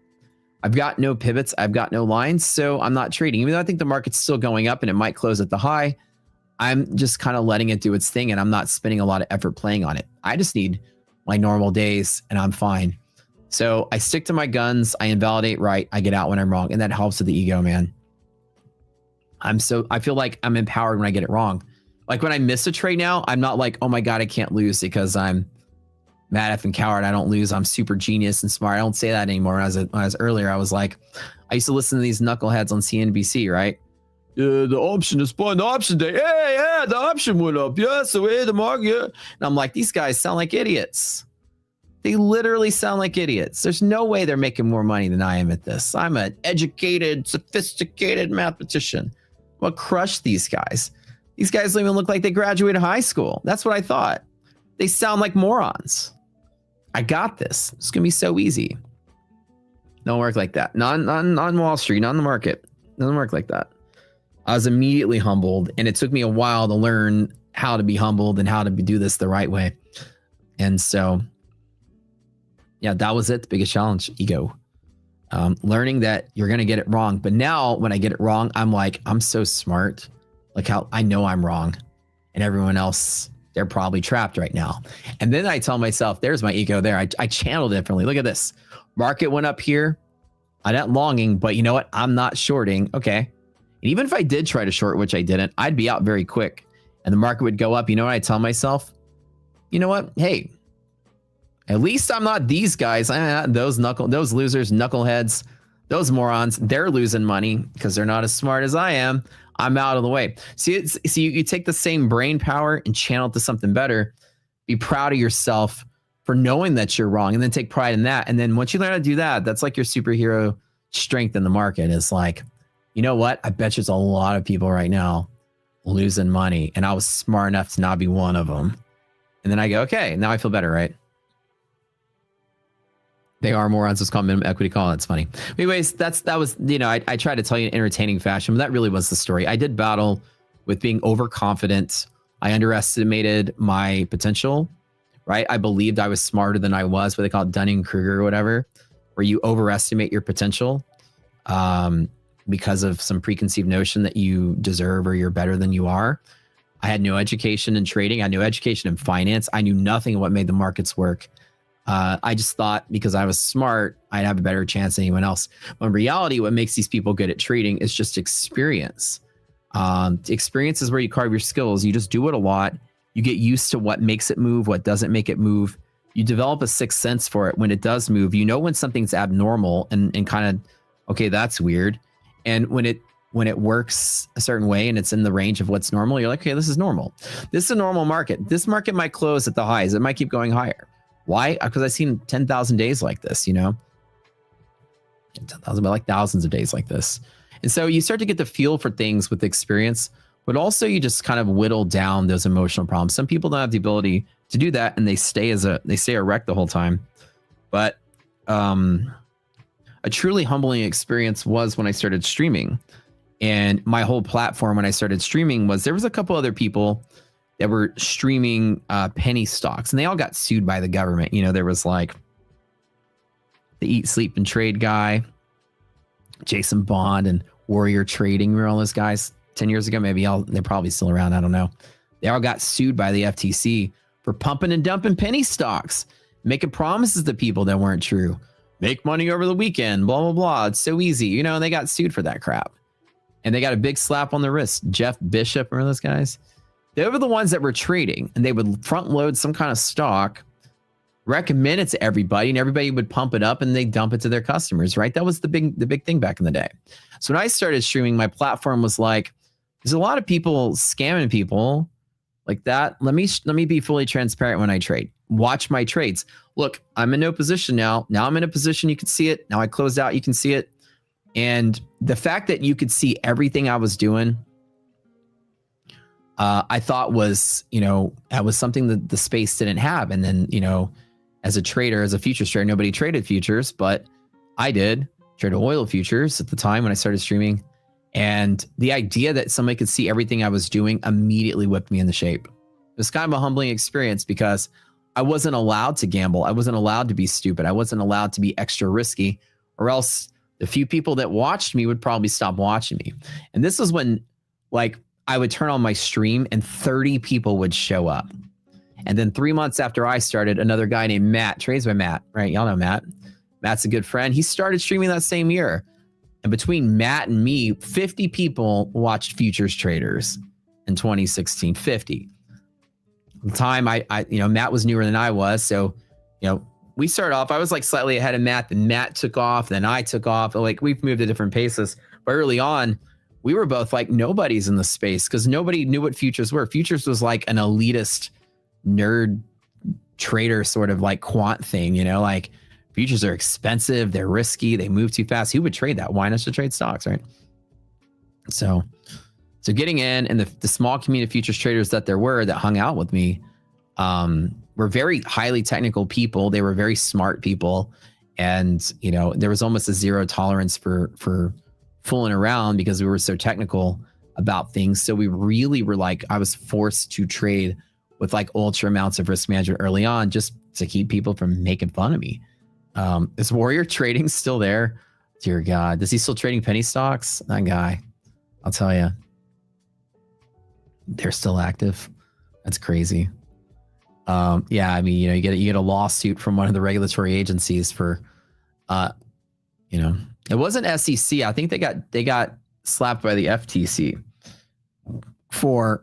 I've got no pivots, I've got no lines, so I'm not trading. Even though I think the market's still going up and it might close at the high, I'm just kind of letting it do its thing and I'm not spending a lot of effort playing on it. I just need my normal days and I'm fine. So I stick to my guns, I invalidate right, I get out when I'm wrong, and that helps with the ego, man. I feel like I'm empowered when I get it wrong. Like when I miss a trade now, I'm not like, oh my God, I can't lose because I'm mad effing coward. I don't lose. I'm super genius and smart. I don't say that anymore. When I was earlier, I was like, I used to listen to these knuckleheads on CNBC, right? The option is fun. The option day. Yeah, the option went up. Yeah, so the market. Yeah. And I'm like, these guys sound like idiots. They literally sound like idiots. There's no way they're making more money than I am at this. I'm an educated, sophisticated mathematician. Well, crush these guys. These guys don't even look like they graduated high school. That's what I thought. They sound like morons. I got this. It's going to be so easy. Don't work like that. Not on Wall Street, not in the market. Doesn't work like that. I was immediately humbled, and it took me a while to learn how to be humbled and how to do this the right way. And so, yeah, that was it. The biggest challenge, ego. Learning that you're going to get it wrong. But now when I get it wrong, I'm like, I'm so smart. Like how I know I'm wrong and everyone else, they're probably trapped right now. And then I tell myself, there's my ego there. I channel differently. Look at this. Market went up here. I'm not longing, but you know what? I'm not shorting. Okay. And even if I did try to short, which I didn't, I'd be out very quick and the market would go up. You know what I tell myself? You know what? Hey, at least I'm not these guys. I'm not those losers, knuckleheads Those morons, they're losing money because they're not as smart as I am. I'm out of the way. See, you take the same brain power and channel it to something better. Be proud of yourself for knowing that you're wrong, and then take pride in that. And then once you learn how to do that, that's like your superhero strength in the market. It's like, you know what? I bet there's a lot of people right now losing money, and I was smart enough to not be one of them. And then I go, okay, now I feel better, right? They are morons. It's called minimum equity call. That's funny. Anyways, that was, you know, I tried to tell you in entertaining fashion, but that really was the story. I did battle with being overconfident. I underestimated my potential, right? I believed I was smarter than I was, what they call it, Dunning-Kruger or whatever, where you overestimate your potential because of some preconceived notion that you deserve or you're better than you are. I had no education in trading. I had no education in finance. I knew nothing of what made the markets work. I just thought because I was smart, I'd have a better chance than anyone else. But in reality, what makes these people good at trading is just experience. Experience is where you carve your skills. You just do it a lot. You get used to what makes it move, what doesn't make it move. You develop a sixth sense for it when it does move. You know when something's abnormal and kind of, okay, that's weird. And when it works a certain way and it's in the range of what's normal, you're like, okay, this is normal. This is a normal market. This market might close at the highs. It might keep going higher. Why? Because I've seen 10,000 days like this, you know, 10,000, but like thousands of days like this. And so you start to get the feel for things with experience, but also you just kind of whittle down those emotional problems. Some people don't have the ability to do that, and they stay a wreck the whole time. But a truly humbling experience was when I started streaming. And my whole platform when I started streaming was there was a couple other people that were streaming penny stocks, and they all got sued by the government. You know, there was like the Eat, Sleep, and Trade guy, Jason Bond, and Warrior Trading. Remember all those guys 10 years ago? Maybe they're probably still around. I don't know. They all got sued by the FTC for pumping and dumping penny stocks, making promises to people that weren't true. Make money over the weekend, blah, blah, blah. It's so easy. You know, and they got sued for that crap. And they got a big slap on the wrist. Jeff Bishop, remember those guys? They were the ones that were trading, and they would front load some kind of stock, recommend it to everybody, and everybody would pump it up and they dump it to their customers, right? That was the big thing back in the day. So when I started streaming, my platform was like, there's a lot of people scamming people like that. Let me be fully transparent when I trade. Watch my trades. Look, I'm in no position now. Now I'm in a position, you can see it. Now I closed out, you can see it. And the fact that you could see everything I was doing, I thought was, you know, that was something that the space didn't have. And then, you know, as a trader, as a futures trader, nobody traded futures, but I did. Traded oil futures at the time when I started streaming. And the idea that somebody could see everything I was doing immediately whipped me into shape. It was kind of a humbling experience because I wasn't allowed to gamble. I wasn't allowed to be stupid. I wasn't allowed to be extra risky, or else the few people that watched me would probably stop watching me. And this was when, like, I would turn on my stream and 30 people would show up. And then 3 months after I started, another guy named Matt, trades by Matt, right? Y'all know Matt. Matt's a good friend. He started streaming that same year. And between Matt and me, 50 people watched Futures Traders in 2016, 50. At the time, you know, Matt was newer than I was. So, you know, we started off, I was like slightly ahead of Matt, then Matt took off, then I took off. Like, we've moved at different paces. But early on, we were both like nobody's in the space because nobody knew what futures were. Futures was like an elitist nerd trader sort of like quant thing, you know, like futures are expensive, they're risky, they move too fast. Who would trade that? Why not to trade stocks, right? So getting in, and the small community of futures traders that there were that hung out with me were very highly technical people. They were very smart people. And, you know, there was almost a zero tolerance for fooling around because we were so technical about things. So we really were like, I was forced to trade with like ultra amounts of risk management early on just to keep people from making fun of me. Is Warrior Trading still there? Dear God, is he still trading penny stocks? That guy, I'll tell you, they're still active. That's crazy. Yeah, I mean, you know, you get a lawsuit from one of the regulatory agencies for, you know, it wasn't SEC. I think they got slapped by the FTC for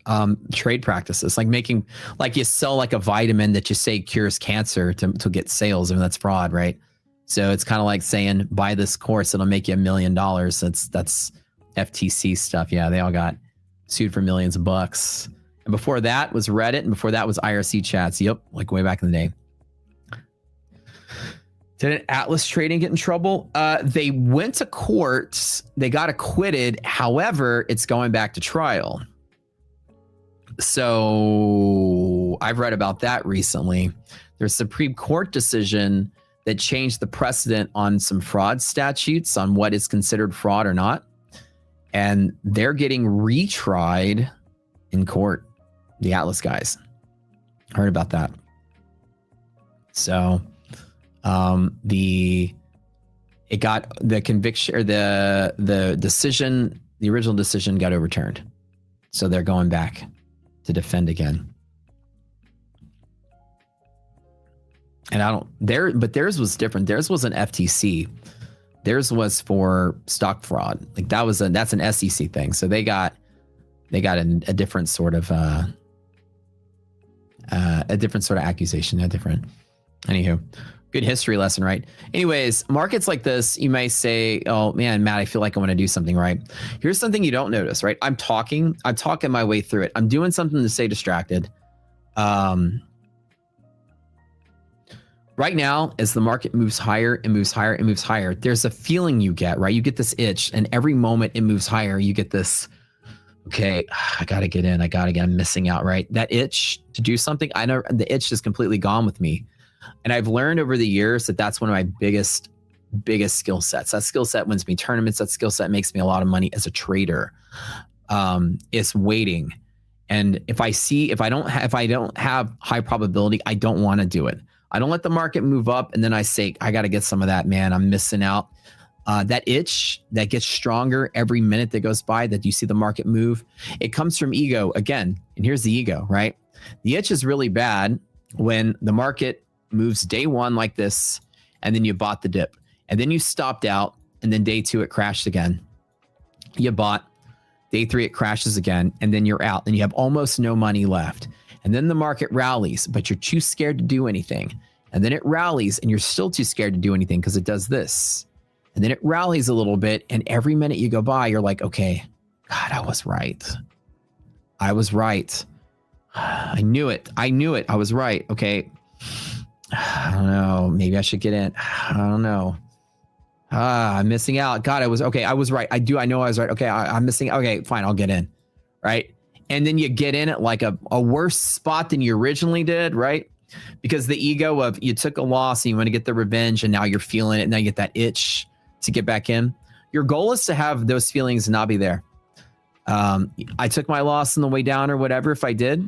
trade practices, like making, like you sell like a vitamin that you say cures cancer to get sales. I mean, that's fraud, right? So it's kind of like saying, buy this course, it'll make you $1 million. That's FTC stuff. Yeah, they all got sued for millions of bucks. And before that was Reddit, and before that was IRC chats. Yep, like way back in the day. Didn't Atlas Trading get in trouble? They went to court. They got acquitted. However, it's going back to trial. So I've read about that recently. There's a Supreme Court decision that changed the precedent on some fraud statutes on what is considered fraud or not. And they're getting retried in court. The Atlas guys. Heard about that. So the conviction, or the decision, the original decision got overturned. So they're going back to defend again. And but theirs was different. Theirs was an FTC. Theirs was for stock fraud. Like that's an SEC thing. So they got a different sort of accusation. Anywho, good history lesson, right? Anyways, markets like this, you may say, oh man, Matt, I feel like I want to do something, right? Here's something you don't notice, right? I'm talking my way through it. I'm doing something to stay distracted. Right now, as the market moves higher and moves higher and moves higher, there's a feeling you get, right? You get this itch, and every moment it moves higher, you get this, okay, I got to get in. I'm missing out, right? That itch to do something, I know the itch is completely gone with me. And I've learned over the years that that's one of my biggest skill sets. That skill set wins me tournaments. That skill set makes me a lot of money as a trader. It's waiting. And if I don't have high probability, I don't want to do it. I don't let the market move up and then I say, I got to get some of that, man. I'm missing out. That itch that gets stronger every minute that goes by, that you see the market move, it comes from ego again. And here's the ego, right? The itch is really bad when the market moves day one like this, and then you bought the dip, and then you stopped out, and then day two, it crashed again. You bought, day three, it crashes again, and then you're out, and you have almost no money left. And then the market rallies, but you're too scared to do anything. And then it rallies, and you're still too scared to do anything because it does this. And then it rallies a little bit, and every minute you go by, you're like, okay, God, I was right. I knew it. I was right. Okay. I don't know. Maybe I should get in. I don't know. I'm missing out. God, I was right. I know I was right. Okay, I'm missing. Okay, fine. I'll get in. Right. And then you get in at like a worse spot than you originally did. Right. Because the ego of you took a loss and you want to get the revenge, and now you're feeling it. Now you get that itch to get back in. Your goal is to have those feelings not be there. I took my loss on the way down or whatever. If I did,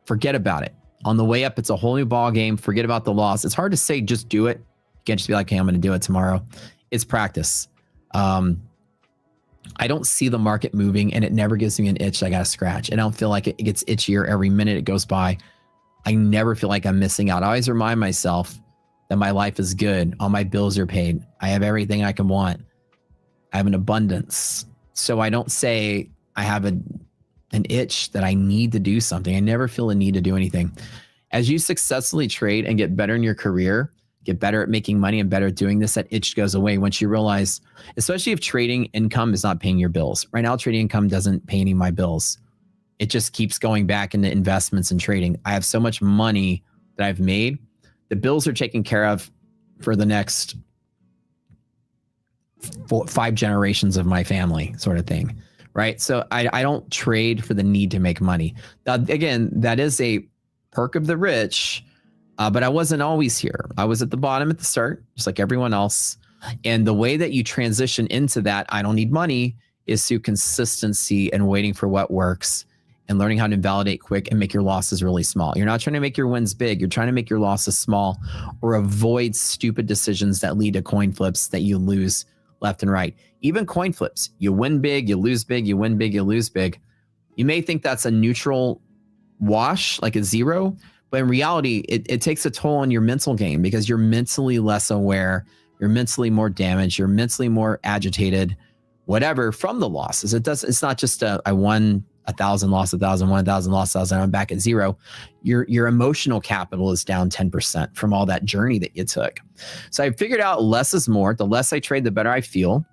forget about it. On the way up, it's a whole new ball game. Forget about the loss. It's hard to say, just do it. You can't just be like, hey, I'm going to do it tomorrow. It's practice. I don't see the market moving, and it never gives me an itch I got to scratch. And I don't feel like it gets itchier every minute it goes by. I never feel like I'm missing out. I always remind myself that my life is good. All my bills are paid. I have everything I can want. I have an abundance. So I don't say I have an itch that I need to do something. I never feel a need to do anything. As you successfully trade and get better in your career, get better at making money and better at doing this, that itch goes away once you realize, especially if trading income is not paying your bills. Right now, trading income doesn't pay any of my bills. It just keeps going back into investments and trading. I have so much money that I've made. The bills are taken care of for the next 5 generations of my family, sort of thing. Right. So I don't trade for the need to make money. Again, that is a perk of the rich, but I wasn't always here. I was at the bottom at the start, just like everyone else. And the way that you transition into that, I don't need money, is through consistency and waiting for what works and learning how to invalidate quick and make your losses really small. You're not trying to make your wins big. You're trying to make your losses small, or avoid stupid decisions that lead to coin flips that you lose left and right. Even coin flips, you win big, you lose big, you win big, you lose big. You may think that's a neutral wash, like a zero, but in reality, it takes a toll on your mental game, because you're mentally less aware, you're mentally more damaged, you're mentally more agitated, whatever, from the losses. It's not just I won 1,000 lost, 1,000 won, 1,000 lost, 1,000, I'm back at zero. Your emotional capital is down 10% from all that journey that you took. So I figured out less is more. The less I trade, the better I feel.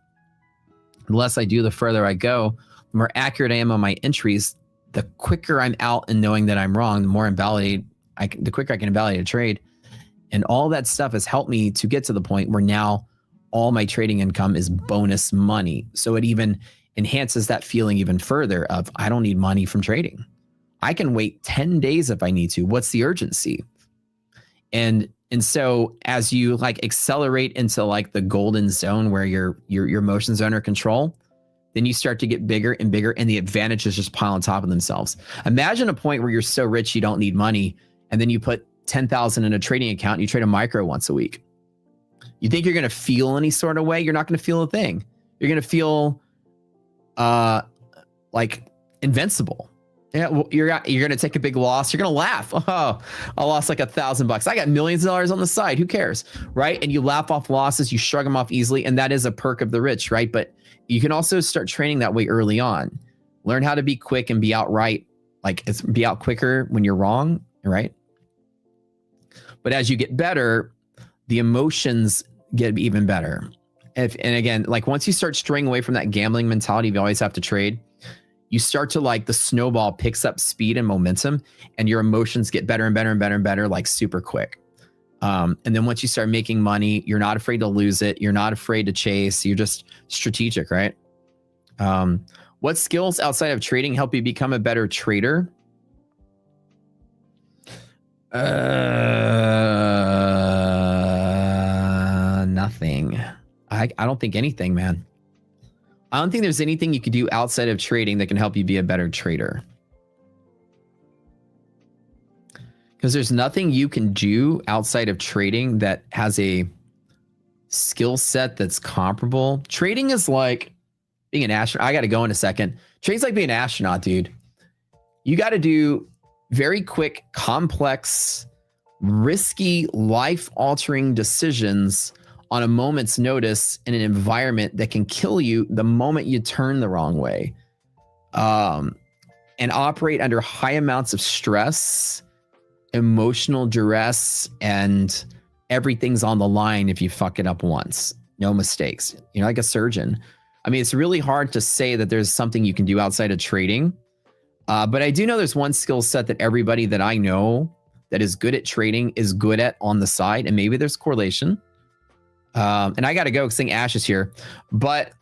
The less I do, the further I go. The more accurate I am on my entries, the quicker I'm out and knowing that I'm wrong, the more the quicker I can invalidate a trade. And all that stuff has helped me to get to the point where now all my trading income is bonus money. So it even enhances that feeling even further of, I don't need money from trading. I can wait 10 days if I need to. What's the urgency? And so as you like accelerate into like the golden zone where your emotions are under control, then you start to get bigger and bigger, and the advantages just pile on top of themselves. Imagine a point where you're so rich you don't need money, and then you put 10,000 in a trading account and you trade a micro once a week. You think you're going to feel any sort of way? You're not going to feel a thing. You're going to feel like invincible. Yeah, well, you're going to take a big loss. You're going to laugh. Oh, I lost like $1,000. I got millions of dollars on the side. Who cares, right? And you laugh off losses. You shrug them off easily, and that is a perk of the rich, right? But you can also start training that way early on. Learn how to be quick and be outright, like be out quicker when you're wrong, right? But as you get better, the emotions get even better. And again, like once you start straying away from that gambling mentality, you always have to trade. You start to like the snowball picks up speed and momentum, and your emotions get better and better and better and better, like super quick. And then once you start making money, you're not afraid to lose it. You're not afraid to chase. You're just strategic, right? What skills outside of trading help you become a better trader? Nothing. I don't think anything, man. I don't think there's anything you could do outside of trading that can help you be a better trader. Because there's nothing you can do outside of trading that has a skill set that's comparable. Trading is like being an astronaut. I got to go in a second. Trading's like being an astronaut, dude. You got to do very quick, complex, risky, life-altering decisions on a moment's notice in an environment that can kill you the moment you turn the wrong way. And operate under high amounts of stress, emotional duress, and everything's on the line if you fuck it up once. No mistakes. You know, like a surgeon. I mean, it's really hard to say that there's something you can do outside of trading. But I do know there's one skill set that everybody that I know that is good at trading is good at on the side. And maybe there's correlation. And I got to go because Ash is here. But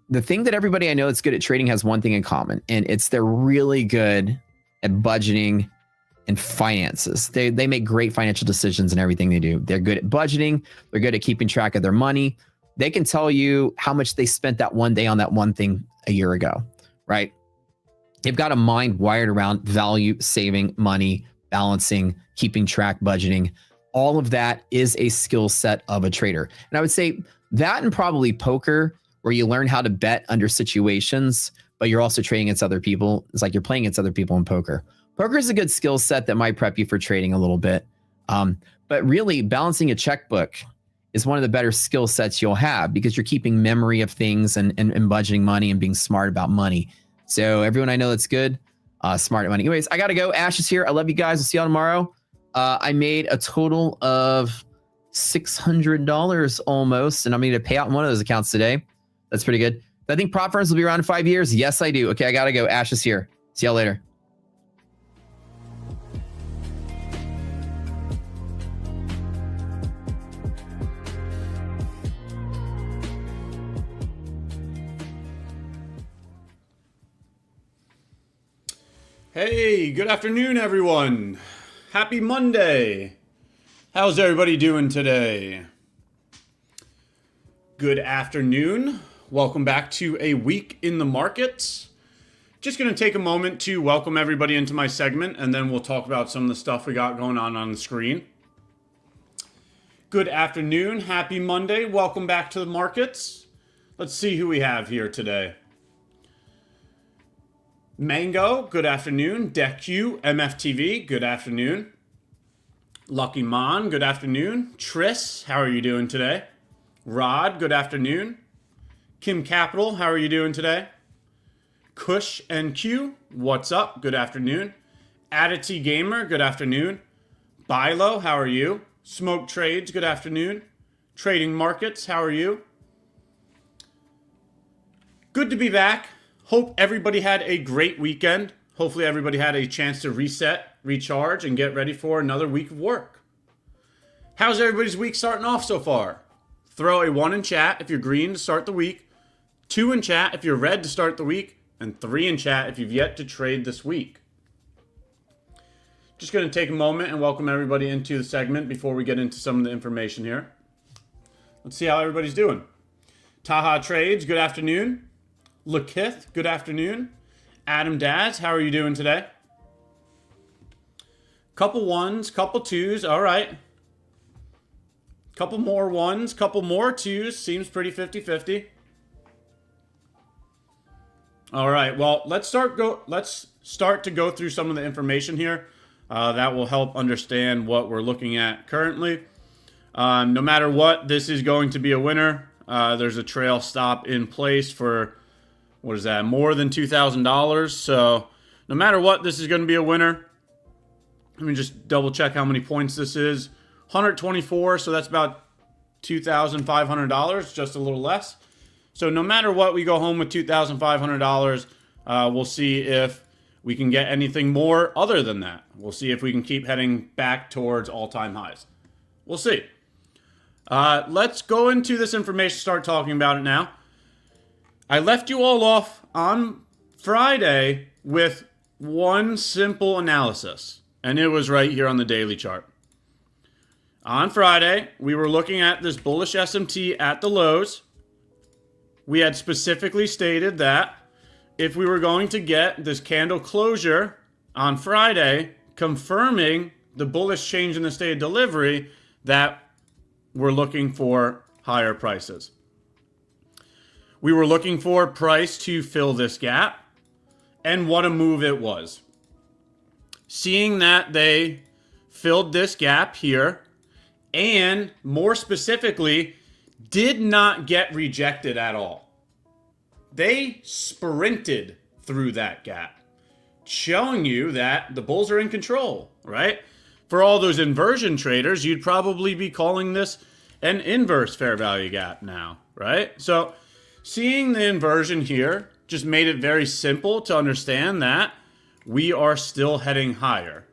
the thing that everybody I know that's good at trading has one thing in common, and it's they're really good at budgeting and finances. They make great financial decisions in everything they do. They're good at budgeting. They're good at keeping track of their money. They can tell you how much they spent that one day on that one thing a year ago, right? They've got a mind wired around value, saving money, balancing, keeping track, budgeting. All of that is a skill set of a trader. And I would say that and probably poker, where you learn how to bet under situations, but you're also trading against other people. It's like you're playing against other people in poker. Poker is a good skill set that might prep you for trading a little bit. But really, balancing a checkbook is one of the better skill sets you'll have because you're keeping memory of things and budgeting money and being smart about money. So everyone I know that's good, smart at money. Anyways, I got to go. Ash is here. I love you guys. We'll see y'all tomorrow. I made a total of $600 almost, and I'm going to pay out in one of those accounts today. That's pretty good. I think prop firms will be around in 5 years. Yes, I do. Okay, I got to go. Ash is here. See y'all later. Hey, good afternoon, everyone. Happy Monday. How's everybody doing today? Good afternoon. Welcome back to a week in the markets. Just going to take a moment to welcome everybody into my segment, and then we'll talk about some of the stuff we got going on the screen. Good afternoon. Happy Monday. Welcome back to the markets. Let's see who we have here today. Mango, good afternoon. DeQ, MFTV, good afternoon. Lucky Mon, good afternoon. Tris, how are you doing today? Rod, good afternoon. Kim Capital, how are you doing today? Kush NQ, what's up? Good afternoon. Adity Gamer, good afternoon. Bilo, how are you? Smoke Trades, good afternoon. Trading Markets, how are you? Good to be back. Hope everybody had a great weekend. Hopefully everybody had a chance to reset, recharge, and get ready for another week of work. How's everybody's week starting off so far? Throw a 1 in chat if you're green to start the week, 2 in chat if you're red to start the week, and 3 in chat if you've yet to trade this week. Just going to take a moment and welcome everybody into the segment before we get into some of the information here. Let's see how everybody's doing. Taha Trades, good afternoon. Lakith, good afternoon. Adam Daz, how are you doing today? Couple 1s, couple 2s, all right. Couple more 1s, couple more 2s, seems pretty 50-50. All right, well, let's start to go through some of the information here. That will help understand what we're looking at currently. No matter what, this is going to be a winner. There's a trail stop in place for, what is that, more than $2,000. So no matter what, this is going to be a winner. Let me just double check how many points this is. 124, so that's about $2,500, just a little less. So no matter what, we go home with $2,500. We'll see if we can get anything more other than that. We'll see if we can keep heading back towards all-time highs. We'll see. Let's go into this information, start talking about it now. I left you all off on Friday with one simple analysis, and it was right here on the daily chart. On Friday, we were looking at this bullish SMT at the lows. We had specifically stated that if we were going to get this candle closure on Friday, confirming the bullish change in the state of delivery, that we're looking for higher prices. We were looking for price to fill this gap, and what a move it was. Seeing that they filled this gap here, and more specifically, did not get rejected at all. They sprinted through that gap, showing you that the bulls are in control, right? For all those inversion traders, you'd probably be calling this an inverse fair value gap now, right? So seeing the inversion here just made it very simple to understand that we are still heading higher.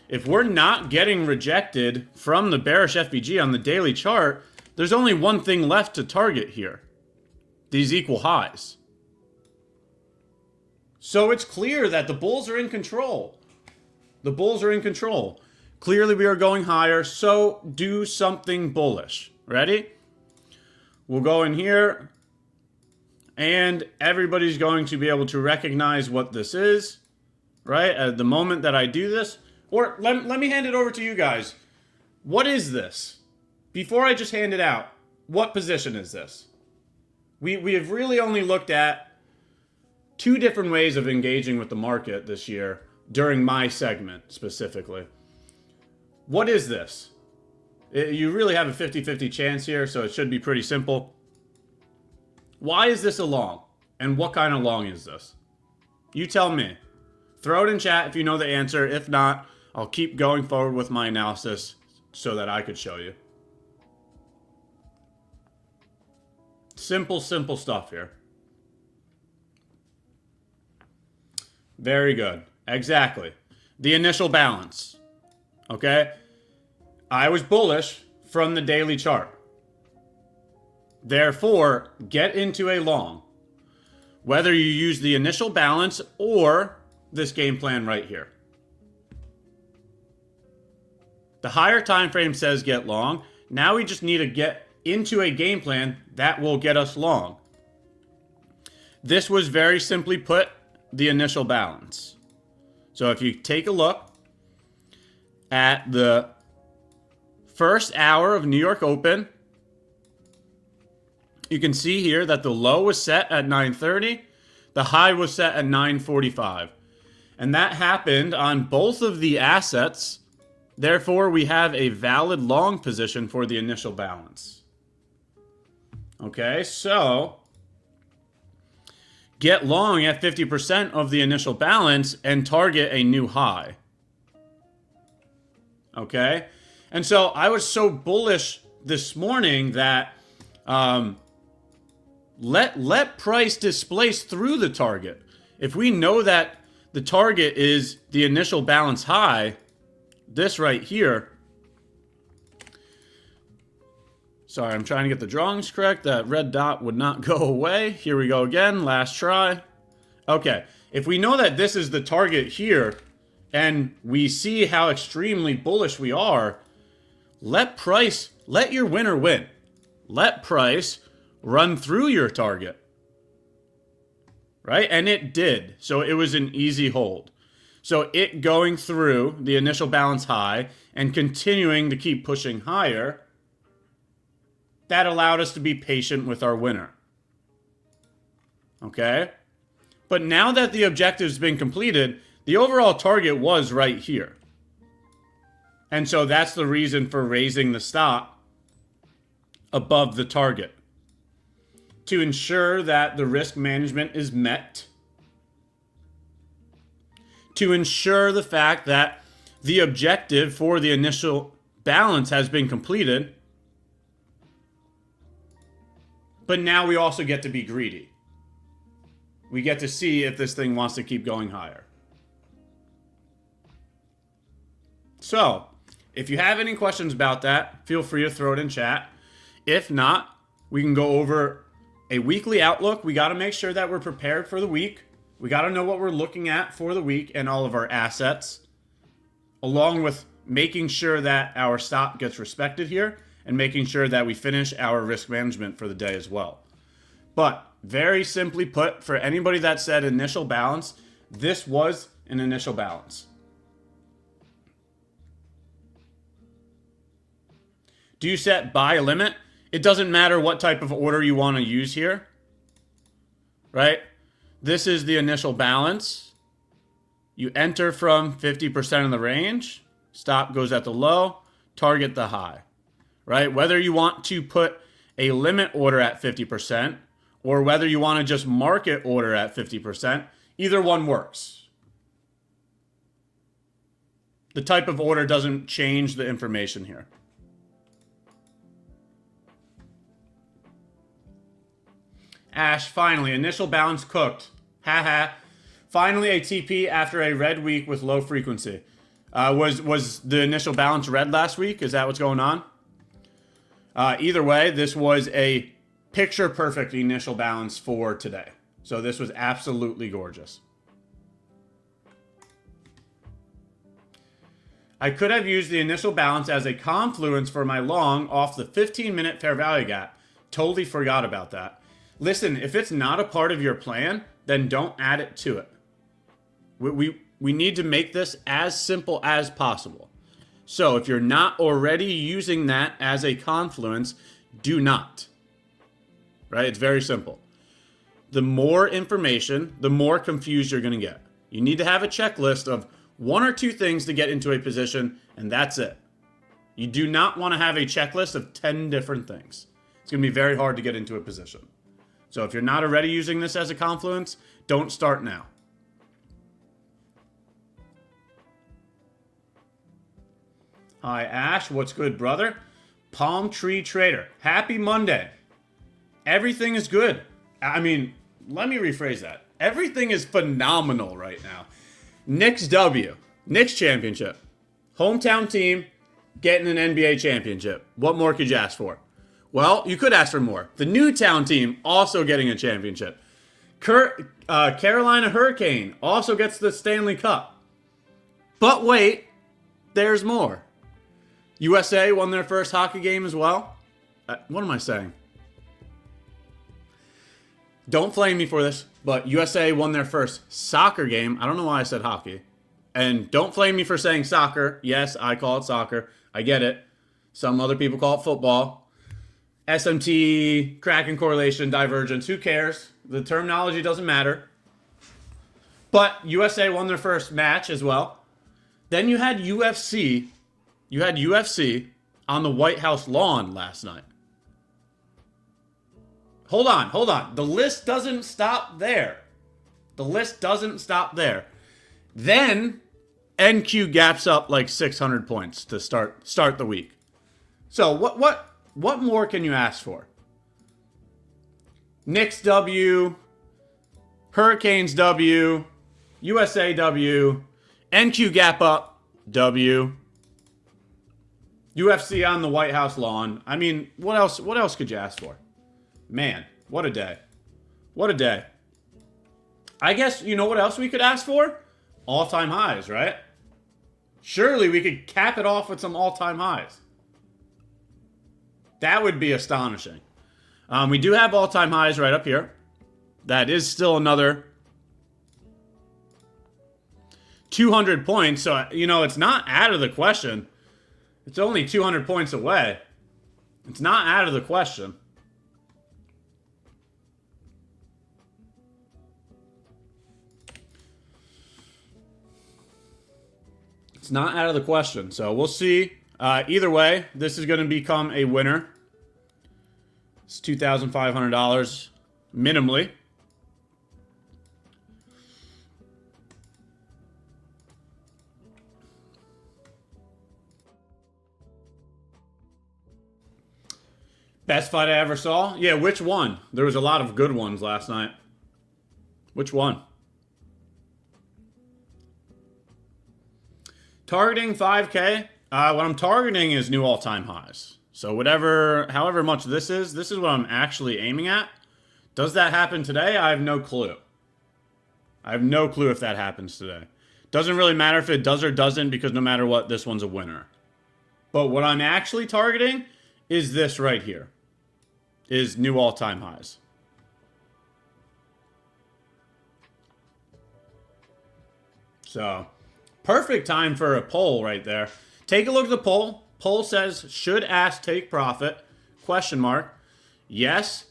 If we're not getting rejected from the bearish FVG on the daily chart, there's only one thing left to target here. These equal highs. So it's clear that the bulls are in control. The bulls are in control. Clearly we are going higher, so do something bullish. Ready? We'll go in here, and everybody's going to be able to recognize what this is, right? At the moment that I do this, or let me hand it over to you guys. What is this? Before I just hand it out, what position is this? We have really only looked at 2 different ways of engaging with the market this year during my segment specifically. What is this? You really have a 50-50 chance here, so it should be pretty simple. Why is this a long? And what kind of long is this? You tell me. Throw it in chat if you know the answer. If not, I'll keep going forward with my analysis so that I could show you. Simple stuff here. Very good. Exactly. The initial balance. Okay? I was bullish from the daily chart. Therefore, get into a long. Whether you use the initial balance or this game plan right here. The higher time frame says get long. Now we just need to get into a game plan that will get us long. This was very simply put the initial balance. So if you take a look at the first hour of New York Open, you can see here that the low was set at 9:30, the high was set at 9:45. And that happened on both of the assets. Therefore, we have a valid long position for the initial balance. Okay, so get long at 50% of the initial balance and target a new high. Okay? And so I was so bullish this morning that let price displace through the target. If we know that the target is the initial balance high, this right here. Sorry, I'm trying to get the drawings correct. That red dot would not go away. Here we go again, last try. Okay, if we know that this is the target here, and we see how extremely bullish we are, let your winner win. Let price run through your target. Right? And it did. So it was an easy hold. So it going through the initial balance high and continuing to keep pushing higher, that allowed us to be patient with our winner. Okay? But now that the objective's been completed, the overall target was right here. And so that's the reason for raising the stop above the target, to ensure that the risk management is met, to ensure the fact that the objective for the initial balance has been completed. But now we also get to be greedy. We get to see if this thing wants to keep going higher. So, if you have any questions about that, feel free to throw it in chat. If not, we can go over a weekly outlook. We got to make sure that we're prepared for the week. We got to know what we're looking at for the week and all of our assets, along with making sure that our stop gets respected here and making sure that we finish our risk management for the day as well. But very simply put, for anybody that said initial balance, this was an initial balance. Do you set buy limit? It doesn't matter what type of order you want to use here, right? This is the initial balance. You enter from 50% of the range. Stop goes at the low. Target the high, right? Whether you want to put a limit order at 50% or whether you want to just market order at 50%, either one works. The type of order doesn't change the information here. Ash, finally, initial balance cooked. Haha. Finally a TP after a red week with low frequency. Was the initial balance red last week? Is that what's going on? Either way, this was a picture perfect initial balance for today. So this was absolutely gorgeous. I could have used the initial balance as a confluence for my long off the 15-minute fair value gap. Totally forgot about that. Listen, if it's not a part of your plan, then don't add it to it. We need to make this as simple as possible. So if you're not already using that as a confluence, do not. Right? It's very simple. The more information, the more confused you're going to get. You need to have a checklist of 1 or 2 things to get into a position, and that's it. You do not want to have a checklist of 10 different things. It's going to be very hard to get into a position. So if you're not already using this as a confluence, don't start now. Hi, Ash. What's good, brother? Palm Tree Trader. Happy Monday. Everything is good. I mean, let me rephrase that. Everything is phenomenal right now. Knicks W. Knicks championship. Hometown team getting an NBA championship. What more could you ask for? Well, you could ask for more. The Newtown team also getting a championship. Carolina Hurricane also gets the Stanley Cup. But wait, there's more. USA won their first hockey game as well. What am I saying? Don't flame me for this, but USA won their first soccer game. I don't know why I said hockey. And don't flame me for saying soccer. Yes, I call it soccer. I get it. Some other people call it football. SMT, Kraken correlation, divergence. Who cares? The terminology doesn't matter. But USA won their first match as well. Then you had UFC. You had UFC on the White House lawn last night. Hold on. The list doesn't stop there. The list doesn't stop there. Then NQ gaps up like 600 points to start the week. So what more can you ask for? Knicks W, Hurricanes W, USA W, NQ gap up W, UFC on the White House lawn. I mean, what else could you ask for? Man, what a day. What a day. I guess, you know what else we could ask for? All-time highs, right? Surely we could cap it off with some all-time highs. That would be astonishing. We do have all-time highs right up here. That is still another 200 points. So, you know, it's not out of the question. It's only 200 points away. It's not out of the question. It's not out of the question. So we'll see. Either way, this is going to become a winner. It's $2,500 minimally. Best fight I ever saw? Yeah, which one? There was a lot of good ones last night. Which one? Targeting 5K. What I'm targeting is new all-time highs. So however much this is what I'm actually aiming at. Does that happen today? I have no clue. I have no clue if that happens today. Doesn't really matter if it does or doesn't, because no matter what, this one's a winner. But what I'm actually targeting is this right here. Is new all-time highs. So, perfect time for a poll right there. Take a look at the poll. Poll says, should ask take profit? Question mark. Yes,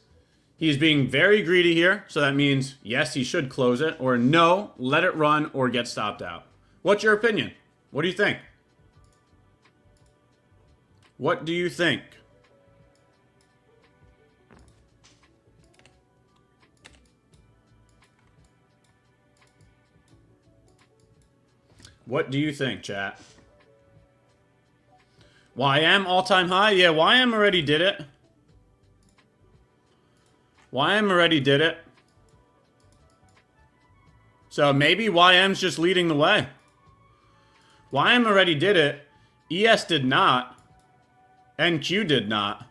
he's being very greedy here. So that means, yes, he should close it. Or no, let it run or get stopped out. What's your opinion? What do you think? What do you think? What do you think, chat? YM all-time high? Yeah, YM already did it. YM already did it. So maybe YM's just leading the way. YM already did it. ES did not. NQ did not.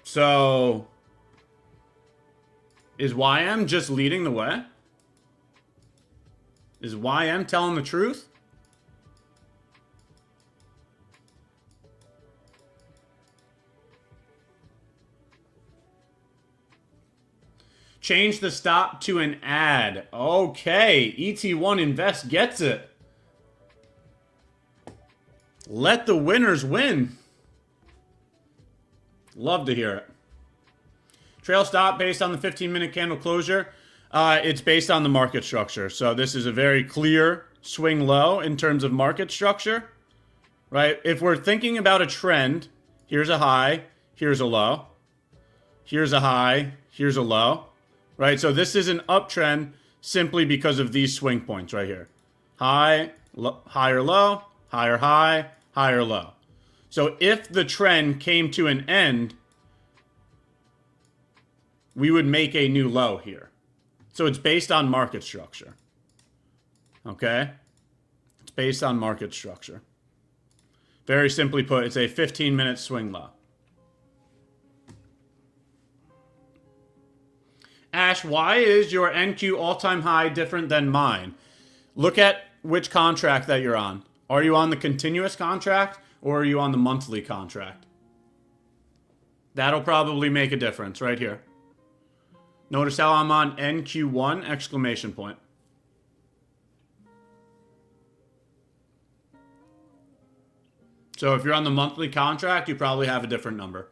So is YM just leading the way? Is YM telling the truth? Change the stop to an ad. Okay, ET1 Invest gets it. Let the winners win. Love to hear it. Trail stop based on the 15-minute candle closure. It's based on the market structure. So this is a very clear swing low in terms of market structure, right? If we're thinking about a trend, here's a high, here's a low. Here's a high, here's a low, right? So this is an uptrend simply because of these swing points right here. High, higher low, higher high, higher low. So if the trend came to an end, we would make a new low here. So it's based on market structure. Okay? It's based on market structure. Very simply put, it's a 15-minute swing low. Ash, why is your NQ all-time high different than mine? Look at which contract that you're on. Are you on the continuous contract or are you on the monthly contract? That'll probably make a difference right here. Notice how I'm on NQ1 exclamation point. So if you're on the monthly contract, you probably have a different number.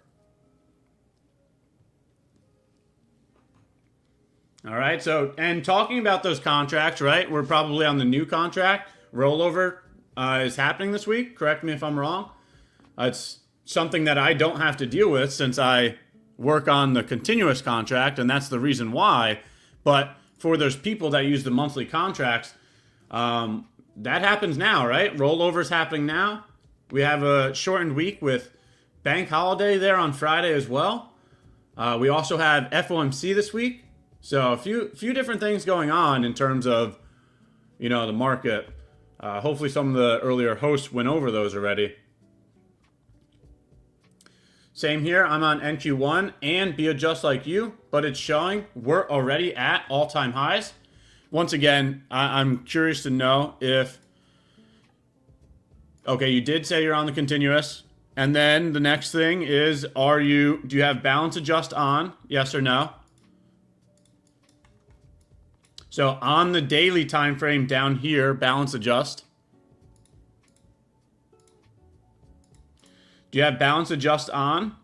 All right, so, and talking about those contracts, right? We're probably on the new contract. Rollover is happening this week. Correct me if I'm wrong. It's something that I don't have to deal with since I work on the continuous contract, and that's the reason why. But for those people that use the monthly contracts, that happens now, right? Rollover's happening now. We have a shortened week with bank holiday there on Friday as well. We also have FOMC this week. So a few different things going on in terms of, you know, the market. Hopefully some of the earlier hosts went over those already. Same here, I'm on NQ1 and Be Just Like You, but it's showing we're already at all-time highs. Once again, I'm curious to know if, okay, you did say you're on the continuous. And then the next thing is, do you have balance adjust on? Yes or no? So on the daily time frame down here, balance adjust. Do you have balance adjust on?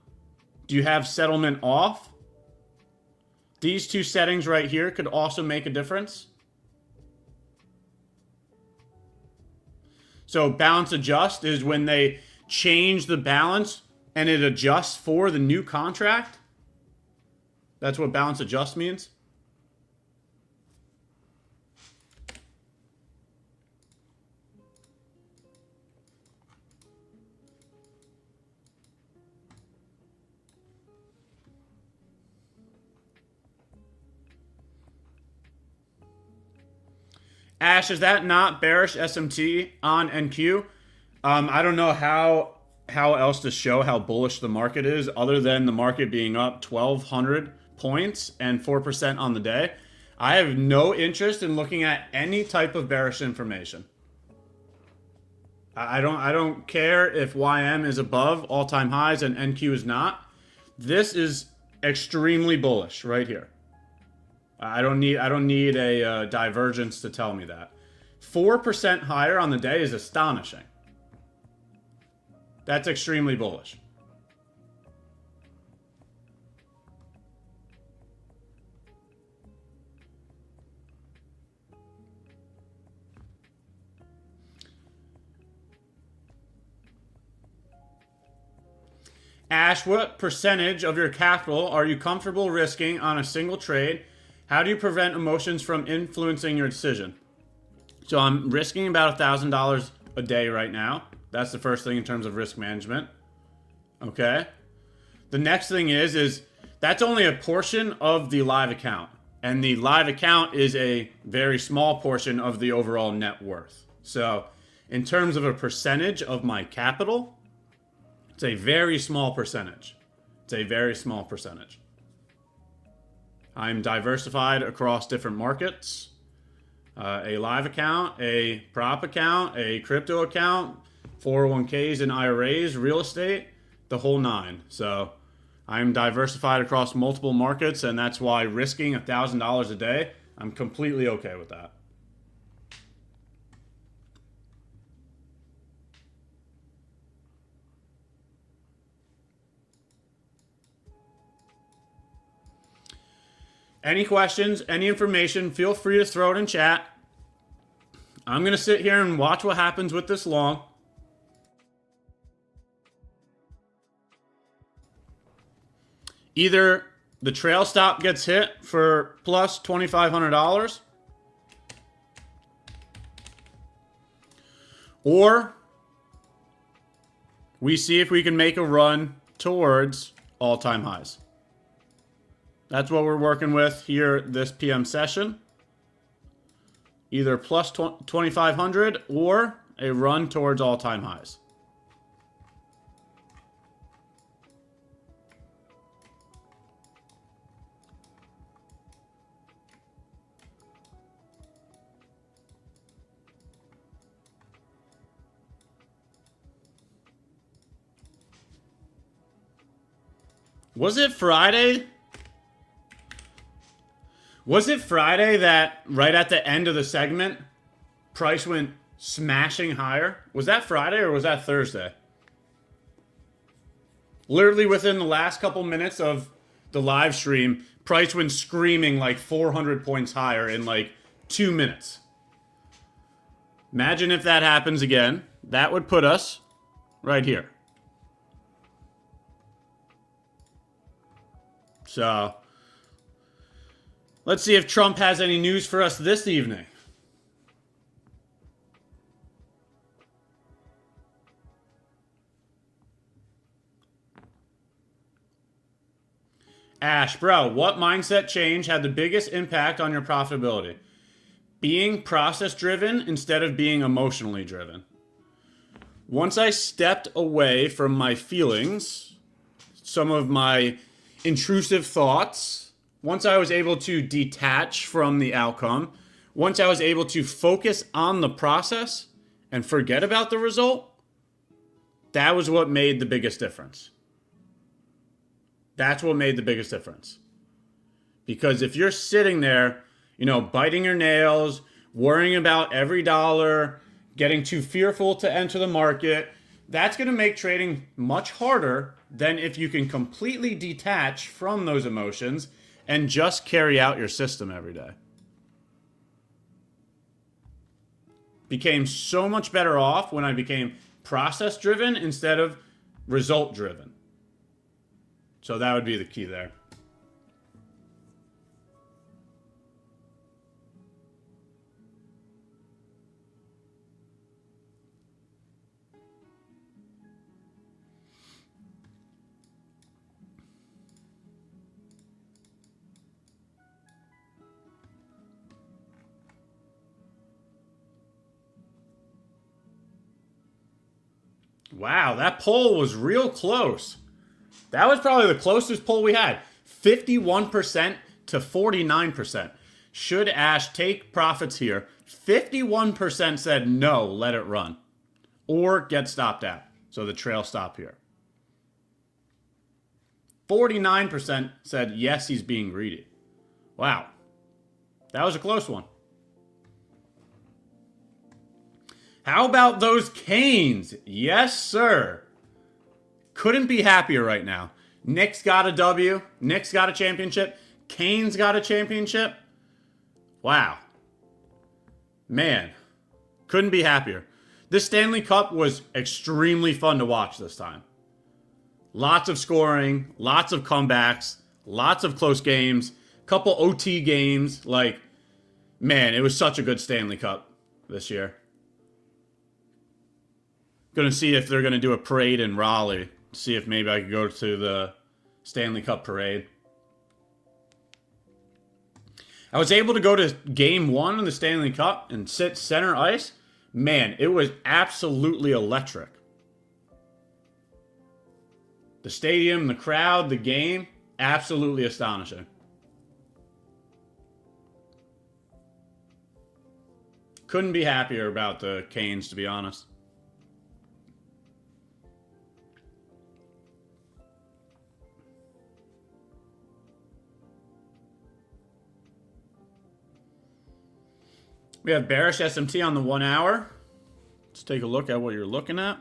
Do you have settlement off? These two settings right here could also make a difference. So balance adjust is when they change the balance and it adjusts for the new contract. That's what balance adjust means. Ash, is that not bearish SMT on NQ? I don't know how else to show how bullish the market is other than the market being up 1,200 points and 4% on the day. I have no interest in looking at any type of bearish information. I don't care if YM is above all-time highs and NQ is not. This is extremely bullish right here. I don't need a divergence to tell me that. 4% higher on the day is astonishing. That's extremely bullish. Ash, what percentage of your capital are you comfortable risking on a single trade? How do you prevent emotions from influencing your decision? So I'm risking about $1,000 a day right now. That's the first thing in terms of risk management. Okay. The next thing is that's only a portion of the live account. And the live account is a very small portion of the overall net worth. So in terms of a percentage of my capital, it's a very small percentage. It's a very small percentage. I'm diversified across different markets. A live account, a prop account, a crypto account, 401ks and IRAs, real estate, the whole nine. So I'm diversified across multiple markets, and that's why risking $1,000 a day, I'm completely okay with that. Any questions, any information, feel free to throw it in chat. I'm going to sit here and watch what happens with this long. Either the trail stop gets hit for plus $2,500, or we see if we can make a run towards all-time highs. That's what we're working with here this PM session. Either plus 2,500 or a run towards all-time highs. Was it Friday? Was it Friday that right at the end of the segment, price went smashing higher? Was that Friday or was that Thursday? Literally within the last couple minutes of the live stream, price went screaming like 400 points higher in like 2 minutes. Imagine if that happens again. That would put us right here. So Let's see if Trump has any news for us this evening. Ash, bro, what mindset change had the biggest impact on your profitability? Being process driven instead of being emotionally driven. Once I stepped away from my feelings, some of my intrusive thoughts, once I was able to detach from the outcome, once I was able to focus on the process and forget about the result, that was what made the biggest difference. That's what made the biggest difference. Because if you're sitting there, you know, biting your nails, worrying about every dollar, getting too fearful to enter the market, that's going to make trading much harder than if you can completely detach from those emotions and just carry out your system every day. Became so much better off when I became process driven instead of result driven. So that would be the key there. Wow, that poll was real close. That was probably the closest poll we had. 51% to 49%. Should Ash take profits here? 51% said no, let it run. Or get stopped at. So the trail stop here. 49% said yes, he's being greedy. Wow. That was a close one. How about those Canes? Yes, sir. Couldn't be happier right now. Knicks got a W. Knicks got a championship. Canes got a championship. Wow. Man, couldn't be happier. This Stanley Cup was extremely fun to watch this time. Lots of scoring, lots of comebacks, lots of close games, couple OT games. Like, man, it was such a good Stanley Cup this year. Going to see if they're going to do a parade in Raleigh. See if maybe I could go to the Stanley Cup parade. I was able to go to game 1 of the Stanley Cup and sit center ice. Man, it was absolutely electric. The stadium, the crowd, the game, absolutely astonishing. Couldn't be happier about the Canes, to be honest. We have bearish SMT on the 1 hour. Let's take a look at what you're looking at.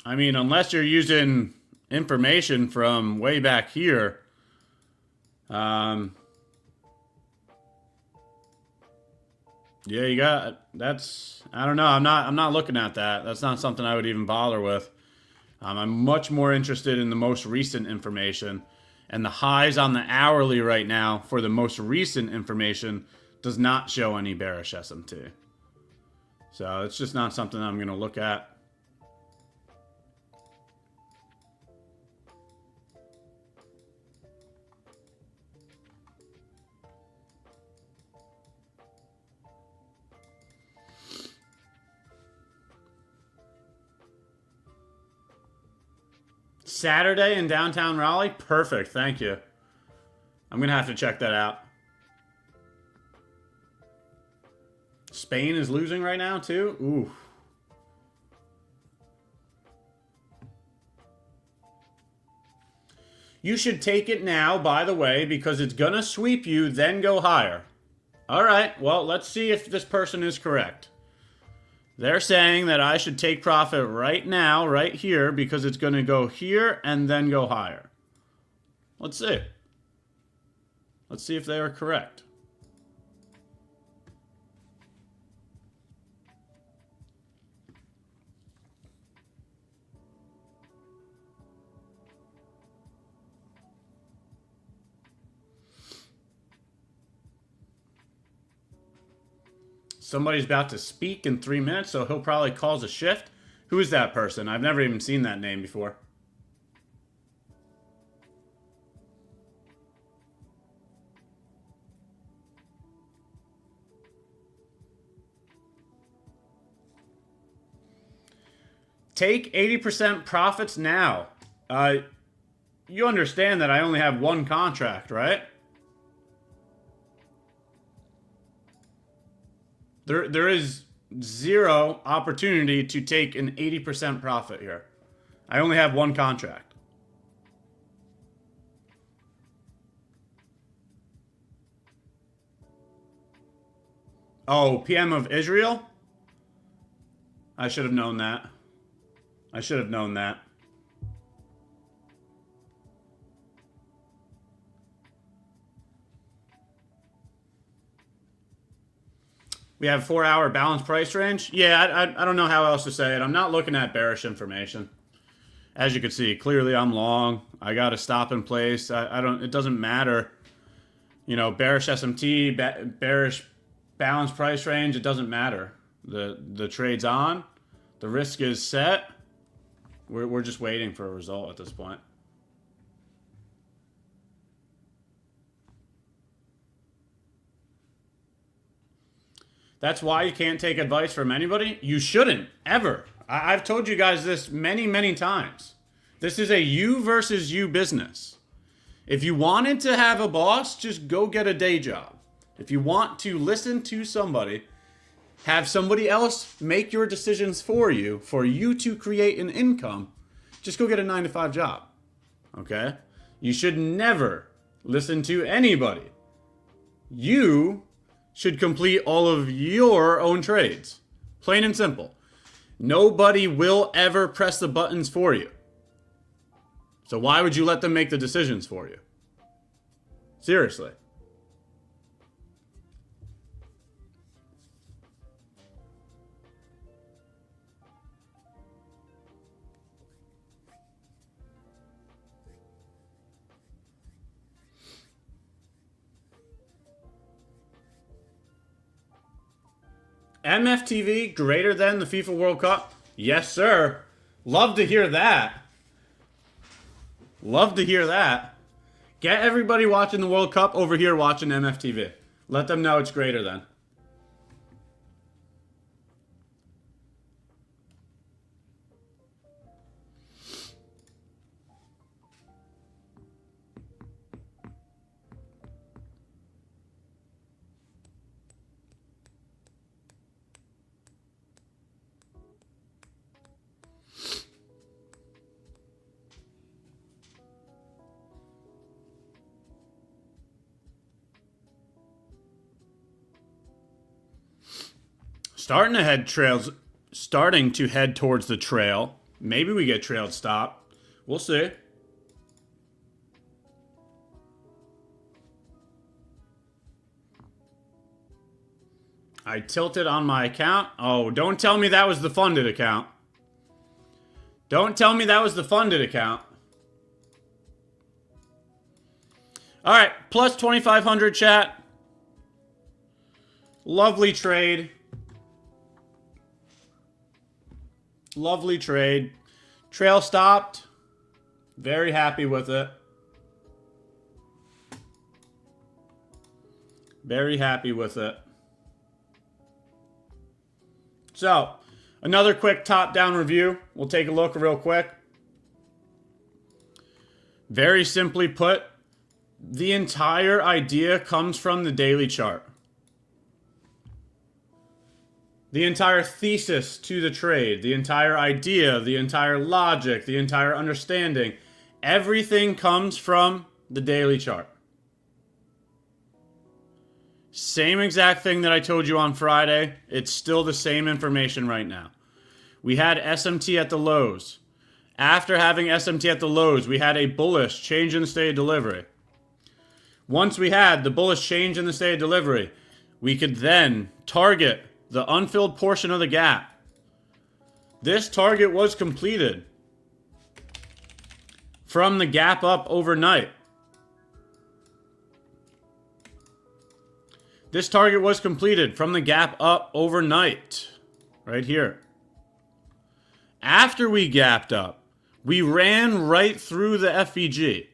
I mean, unless you're using information from way back here, yeah, you got, that's, I don't know. I'm not looking at that. That's not something I would even bother with. I'm much more interested in the most recent information, and the highs on the hourly right now for the most recent information does not show any bearish SMT. So it's just not something I'm going to look at. Saturday in downtown Raleigh? Perfect, thank you. I'm going to have to check that out. Spain is losing right now, too? Ooh. You should take it now, by the way, because it's going to sweep you, then go higher. All right, well, let's see if this person is correct. They're saying that I should take profit right now, right here, because it's going to go here and then go higher. Let's see. Let's see if they are correct. somebody's about to speak in 3 minutes, so he'll probably cause a shift. Who is that person? I've never even seen that name before. Take 80% profits now. You understand that I only have one contract, right? There is zero opportunity to take an 80% profit here. I only have one contract. Oh, PM of Israel? I should have known that. I should have known that. We have 4-hour balance price range. Yeah, I don't know how else to say it. I'm not looking at bearish information. As you can see, clearly I'm long. I got to stop in place. It doesn't matter. You know, bearish SMT, bearish balance price range, it doesn't matter. The trade's on. The risk is set. We're just waiting for a result at this point. That's why you can't take advice from anybody. You shouldn't, ever. I've told you guys this many, many times. This is a you versus you business. If you wanted to have a boss, just go get a day job. If you want to listen to somebody, have somebody else make your decisions for you to create an income, just go get a 9-to-5 job. Okay? You should never listen to anybody. You should complete all of your own trades. Plain and simple. Nobody will ever press the buttons for you. So why would you let them make the decisions for you? Seriously. MFTV greater than the FIFA World Cup? Yes, sir. Love to hear that. Love to hear that. Get everybody watching the World Cup over here watching MFTV. Let them know it's greater than. Starting to head towards the trail. Maybe we get trailed stop. We'll see. I tilted on my account. Oh, don't tell me that was the funded account. Don't tell me that was the funded account. All right, plus 2,500 chat. Lovely trade. Lovely trade. Trail stopped. Very happy with it. Very happy with it. So, another quick top-down review. We'll take a look real quick. Very simply put, the entire idea comes from the daily chart. The entire thesis to the trade, the entire idea, the entire logic, the entire understanding, everything comes from the daily chart. Same exact thing that I told you on Friday. It's still the same information right now. We had SMT at the lows. After having SMT at the lows, we had a bullish change in the state of delivery. Once we had the bullish change in the state of delivery, we could then target the unfilled portion of the gap. This target was completed from the gap up overnight. This target was completed from the gap up overnight, right here. After we gapped up, we ran right through the FVG,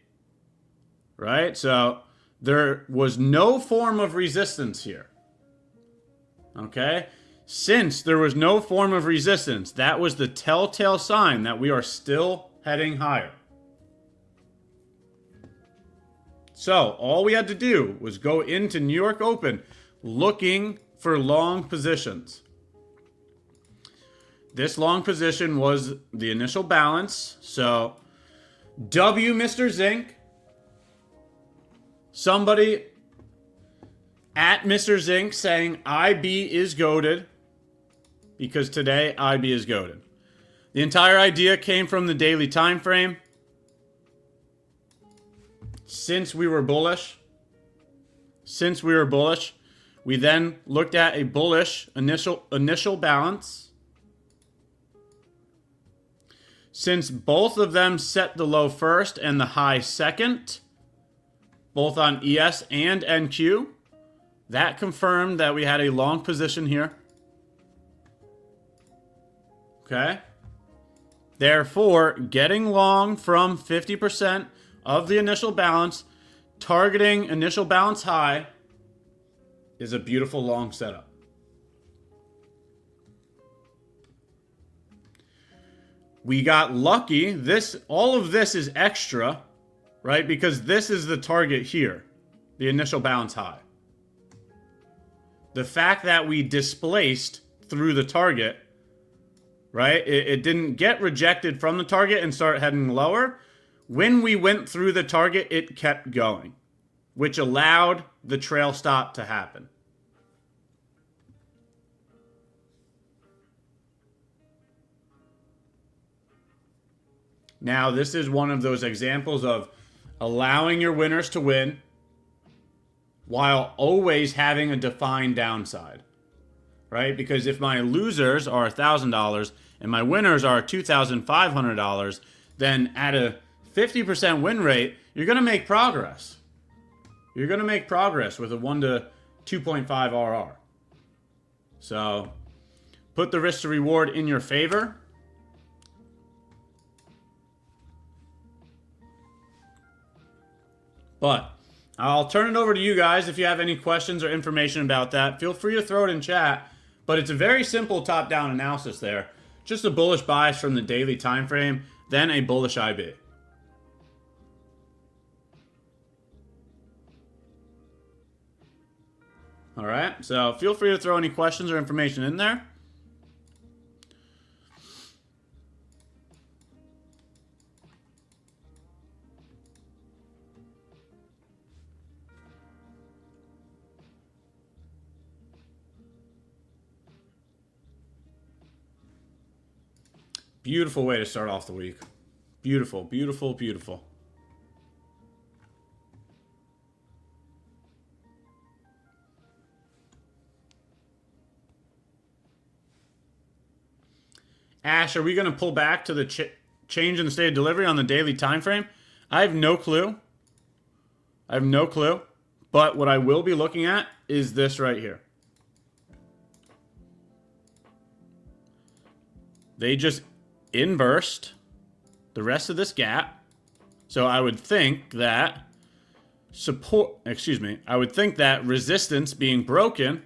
right? So there was no form of resistance here, okay? Since there was no form of resistance, that was the telltale sign that we are still heading higher. So all we had to do was go into New York Open looking for long positions. This long position was the initial balance. So W Mr. Zinc, somebody at Mr. Zinc saying IB is goated because today IB is goated. The entire idea came from the daily time frame. Since we were bullish, we then looked at a bullish initial balance. Since both of them set the low first and the high second, both on ES and NQ, that confirmed that we had a long position here. Okay. Therefore, getting long from 50% of the initial balance, targeting initial balance high, is a beautiful long setup. We got lucky. All of this is extra, right? Because this is the target here, the initial balance high. The fact that we displaced through the target, right? It didn't get rejected from the target and start heading lower. When we went through the target, it kept going, which allowed the trail stop to happen. Now, this is one of those examples of allowing your winners to win while always having a defined downside, right? Because if my losers are $1,000 and my winners are $2,500, then at a 50% win rate, you're going to make progress. You're going to make progress with a 1 to 2.5 RR. So put the risk to reward in your favor. But I'll turn it over to you guys. If you have any questions or information about that, feel free to throw it in chat. But it's a very simple top-down analysis there. Just a bullish bias from the daily time frame, then a bullish IB. All right, so feel free to throw any questions or information in there. Beautiful way to start off the week. Beautiful, beautiful, beautiful. Ash, are we going to pull back to the change in the state of delivery on the daily time frame? I have no clue. I have no clue. But what I will be looking at is this right here. They just inversed the rest of this gap. So I would think that I would think that resistance being broken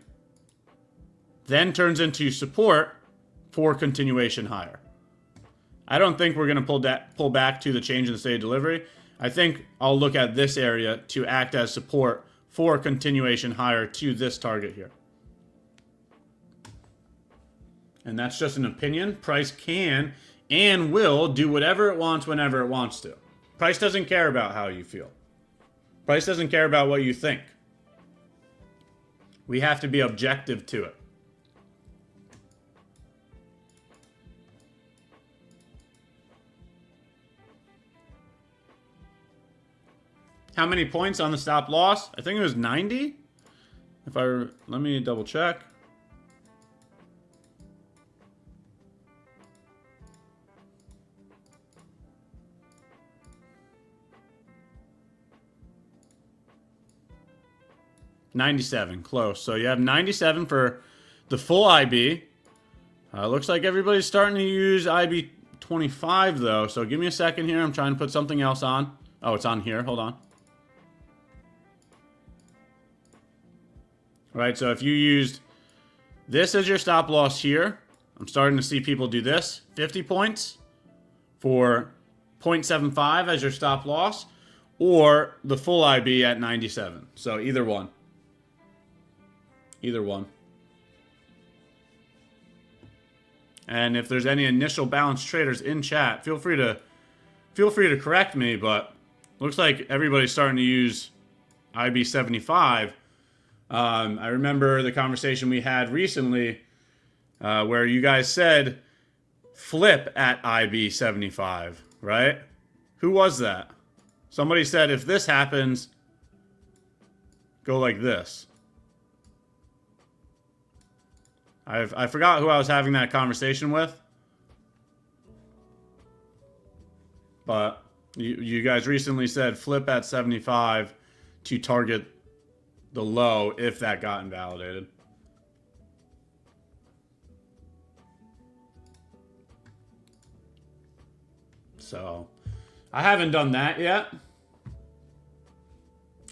then turns into support for continuation higher. I don't think we're going to pull back to the change in the state of delivery. I think I'll look at this area to act as support for continuation higher to this target here. And that's just an opinion. Price can and will do whatever it wants whenever it wants to. Price doesn't care about how you feel. Price doesn't care about what you think. We have to be objective to it. How many points on the stop loss? I think it was 90. Let me double check. 97, close. So you have 97 for the full IB. Looks like everybody's starting to use IB 25 though. So give me a second here. I'm trying to put something else on. Oh, it's on here. Hold on. All right, so if you used this as your stop loss here, I'm starting to see people do this. 50 points for 0.75 as your stop loss, or the full IB at 97. So either one. Either one. And if there's any initial balance traders in chat, feel free to correct me, but looks like everybody's starting to use IB 75. I remember the conversation we had recently where you guys said flip at IB 75, right? Who was that? Somebody said if this happens, go like this. I forgot who I was having that conversation with. But you guys recently said flip at 75 to target the low if that got invalidated. So I haven't done that yet.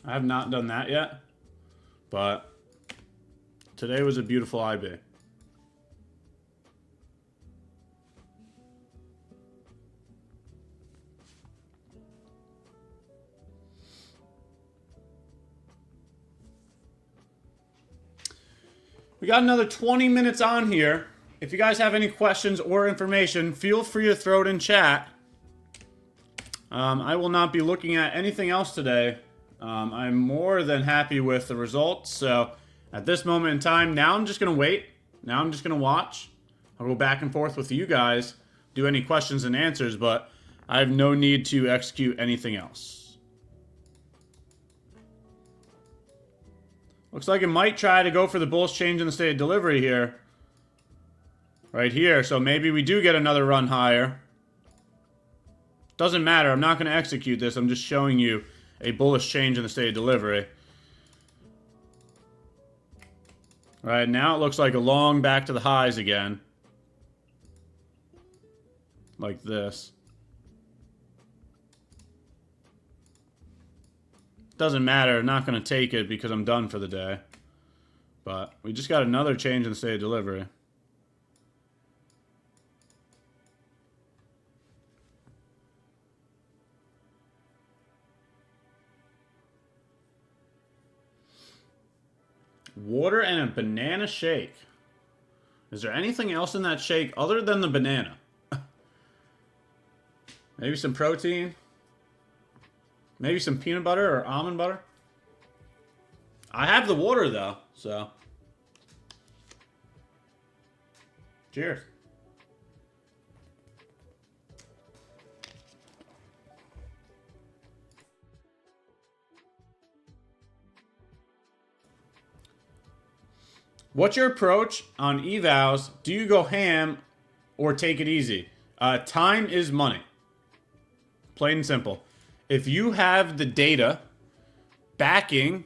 I have not done that yet. But today was a beautiful IB. We got another 20 minutes on here. If you guys have any questions or information, feel free to throw it in chat. I will not be looking at anything else today. I'm more than happy with the results. So at this moment in time, now I'm just going to wait. Now I'm just going to watch. I'll go back and forth with you guys, do any questions and answers, but I have no need to execute anything else. Looks like it might try to go for the bullish change in the state of delivery here. Right here. So maybe we do get another run higher. Doesn't matter. I'm not going to execute this. I'm just showing you a bullish change in the state of delivery. Right now it looks like a long back to the highs again. Like this. Doesn't matter. I'm not going to take it because I'm done for the day. But we just got another change in the state of delivery. Water and a banana shake. Is there anything else in that shake other than the banana? Maybe some protein? Maybe some peanut butter or almond butter? I have the water though, so. Cheers. What's your approach on evals? Do you go ham or take it easy? Time is money. Plain and simple. If you have the data backing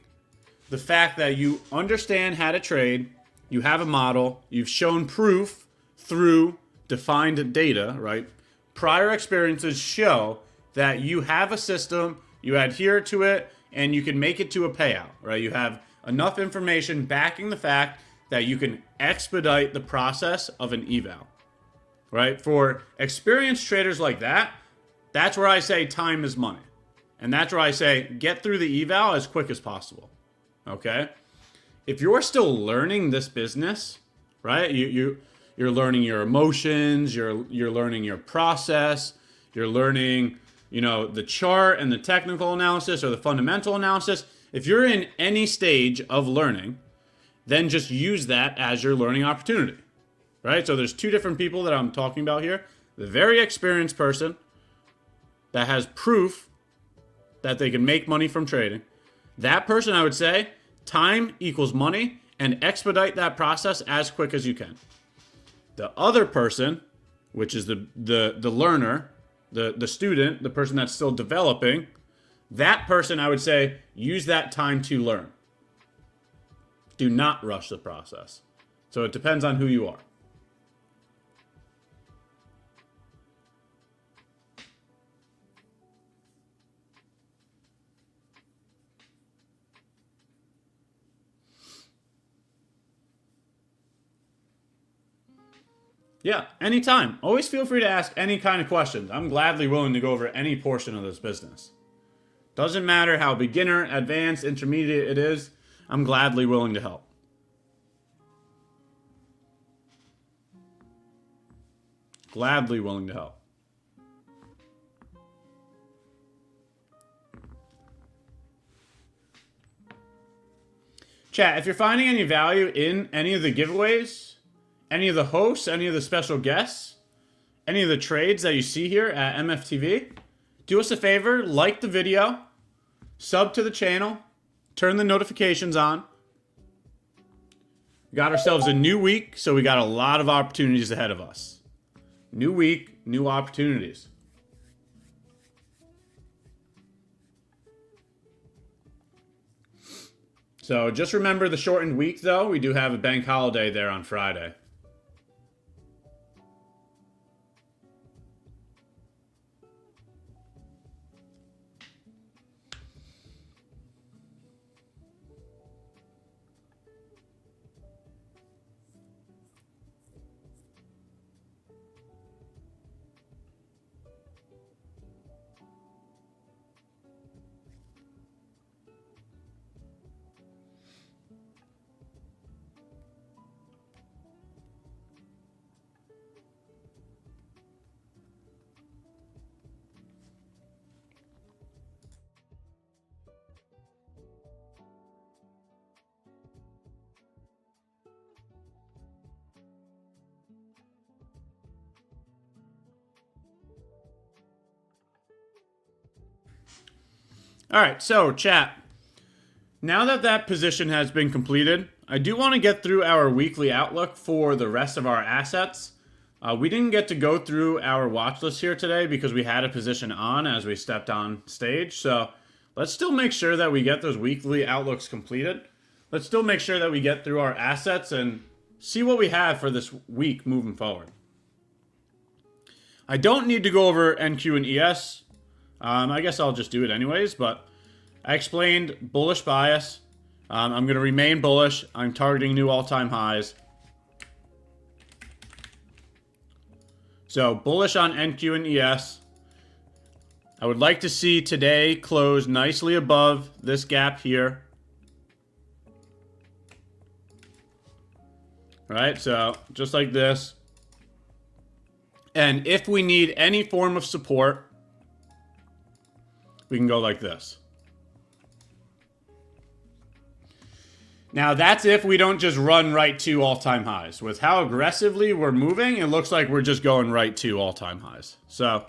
the fact that you understand how to trade, you have a model, you've shown proof through defined data, right? Prior experiences show that you have a system, you adhere to it, and you can make it to a payout, right? You have enough information backing the fact that you can expedite the process of an eval, right? For experienced traders like that, that's where I say time is money. And that's where I say get through the eval as quick as possible, okay? If you're still learning this business, right? You're learning your emotions, you're learning your process, you're learning, you know, the chart and the technical analysis or the fundamental analysis. If you're in any stage of learning, then just use that as your learning opportunity, right? So there's two different people that I'm talking about here. The very experienced person that has proof that they can make money from trading. That person, I would say, time equals money, and expedite that process as quick as you can. The other person, which is the learner, the student, the person that's still developing, that person, I would say, use that time to learn. Do not rush the process. So it depends on who you are. Yeah, anytime. Always feel free to ask any kind of questions. I'm gladly willing to go over any portion of this business. Doesn't matter how beginner, advanced, intermediate it is. I'm gladly willing to help. Gladly willing to help. Chat, if you're finding any value in any of the giveaways, any of the hosts, any of the special guests, any of the trades that you see here at MFTV, do us a favor, like the video, sub to the channel, turn the notifications on. We got ourselves a new week, so we got a lot of opportunities ahead of us. New week, new opportunities. So just remember the shortened week, though. We do have a bank holiday there on Friday. All right, so chat. Now that that position has been completed, I do want to get through our weekly outlook for the rest of our assets. We didn't get to go through our watch list here today because we had a position on as we stepped on stage. So let's still make sure that we get those weekly outlooks completed. Let's still make sure that we get through our assets and see what we have for this week moving forward. I don't need to go over NQ and ES. I guess I'll just do it anyways, but I explained bullish bias. I'm going to remain bullish. I'm targeting new all-time highs. So bullish on NQ and ES. I would like to see today close nicely above this gap here. All right, so just like this. And if we need any form of support, we can go like this. Now, that's if we don't just run right to all-time highs. With how aggressively we're moving, it looks like we're just going right to all-time highs. So,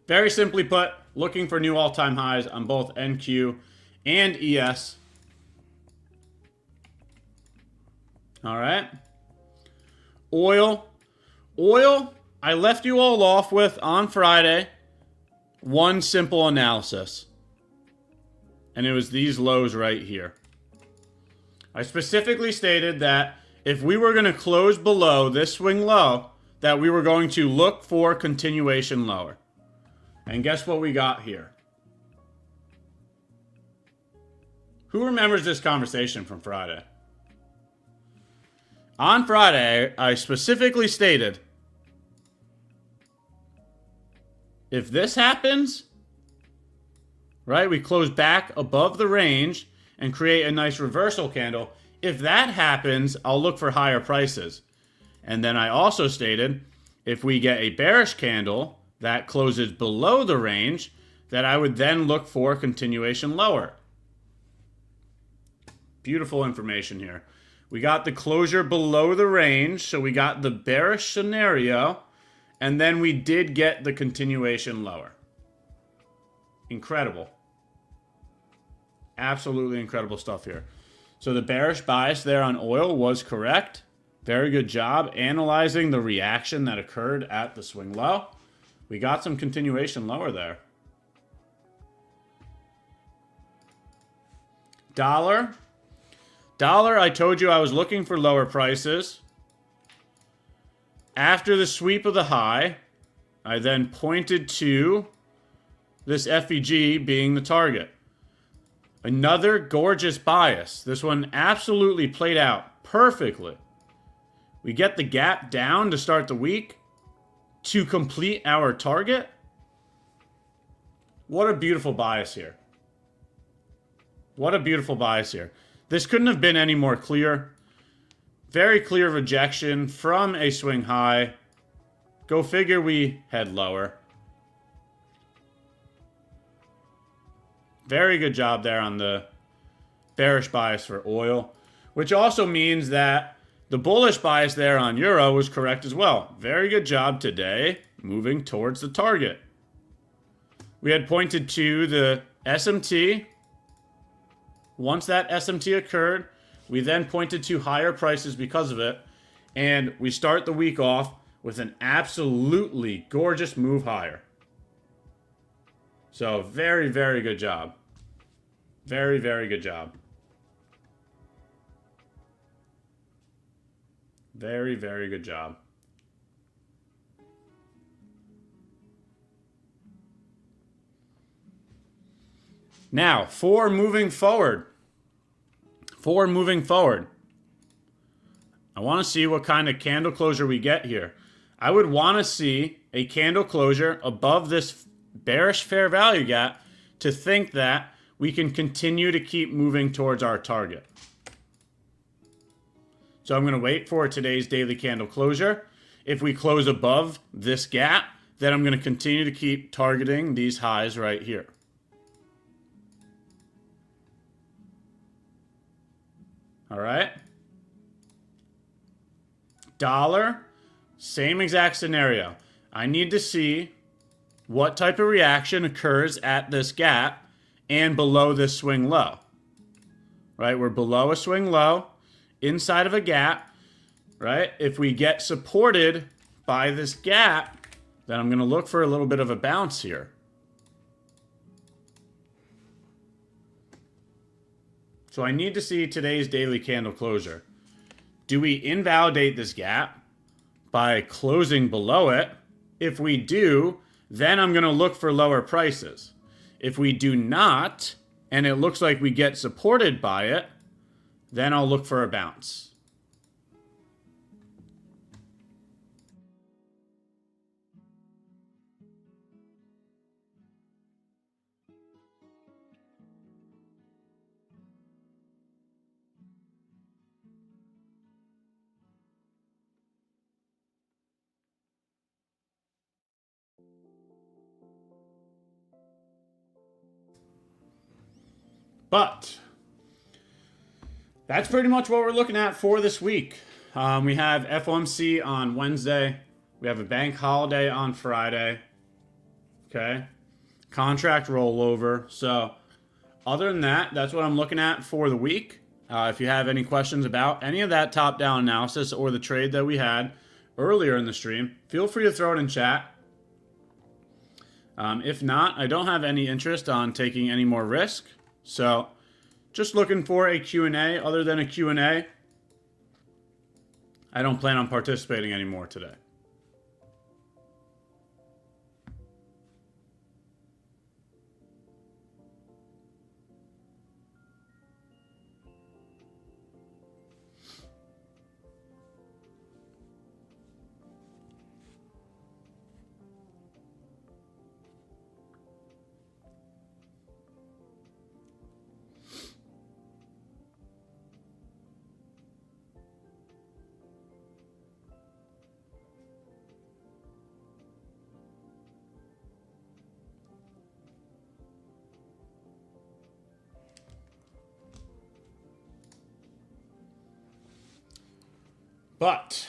very simply put, looking for new all-time highs on both NQ and ES. All right. Oil. Oil, I left you all off with on Friday one simple analysis. And it was these lows right here. I specifically stated that if we were going to close below this swing low, that we were going to look for continuation lower. And guess what we got here? Who remembers this conversation from Friday? On Friday, I specifically stated, if this happens, right, we close back above the range and create a nice reversal candle. If that happens, I'll look for higher prices. And then I also stated, if we get a bearish candle that closes below the range, that I would then look for continuation lower. Beautiful information here. We got the closure below the range, so we got the bearish scenario, and then we did get the continuation lower. Incredible. Absolutely incredible stuff here. So the bearish bias there on oil was correct. Very good job analyzing the reaction that occurred at the swing low. We got some continuation lower there. Dollar. Dollar, I told you I was looking for lower prices. After the sweep of the high, I then pointed to this FEG being the target. Another gorgeous bias. This one absolutely played out perfectly. We get the gap down to start the week to complete our target. What a beautiful bias here. What a beautiful bias here. This couldn't have been any more clear. Very clear rejection from a swing high. Go figure we head lower. Very good job there on the bearish bias for oil, which also means that the bullish bias there on euro was correct as well. Very good job today moving towards the target. We had pointed to the SMT. Once that SMT occurred, we then pointed to higher prices because of it. And we start the week off with an absolutely gorgeous move higher. So very, very good job. Very, very good job. Very, very good job. Now, for moving forward. I want to see what kind of candle closure we get here. I would want to see a candle closure above this bearish fair value gap to think that we can continue to keep moving towards our target. So I'm going to wait for today's daily candle closure. If we close above this gap, then I'm going to continue to keep targeting these highs right here. All right. Dollar, same exact scenario. I need to see what type of reaction occurs at this gap and below this swing low. Right? We're below a swing low, inside of a gap, right? If we get supported by this gap, then I'm going to look for a little bit of a bounce here. So I need to see today's daily candle closure. Do we invalidate this gap by closing below it? If we do, then I'm going to look for lower prices. If we do not, and it looks like we get supported by it, then I'll look for a bounce. But that's pretty much what we're looking at for this week. We have FOMC on Wednesday. We have a bank holiday on Friday. Okay. Contract rollover. So other than that, that's what I'm looking at for the week. If you have any questions about any of that top-down analysis or the trade that we had earlier in the stream, feel free to throw it in chat. If not, I don't have any interest on taking any more risk. So just looking for a Q&A. Other than a Q&A, I don't plan on participating anymore today. But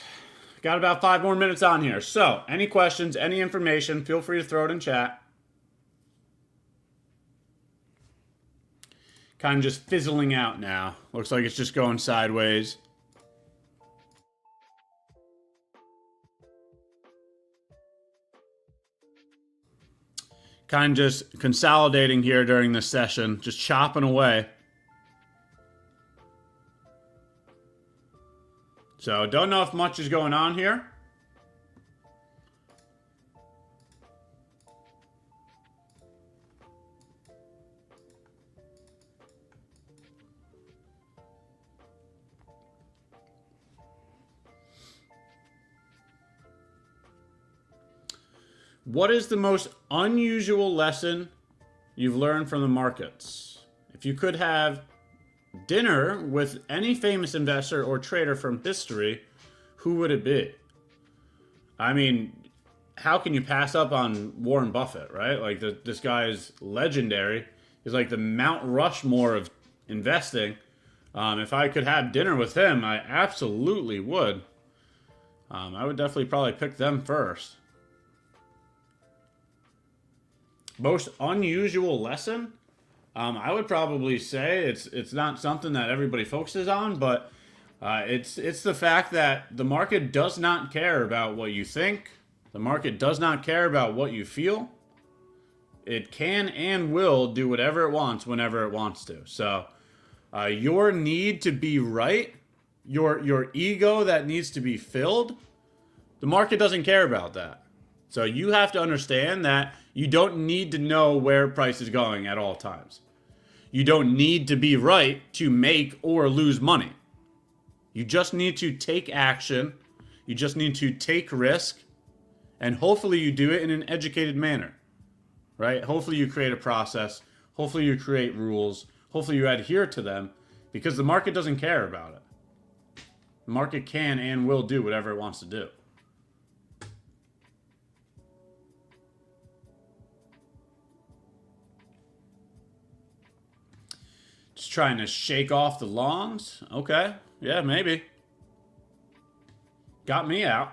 got about 5 more minutes on here. So any questions, any information, feel free to throw it in chat. Kind of just fizzling out now. Looks like it's just going sideways. Kind of just consolidating here during this session, just chopping away. So don't know if much is going on here. What is the most unusual lesson you've learned from the markets? If you could have dinner with any famous investor or trader from history, who would it be? I mean, how can you pass up on Warren Buffett, right? Like, this guy is legendary. He's like the Mount Rushmore of investing. If I could have dinner with him, I absolutely would. I would definitely probably pick them first. Most unusual lesson? I would probably say it's not something that everybody focuses on, but it's the fact that the market does not care about what you think. The market does not care about what you feel. It can and will do whatever it wants whenever it wants to. So your need to be right, your ego that needs to be filled, the market doesn't care about that. So you have to understand that you don't need to know where price is going at all times. You don't need to be right to make or lose money. You just need to take action. You just need to take risk. And hopefully you do it in an educated manner, right? Hopefully you create a process. Hopefully you create rules. Hopefully you adhere to them, because the market doesn't care about it. The market can and will do whatever it wants to do. Just trying to shake off the longs. Okay. Yeah, maybe. Got me out.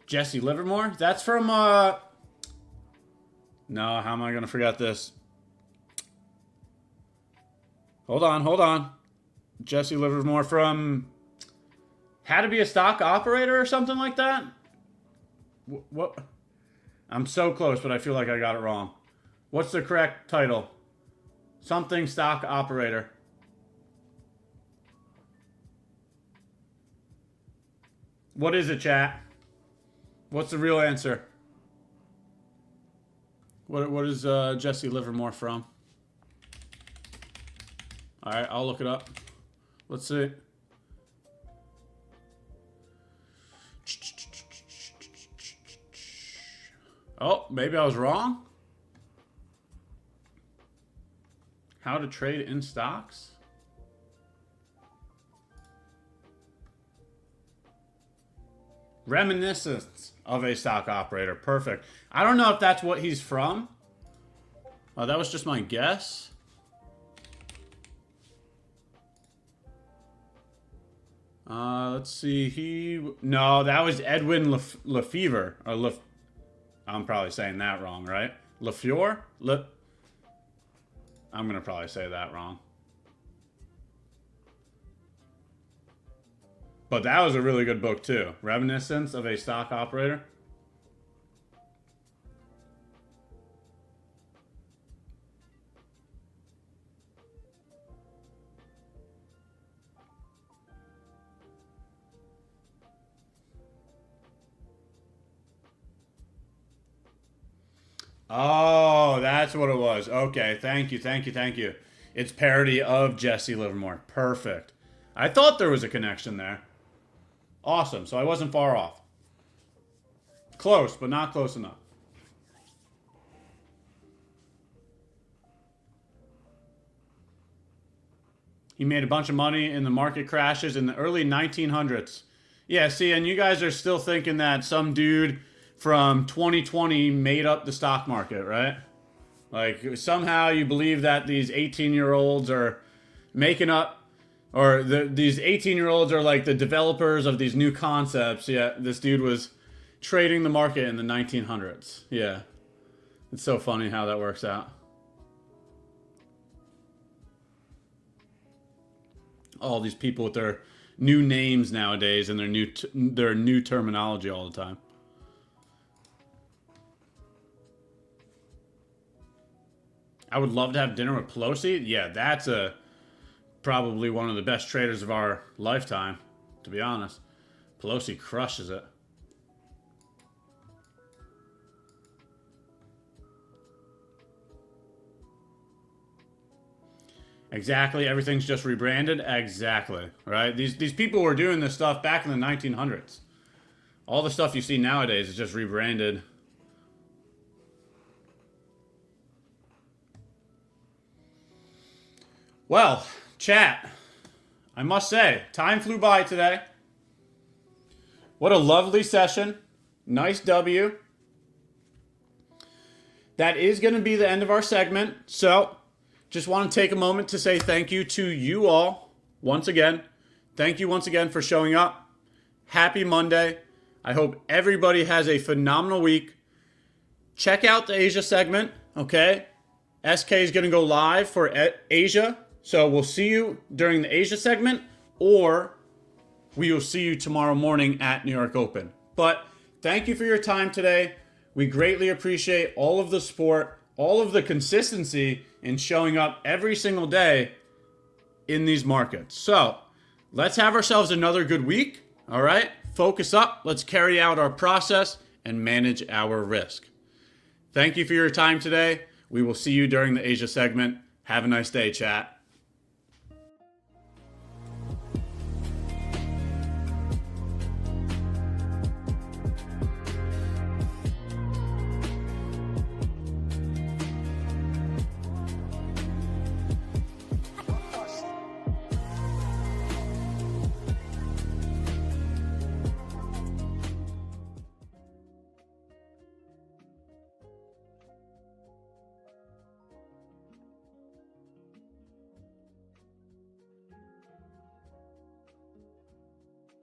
Jesse Livermore. That's from, No, how am I going to forget this? Hold on. Jesse Livermore from How to Be a Stock Operator or something like that? What? I'm so close, but I feel like I got it wrong. What's the correct title? Something stock operator. What is it, chat? What's the real answer? What is Jesse Livermore from? All right, I'll look it up. Let's see. Oh, maybe I was wrong. How to trade in stocks? Reminiscence of a stock operator. Perfect. I don't know if that's what he's from. That was just my guess. Let's see. No, that was Edwin Lefevre. Or I'm probably saying that wrong, right? Lefevre? I'm going to probably say that wrong. But that was a really good book too. Reminiscence of a Stock Operator. Oh, that's what it was. Okay, thank you. It's parody of Jesse Livermore. Perfect. I thought there was a connection there. Awesome, so I wasn't far off. Close, but not close enough. He made a bunch of money in the market crashes in the early 1900s. Yeah, see, and you guys are still thinking that some dude from 2020 made up the stock market, right? Like, somehow you believe that these 18-year-olds are making up, or these 18-year-olds are like the developers of these new concepts. Yeah, this dude was trading the market in the 1900s. Yeah. It's so funny how that works out. All these people with their new names nowadays and their new terminology all the time. I would love to have dinner with Pelosi. Yeah, probably one of the best traders of our lifetime, to be honest. Pelosi crushes it. Exactly. Everything's just rebranded. Exactly. Right? These people were doing this stuff back in the 1900s. All the stuff you see nowadays is just rebranded. Well, chat, I must say, time flew by today. What a lovely session. Nice W. That is going to be the end of our segment. So, just want to take a moment to say thank you to you all once again. Thank you once again for showing up. Happy Monday. I hope everybody has a phenomenal week. Check out the Asia segment, okay? SK is going to go live for Asia. So we'll see you during the Asia segment, or we will see you tomorrow morning at New York Open. But thank you for your time today. We greatly appreciate all of the support, all of the consistency in showing up every single day in these markets. So let's have ourselves another good week. All right, focus up. Let's carry out our process and manage our risk. Thank you for your time today. We will see you during the Asia segment. Have a nice day, chat.